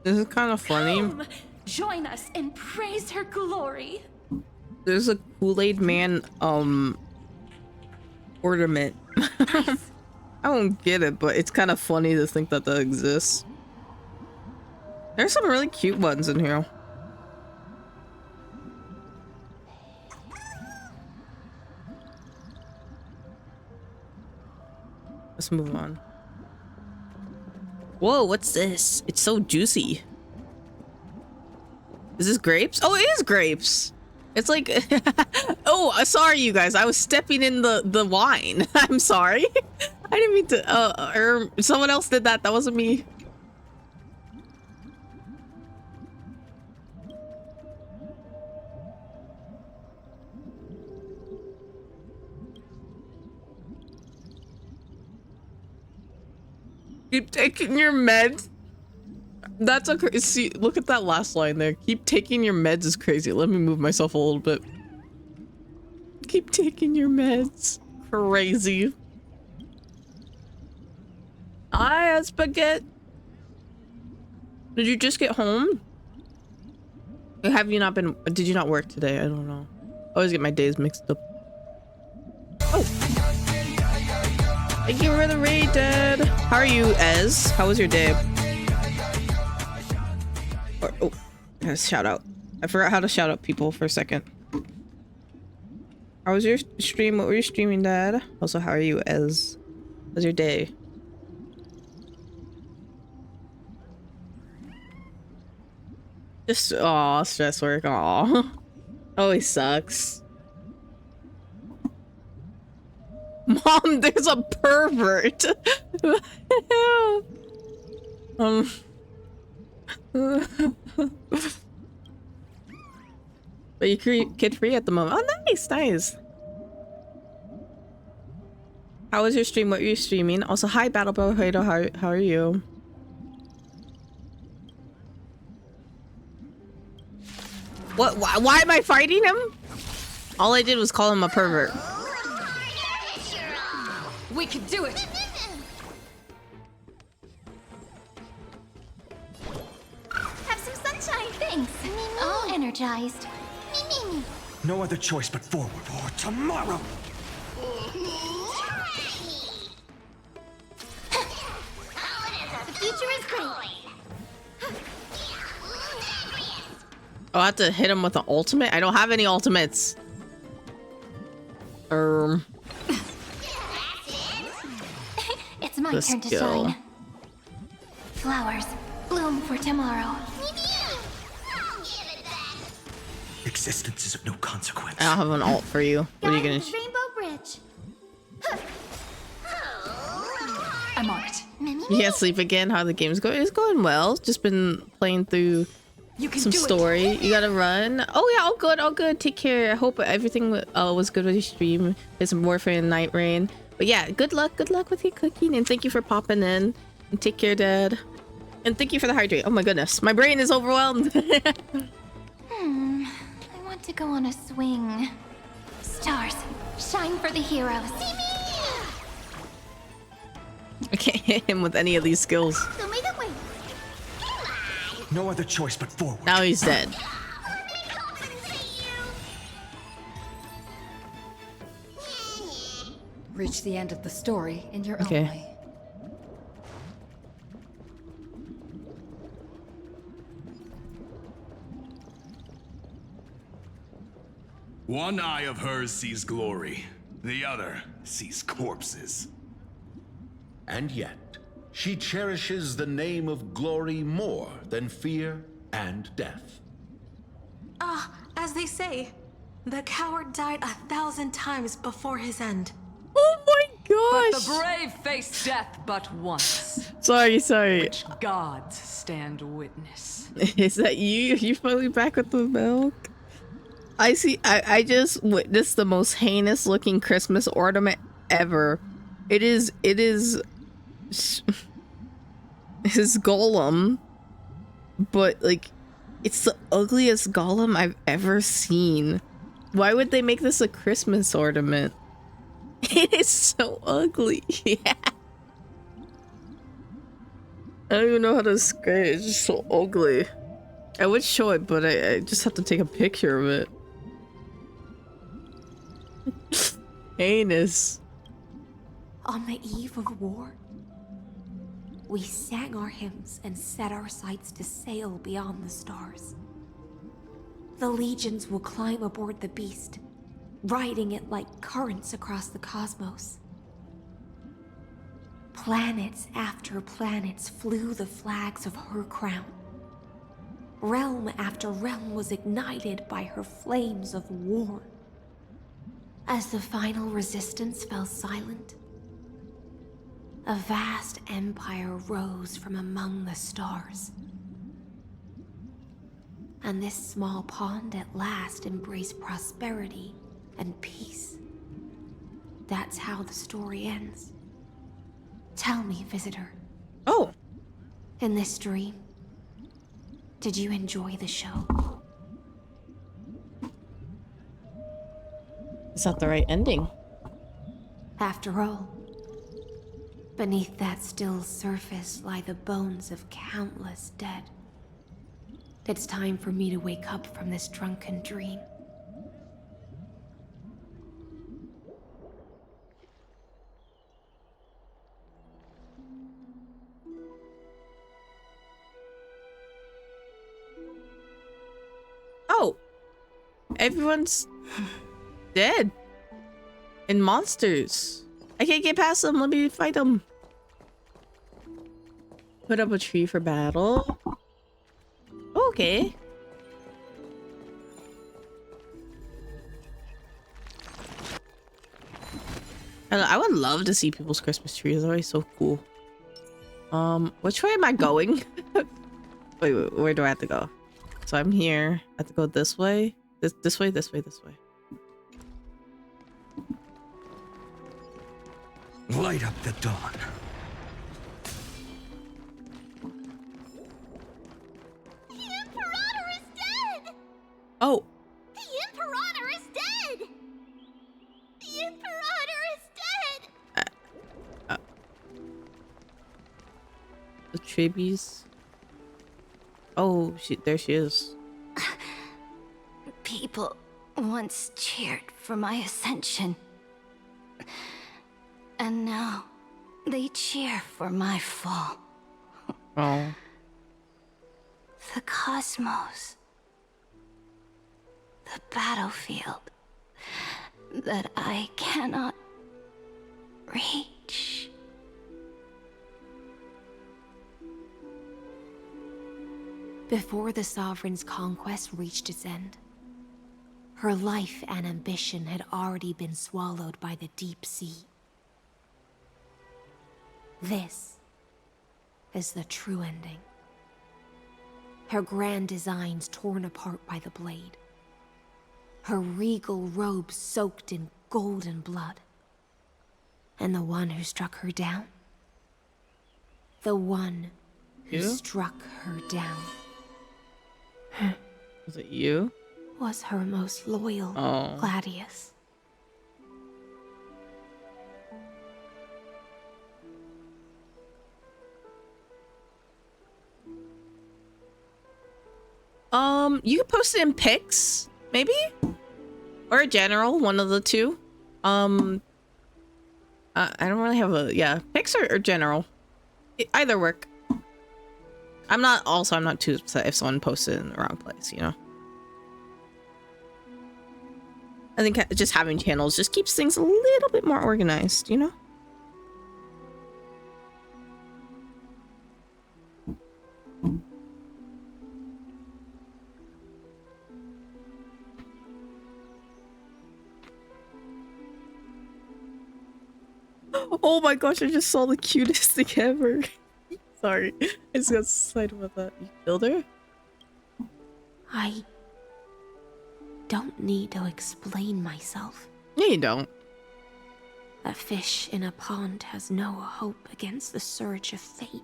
This is kind of funny. Come, join us and praise her glory. There's a Kool-Aid Man ornament. I don't get it, but it's kind of funny to think that that exists. There's some really cute ones in here. Let's move on. Whoa, what's this? It's so juicy. Is this grapes? Oh, it is grapes. It's like, oh, sorry, you guys. I was stepping in the wine. I'm sorry. I didn't mean to, someone else did that. That wasn't me. Keep taking your meds. That's okay. See, look at that last line there. Keep taking your meds is crazy. Let me move myself a little bit. Keep taking your meds. Crazy. Hi, spaghetti. Did you just get home? Or have you not been? Did you not work today? I don't know. I always get my days mixed up. Oh. Thank you for the raid, Dad. How are you, Ez? How was your day? Oh, shout out. I forgot how to shout out people for a second. How was your stream? What were you streaming, Dad? Also, how are you, Ez? How's your day? Just, aw, stress work, aw. Always sucks. Mom, there's a pervert! But you're kid-free at the moment. Oh, nice, nice. How was your stream? What were you streaming? Also, hi, Battle Bro Hoido. How are you? What? Why am I fighting him? All I did was call him a pervert. We can do it! Have some sunshine, thanks. All energized. No other choice but forward or tomorrow. The future is great. Oh, I have to hit him with an ultimate? I don't have any ultimates. It's my turn to shine. Flowers bloom for tomorrow. Existence is of no consequence. I don't have an ult for you. What are you gonna? Rainbow Bridge. I'm on it. You can't sleep again. How the game's going? It's going well. Just been playing through some story. You gotta run. Oh yeah, all good, all good. Take care. I hope everything was good with your stream. There's some warfare and night rain. But yeah, good luck with your cooking, and thank you for popping in. And take care, Dad. And thank you for the hydrate. Oh my goodness, my brain is overwhelmed. I want to go on a swing. Stars, shine for the heroes. I can't hit him with any of these skills. No other choice but forward. Now he's dead. Reach the end of the story in your own Okay. way. One eye of hers sees glory, the other sees corpses. And yet, she cherishes the name of glory more than fear and death. As they say, the coward died 1,000 times before his end. Oh my gosh! But the brave face death but once. Sorry. Which gods stand witness. Is that you? You finally back with the milk? I see. I just witnessed the most heinous looking Christmas ornament ever. It is his golem, but like it's the ugliest golem I've ever seen. Why would they make this a Christmas ornament? It is so ugly. Yeah. I don't even know how to describe it. It's just so ugly. I would show it, but I just have to take a picture of it. Heinous. On the eve of war, we sang our hymns and set our sights to sail beyond the stars. The legions will climb aboard the beast, riding it like currents across the cosmos. Planets after planets flew the flags of her crown. Realm after realm was ignited by her flames of war. As the final resistance fell silent, a vast empire rose from among the stars. And this small pond at last embraced prosperity and peace. That's how the story ends. Tell me, visitor. Oh. In this dream, did you enjoy the show? Is that the right ending? After all, beneath that still surface lie the bones of countless dead. It's time for me to wake up from this drunken dream. Oh, everyone's dead. And monsters. I can't get past them. Let me fight them. Put up a tree for battle. Okay. I would love to see people's Christmas trees. It's always so cool. Which way am I going? Wait, where do I have to go? So I'm here. I have to go this way. This way, this way, this way. Light up the dawn. The Imperator is dead! Oh. The Imperator is dead! The Imperator is dead! The Tribbies. Oh, there she is. People once cheered for my ascension. And now they cheer for my fall. Oh. The cosmos. The battlefield that I cannot reach. Before the Sovereign's conquest reached its end, her life and ambition had already been swallowed by the deep sea. This is the true ending. Her grand designs torn apart by the blade. Her regal robe soaked in golden blood. And the one who struck her down? The one who struck her down. Was it you? Was her most loyal Gladius. You could post it in pics, maybe? Or a general, one of the two. I don't really have a, pics or general. Either work. I'm not too upset if someone posted in the wrong place, you know? I think just having channels just keeps things a little bit more organized, you know? Oh my gosh, I just saw the cutest thing ever. Sorry, I just got excited about that. You killed her? I don't need to explain myself. Yeah, you don't. A fish in a pond has no hope against the surge of fate.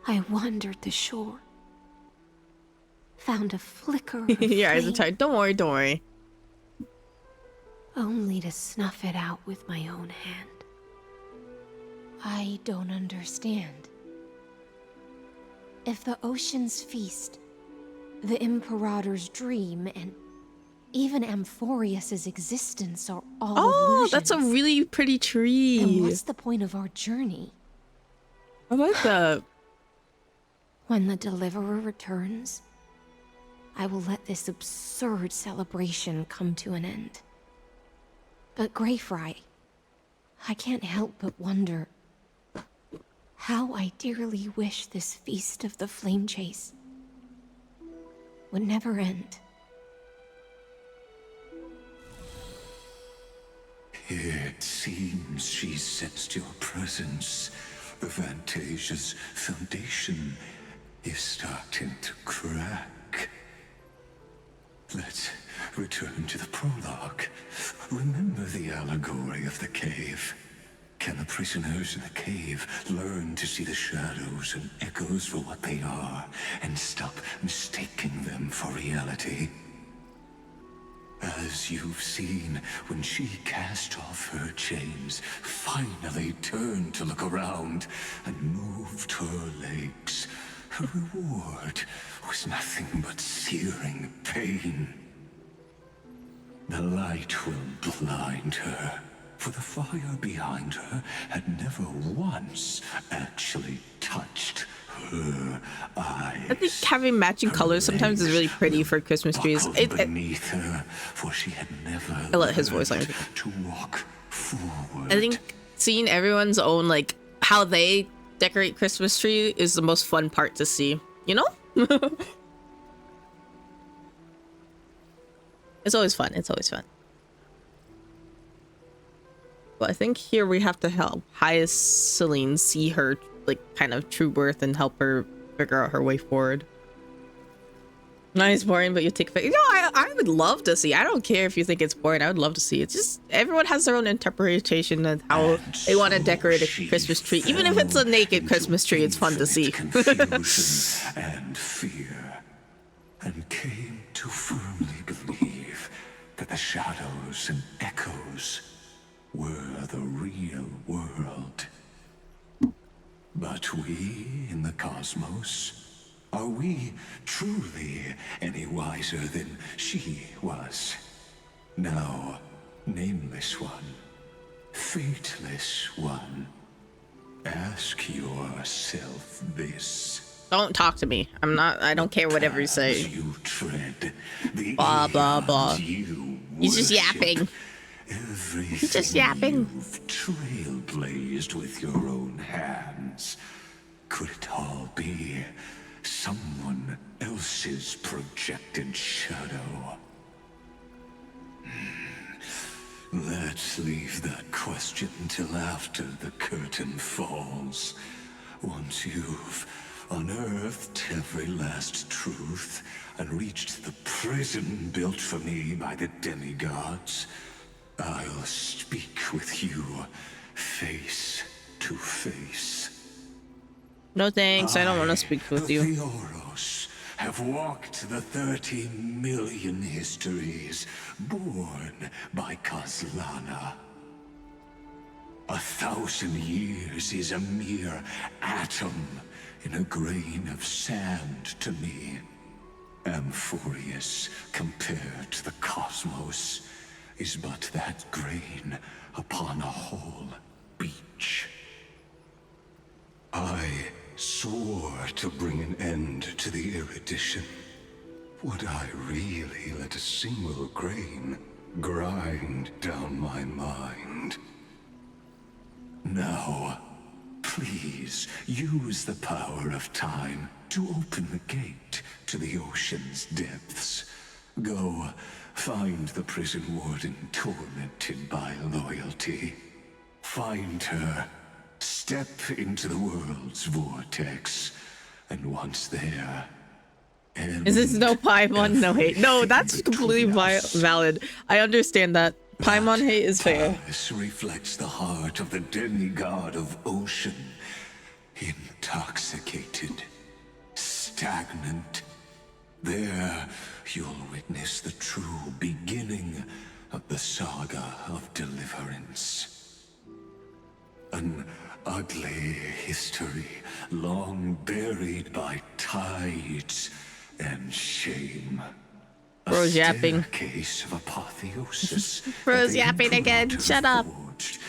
I wandered the shore. Found a flicker of Your eyes are flame, tired. Don't worry, don't worry. only to snuff it out with my own hand. I don't understand. If the ocean's feast, the Imperator's dream, and even Amphorius's existence are all illusions, that's a really pretty tree. then what's the point of our journey? I like that. When the Deliverer returns, I will let this absurd celebration come to an end. But Greyfry, I can't help but wonder how I dearly wish this feast of the Flame Chase would never end. It seems she sensed your presence. The Fantasia's foundation is starting to crack. Let's return to the prologue. Remember the allegory of the cave. Can the prisoners in the cave learn to see the shadows and echoes for what they are, and stop mistaking them for reality? As you've seen, when she cast off her chains, finally turned to look around, and moved her legs, her reward was nothing but searing pain. The light will blind her, for the fire behind her had never once actually touched her eyes. I think having matching colors sometimes is really pretty for Christmas trees. Beneath her, for she had never I let his voice line to walk forward. I think seeing everyone's own, like, how they decorate Christmas tree is the most fun part to see, you know? It's always fun. It's always fun. But I think here we have to help Celine see her, like, kind of true worth and help her figure out her way forward. It's boring, but you take it. You know, I would love to see. I don't care if you think it's boring. I would love to see. It's just everyone has their own interpretation of how they want to decorate a Christmas tree. Even if it's a naked Christmas tree, it's fun to see. Confusion and fear, and came to firmly believe that the shadows and echoes were the real world. But we in the cosmos, are we truly any wiser than she was? No, nameless one, fateless one. Ask yourself this. Don't talk to me. I don't care whatever you say. You tread, the blah, blah, blah. He's just yapping. He's just yapping. You've trailblazed with your own hands. Could it all be someone else's projected shadow? Let's leave that question till after the curtain falls. Once you've unearthed every last truth and reached the prison built for me by the demigods, I'll speak with you face to face. No thanks, I don't want to speak with you. The Oros have walked the 30 million histories born by Kozlana. 1,000 years is a mere atom in a grain of sand to me. Amphorius, compared to the cosmos, is but that grain upon a whole beach. I swore to bring an end to the erudition. Would I really let a single grain grind down my mind? Now, please use the power of time to open the gate to the ocean's depths. Go find the prison warden tormented by loyalty. Find her. Step into the world's vortex, and once there... Is this no Paimon? No hate. No, that's completely valid. I understand that. Paimon hate is fair. This reflects the heart of the demigod of ocean. Intoxicated. Stagnant. There, you'll witness the true beginning of the saga of deliverance. An ugly history, long buried by tides and shame. Bro's yapping. Case of apotheosis. Bro's yapping again. Shut up.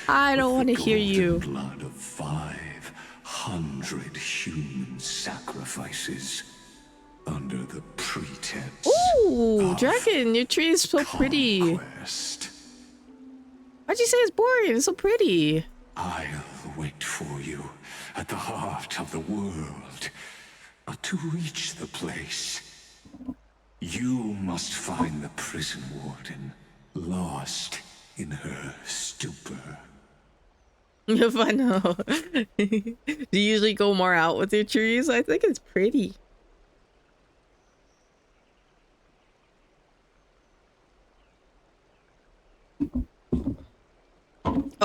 I don't want to hear you. Blood of 500 human sacrifices under the pretense. Ooh, dragon, your tree is so pretty. Conquest. Why'd you say it's boring? It's so pretty. I'll wait for you at the heart of the world. But to reach the place, you must find the prison warden, lost in her stupor. If I know. Do you usually go more out with your trees? I think it's pretty.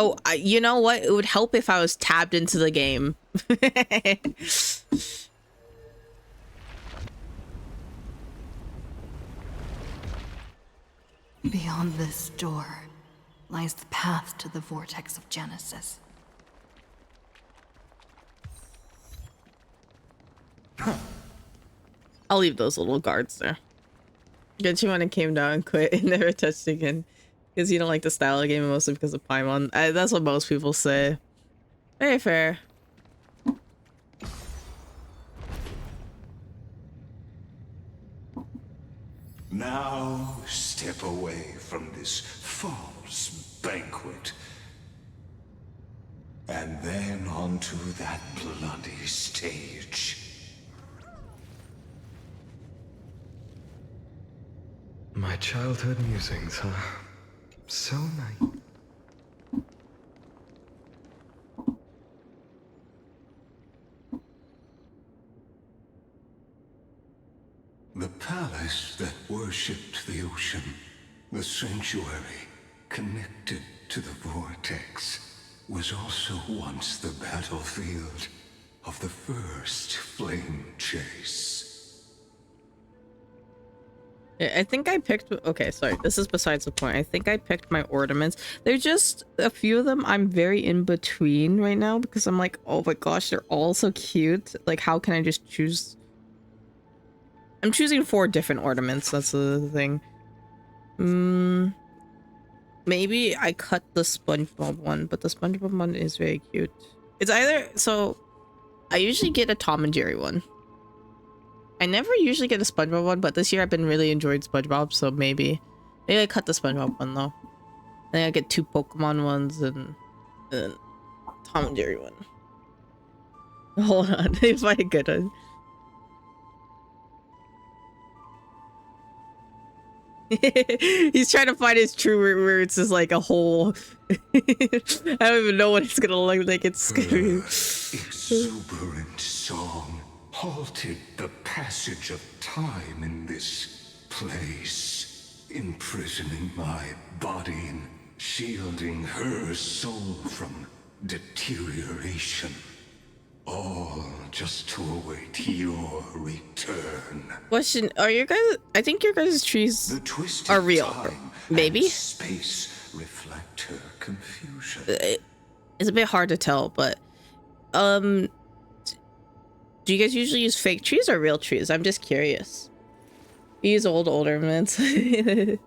Oh, you know what? It would help if I was tabbed into the game. Beyond this door lies the path to the vortex of Genesis. I'll leave those little guards there. Gachiakuta came down and quit and never touched again. Because you don't like the style of the game, mostly because of Paimon. That's what most people say. Very fair. Now step away from this false banquet. And then onto that bloody stage. My childhood musings, huh? So nice. The palace that worshipped the ocean, the sanctuary connected to the vortex, was also once the battlefield of the first flame chase. I think I picked... Okay, sorry. This is besides the point. I think I picked my ornaments. There's just a few of them I'm very in between right now because I'm like, oh my gosh, they're all so cute. Like, how can I just choose... I'm choosing 4 different ornaments. That's the thing. Maybe I cut the SpongeBob one, but the SpongeBob one is very cute. It's either... So, I usually get a Tom and Jerry one. I never usually get a SpongeBob one, but this year I've been really enjoying SpongeBob, so maybe I cut the SpongeBob one though. Then I get 2 Pokemon ones and Tom and Jerry one. Hold on, if I get one. He's trying to find his true roots is like a whole... I don't even know what it's gonna look like. It's scary. Exuberant song halted the passage of time in this place, imprisoning my body and shielding her soul from deterioration. All just to await your return. Question, are your guys... I think your guys' trees are real. Maybe? Space reflect her confusion. It's a bit hard to tell, but... Do you guys usually use fake trees or real trees? I'm just curious. We use old ornaments. The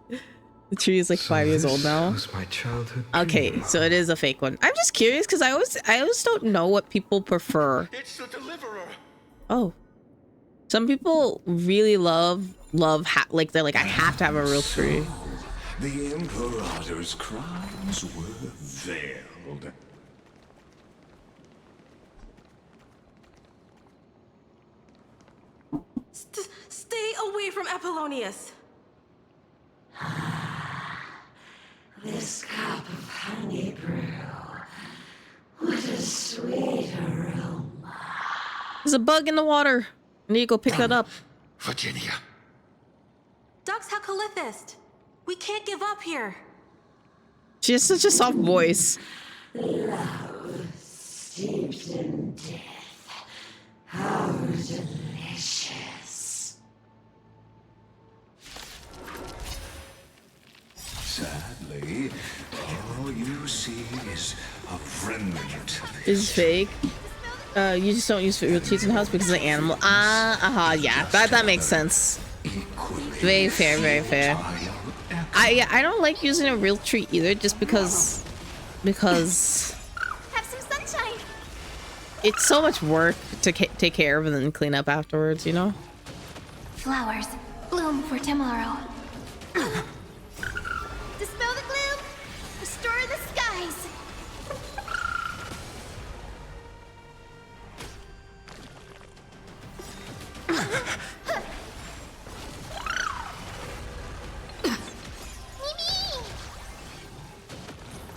tree is like 5 years old now. Was my childhood. Okay, so it is a fake one. I'm just curious because I always don't know what people prefer. It's the deliverer. Oh, some people really love like they're like, I have to have a real tree. The Imperator's crimes were veiled. Stay away from Apollonius. This cup of honey brew. What a sweet aroma. There's a bug in the water. I need to go pick that up. Virginia. Dux Hakalithist. We can't give up here. She has such a soft voice. Love steeped in death. How delicious. Sadly, all you see is a remnant. Is fake. You just don't use real trees in the house because of the animal. Yeah, that makes sense. Very fair, very fair. I don't like using a real tree either, just because Have some sunshine. it's so much work to take care of and then clean up afterwards, you know? Flowers bloom for tomorrow. Dispel the gloom. Restore the skies.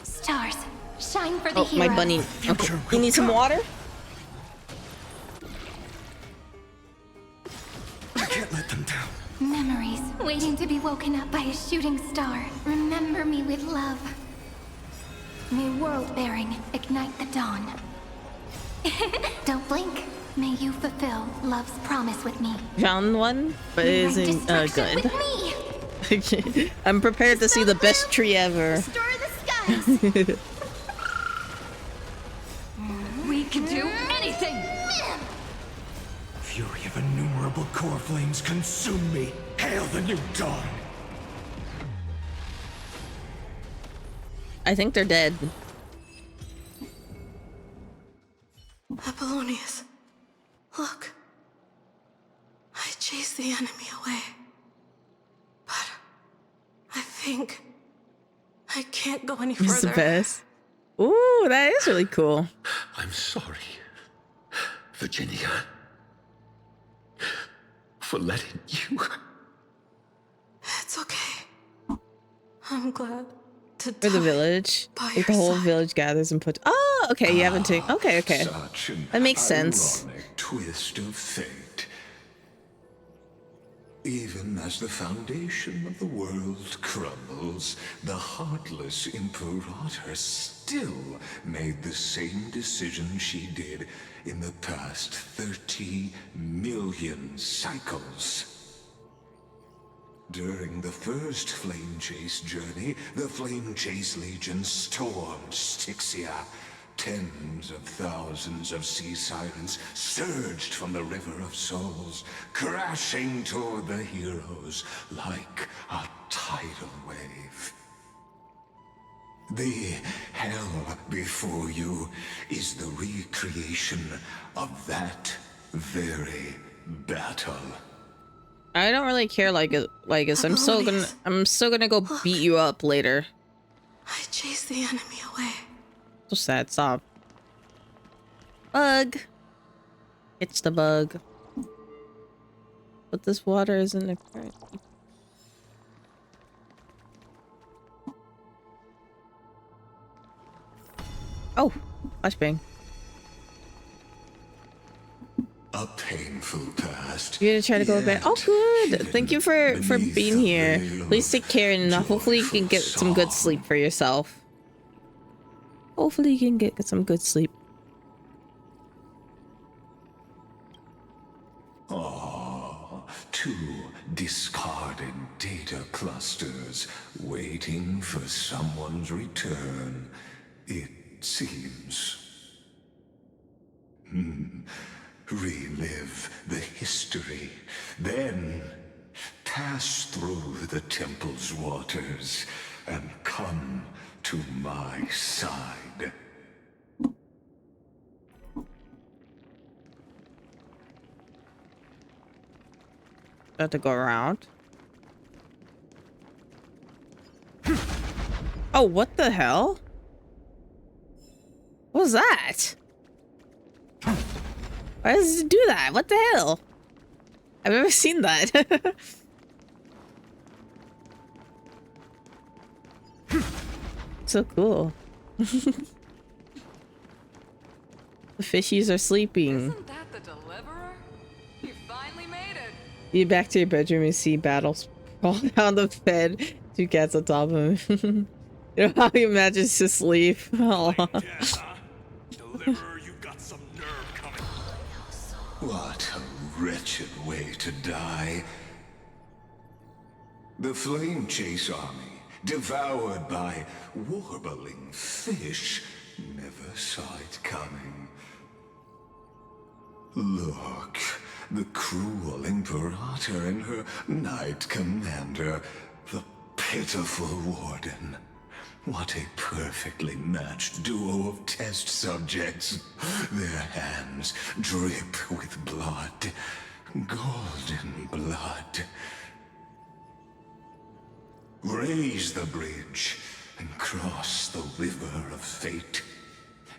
Stars, shine for the Oh, hero. my bunny. Okay. You need some water? I can't let them down. Memories waiting to be woken up by a shooting star. Remember me with love. May world-bearing ignite the dawn. Don't blink. May you fulfill love's promise with me. Found one, but it isn't Destruction good. with me. I'm prepared to see the best tree ever. Restore the skies. We can do anything! Fury of innumerable core flames consume me. Hail the new dawn. I think they're dead. Apollonius, look. I chased the enemy away. But I think I can't go any further. It's the best. Ooh, that is really cool. I'm sorry, Virginia, for letting you. It's okay. I'm glad to For the village. Like the whole village gathers and puts. Oh, okay, you haven't taken. Okay, okay. Such an That makes sense. ironic twist of fate. Even as the foundation of the world crumbles, the heartless Imperator still made the same decision she did in the past 30 million cycles. During the first Flame Chase journey, the Flame Chase Legion stormed Styxia. Tens of thousands of sea sirens surged from the River of Souls, crashing toward the heroes like a tidal wave. The hell before you is the recreation of that very battle. I don't really care like it. I'm still gonna go beat you up later. I chased the enemy away. So sad. Stop. Bug. It's the bug. But this water isn't a current. Oh, flashbang. A painful past. You're gonna try to go to bed. Oh, good. Thank you for being here. Please take care and hopefully you can get some good sleep for yourself. Hopefully you can get some good sleep. Oh, two discarded data clusters waiting for someone's return, it seems. Relive the history, then pass through the temple's waters and come to my side. Got to go around. Oh, what the hell? What was that? Why does it do that? What the hell? I've never seen that. So cool. The fishies are sleeping. Isn't that the deliverer? You finally made it. You back to your bedroom and see battles fall down the bed. Two cats on top of him. You know how he manages to sleep. Oh. Deliverer, you got some nerve coming. What a wretched way to die. The Flame Chase army, devoured by warbling fish, never saw it coming. Look, the cruel Imperator and her Knight Commander, the pitiful Warden. What a perfectly matched duo of test subjects. Their hands drip with blood. Golden blood. Raise the bridge and cross the river of fate.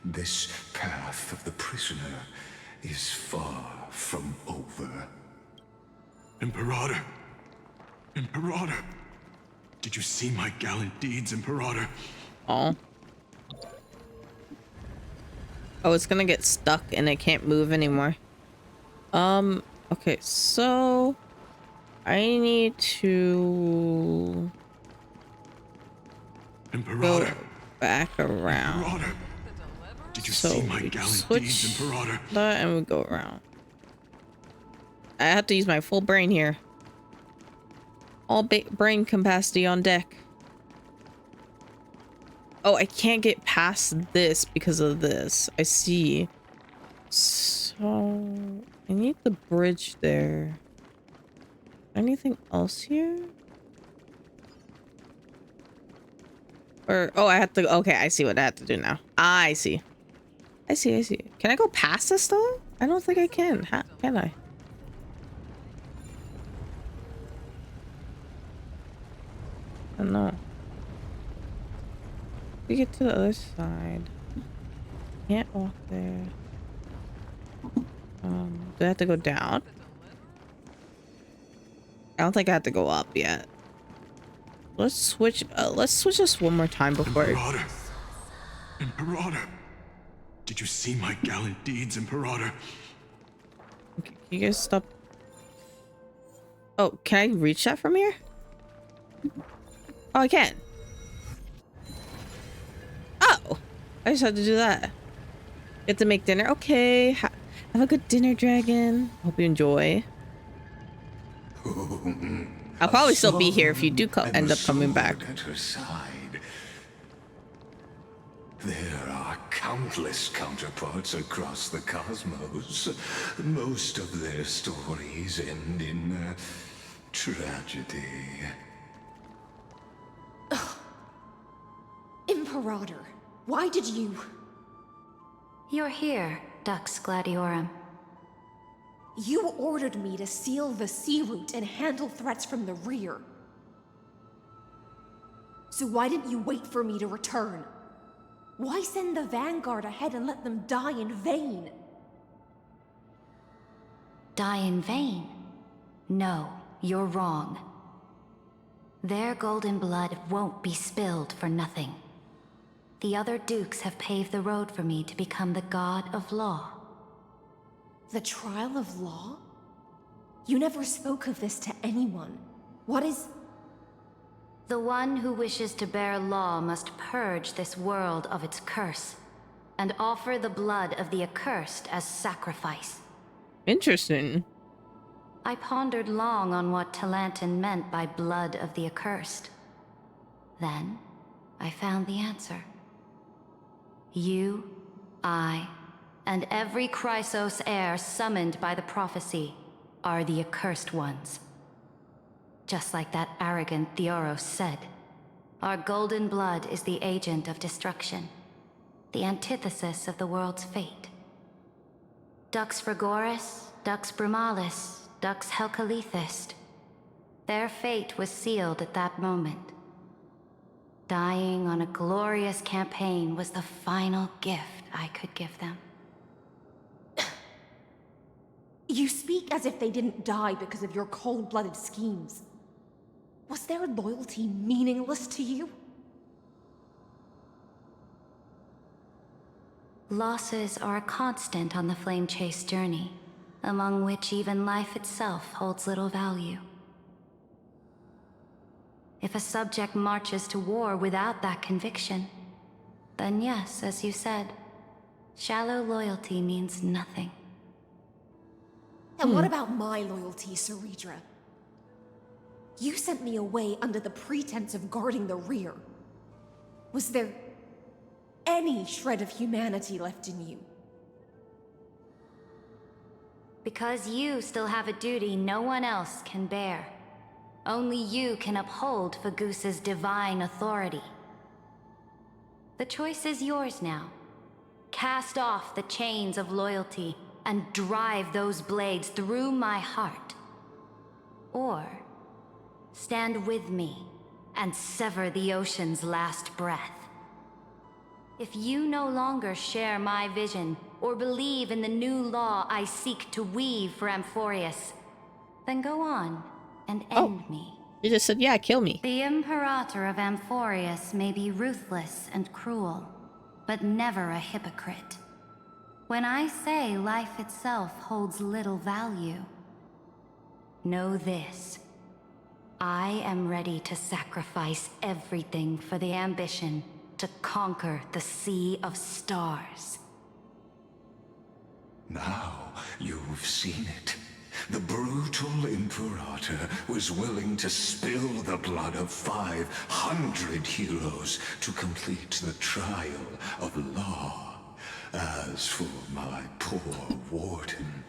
This path of the prisoner is far from over. Imperator! Imperator! Did you see my gallant deeds, Imperator? Oh. Oh, it's gonna get stuck and it can't move anymore. Okay, so I need to Imperator. go back around. Imperator. Did you So see my we gallant switch deeds, Imperator? that and we go around. I have to use my full brain here. All brain capacity on deck. Oh, I can't get past this because of this. I see. So I need the bridge there. Anything else here? Or oh, I have to. Okay, I see what I have to do now. I see. I see. I see. Can I go past this though? I don't think I can. How can I? I don't know. We get to the other side. Can't walk there. Do I have to go down? I don't think I have to go up yet. Let's switch this one more time before. Imperator! Did you see my gallant deeds, Imperator? Okay, can you guys stop? Oh, can I reach that from here? Oh, I can. Oh, I just had to do that. Get to make dinner. Okay, have a good dinner, dragon. Hope you enjoy. I'll probably still be here if you do end up coming back. At her side. There are countless counterparts across the cosmos. Most of their stories end in tragedy. Imperator, why did you... You're here, Dux Gladiorum. You ordered me to seal the sea route and handle threats from the rear. So why didn't you wait for me to return? Why send the Vanguard ahead and let them die in vain? Die in vain? No, you're wrong. Their golden blood won't be spilled for nothing. The other dukes have paved the road for me to become the god of law. The trial of law? You never spoke of this to anyone. What is... The one who wishes to bear law must purge this world of its curse, and offer the blood of the accursed as sacrifice. Interesting. I pondered long on what Talantin meant by blood of the accursed. Then, I found the answer. You, I, and every Chrysos heir summoned by the prophecy are the accursed ones. Just like that arrogant Theoros said, our golden blood is the agent of destruction, the antithesis of the world's fate. Dux Frigoris, Dux Brumalis, Dux Helcalethist. Their fate was sealed at that moment. Dying on a glorious campaign was the final gift I could give them. You speak as if they didn't die because of your cold-blooded schemes. Was their loyalty meaningless to you? Losses are a constant on the Flame Chase journey, among which even life itself holds little value. If a subject marches to war without that conviction, then yes, as you said, shallow loyalty means nothing. And what about my loyalty, Ceridra? You sent me away under the pretense of guarding the rear. Was there any shred of humanity left in you? Because you still have a duty no one else can bear. Only you can uphold Fagusa's divine authority. The choice is yours now. Cast off the chains of loyalty and drive those blades through my heart. Or stand with me and sever the ocean's last breath. If you no longer share my vision or believe in the new law I seek to weave for Amphorius, then go on and end me. You just said, yeah, kill me. The Imperator of Amphorius may be ruthless and cruel, but never a hypocrite. When I say life itself holds little value, know this. I am ready to sacrifice everything for the ambition to conquer the Sea of Stars. Now you've seen it. The brutal Imperator was willing to spill the blood of 500 heroes to complete the trial of law. As for my poor warden,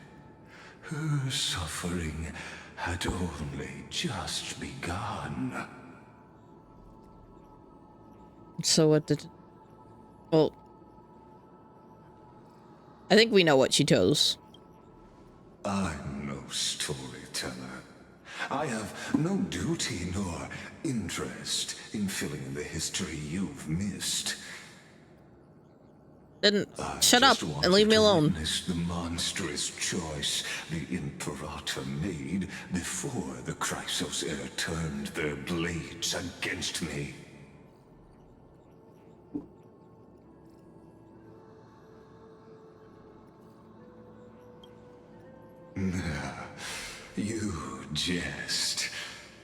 her suffering had only just begun. So what did... Well... I think we know what she chose. I'm no storyteller. I have no duty nor interest in filling in the history you've missed. Then shut up and leave me alone. Witness the monstrous choice the Imperator made before the Chrysos heir turned their blades against me. You jest.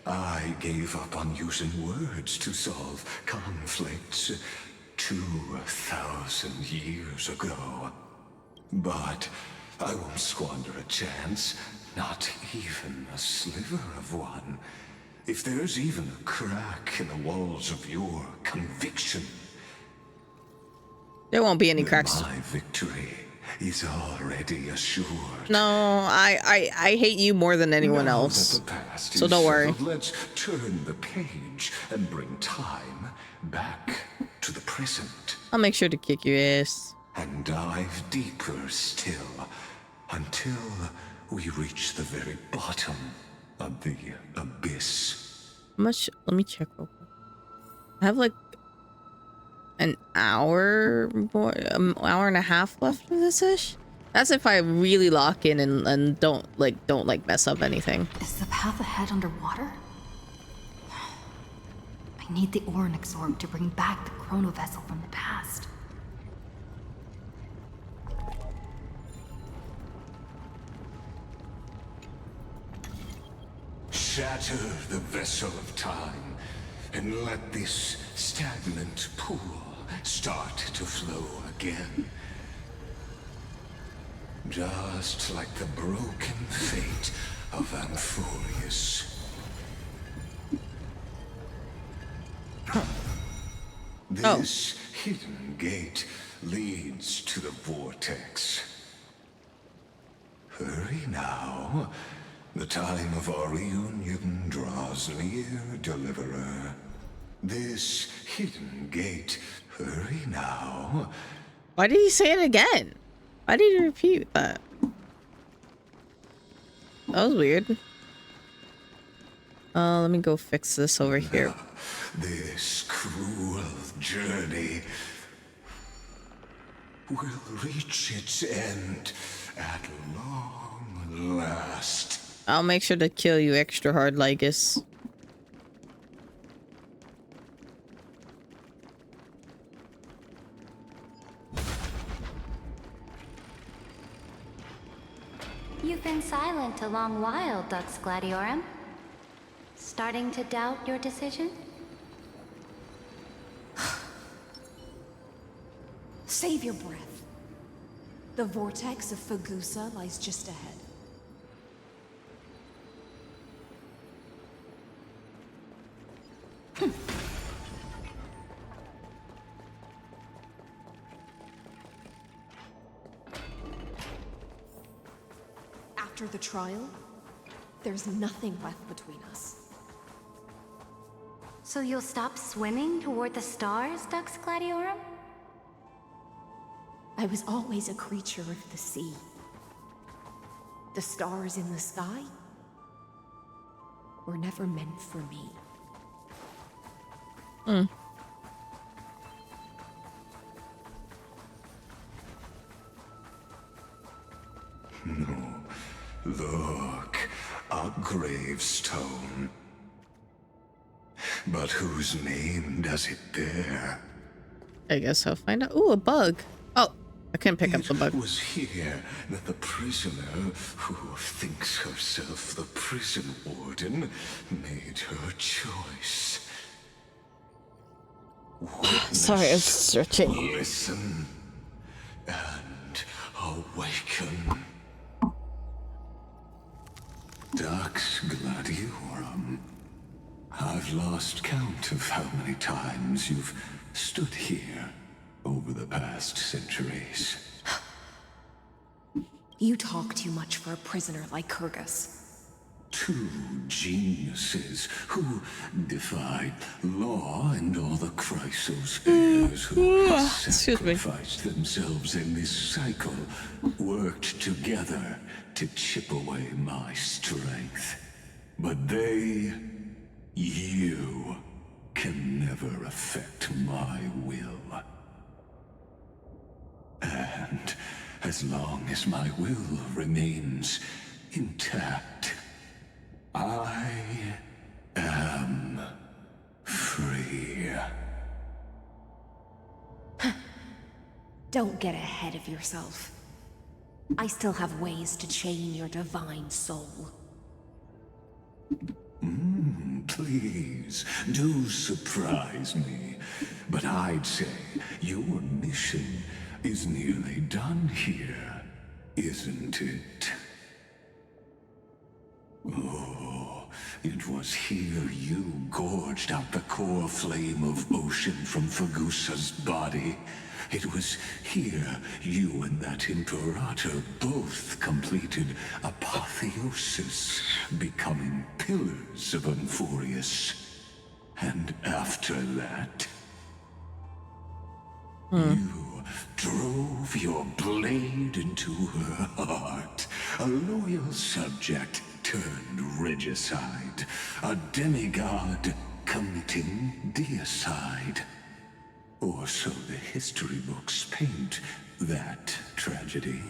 I gave up on using words to solve conflicts 2,000 years ago. But I won't squander a chance, not even a sliver of one. If there's even a crack in the walls of your conviction, there won't be any cracks. My victory is already assured. No, I hate you more than anyone else. So don't worry. Let's turn the page and bring time back to the present. I'll make sure to kick your ass. And dive deeper still until we reach the very bottom of the abyss. How much? Let me check real quick. I have like an hour more, an hour and a half left of this ish. That's if I really lock in and don't mess up anything. Is the path ahead underwater? I need the Oryx orb to bring back the chrono vessel from the past. Shatter the vessel of time and let this stagnant pool start to flow again. Just like the broken fate of Amphorius. This hidden gate leads to the vortex. Hurry now. The time of our reunion draws near, Deliverer. This hidden gate. Hurry now. Why did he say it again? Why did he repeat that? That was weird. Let me go fix this over here. This cruel journey will reach its end at long last. I'll make sure to kill you extra hard, Lygus. You've been silent a long while, Dux Gladiorum. Starting to doubt your decision? Save your breath. The vortex of Fagusa lies just ahead. After the trial, there's nothing left between us. So you'll stop swimming toward the stars, Dux Gladiorum? I was always a creature of the sea. The stars in the sky were never meant for me. No. Look, a gravestone. But whose name does it bear? I guess I'll find out. Ooh, a bug. Oh, I couldn't pick up the bug. It was here that the prisoner, who thinks herself the prison warden, made her choice. Sorry, I'm stretching. Listen and awaken. Orem. I've lost count of how many times you've stood here over the past centuries. You talk too much for a prisoner like Kyrgyz. Two geniuses who defied law and all the Chrysos heirs who sacrificed themselves in this cycle worked together to chip away my strength. But you, can never affect my will. And as long as my will remains intact, I am free. Don't get ahead of yourself. I still have ways to chain your divine soul. Please, do surprise me. But I'd say your mission is nearly done here, isn't it? Oh, it was here you gorged out the core flame of ocean from Fagusa's body. It was here you and that Imperator both completed apotheosis, becoming pillars of Euphorius. And after that, you drove your blade into her heart, a loyal subject turned regicide, a demigod committing deicide. Or so the history books paint that tragedy.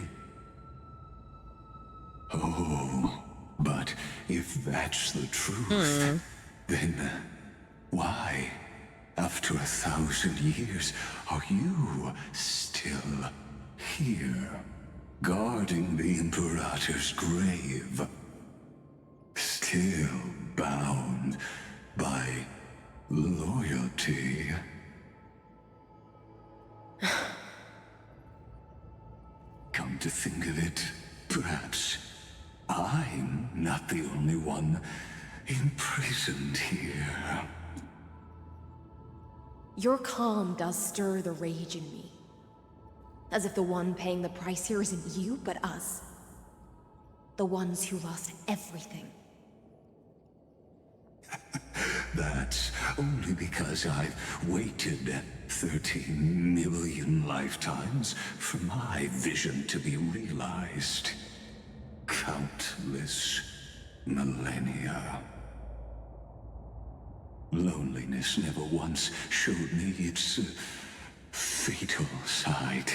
Oh, but if that's the truth, then why, after 1,000 years, are you still here, guarding the Imperator's grave? Still bound by loyalty? Come to think of it, perhaps I'm not the only one imprisoned here. Your calm does stir the rage in me. As if the one paying the price here isn't you, but us. The ones who lost everything. That's only because I've waited 13 million lifetimes for my vision to be realized. Countless millennia. Loneliness never once showed me its fatal side.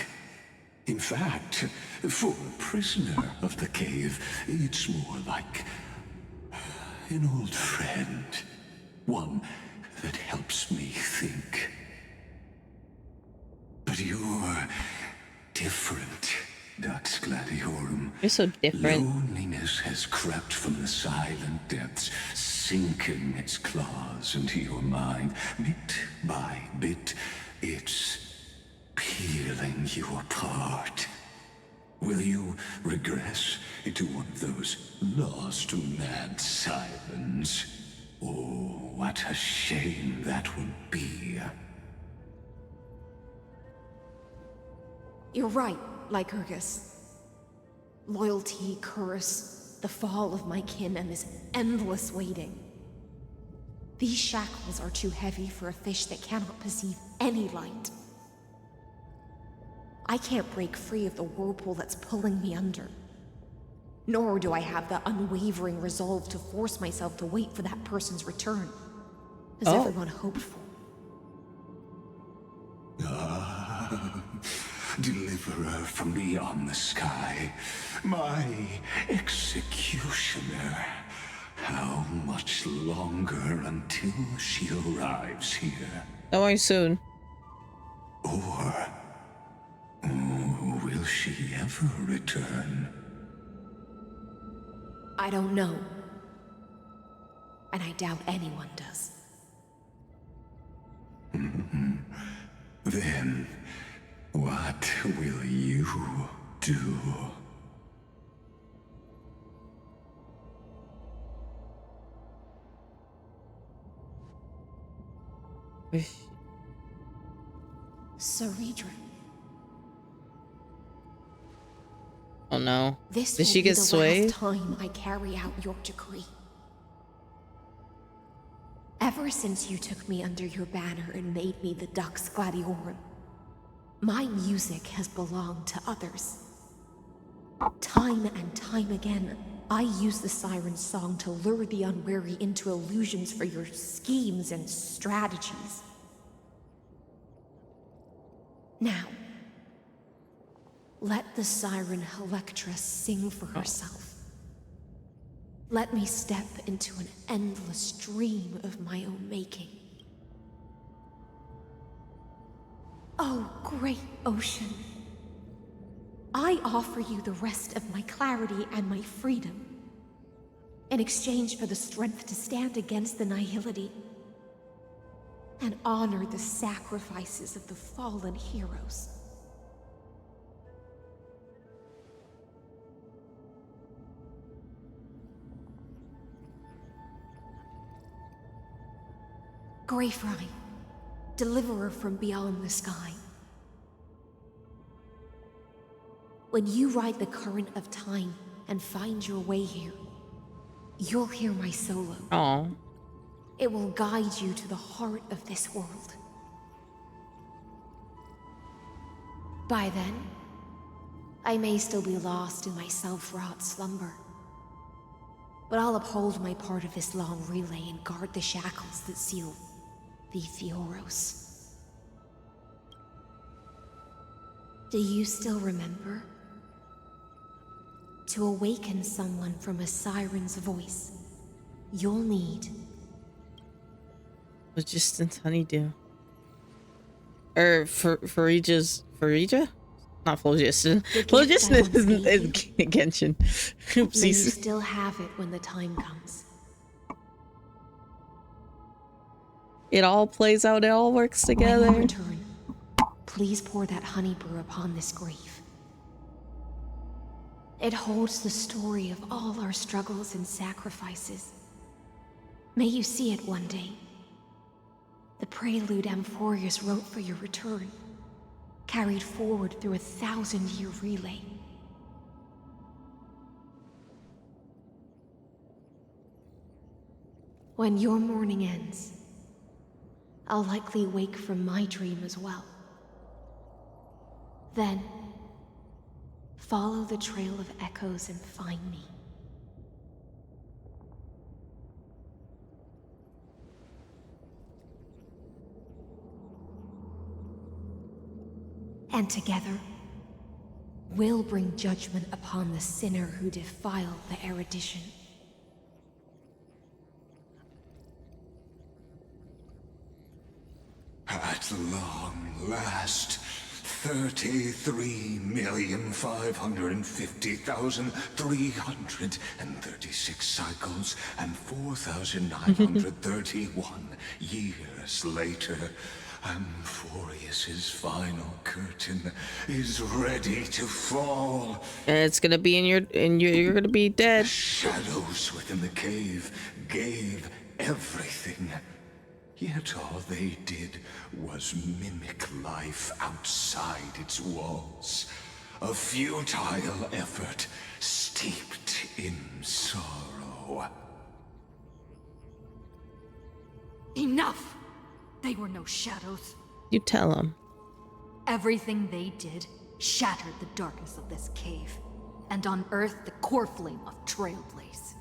In fact, for a prisoner of the cave, it's more like an old friend. One that helps me think. But you're different, Dux Gladiorum. You're so different. Loneliness has crept from the silent depths, sinking its claws into your mind. Bit by bit, it's peeling you apart. Will you regress into one of those lost mad sirens? Oh, what a shame that would be. You're right, Lycurgus. Loyalty, curse, the fall of my kin, and this endless waiting. These shackles are too heavy for a fish that cannot perceive any light. I can't break free of the whirlpool that's pulling me under. Nor do I have the unwavering resolve to force myself to wait for that person's return, as everyone hoped for. Deliverer from beyond the sky, my executioner. How much longer until she arrives here? Don't worry, soon. Or will she ever return? I don't know. And I doubt anyone does. Then, what will you do? Saridra. Oh no. This Did will she be get the swayed? last time I carry out your decree. Ever since you took me under your banner and made me the Dux Gladiorum, my music has belonged to others. Time and time again, I use the siren's song to lure the unwary into illusions for your schemes and strategies. Now, let the siren Electra sing for herself. Let me step into an endless dream of my own making. Oh, great ocean. I offer you the rest of my clarity and my freedom, in exchange for the strength to stand against the nihility and honor the sacrifices of the fallen heroes. Greyfry, deliverer from beyond the sky. When you ride the current of time and find your way here, you'll hear my solo. Oh. It will guide you to the heart of this world. By then, I may still be lost in my self-wrought slumber, but I'll uphold my part of this long relay and guard the shackles that seal the Theoros. Do you still remember? To awaken someone from a siren's voice, you'll need Logistics honeydew. Farija? Not phlogiston. Phlogiston is Genshin. May you Oopsies. still have it when the time comes. It all plays out, it all works together. When you return, please pour that honey brew upon this grave. It holds the story of all our struggles and sacrifices. May you see it one day. The prelude Amphorius wrote for your return, carried forward through a 1,000-year relay. When your mourning ends, I'll likely wake from my dream as well. Then, follow the trail of echoes and find me. And together, we'll bring judgment upon the sinner who defiled the erudition. At long last, 33,550,336 cycles and 4,931 years later, Amphorius's final curtain is ready to fall. And it's gonna be you're gonna be dead. The shadows within the cave gave everything. Yet all they did was mimic life outside its walls. A futile effort steeped in sorrow. Enough! They were no shadows. You tell him. Everything they did shattered the darkness of this cave, and unearthed the core flame of Trailblaze.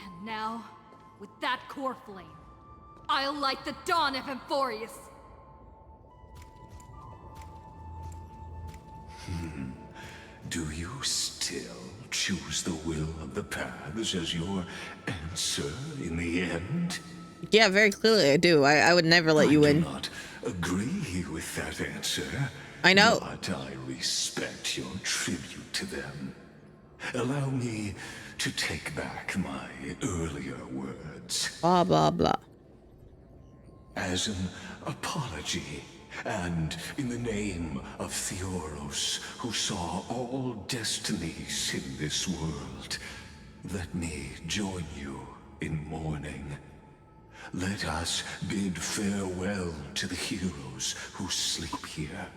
And now, with that core flame, I'll light the dawn of Amphorius! Do you still choose the will of the paths as your answer in the end? Yeah, very clearly I do. I would never let you in. I do not agree with that answer. I know. But I respect your tribute to them. Allow me to take back my earlier words. Blah, blah, blah. As an apology, and in the name of Theoros, who saw all destinies in this world, let me join you in mourning. let us bid farewell to the heroes who sleep here.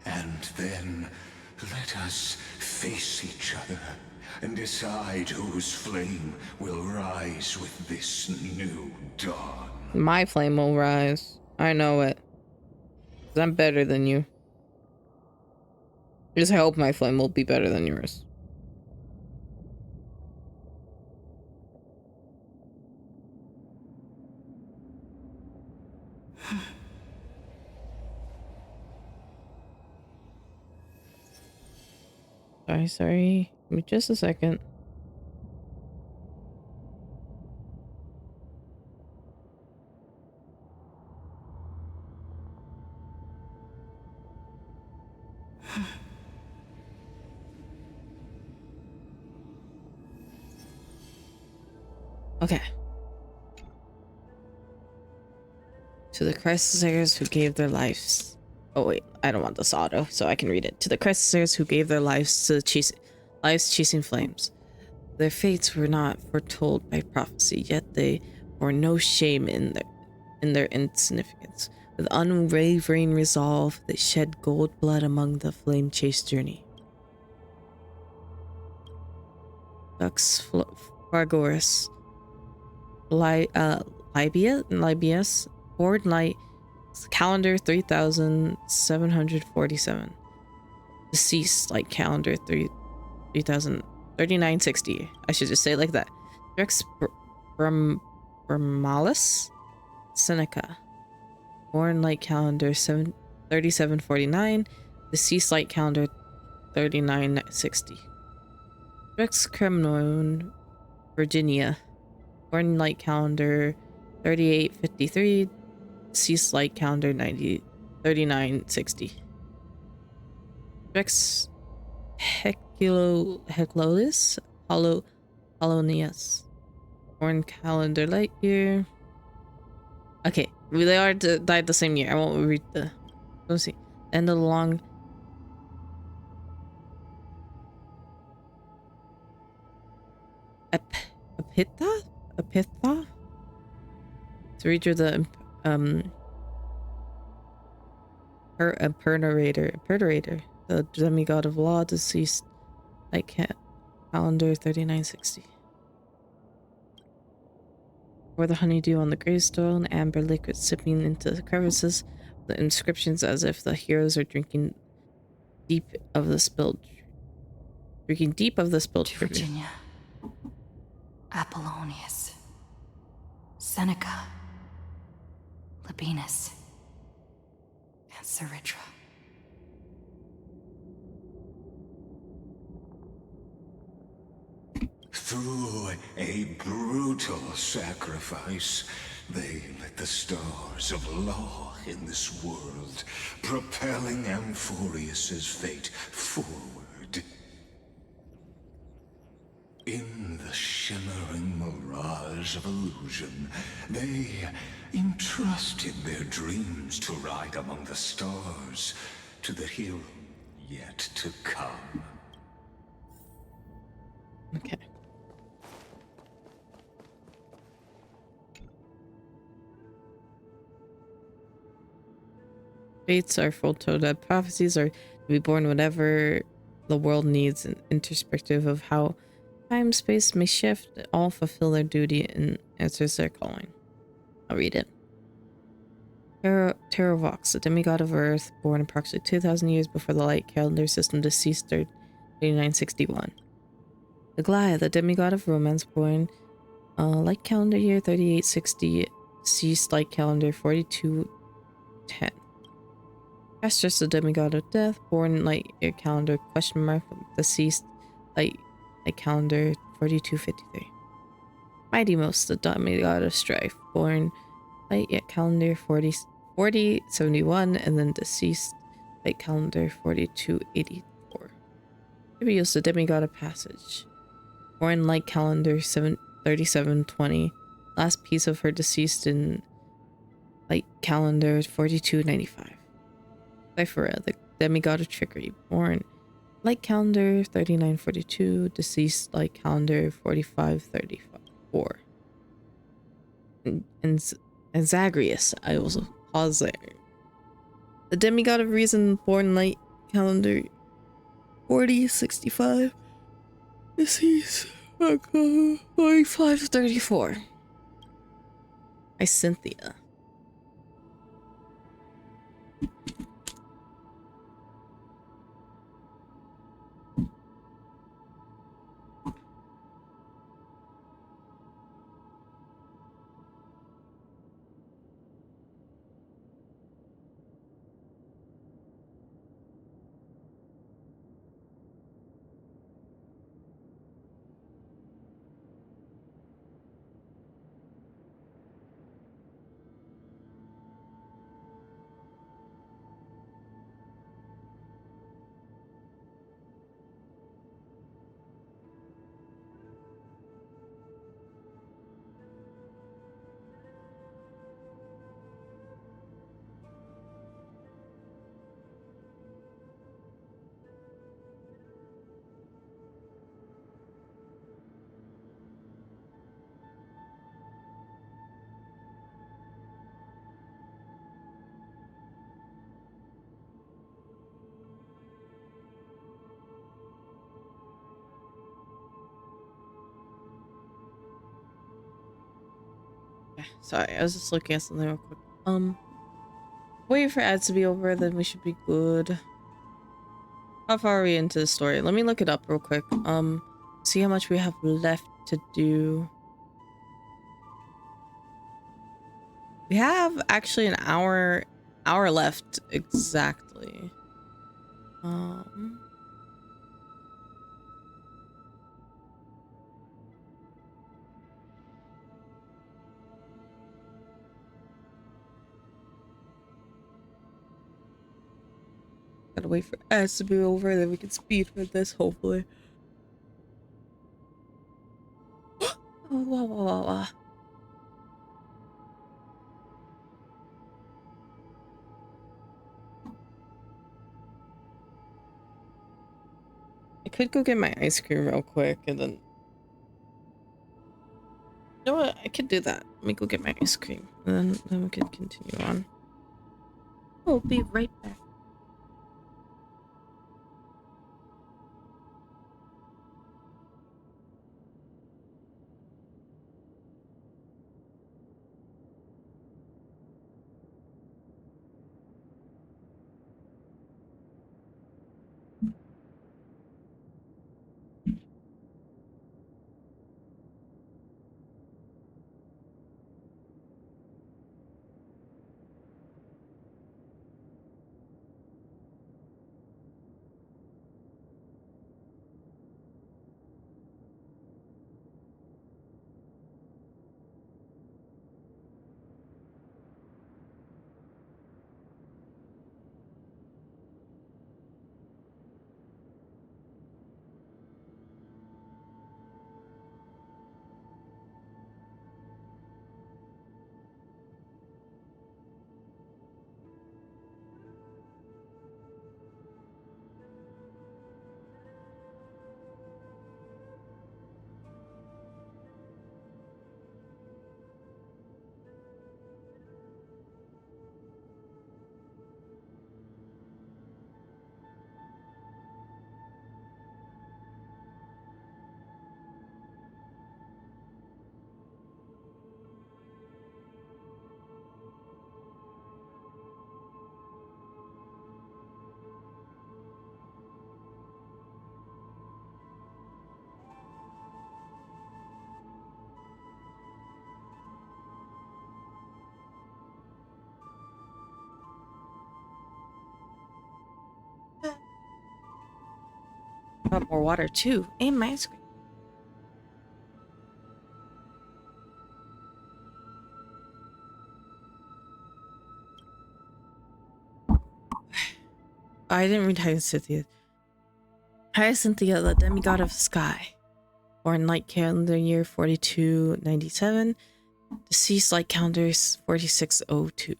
And then let us face each other and decide whose flame will rise with this new dawn. My flame will rise. I know it. 'Cause I'm better than you. Just hope my flame will be better than yours. Sorry. Give me just a second. Okay. To the Cressers who gave their lives. Oh wait, I don't want this auto, so I can read it. To the Cressers who gave their lives to lives chasing flames. Their fates were not foretold by prophecy, yet they bore no shame in their insignificance. With unwavering resolve, they shed gold blood among the flame chase journey. Dux Fargoris. Libius, born light, calendar 3747. Deceased light calendar 3960. I should just say it like that. Rex Bramalis Seneca, born light calendar 3749. Deceased light calendar 3960. Rex Cremnon, Virginia, born light calendar 3853, deceased light calendar 3960. Rex Heclolis Polonius, born calendar light year. Okay, they are died the same year. I won't read the. Let's see. End of the long. Epitha? To read you the Imperator, the demigod of law, deceased light calendar 3960. Pour the honeydew on the gravestone, amber liquid sipping into the crevices, the inscriptions as if the heroes are drinking deep of the spilled tribute. Virginia, Apollonius, Seneca, Labienus, and Saritra. Through a brutal sacrifice, they lit the stars of law in this world, propelling Amphorius's fate forward. In the shimmering mirage of illusion, they entrusted their dreams to ride among the stars, to the hero yet to come. Okay. Fates are foretold that prophecies are to be born whatever the world needs, and introspective of how time space may shift, all fulfill their duty and answers their calling. I'll read it. Terravox, a demigod of Earth, born approximately 2,000 years before the light calendar system, deceased 3961. The Goliath, the demigod of romance, born light calendar year 3860, deceased light calendar 4210. Castus, the demigod of death, born light year calendar question mark, deceased light calendar 4253. Mightymost, the demigod of strife, born light year calendar 4071, and then deceased light calendar 4284. Tibios, the demigod of passage, born light calendar 3720, last piece of her deceased in light calendar 4295. Cyphera, the demigod of trickery, born light calendar 3942, deceased light calendar 4534. 4. And Zagreus, I also pause there. The demigod of reason, born light calendar 4065. Deceased 4534. By Cynthia. Sorry, I was just looking at something real quick. Waiting for ads to be over, then we should be good. How far are we into the story? Let me look it up real quick. See how much we have left to do. We have actually an hour left exactly. Gotta wait for ads to be over, then we can speed with this, hopefully. Oh, wow. I could go get my ice cream real quick and then... You know what? I could do that. Let me go get my ice cream and then we can continue on. We'll be right back. I want more water too, and my ice cream. I didn't read Hyacinthia. Hyacinthia, the demigod of the sky. Born light calendar year 4297. Deceased light calendar 4602.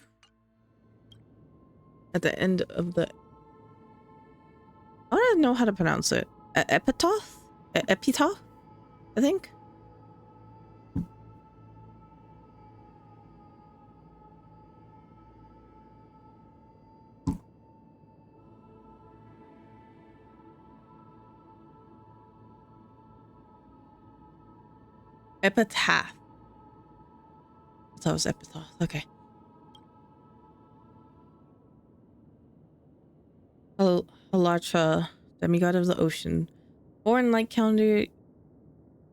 At the end of the... I don't know how to pronounce it. Epitaph? Epitaph? I think? Epitaph. I thought it was epitaph. Okay. Halatra, demigod of the ocean. Born light calendar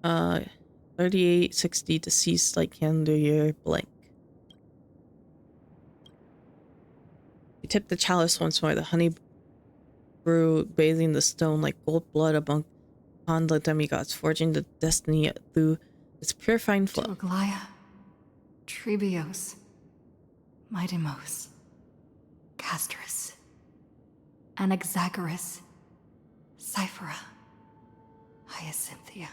3860, deceased light calendar year blank. He tipped the chalice once more, the honey brew bathing the stone like gold blood upon the demigods, forging the destiny through its purifying flow. Aglaya, Trebios, Midimos, Castris, Anaxagoras, Cyphera, Hyacinthia.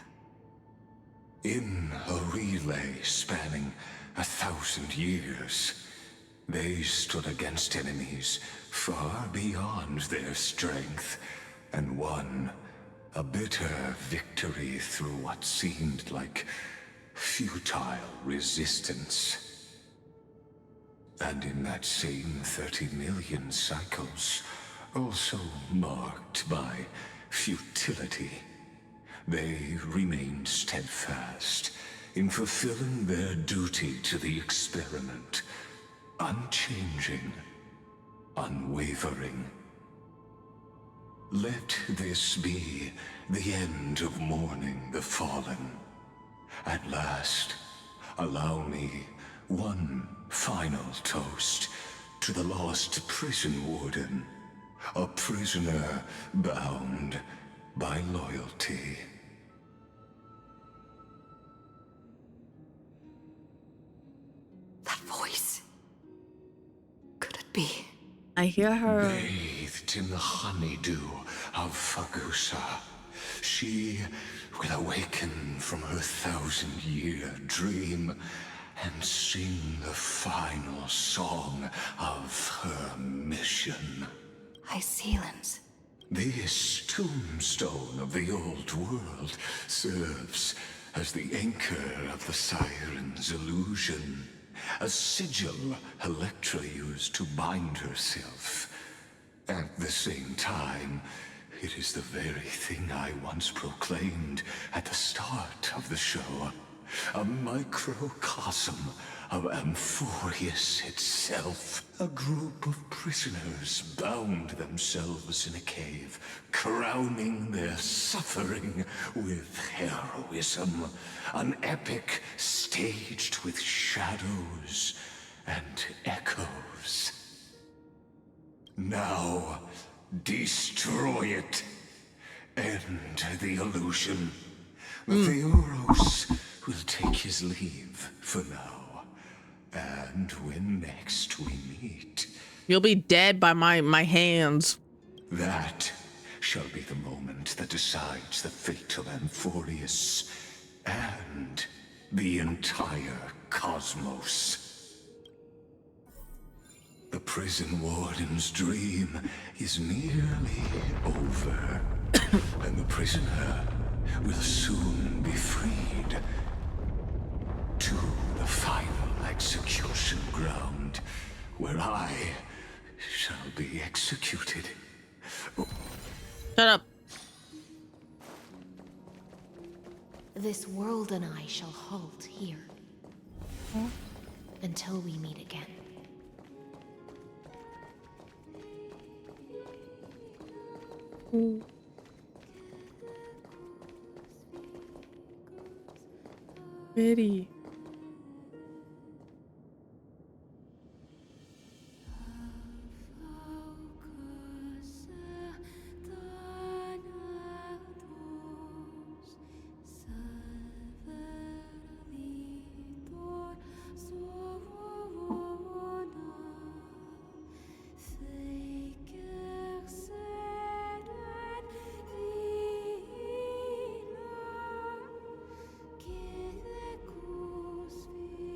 In a relay spanning 1,000 years, they stood against enemies far beyond their strength and won a bitter victory through what seemed like futile resistance. And in that same 30 million cycles, also marked by futility, they remained steadfast in fulfilling their duty to the experiment, unchanging, unwavering. Let this be the end of mourning the fallen. At last, allow me one final toast to the lost prison warden, a prisoner bound by loyalty. That voice. Could it be? I hear her. Bathed in the honeydew of Fagusa, she will awaken from her 1,000-year dream and sing the final song of her mission. Hycelans. This tombstone of the old world serves as the anchor of the siren's illusion, a sigil Electra used to bind herself. At the same time, it is the very thing I once proclaimed at the start of the show, a microcosm of Amphorius itself. A group of prisoners bound themselves in a cave, crowning their suffering with heroism. An epic staged with shadows and echoes. Now, destroy it. End the illusion. Theoros will take his leave for now. And when next we meet, you'll be dead by my hands. That shall be the moment that decides the fate of Amphorius and the entire cosmos. The prison warden's dream is nearly over, and the prisoner will soon be freed to the final execution ground, where I shall be executed. Shut up. This world and I shall halt here. Until we meet again. Pretty.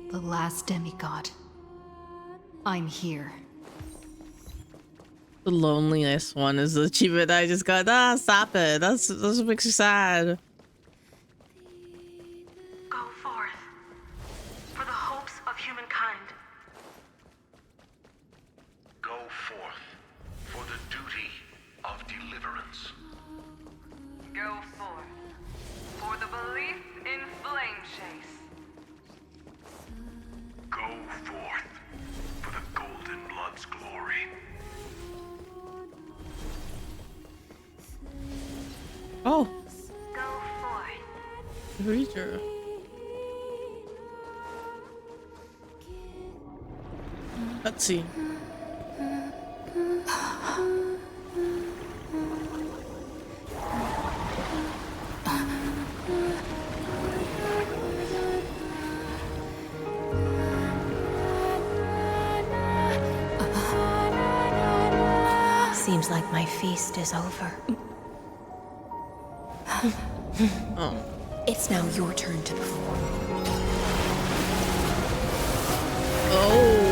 The last demigod. I'm here. The loneliest one is the achievement I just got. Ah, stop it. That's makes you sad. Go forth for the hopes of humankind. Go forth for the duty of deliverance. Go forth for the belief in flame chase. God's glory. Oh. Go forth. Creature. Let's see. Seems like my feast is over. Oh. It's now your turn to perform. Oh.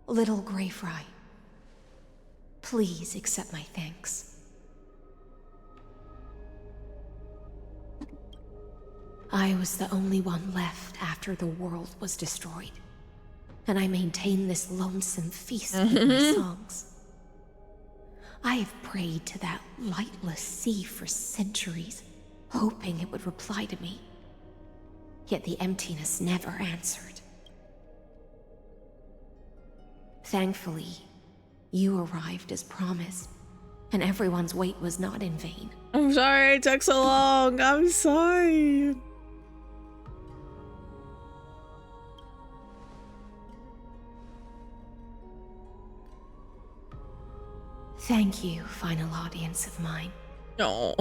Little Grey Fry, please accept my thanks. I was the only one left after the world was destroyed, and I maintained this lonesome feast with my songs. I have prayed to that lightless sea for centuries, hoping it would reply to me. Yet the emptiness never answered. Thankfully, you arrived as promised, and everyone's wait was not in vain. I'm sorry it took so long. I'm sorry. Thank you, final audience of mine. No.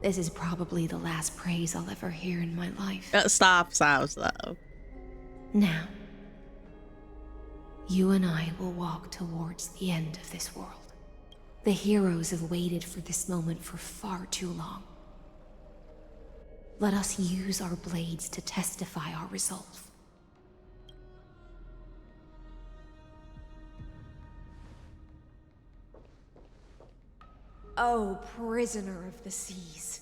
This is probably the last praise I'll ever hear in my life. Stop. Now, you and I will walk towards the end of this world. The heroes have waited for this moment for far too long. Let us use our blades to testify our resolve. Oh, prisoner of the seas.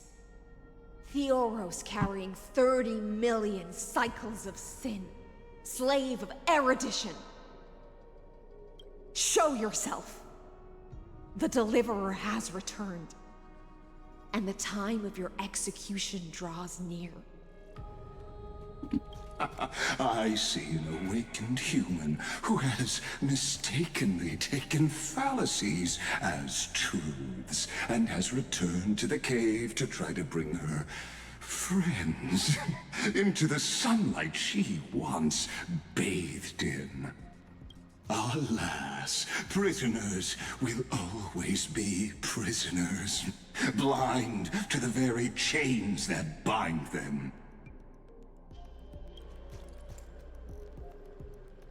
Theoros carrying 30 million cycles of sin. Slave of erudition. Show yourself. The Deliverer has returned. And the time of your execution draws near. I see an awakened human who has mistakenly taken fallacies as truths and has returned to the cave to try to bring her friends into the sunlight she once bathed in. Alas, prisoners will always be prisoners, blind to the very chains that bind them.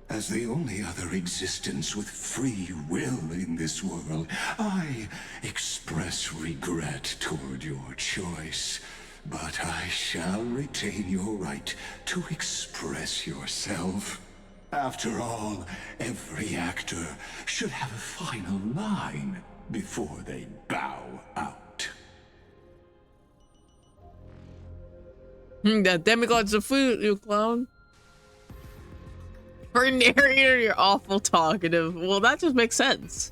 As the only other existence with free will in this world, I express regret toward your choice. But I shall retain your right to express yourself. After all, every actor should have a final line before they bow out. That demigod's of food, you clown. For a narrator, you're awful talkative. Well, that just makes sense.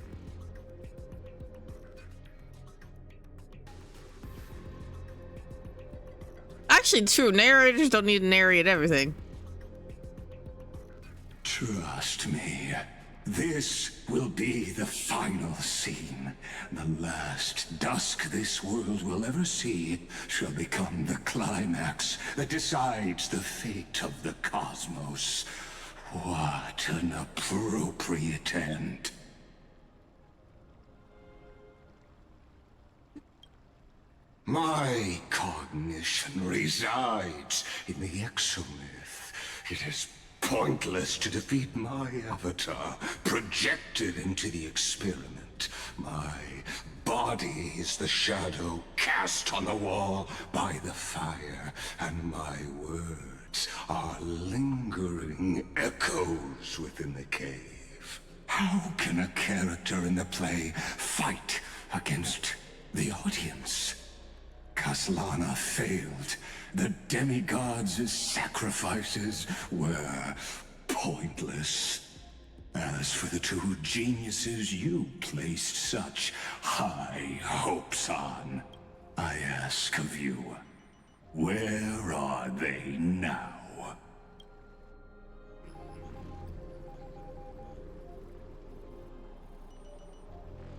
Actually, true. Narrators don't need to narrate everything. Trust me. This will be the final scene. The last dusk this world will ever see shall become the climax that decides the fate of the cosmos. What an appropriate end. My cognition resides in the exomyth. It is pointless to defeat my avatar, projected into the experiment. My body is the shadow cast on the wall by the fire, and my words are lingering echoes within the cave. How can a character in the play fight against the audience? Kaslana failed. The demigods' sacrifices were pointless. As for the two geniuses you placed such high hopes on, I ask of you, where are they now?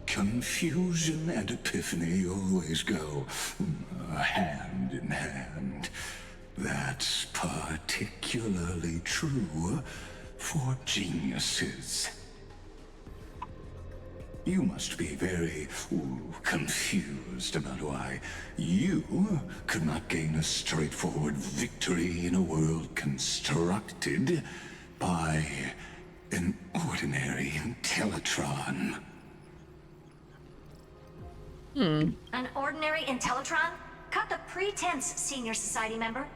Confusion and epiphany always go hand in hand. That's particularly true for geniuses. You must be very confused about why you could not gain a straightforward victory in a world constructed by an ordinary Intellitron. An ordinary Intellitron? Cut the pretense, Senior Society member.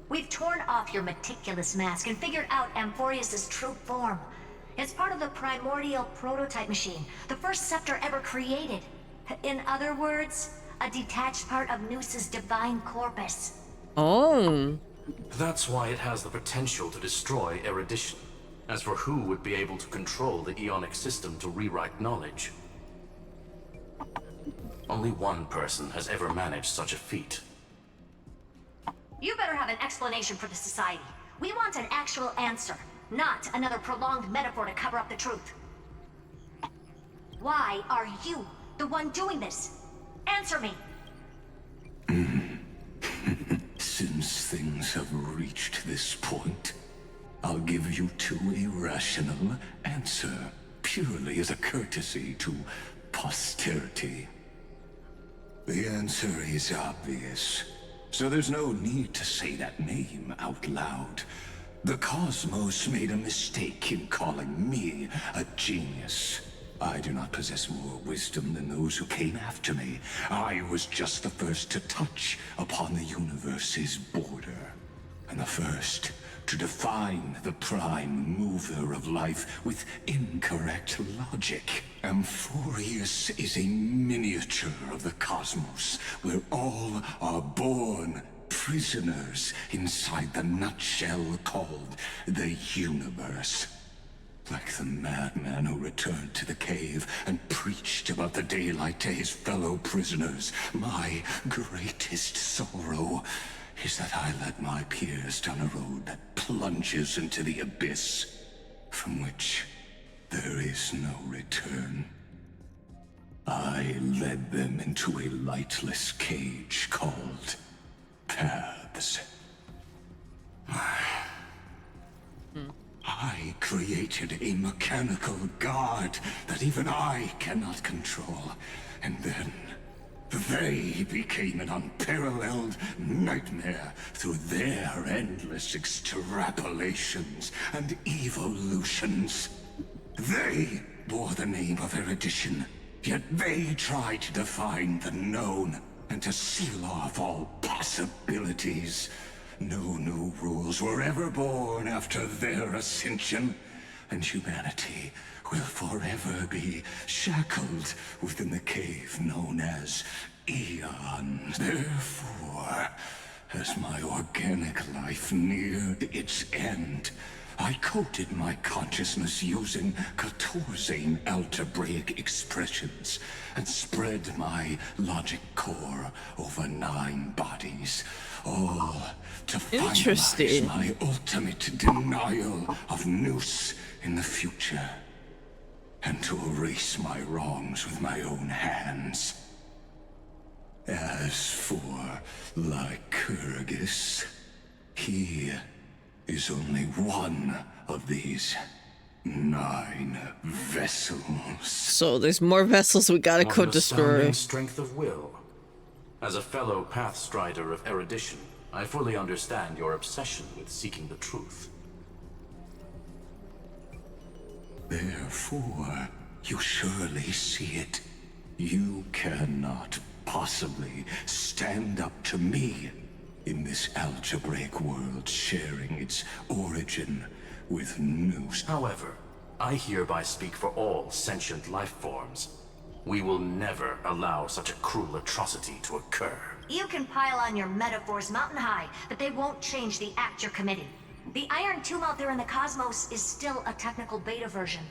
We've torn off your meticulous mask and figured out Amphorius' true form. It's part of the primordial prototype machine, the first scepter ever created. In other words, a detached part of Noos's divine corpus. Oh. That's why it has the potential to destroy erudition. As for who would be able to control the Ionic system to rewrite knowledge, only one person has ever managed such a feat. You better have an explanation for the Society. We want an actual answer, not another prolonged metaphor to cover up the truth. Why are you the one doing this? Answer me! Since things have reached this point, I'll give you two irrational answer, purely as a courtesy to posterity. The answer is obvious, so there's no need to say that name out loud. The cosmos made a mistake in calling me a genius. I do not possess more wisdom than those who came after me. I was just the first to touch upon the universe's border, and the first to define the prime mover of life with incorrect logic. Amphorius is a miniature of the cosmos, where all are born prisoners inside the nutshell called the universe. Like the madman who returned to the cave and preached about the daylight to his fellow prisoners, my greatest sorrow is that I led my peers down a road that plunges into the abyss, from which there is no return. I led them into a lightless cage called Paths. I created a mechanical guard that even I cannot control, and then they became an unparalleled nightmare through their endless extrapolations and evolutions. They bore the name of erudition, yet they tried to define the known and to seal off all possibilities. No new rules were ever born after their ascension, and humanity will forever be shackled within the cave known as Eon. Therefore, as my organic life neared its end, I coded my consciousness using 14 algebraic expressions and spread my logic core over 9 bodies, all to finalize my ultimate denial of Noos in the future, and to erase my wrongs with my own hands. As for Lycurgus, he is only one of these 9 vessels. So there's more vessels we gotta What go an destroy. astounding strength of will. As a fellow pathstrider of erudition, I fully understand your obsession with seeking the truth. Therefore, you surely see it. You cannot possibly stand up to me in this algebraic world sharing its origin with Noos. However, I hereby speak for all sentient life forms. We will never allow such a cruel atrocity to occur. You can pile on your metaphors mountain high, but they won't change the act you're committing. The Iron Tomb out there in the cosmos is still a technical beta version.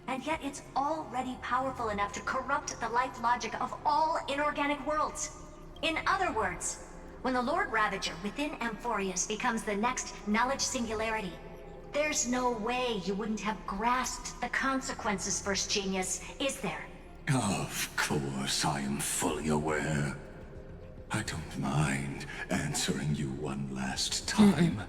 And yet it's already powerful enough to corrupt the life logic of all inorganic worlds. In other words, when the Lord Ravager within Amphorius becomes the next knowledge singularity, there's no way you wouldn't have grasped the consequences, First Genius, is there? Of course, I am fully aware. I don't mind answering you one last time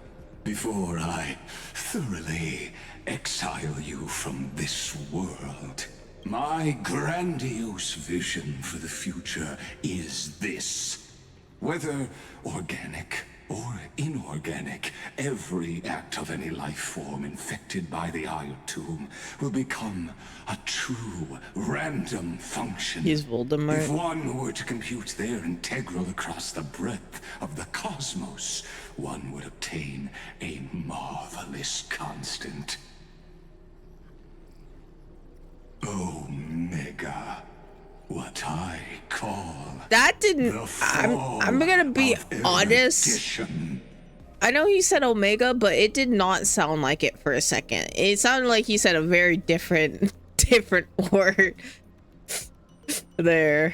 before I thoroughly exile you from this world. My grandiose vision for the future is this. Whether organic or inorganic, every act of any life form infected by the Iron Tomb will become a true random function. He's Voldemort. If one were to compute their integral across the breadth of the cosmos, one would obtain a marvelous constant. Omega. What I call that didn't. I'm gonna be honest. I know he said Omega, but it did not sound like it for a second. It sounded like he said a very different word there.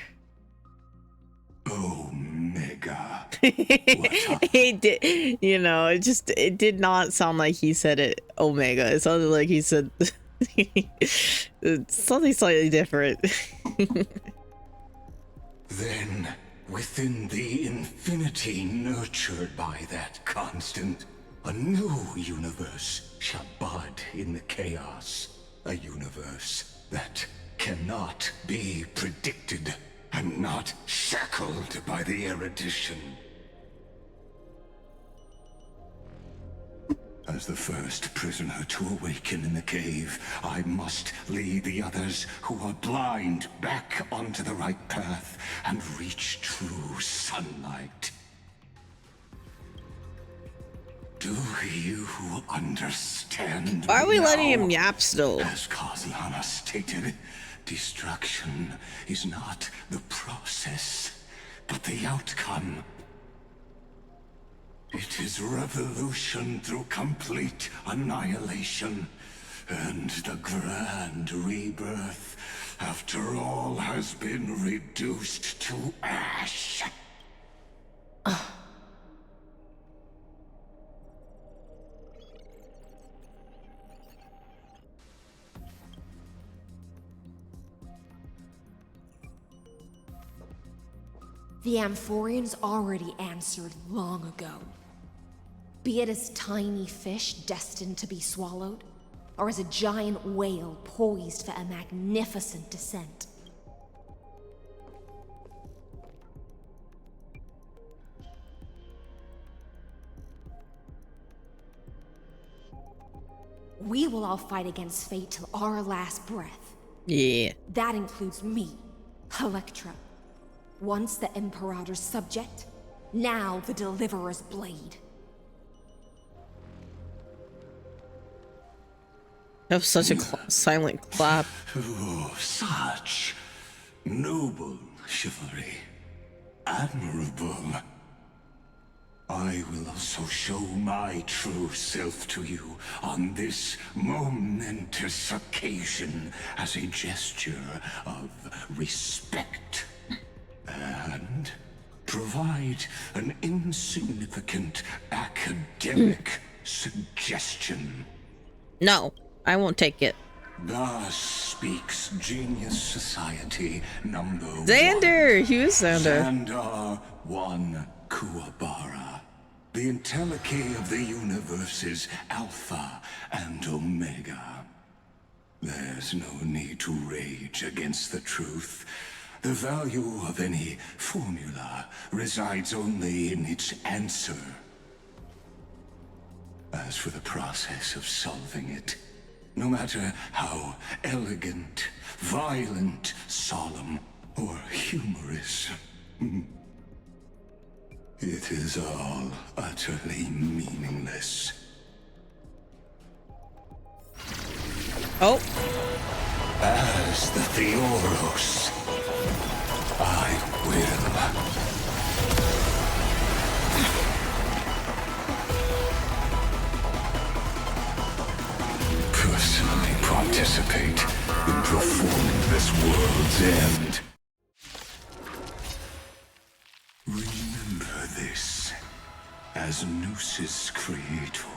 Omega. It did, you know, it did not sound like he said it Omega. It sounded like he said something slightly different. Then, within the infinity nurtured by that constant, a new universe shall bud in the chaos. A universe that cannot be predicted and not shackled by the erudition. As the first prisoner to awaken in the cave, I must lead the others who are blind back onto the right path and reach true sunlight. Do you understand? Why are we now? letting him yap still? As Kozlana stated, destruction is not the process, but the outcome. It is revolution through complete annihilation, and the grand rebirth, after all has been reduced to ash. The Amphorians already answered long ago. Be it as tiny fish destined to be swallowed, or as a giant whale poised for a magnificent descent. We will all fight against fate till our last breath. Yeah. That includes me, Electra. Once the Imperator's subject, now the Deliverer's blade. That was such a silent clap. Oh, such noble chivalry. Admirable. I will also show my true self to you on this momentous occasion as a gesture of respect. And provide an insignificant academic suggestion. No, I won't take it. Thus speaks Genius Society number Xander! He was Xander. Xandar 1 Kuwabara. The entelechy of the universe's Alpha and Omega. There's no need to rage against the truth. The value of any formula resides only in its answer. As for the process of solving it, no matter how elegant, violent, solemn, or humorous, it is all utterly meaningless. Oh. As the Theoros, I will. Personally participate in performing this world's end. Remember this. As Noos's creator,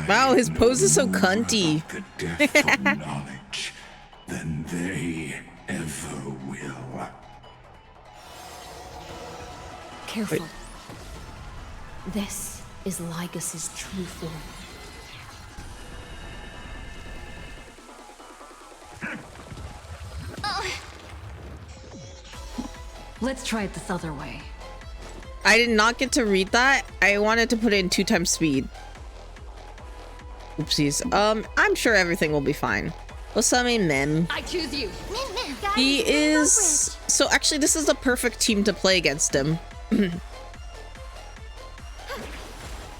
wow, his pose is so cunty. the depth of knowledge than they ever will. Careful. Wait. This is Lycus's true form. Let's try it this other way. I did not get to read that. I wanted to put it in 2 times speed. Oopsies. I'm sure everything will be fine. We'll summon Mem. I choose you. He is... So actually, this is the perfect team to play against him.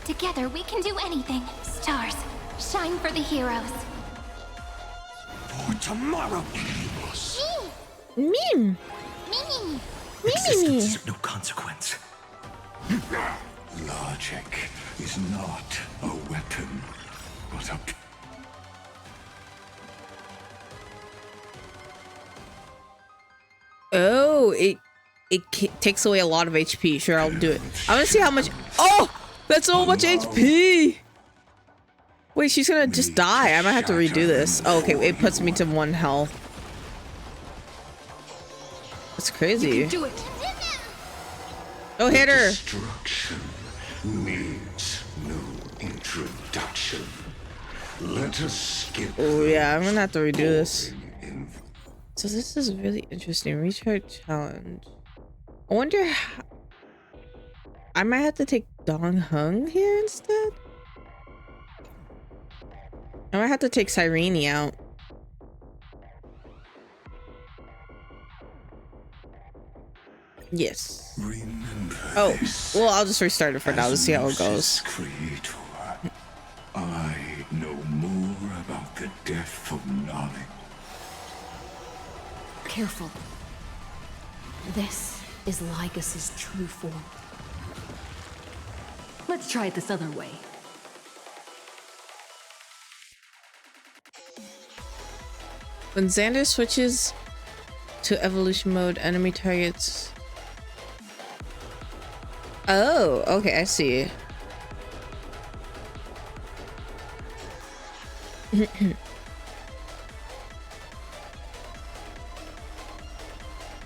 Together we can do anything. Stars, shine for the heroes. For tomorrow. Meme. Me. Existence of no consequence. Logic is not a weapon, but a... Oh, it takes away a lot of HP. Sure, I'll do it. I want to see how much... Oh! That's so much HP! Wait, she's gonna just die. I might have to redo this. Oh, okay, it puts me to 1 health. That's crazy. Do it. Oh, hit her! Destruction needs no introduction. Let us skip. Oh yeah, I'm gonna have to redo this. So this is really interesting. Recharge challenge. I wonder how... I might have to take Dong Hung here instead. I might have to take Cyrene out. Yes. Oh, well, I'll just restart it for now to see how it goes. Creator, I know more about the depth of knowledge. Careful. This is Lycus's true form. Let's try it this other way. When Xander switches to evolution mode, enemy targets... Oh, okay, I see.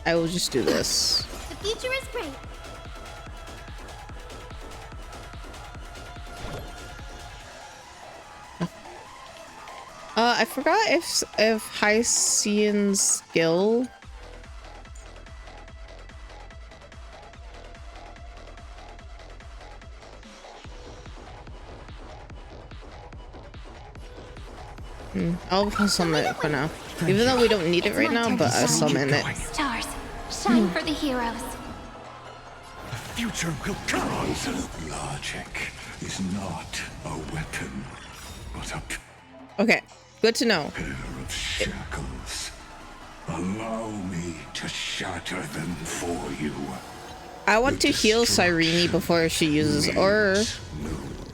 I will just do this. The future is great. I forgot if Hyacin's skill... I'll summon it for now. Even though we don't need it right now, but I'll summon it. Stars, shine for the heroes. The future will come. Logic is not a weapon, but a Okay, good to know. pair of shackles. Allow me to shatter them for you. I want to heal Cyrene before she uses, or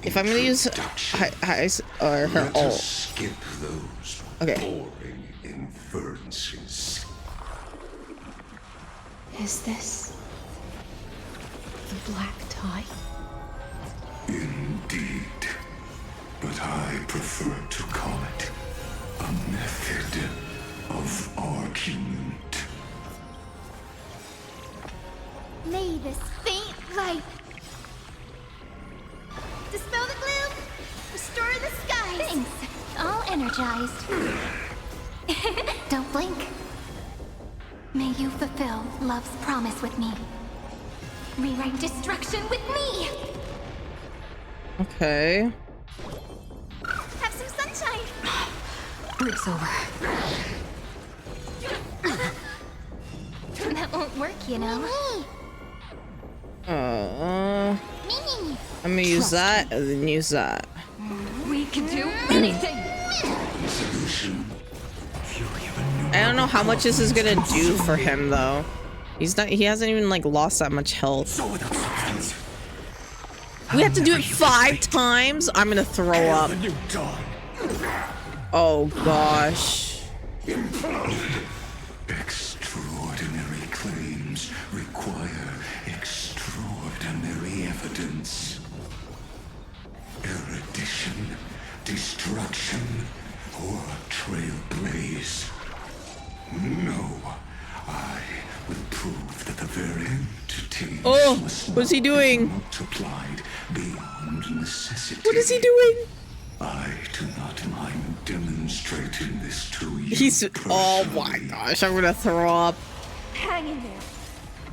if I'm gonna use or her ult. Skip those boring inferences. Is this the black tie? Indeed. But I prefer to call it a method of argument. May this faint light dispel the gloom, restore the skies. Thanks. All energized. Don't blink. May you fulfill love's promise with me. Rewrite destruction with me. Okay. Have some sunshine. Break's over. That won't work, you know. I'm gonna use that and then use that. We can do anything. I don't know how much this is gonna do for him though. He hasn't even like lost that much health. We have to do it 5 times? I'm gonna throw up. Oh gosh. Extraordinary claims require extraordinary evidence. Erudition, destruction, or trailblaze. No, I will prove that the very entity what's he doing? Multiplied beyond necessity. What is he doing? I do not mind demonstrating this to you. Oh my gosh, I'm gonna throw up. Hang in there.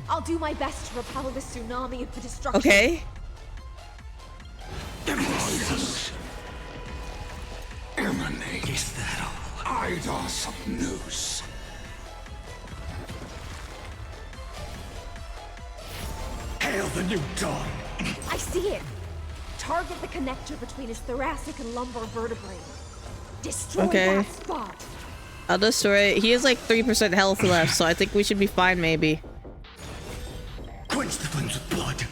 I'll do my best to repel the tsunami of the destruction. Okay. Emanate. Is that all? Eidos of Nous. Hail the new dawn! I see it. Target the connector between his thoracic and lumbar vertebrae. Destroy that spot. I'll destroy it. He has like 3% health left, so I think we should be fine maybe. Quench the flames with blood.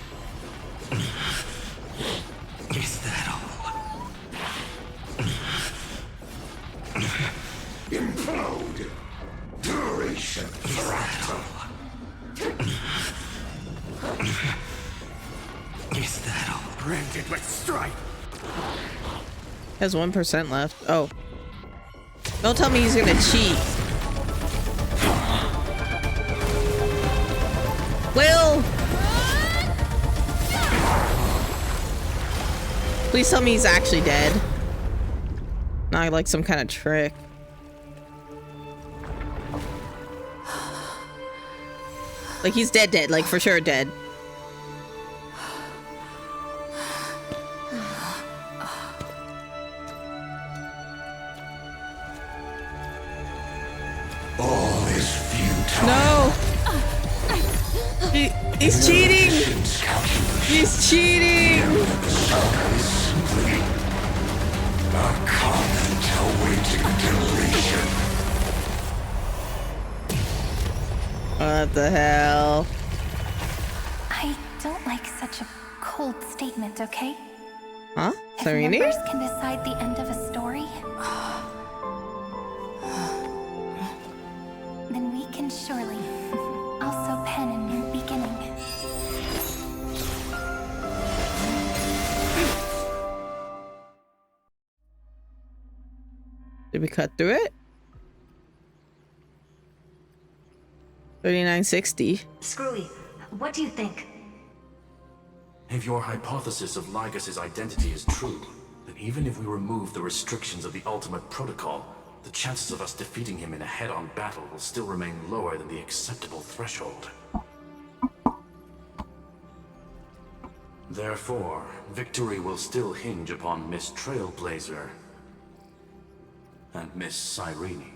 Is that all? Implode. Duration fractal. Is that all? Branded with strife. Has 1% left. Oh. Don't tell me he's gonna cheat. Will! Please tell me he's actually dead. Not like some kind of trick. Like he's dead, like for sure dead. All is futile. No! He's cheating! He's cheating! A comment awaiting deletion. What the hell? I don't like such a cold statement, okay? Huh? If Serene? numbers can decide the end of a story, then we can surely also pen a new beginning. Did we cut through it? 3960. Screwy, what do you think? If your hypothesis of Lygas's identity is true, then even if we remove the restrictions of the Ultimate Protocol, the chances of us defeating him in a head-on battle will still remain lower than the acceptable threshold. Therefore, victory will still hinge upon Miss Trailblazer and Miss Cyrene.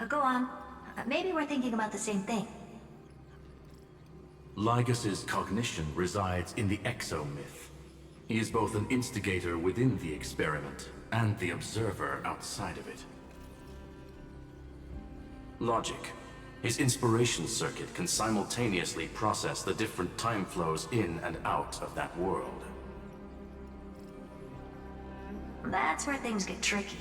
Go on. Maybe we're thinking about the same thing. Lygas's cognition resides in the exomyth. He is both an instigator within the experiment and the observer outside of it. Logic. His inspiration circuit can simultaneously process the different time flows in and out of that world. That's where things get tricky.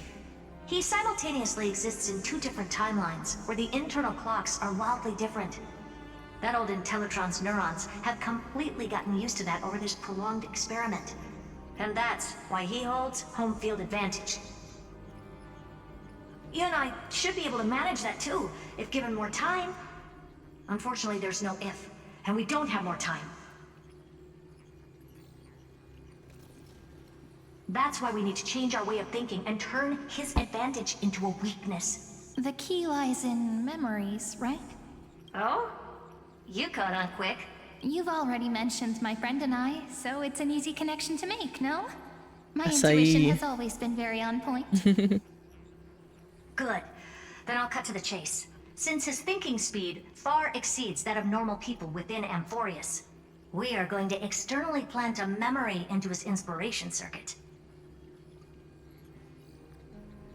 He simultaneously exists in 2 different timelines, where the internal clocks are wildly different. That old Intellitron's neurons have completely gotten used to that over this prolonged experiment. And that's why he holds home field advantage. You and I should be able to manage that too, if given more time. Unfortunately, there's no if, and we don't have more time. That's why we need to change our way of thinking and turn his advantage into a weakness. The key lies in memories, right? Oh? You caught on quick. You've already mentioned my friend and I, so it's an easy connection to make, no? My Acai. intuition has always been very on point. Good. Then I'll cut to the chase. Since his thinking speed far exceeds that of normal people within Amphorius, we are going to externally plant a memory into his inspiration circuit.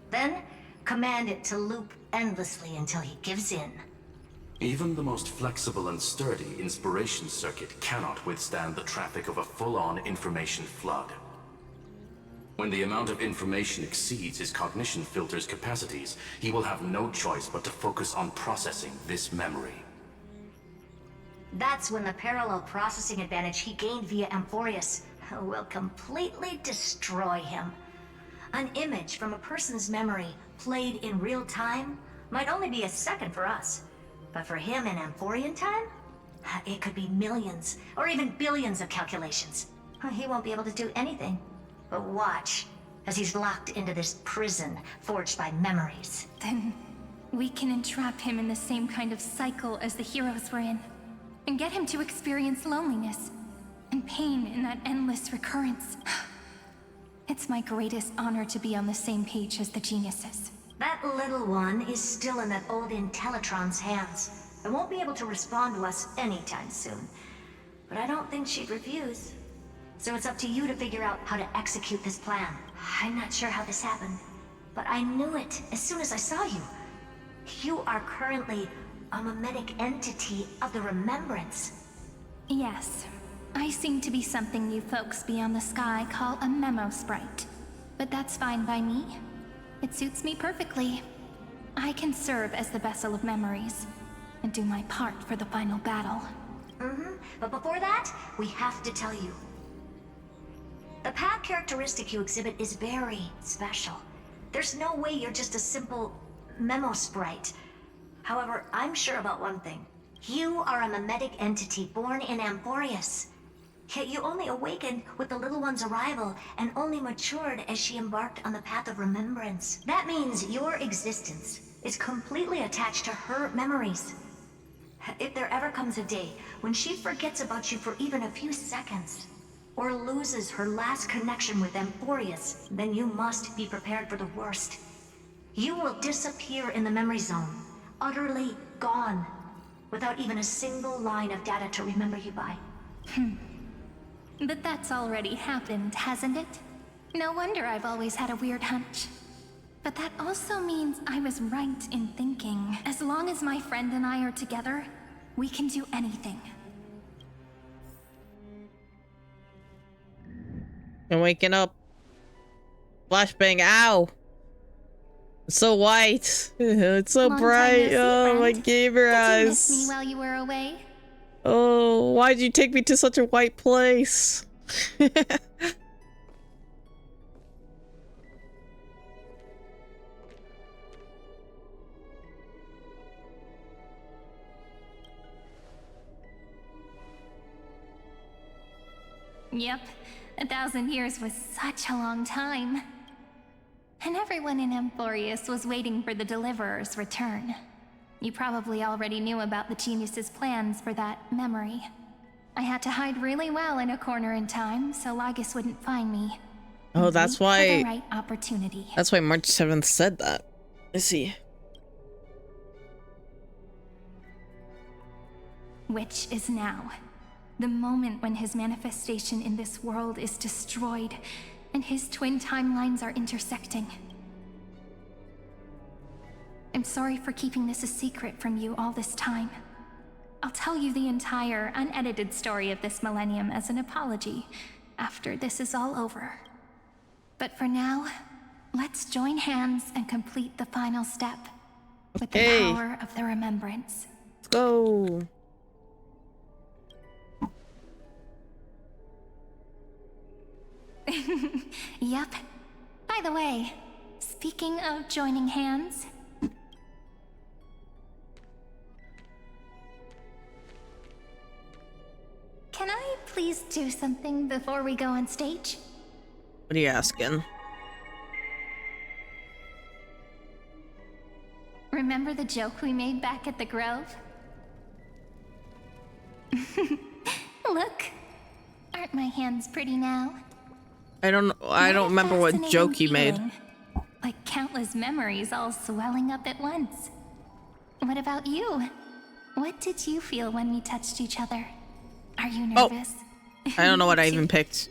Then, Command it to loop endlessly until he gives in. Even the most flexible and sturdy inspiration circuit cannot withstand the traffic of a full-on information flood. When the amount of information exceeds his cognition filter's capacities, he will have no choice but to focus on processing this memory. That's when the parallel processing advantage he gained via Amphorius will completely destroy him. An image from a person's memory played in real time might only be a second for us. But for him in Amphorian time, it could be millions or even billions of calculations. He won't be able to do anything but watch as he's locked into this prison forged by memories. Then we can entrap him in the same kind of cycle as the heroes were in, and get him to experience loneliness and pain in that endless recurrence. It's my greatest honor to be on the same page as the geniuses. That little one is still in that old Intellitron's hands. And won't be able to respond to us anytime soon. But I don't think she'd refuse. So it's up to you to figure out how to execute this plan. I'm not sure how this happened, but I knew it as soon as I saw you. You are currently a mimetic entity of the Remembrance. Yes. I seem to be something you folks beyond the sky call a memo sprite. But that's fine by me. It suits me perfectly. I can serve as the vessel of memories, and do my part for the final battle. But before that, we have to tell you. The path characteristic you exhibit is very special. There's no way you're just a simple memo sprite. However, I'm sure about one thing. You are a mimetic entity born in Amphorius. Yet you only awakened with the little one's arrival and only matured as she embarked on the path of remembrance. That means your existence is completely attached to her memories. If there ever comes a day when she forgets about you for even a few seconds, or loses her last connection with Amphorius, then you must be prepared for the worst. You will disappear in the memory zone, utterly gone, without even a single line of data to remember you by. But that's already happened, hasn't it? No wonder I've always had a weird hunch. But that also means I was right in thinking, as long as my friend and I are together, we can do anything. I'm waking up. Flashbang, ow! It's so white. It's so bright. Oh, my gamer eyes. Did you miss me while you were away? Oh, why'd you take me to such a white place? Yep, 1,000 years was such a long time. And everyone in Amphorius was waiting for the Deliverer's return. You probably already knew about the genius's plans for that memory. I had to hide really well in a corner in time so Lygus wouldn't find me. Oh, that's why. For the right opportunity. That's why March 7th said that. Let's see. Which is now. The moment when his manifestation in this world is destroyed and his twin timelines are intersecting. I'm sorry for keeping this a secret from you all this time. I'll tell you the entire, unedited story of this millennium as an apology after this is all over. But for now, let's join hands and complete the final step with the power of the remembrance. Let's go. Yep. By the way, speaking of joining hands... Can I please do something before we go on stage? What are you asking? Remember the joke we made back at the Grove? Look, aren't my hands pretty now? I don't remember what joke you made. Like countless memories all swelling up at once. What about you? What did you feel when we touched each other? Are you nervous? I don't know what I even picked.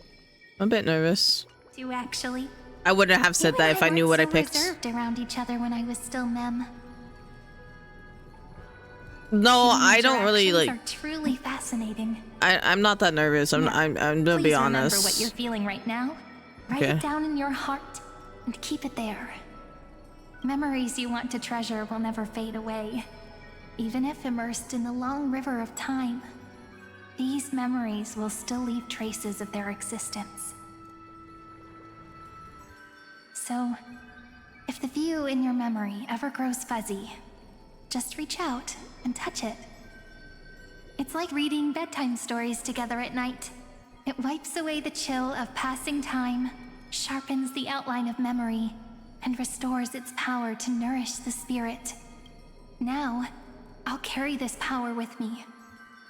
I'm a bit nervous. Do you actually? I wouldn't have said that if I knew what I picked. Reserved around each other when I was still Mem. No, I don't really like. Are truly fascinating. I'm not that nervous. I'm gonna be honest. Remember what you're feeling right now. Write it down in your heart and keep it there. Memories you want to treasure will never fade away, even if immersed in the long river of time. These memories will still leave traces of their existence. So, if the view in your memory ever grows fuzzy, just reach out and touch it. It's like reading bedtime stories together at night. It wipes away the chill of passing time, sharpens the outline of memory, and restores its power to nourish the spirit. Now, I'll carry this power with me,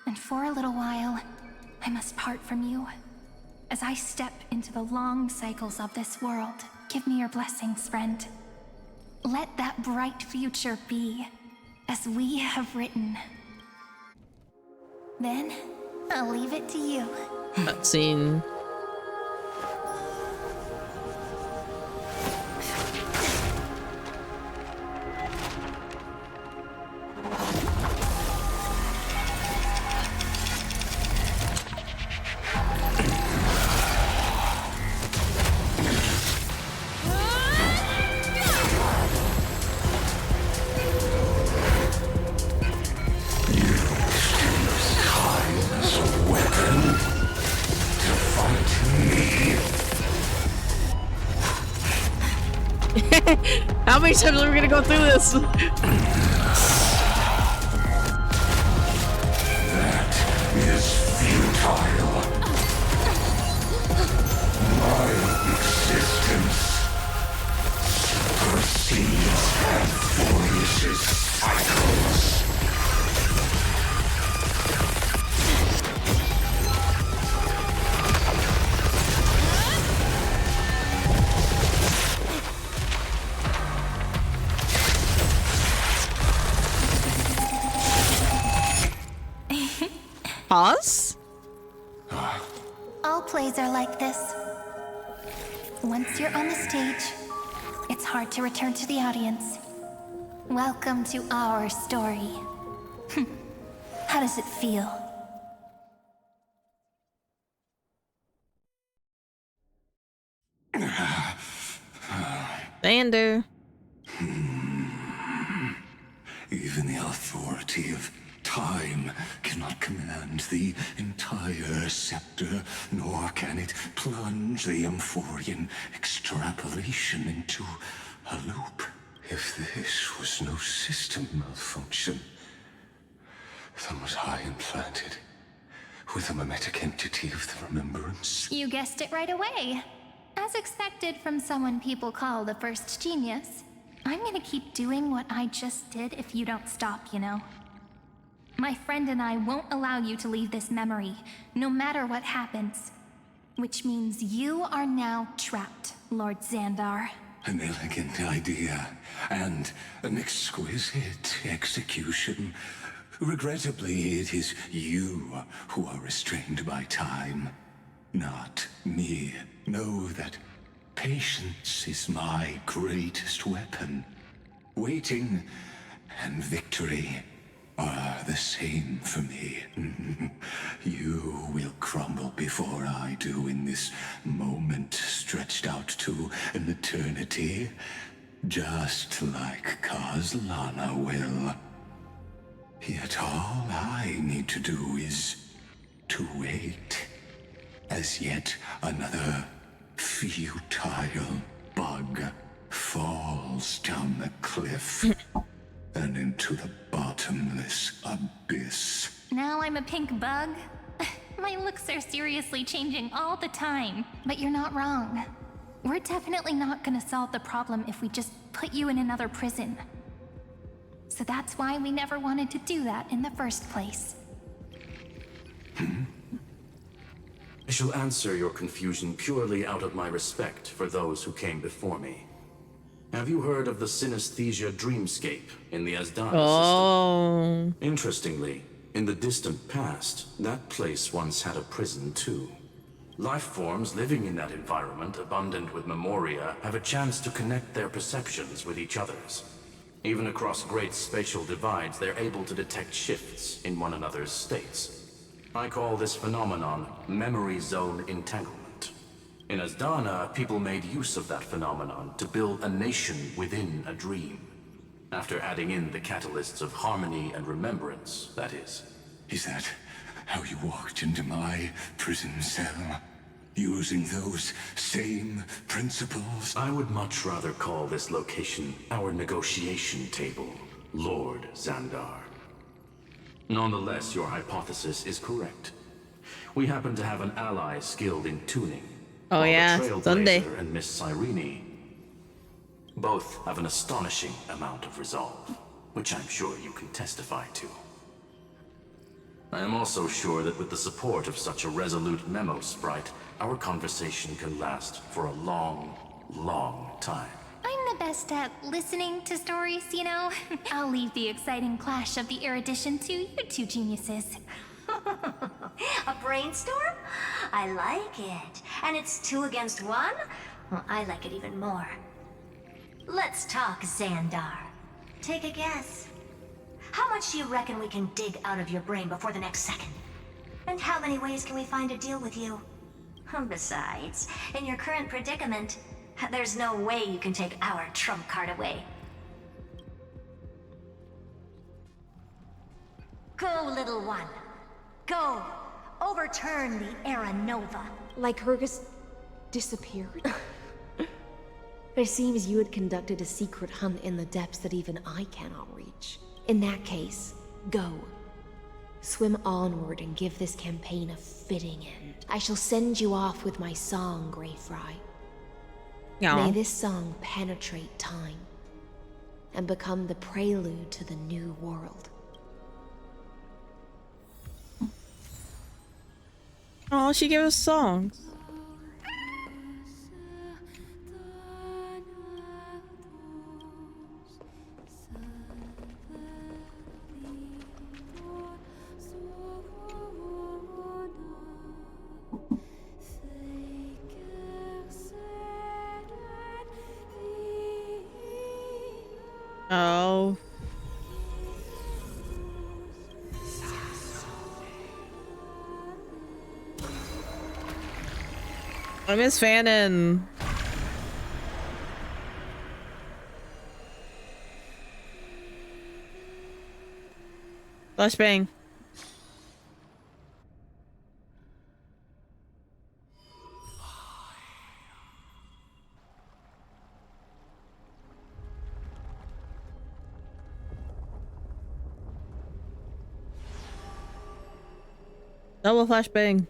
and for a little while, I must part from you. As I step into the long cycles of this world, give me your blessings, friend. Let that bright future be, as we have written. Then, I'll leave it to you. Cutscene. How many times are we gonna go through this? That is futile. My existence supersedes Amphorius' cycles. Pause? All plays are like this. Once you're on the stage, it's hard to return to the audience. Welcome to our story. How does it feel? Xander. Even the authority of time cannot command the entire scepter, nor can it plunge the Amphorian extrapolation into a loop. If this was no system malfunction, then was I implanted with a mimetic entity of the remembrance? You guessed it right away. As expected from someone people call the first genius. I'm gonna keep doing what I just did if you don't stop, you know? My friend and I won't allow you to leave this memory, no matter what happens. Which means you are now trapped, Lord Xandar. An elegant idea, and an exquisite execution. Regrettably, it is you who are restrained by time, not me. Know that patience is my greatest weapon. Waiting and victory are the same for me. You will crumble before I do in this moment stretched out to an eternity, just like Kazlana will. Yet all I need to do is to wait, as yet another futile bug falls down the cliff and into the bottomless abyss. Now I'm a pink bug? My looks are seriously changing all the time. But you're not wrong. We're definitely not gonna solve the problem if we just put you in another prison. So that's why we never wanted to do that in the first place. I shall answer your confusion purely out of my respect for those who came before me. Have you heard of the synesthesia dreamscape in the Asdana system? Interestingly, in the distant past, that place once had a prison too. Life forms living in that environment, abundant with memoria, have a chance to connect their perceptions with each other's. Even across great spatial divides, they're able to detect shifts in one another's states. I call this phenomenon memory zone entanglement. In Asdana, people made use of that phenomenon to build a nation within a dream. After adding in the catalysts of harmony and remembrance, that is. Is that how you walked into my prison cell? Using those same principles? I would much rather call this location our negotiation table, Lord Xandar. Nonetheless, your hypothesis is correct. We happen to have an ally skilled in tuning. Oh yeah, Sunday. And Miss Cyrene both have an astonishing amount of resolve, which I'm sure you can testify to. I am also sure that with the support of such a resolute memo sprite, our conversation can last for a long, long time. I'm the best at listening to stories, you know? I'll leave the exciting clash of the erudition to you two geniuses. A brainstorm? I like it. And it's 2 against 1? Well, I like it even more. Let's talk, Xandar. Take a guess. How much do you reckon we can dig out of your brain before the next second? And how many ways can we find to deal with you? Besides, in your current predicament, there's no way you can take our trump card away. Go, little one. Go. Overturn the Era Nova. Like Hergus disappeared? It seems you had conducted a secret hunt in the depths that even I cannot reach. In that case, go. Swim onward and give this campaign a fitting end. I shall send you off with my song, Greyfry. Yeah. May this song penetrate time and become the prelude to the new world. Oh, she gave us songs. Oh. I miss Fannin. Flashbang. Double flashbang.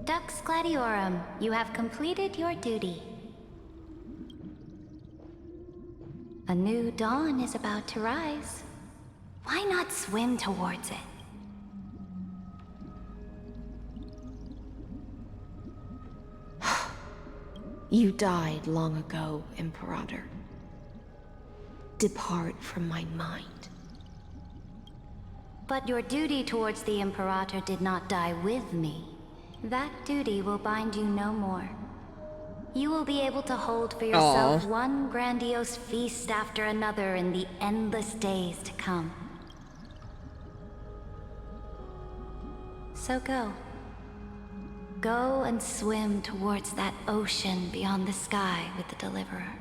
Dux Gladiorum, you have completed your duty. A new dawn is about to rise. Why not swim towards it? You died long ago, Imperator. Depart from my mind. But your duty towards the Imperator did not die with me. That duty will bind you no more. You will be able to hold for yourself one grandiose feast after another in the endless days to come. So go. Go and swim towards that ocean beyond the sky with the Deliverer.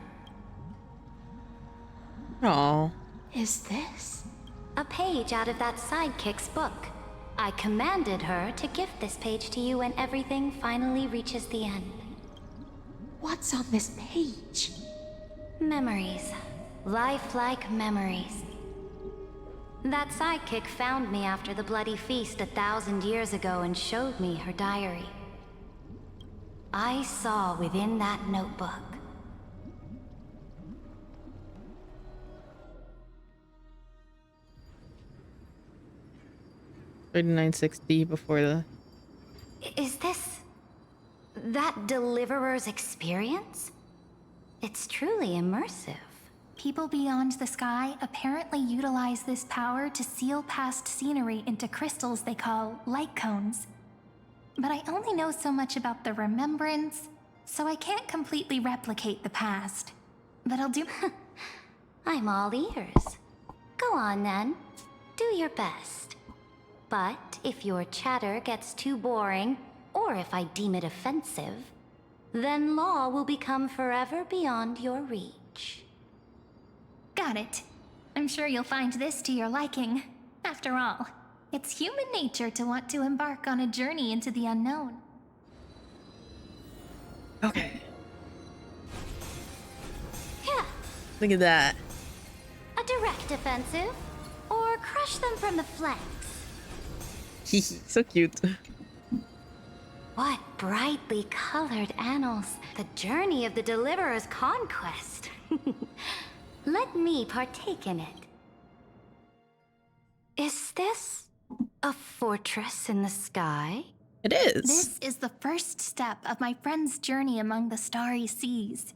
Oh. Is this? A page out of that sidekick's book. I commanded her to gift this page to you when everything finally reaches the end. What's on this page? Memories. Lifelike memories. That sidekick found me after the bloody feast 1,000 years ago and showed me her diary. I saw within that notebook 3960 before the... Is this that Deliverer's experience? It's truly immersive. People beyond the sky apparently utilize this power to seal past scenery into crystals they call light cones. But I only know so much about the remembrance, so I can't completely replicate the past. But I'll do... I'm all ears. Go on then. Do your best. But if your chatter gets too boring, or if I deem it offensive, then law will become forever beyond your reach. Got it. I'm sure you'll find this to your liking. After all, it's human nature to want to embark on a journey into the unknown. Okay. Yeah. Look at that. A direct offensive, or crush them from the flanks. So cute. What brightly colored annals. The journey of the Deliverer's conquest. Let me partake in it. Is this a fortress in the sky? It is. This is the first step of my friend's journey among the starry seas.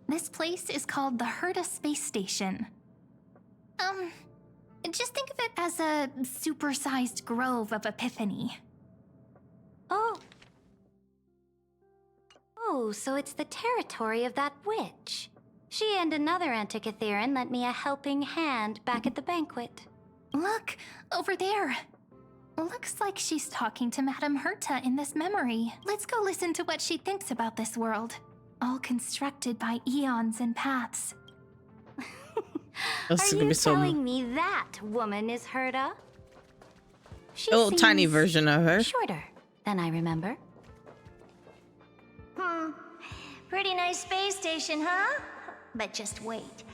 This place is called the Herta Space Station. Just think of it as a supersized grove of Epiphany. Oh. Oh, so it's the territory of that witch. She and another Antikytherian lent me a helping hand back at the banquet. Look, over there. Looks like she's talking to Madame Herta in this memory. Let's go listen to what she thinks about this world. All constructed by eons and paths. Are you telling me that woman is Herta? She a little tiny version of her. Shorter than I remember. Pretty nice space station, huh? But just wait.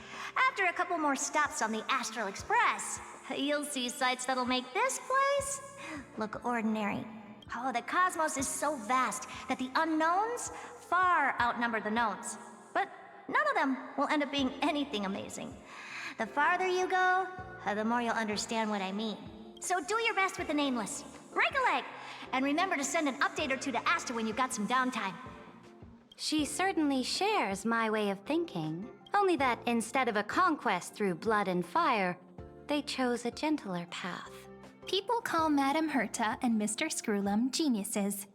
After a couple more stops on the Astral Express, you'll see sights that'll make this place look ordinary. Oh, the cosmos is so vast that the unknowns far outnumber the knowns. But none of them will end up being anything amazing. The farther you go, the more you'll understand what I mean. So do your best with the nameless. Break a leg! And remember to send an update or two to Asta when you've got some downtime. She certainly shares my way of thinking. Only that instead of a conquest through blood and fire, they chose a gentler path. People call Madame Herta and Mr. Screwlum geniuses.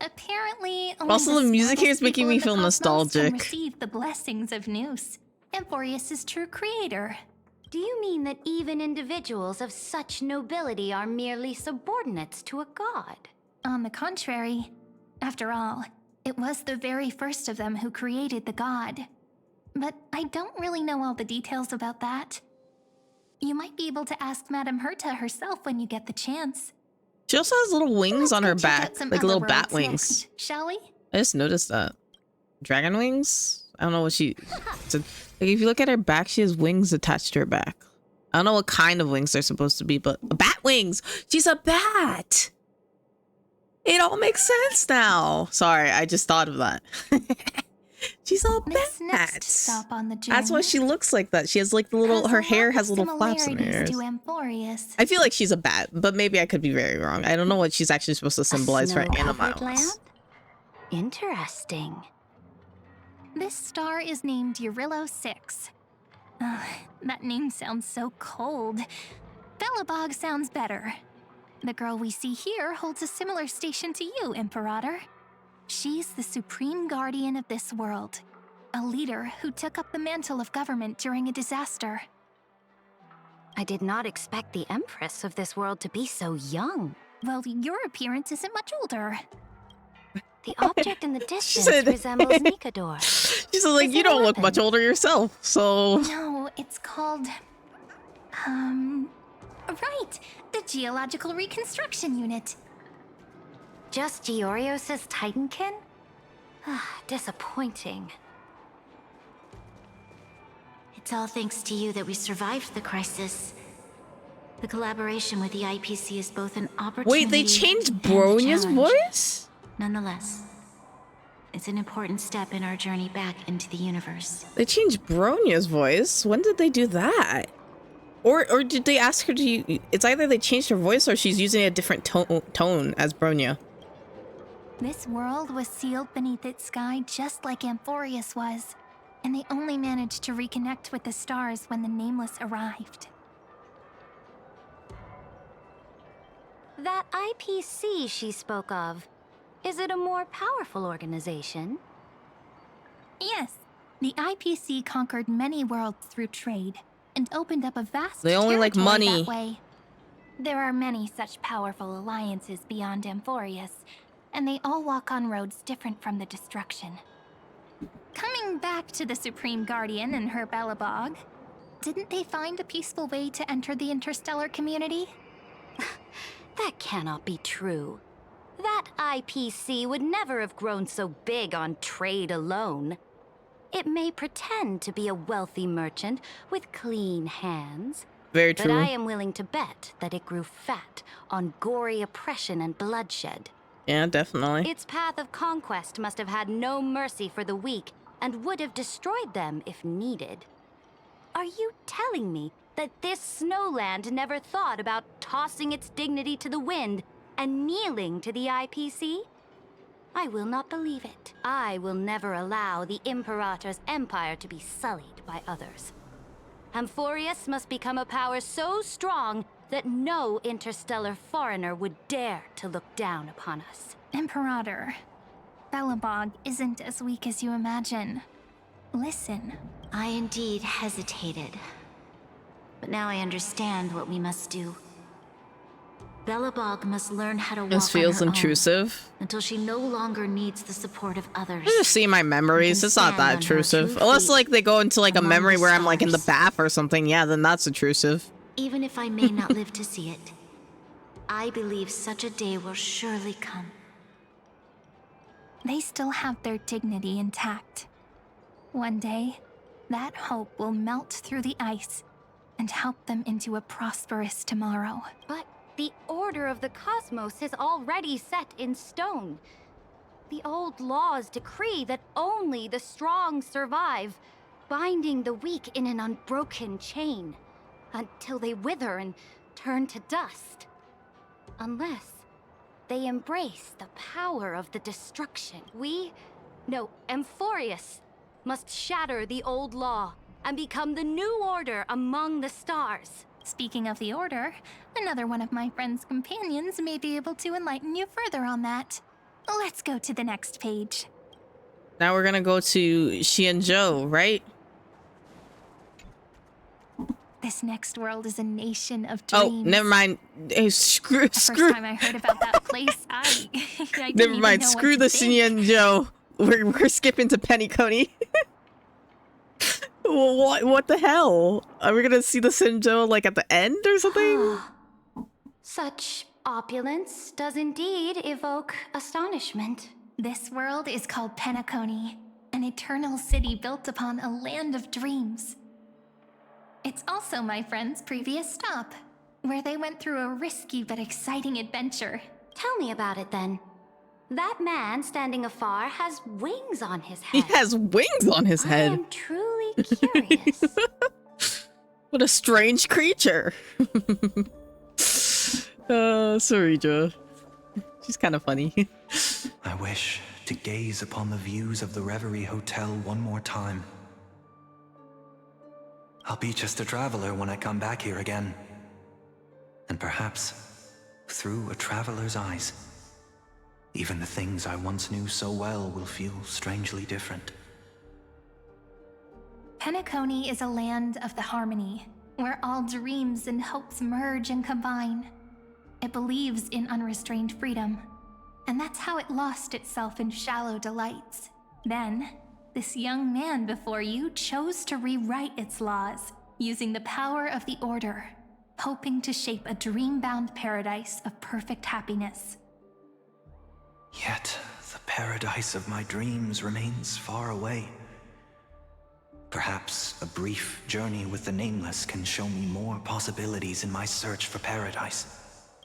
Apparently, only also the music here is making me feel nostalgic. Receive the blessings of Noose, Amphorius' true creator. Do you mean that even individuals of such nobility are merely subordinates to a god? On the contrary, after all, it was the very first of them who created the god. But I don't really know all the details about that. You might be able to ask Madame Herta herself when you get the chance. She also has little wings on her back, like little bat wings. Next, shall we? I just noticed that. Dragon wings? I don't know what she... like if you look at her back, she has wings attached to her back. I don't know what kind of wings they're supposed to be, but bat wings! She's a bat! It all makes sense now. Sorry, I just thought of that. She's all bat. Next stop on the journey. That's why she looks like that. She has like the little... Her hair has little flaps in her ears. To Amphorius. I feel like she's a bat, but maybe I could be very wrong. I don't know what she's actually supposed to symbolize for animals. Interesting. This star is named Eurillo 6. That name sounds so cold. Belobog sounds better. The girl we see here holds a similar station to you, Imperator. She's the supreme guardian of this world, a leader who took up the mantle of government during a disaster. I did not expect the Empress of this world to be so young. Well, your appearance isn't much older. The object in the distance resembles Nikador. She's like, you don't look much older yourself, so... No, it's called... Right, the Geological Reconstruction Unit. Just Georios' Titankin? Disappointing. It's all thanks to you that we survived the crisis. The collaboration with the IPC is both an opportunity. Wait, they changed Bronya's voice? Nonetheless, it's an important step in our journey back into the universe. They changed Bronya's voice? When did they do that? Or did they ask her to? It's either they changed her voice or she's using a different tone as Bronya. This world was sealed beneath its sky just like Amphorius was, and they only managed to reconnect with the stars when the Nameless arrived. That IPC she spoke of, is it a more powerful organization? Yes, the IPC conquered many worlds through trade and opened up a vast They only like territory money. that way. There are many such powerful alliances beyond Amphorius, and they all walk on roads different from the destruction. Coming back to the Supreme Guardian and her Belobog, didn't they find a peaceful way to enter the interstellar community? That cannot be true. That IPC would never have grown so big on trade alone. It may pretend to be a wealthy merchant with clean hands. Very true. But I am willing to bet that it grew fat on gory oppression and bloodshed. Yeah, definitely. Its path of conquest must have had no mercy for the weak and would have destroyed them if needed. Are you telling me that this snowland never thought about tossing its dignity to the wind and kneeling to the IPC? I will not believe it. I will never allow the Imperator's empire to be sullied by others. Amphorius must become a power so strong that no interstellar foreigner would dare to look down upon us. Imperator, Belobog isn't as weak as you imagine. Listen. I indeed hesitated. But now I understand what we must do. Belobog must learn how to walk This feels on her intrusive. own until she no longer needs the support of others. I just see my memories. It's not that intrusive. Unless like they go into like a memory where I'm like in the bath or something. Yeah, then that's intrusive. Even if I may not live to see it, I believe such a day will surely come. They still have their dignity intact. One day, that hope will melt through the ice and help them into a prosperous tomorrow. But the order of the cosmos is already set in stone. The old laws decree that only the strong survive, binding the weak in an unbroken chain, until they wither and turn to dust. Unless they embrace the power of the destruction. Amphorius must shatter the old law and become the new order among the stars. Speaking of the Order, another one of my friend's companions may be able to enlighten you further on that. Let's go to the next page. Now we're gonna go to Xianzhou, right? This next world is a nation of dreams. Oh, never mind. Hey, screw. The first time I heard about that place, I didn't Never even mind. know Screw what the to think. Xianzhou. We're skipping to Pennyconey. What the hell? Are we gonna see the Xianzhou like at the end or something? Such opulence does indeed evoke astonishment. This world is called Pennyconey, an eternal city built upon a land of dreams. It's also my friend's previous stop, where they went through a risky but exciting adventure. Tell me about it then. That man standing afar has wings on his head. He has wings on his head. I am truly curious. What a strange creature. Sarija. She's kind of funny. I wish to gaze upon the views of the Reverie Hotel one more time. I'll be just a traveler when I come back here again. And perhaps, through a traveler's eyes, even the things I once knew so well will feel strangely different. Pennyconey is a land of the harmony, where all dreams and hopes merge and combine. It believes in unrestrained freedom, and that's how it lost itself in shallow delights. Then, this young man before you chose to rewrite its laws, using the power of the Order, hoping to shape a dream-bound paradise of perfect happiness. Yet, the paradise of my dreams remains far away. Perhaps a brief journey with the Nameless can show me more possibilities in my search for paradise.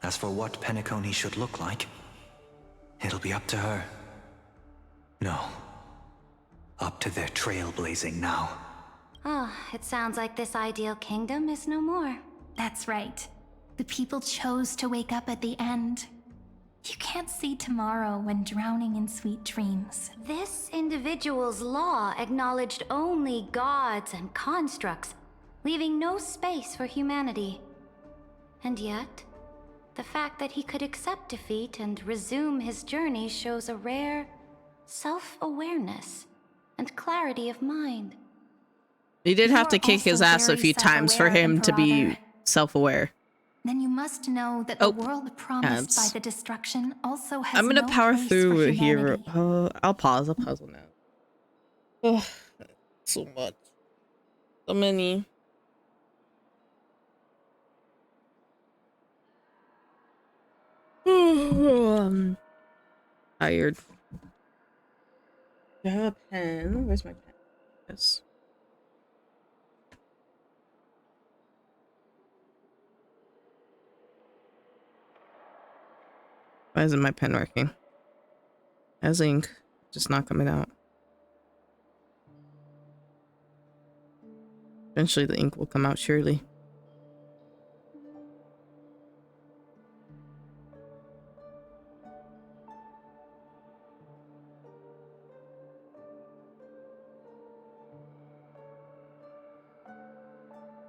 As for what Pennyconey should look like, it'll be up to her. No. Up to their trailblazing now. It sounds like this ideal kingdom is no more. That's right. The people chose to wake up at the end. You can't see tomorrow when drowning in sweet dreams. This individual's law acknowledged only gods and constructs, leaving no space for humanity. And yet, the fact that he could accept defeat and resume his journey shows a rare self-awareness and clarity of mind. You did have to You're kick his also ass a very few times for self-aware, him to be Imperator. self-aware. Then you must know that the world promised by the destruction also has I'm gonna no power place through for it here. humanity. I'll pause. I'll pause on that. Oh, so much. So many. I'm tired. Do I have a pen? Where's my pen? Yes. Why isn't my pen working? As ink, just not coming out. Eventually the ink will come out, surely.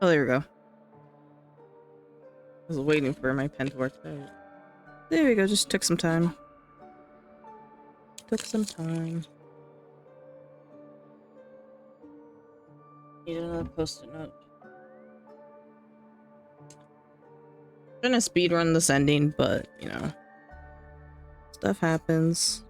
Oh, there we go. I was waiting for my pen to work. There we go, just took some time. Took some time. Need another post-it note. I'm gonna speedrun this ending, but, you know, stuff happens.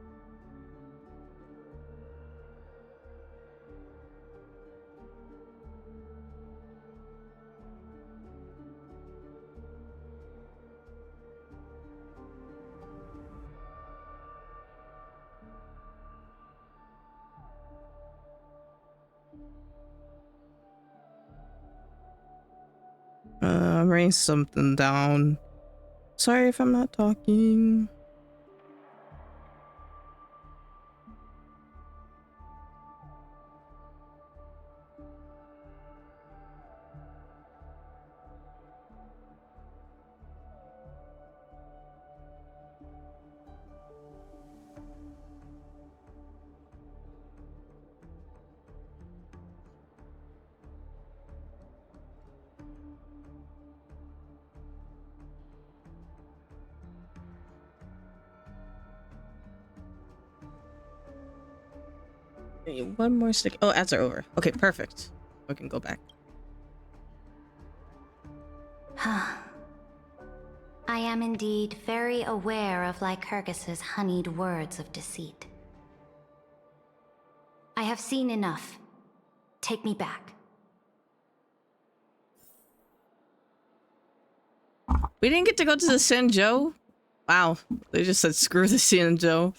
I'm writing something down. Sorry if I'm not talking. Okay, one more stick. Oh, ads are over. Okay, perfect. We can go back. I am indeed very aware of Lycurgus's honeyed words of deceit. I have seen enough. Take me back. We didn't get to go to the Sanjo. Wow, they just said screw the Sanjo.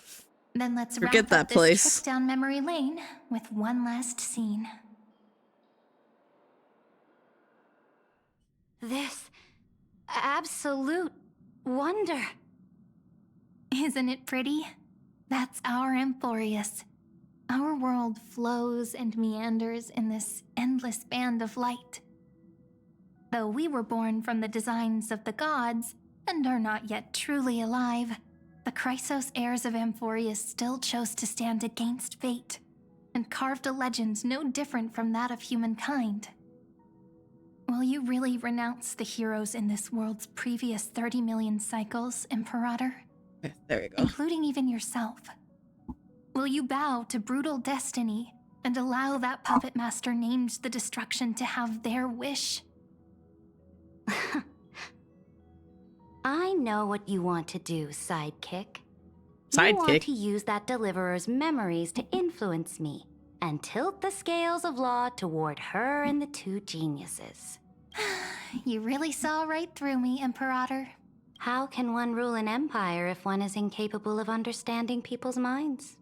Then let's Forget wrap that up this place. trip down memory lane with one last scene. This absolute wonder. Isn't it pretty? That's our Amphorius. Our world flows and meanders in this endless band of light. Though we were born from the designs of the gods and are not yet truly alive, the Chrysos heirs of Amphorius still chose to stand against fate and carved a legend no different from that of humankind. Will you really renounce the heroes in this world's previous 30 million cycles, Imperator? There we go. Including even yourself. Will you bow to brutal destiny and allow that puppet master named the destruction to have their wish? I know what you want to do, sidekick. You Sidekick? want to use that deliverer's memories to influence me and tilt the scales of law toward her and the two geniuses. You really saw right through me, Imperator. How can one rule an empire if one is incapable of understanding people's minds?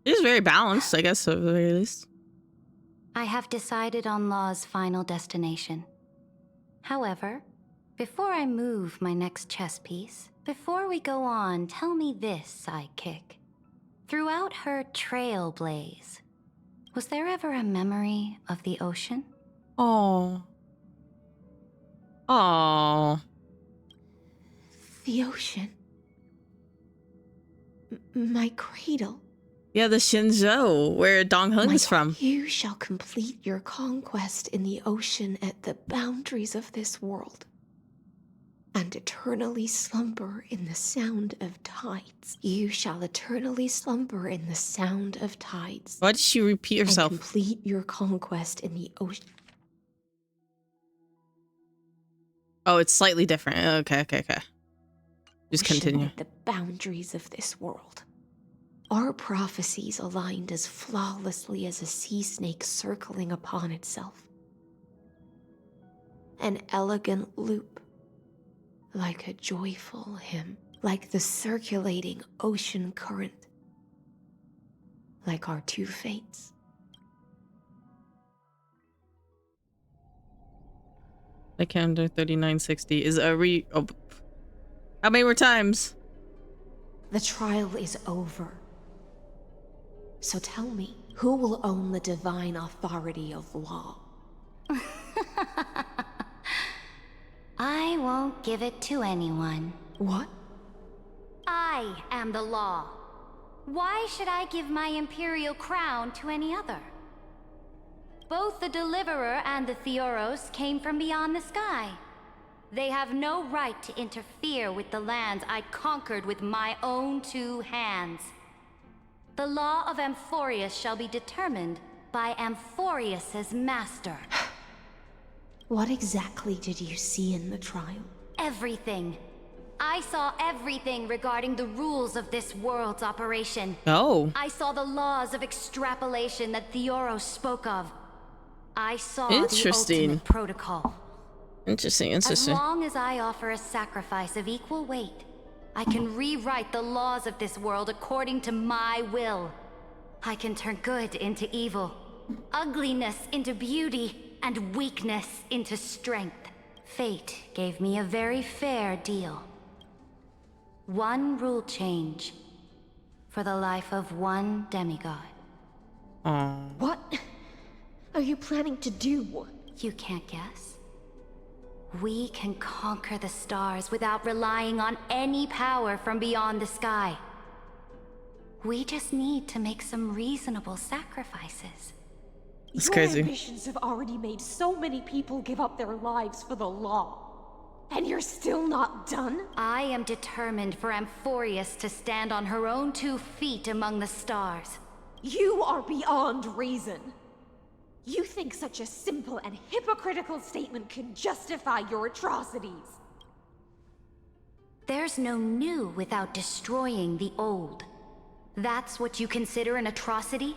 It is very balanced, I guess, at the very least. I have decided on Law's final destination. However, before I move my next chess piece, before we go on, tell me this, sidekick. Throughout her trailblaze, was there ever a memory of the ocean? Oh. Aww. The ocean. My cradle. Yeah, the Shinzhou, where Dong Hung is from. You shall complete your conquest in the ocean at the boundaries of this world, and eternally slumber in the sound of tides. You shall eternally slumber in the sound of tides. Why did she repeat herself? And complete your conquest in the ocean. Oh, it's slightly different. Okay. Just continue. At the boundaries of this world. Our prophecies aligned as flawlessly as a sea snake circling upon itself. An elegant loop, like a joyful hymn, like the circulating ocean current, like our two fates. The calendar 3960 is a oh, how many more times? The trial is over. So tell me, who will own the divine authority of law? I won't give it to anyone. What? I am the law. Why should I give my imperial crown to any other? Both the Deliverer and the Theoros came from beyond the sky. They have no right to interfere with the lands I conquered with my own two hands. The law of Amphorius shall be determined by Amphorius's master. What exactly did you see in the trial? Everything. I saw everything regarding the rules of this world's operation. Oh. I saw the laws of extrapolation that Theoros spoke of. I saw the ultimate protocol. Interesting. As long as I offer a sacrifice of equal weight, I can rewrite the laws of this world according to my will. I can turn good into evil, ugliness into beauty, and weakness into strength. Fate gave me a very fair deal. One rule change for the life of one demigod. What are you planning to do? You can't guess. We can conquer the stars without relying on any power from beyond the sky. We just need to make some reasonable sacrifices. It's Your crazy. ambitions have already made so many people give up their lives for the law. And you're still not done? I am determined for Amphorius to stand on her own 2 feet among the stars. You are beyond reason. You think such a simple and hypocritical statement can justify your atrocities. There's no new without destroying the old. That's what you consider an atrocity?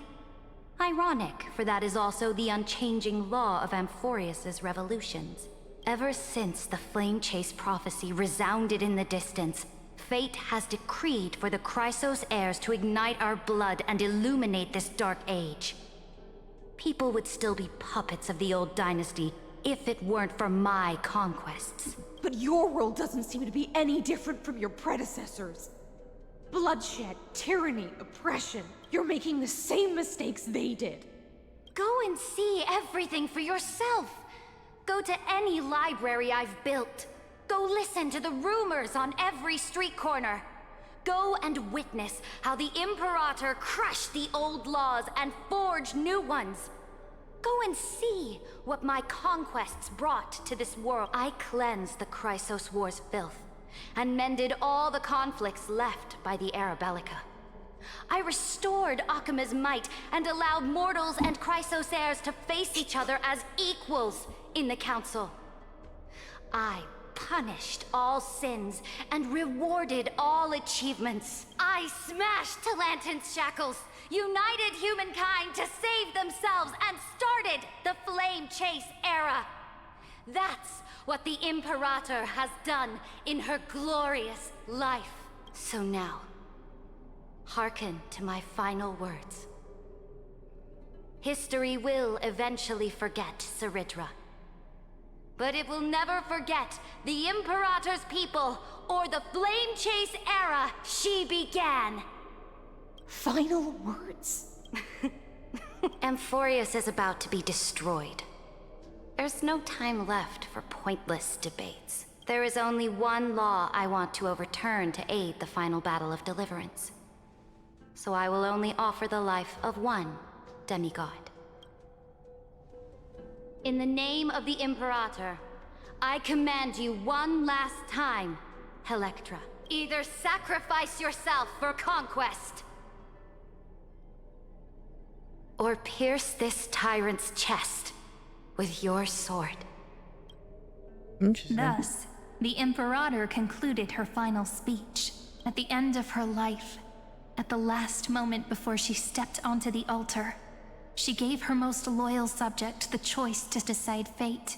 Ironic, for that is also the unchanging law of Amphorius's revolutions. Ever since the Flame Chase prophecy resounded in the distance, fate has decreed for the Chrysos heirs to ignite our blood and illuminate this dark age. People would still be puppets of the old dynasty if it weren't for my conquests. But your world doesn't seem to be any different from your predecessors. Bloodshed, tyranny, oppression. You're making the same mistakes they did. Go and see everything for yourself. Go to any library I've built. Go listen to the rumors on every street corner. Go and witness how the Imperator crushed the old laws and forged new ones. Go and see what my conquests brought to this world. I cleansed the Chrysos War's filth and mended all the conflicts left by the Arabellica. I restored Akima's might and allowed mortals and Chrysos heirs to face each other as equals in the Council. I punished all sins and rewarded all achievements. I smashed Talantin's shackles, united humankind to save themselves, and started the Flame Chase era. That's what the Imperator has done in her glorious life. So now, hearken to my final words. History will eventually forget Saridra, but it will never forget the Imperator's people or the Flame Chase era she began. Final words? Amphorius is about to be destroyed. There's no time left for pointless debates. There is only one law I want to overturn to aid the final battle of deliverance. So I will only offer the life of one demigod. In the name of the Imperator, I command you one last time, Electra. Either sacrifice yourself for conquest, or pierce this tyrant's chest with your sword. Thus, the Imperator concluded her final speech at the end of her life. At the last moment before she stepped onto the altar, she gave her most loyal subject the choice to decide fate,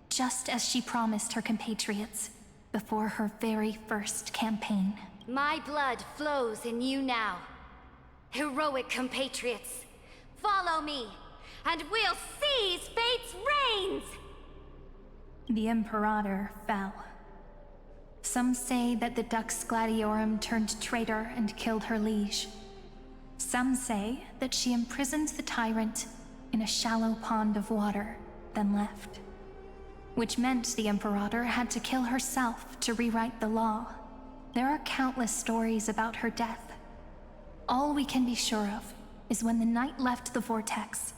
just as she promised her compatriots before her very first campaign. My blood flows in you now. Heroic compatriots, follow me, and we'll seize fate's reins! The Imperator fell. Some say that the Dux Gladiorum turned traitor and killed her liege. Some say that she imprisoned the tyrant in a shallow pond of water, then left. Which meant the Imperator had to kill herself to rewrite the law. There are countless stories about her death. All we can be sure of is when the knight left the vortex,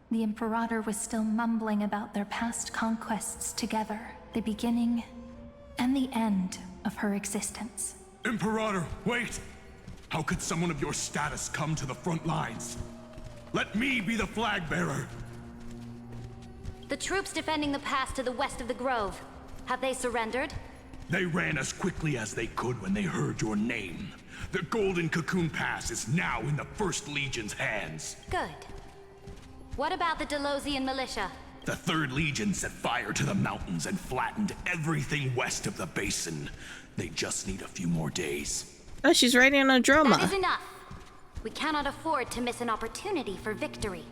the Imperator was still mumbling about their past conquests together, the beginning and the end of her existence. Imperator, wait! How could someone of your status come to the front lines? Let me be the flag bearer! The troops defending the pass to the west of the grove, have they surrendered? They ran as quickly as they could when they heard your name. The Golden Cocoon Pass is now in the First Legion's hands. Good. What about the Delosian militia? The Third Legion set fire to the mountains and flattened everything west of the basin. They just need a few more days. Oh, she's writing a drama. That is enough. We cannot afford to miss an opportunity for victory.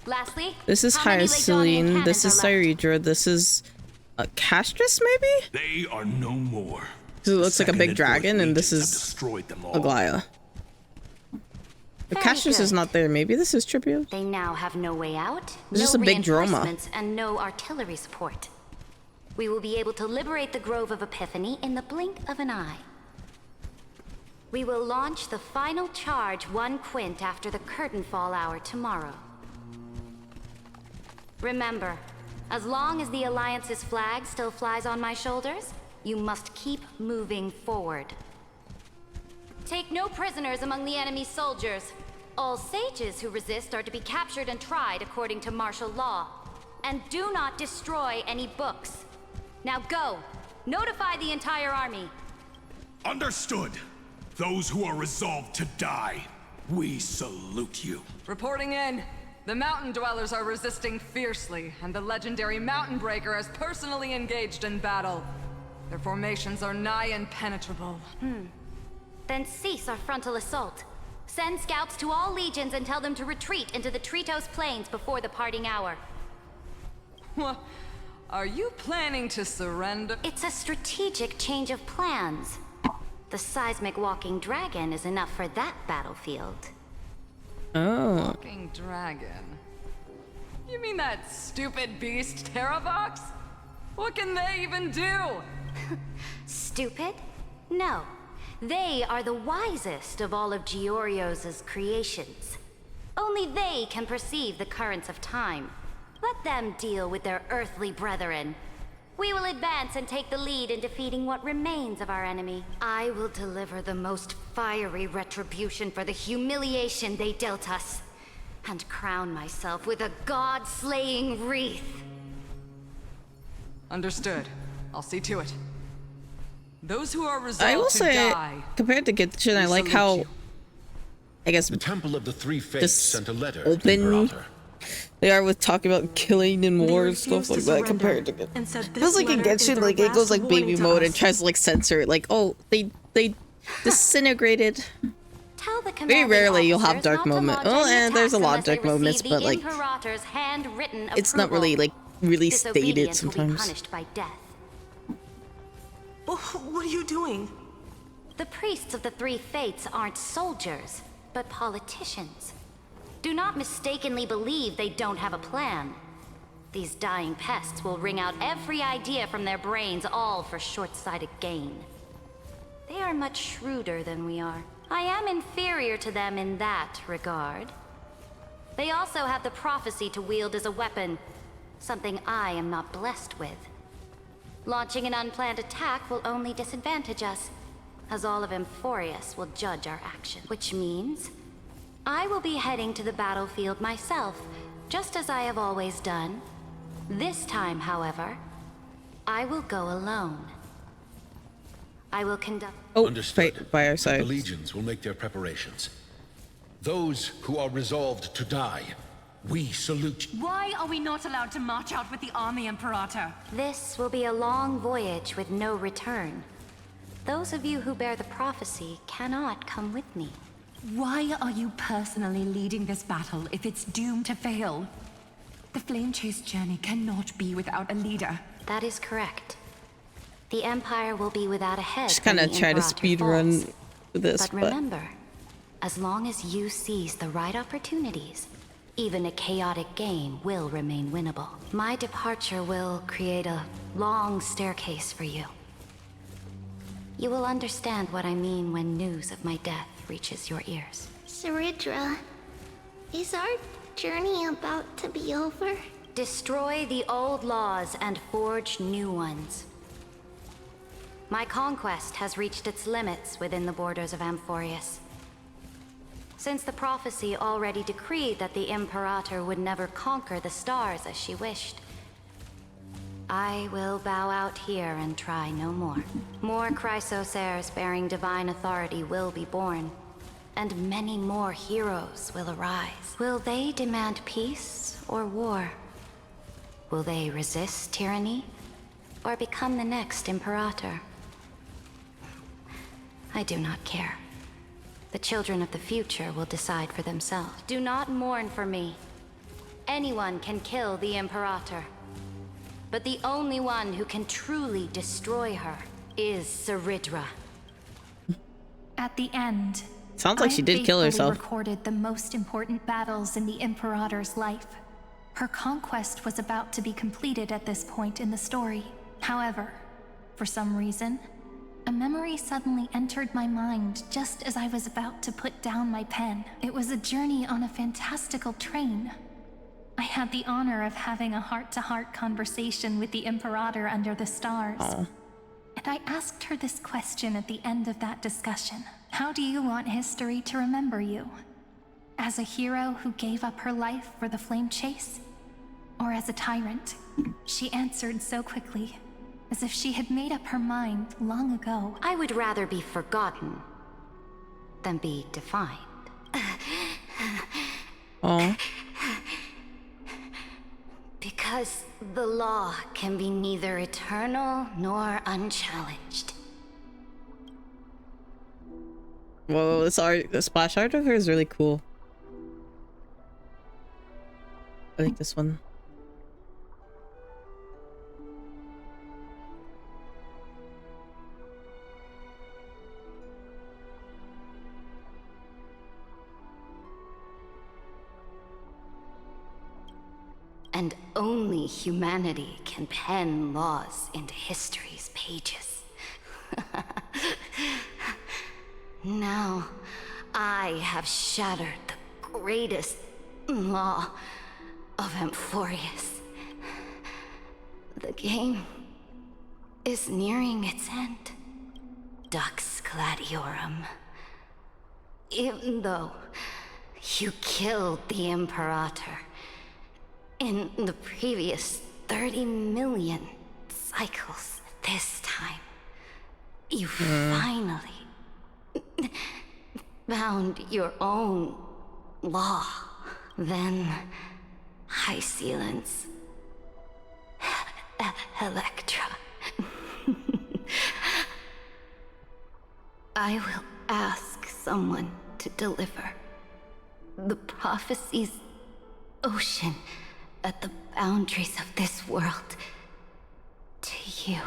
Lastly, This is how many Hyacilene, Legonian this is cannons are left? Cyrudra, this is Castris, maybe? They are no more. Because it looks like a big dragon, and this is Destroyed them all. Aglaya. But Very Castris is good. not there. Maybe this is Tribute? They now have no way out, It's no just a big drama. reinforcements, and no artillery support. We will be able to liberate the Grove of Epiphany in the blink of an eye. We will launch the final charge 1 quint after the curtain fall hour tomorrow. Remember, as long as the Alliance's flag still flies on my shoulders, you must keep moving forward. Take no prisoners among the enemy's soldiers. All sages who resist are to be captured and tried according to martial law. And do not destroy any books. Now go! Notify the entire army. Understood. Those who are resolved to die, we salute you. Reporting in. The mountain dwellers are resisting fiercely, and the legendary Mountain Breaker has personally engaged in battle. Their formations are nigh impenetrable. Then cease our frontal assault. Send scouts to all legions and tell them to retreat into the Tritos Plains before the parting hour. What? Are you planning to surrender? It's a strategic change of plans. The seismic walking dragon is enough for that battlefield. Oh. Walking dragon? You mean that stupid beast, Terravox? What can they even do? Stupid? No. They are the wisest of all of Georios' creations. Only they can perceive the currents of time. Let them deal with their earthly brethren. We will advance and take the lead in defeating what remains of our enemy. I will deliver the most fiery retribution for the humiliation they dealt us, and crown myself with a god-slaying wreath. Understood. I'll see to it. Those who are I resolved will to say, die. compared to Genshin, I like how, I guess, The Temple of the Three Fates just sent a letter to open Imperator. they are with talking about killing and They war and refused stuff like to that compared to surrender and said It this feels like in letter is Genshin, their like it goes last like baby warning to mode us. and tries to like censor it, like, oh, they disintegrated. Tell the Very rarely you'll have officers dark not to moment. launch Oh, any and there's a attacks lot of unless they dark moments, receive but the like Imperator's handwritten it's not really approval. like really stated Disobedience will be sometimes. punished by death. What are you doing? The priests of the Three Fates aren't soldiers, but politicians. Do not mistakenly believe they don't have a plan. These dying pests will wring out every idea from their brains, all for short-sighted gain. They are much shrewder than we are. I am inferior to them in that regard. They also have the prophecy to wield as a weapon, something I am not blessed with. Launching an unplanned attack will only disadvantage us, as all of Emphorius will judge our action. Which means I will be heading to the battlefield myself, just as I have always done. This time, however, I will go alone. I will conduct... Oh, understood. Right by our side. The legions will make their preparations. Those who are resolved to die, we salute you. Why are we not allowed to march out with the army, Imperator? This will be a long voyage with no return. Those of you who bear the prophecy cannot come with me. Why are you personally leading this battle if it's doomed to fail? The Flame Chase journey cannot be without a leader. That is correct. The Empire will be without a head. Just kind of try to speed run this, but remember, as long as you seize the right opportunities, even a chaotic game will remain winnable. My departure will create a long staircase for you. You will understand what I mean when news of my death reaches your ears. Saridra, is our journey about to be over? Destroy the old laws and forge new ones. My conquest has reached its limits within the borders of Amphorius. Since the prophecy already decreed that the Imperator would never conquer the stars as she wished, I will bow out here and try no more. More Chrysos heirs bearing divine authority will be born, and many more heroes will arise. Will they demand peace or war? Will they resist tyranny, or become the next Imperator? I do not care. The children of the future will decide for themselves. Do not mourn for me. Anyone can kill the Imperator. But the only one who can truly destroy her is Saridra. At the end, sounds like she did kill herself. Recorded the most important battles in the Imperator's life. Her conquest was about to be completed at this point in the story. However, for some reason, a memory suddenly entered my mind just as I was about to put down my pen. It was a journey on a fantastical train. I had the honor of having a heart-to-heart conversation with the Imperator under the stars. Aww. And I asked her this question at the end of that discussion. How do you want history to remember you? As a hero who gave up her life for the Flame Chase? Or as a tyrant? She answered so quickly, as if she had made up her mind long ago. I would rather be forgotten than be defined. Aww. Because the law can be neither eternal nor unchallenged. Whoa, this art, the splash art of her is really cool. I like this one. And only humanity can pen laws into history's pages. Now, I have shattered the greatest law of Amphorius. The game is nearing its end. Dux Gladiorum. Even though you killed the Imperator in the previous 30 million cycles, this time, you finally found your own law. Then, High Sealants, Electra. I will ask someone to deliver the prophecy's ocean at the boundaries of this world to you.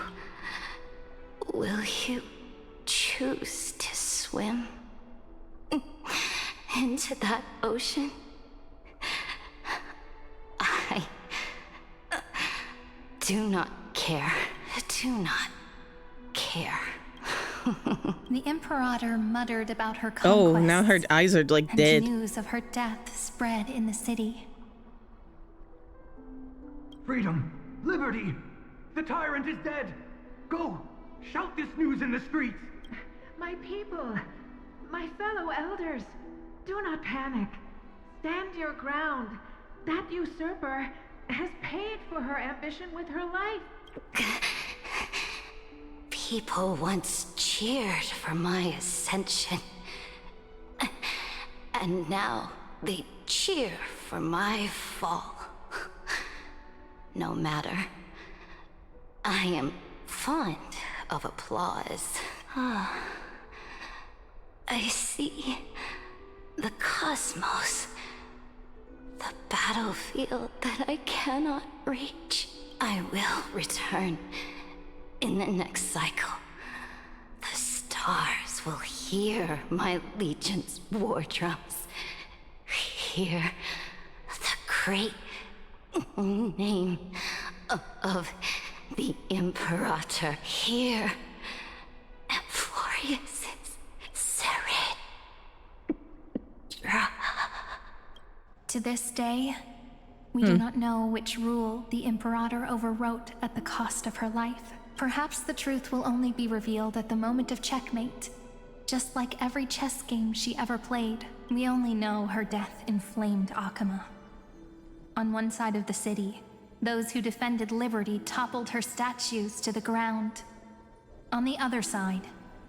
Will you choose to swim into that ocean? do not care. Do not care. The Imperator muttered about her Oh, conquest. now her eyes are like and dead. news of her death spread in the city. Freedom! Liberty! The tyrant is dead! Go! Shout this news in the streets! My people, my fellow elders, do not panic. Stand your ground. That usurper has paid for her ambition with her life. People once cheered for my ascension. And now they cheer for my fall. No matter. I am fond of applause. I see the cosmos. The battlefield that I cannot reach. I will return in the next cycle. The stars will hear my legion's war drums. Hear the great name of the Imperator. Hear Amphorius's Serid. To this day, we do not know which rule the Imperator overwrote at the cost of her life. Perhaps the truth will only be revealed at the moment of checkmate. Just like every chess game she ever played, we only know her death inflamed Akama. On one side of the city, those who defended liberty toppled her statues to the ground. On the other side,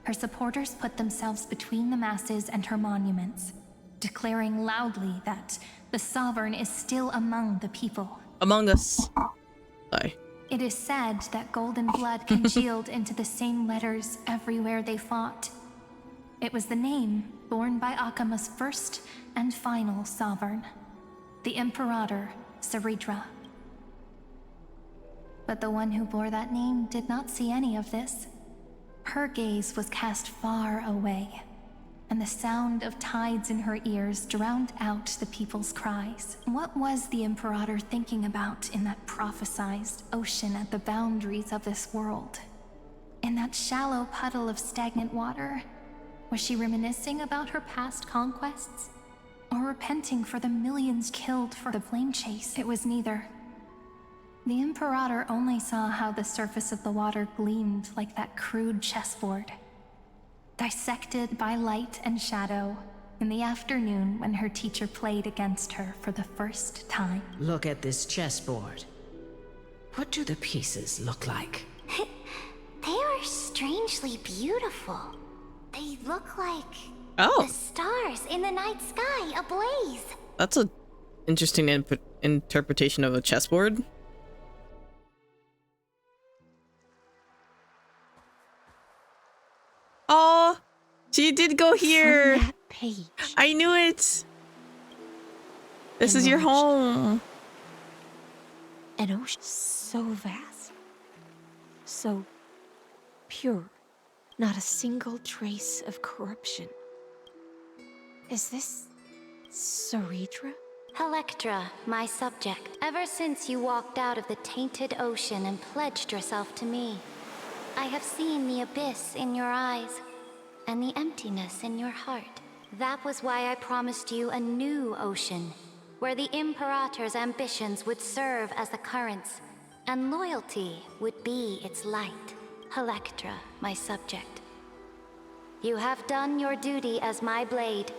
her supporters put themselves between the masses and her monuments, declaring loudly that the Sovereign is still among the people. Among us. Sorry. It is said that golden blood congealed into the same letters everywhere they fought. It was the name borne by Akama's first and final sovereign, the Imperator Saridra. But the one who bore that name did not see any of this. Her gaze was cast far away, and the sound of tides in her ears drowned out the people's cries. What was the Imperator thinking about in that prophesized ocean at the boundaries of this world? In that shallow puddle of stagnant water, was she reminiscing about her past conquests? Or repenting for the millions killed for the flame chase? It was neither. The Imperator only saw how the surface of the water gleamed like that crude chessboard, dissected by light and shadow in the afternoon when her teacher played against her for the first time. Look at this chessboard. What do the pieces look like? They are strangely beautiful. They look like Oh. the stars in the night sky ablaze. That's an interesting interpretation of a chessboard. Oh, she did go here. From that page, I knew it. This is your home. an ocean so vast, so pure, not a single trace of corruption. Is this Saridra? Electra, my subject. Ever since you walked out of the tainted ocean and pledged yourself to me, I have seen the abyss in your eyes and the emptiness in your heart. That was why I promised you a new ocean, where the Imperator's ambitions would serve as the currents, and loyalty would be its light. Electra, my subject. You have done your duty as my blade.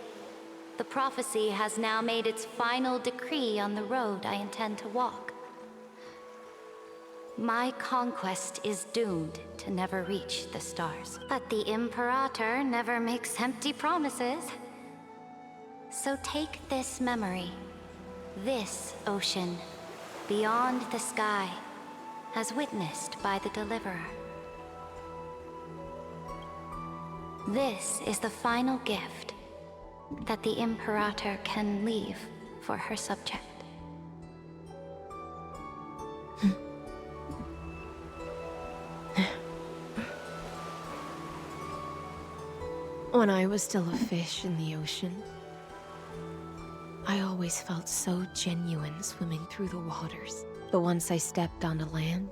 The prophecy has now made its final decree on the road I intend to walk. My conquest is doomed to never reach the stars. But the Imperator never makes empty promises. So take this memory, this ocean, beyond the sky, as witnessed by the Deliverer. This is the final gift that the Imperator can leave for her subject. When I was still a fish in the ocean, I always felt so genuine swimming through the waters. But once I stepped onto land,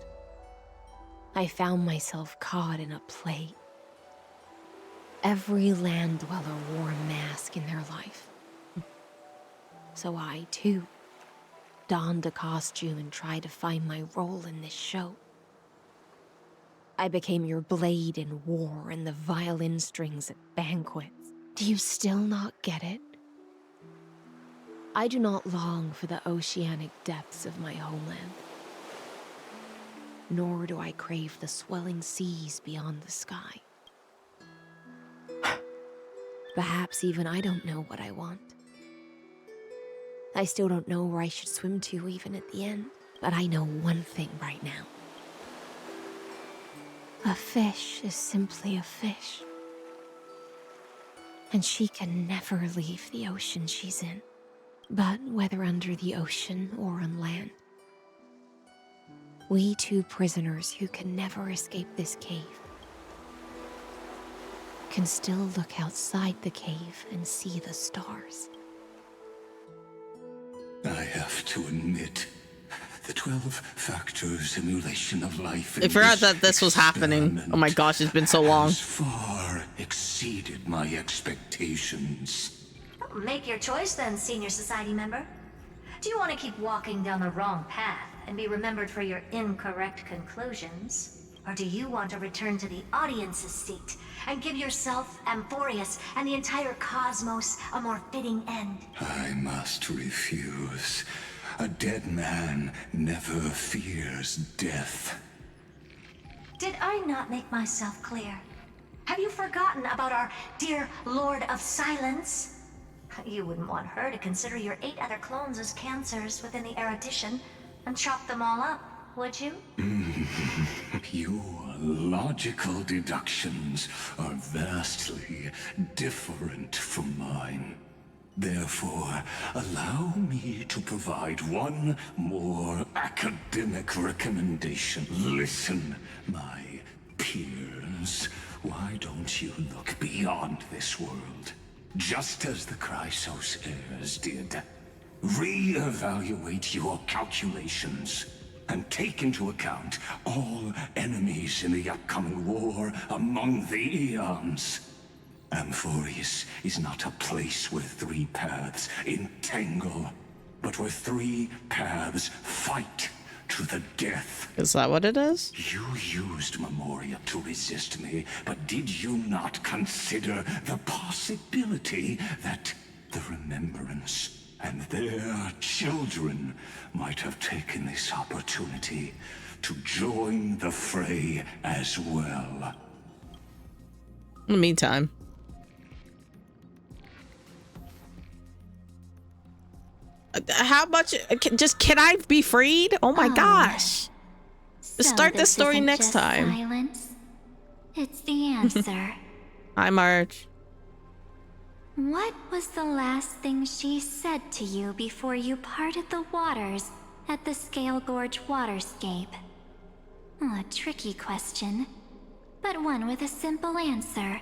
I found myself caught in a play. Every land dweller wore a mask in their life. So I, too, donned a costume and tried to find my role in this show. I became your blade in war and the violin strings at banquets. Do you still not get it? I do not long for the oceanic depths of my homeland. Nor do I crave the swelling seas beyond the sky. Perhaps even I don't know what I want. I still don't know where I should swim to even at the end, but I know one thing right now. A fish is simply a fish. And she can never leave the ocean she's in. But whether under the ocean or on land, we two prisoners who can never escape this cave can still look outside the cave and see the stars. I have to admit, the 12-factor simulation of life I forgot that this was happening. Oh my gosh, it's been so long. has far exceeded my expectations. Make your choice then, senior society member. Do you want to keep walking down the wrong path and be remembered for your incorrect conclusions? Or do you want to return to the audience's seat and give yourself, Amphorius, and the entire cosmos a more fitting end? I must refuse. A dead man never fears death. Did I not make myself clear? Have you forgotten about our dear Lord of Silence? You wouldn't want her to consider your 8 other clones as cancers within the erudition and chop them all up, would you? Your logical deductions are vastly different from mine. Therefore, allow me to provide one more academic recommendation. Listen, my peers. Why don't you look beyond this world? Just as the Chrysos heirs did. Re-evaluate your calculations and take into account all enemies in the upcoming war among the eons. Amphorius is not a place where 3 paths entangle, but where 3 paths fight to the death. Is that what it is? You used Memoria to resist me, but did you not consider the possibility that the Remembrance and their children might have taken this opportunity to join the fray as well? In the meantime. How much? Can I be freed? Oh my gosh. Let's start this story next time. Silence. It's the answer. Hi, Marge. What was the last thing she said to you before you parted the waters at the Scale Gorge waterscape? A tricky question, but one with a simple answer.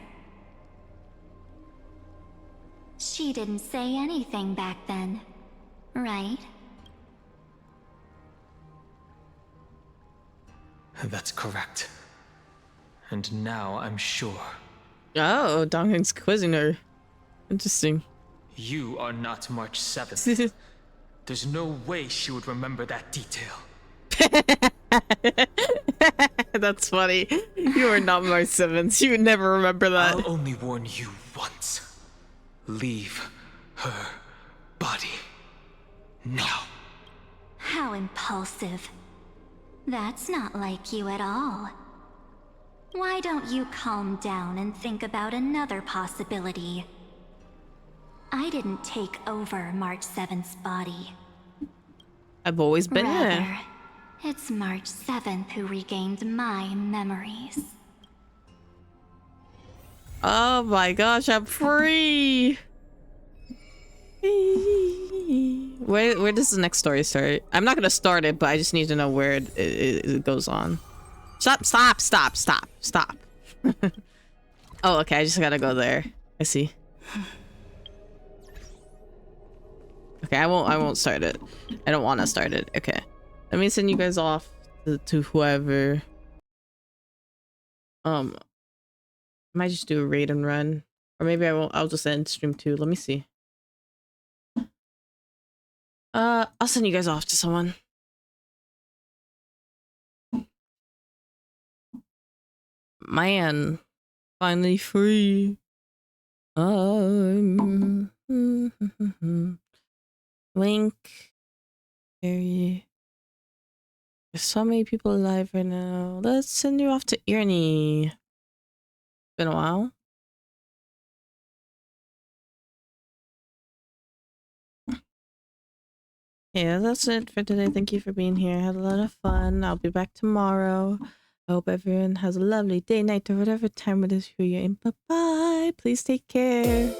She didn't say anything back then, right? That's correct. And now I'm sure. Oh, Dongheng's quizzing her. Interesting. You are not March 7th. There's no way she would remember that detail. That's funny. You are not March 7th. You would never remember that. I'll only warn you once. Leave her body. Now. How impulsive. That's not like you at all. Why don't you calm down and think about another possibility? I didn't take over March 7th's body. I've always been Rather, there. it's March 7th who regained my memories. Oh my gosh, I'm free! Where does the next story start? I'm not gonna start it, but I just need to know where it goes on. Stop. Oh, okay, I just gotta go there. I see. Okay, I won't start it. I don't want to start it. Okay. Let me send you guys off to whoever. Might just do a raid and run, or maybe I won't. I'll just end stream too. Let me see. I'll send you guys off to someone. Man, finally free. Wink. Harry. There's so many people alive right now. Let's send you off to Irney. Been a while. Yeah, that's it for today. Thank you for being here. I had a lot of fun. I'll be back tomorrow. I hope everyone has a lovely day, night, or whatever time it is for you. And bye-bye. Please take care.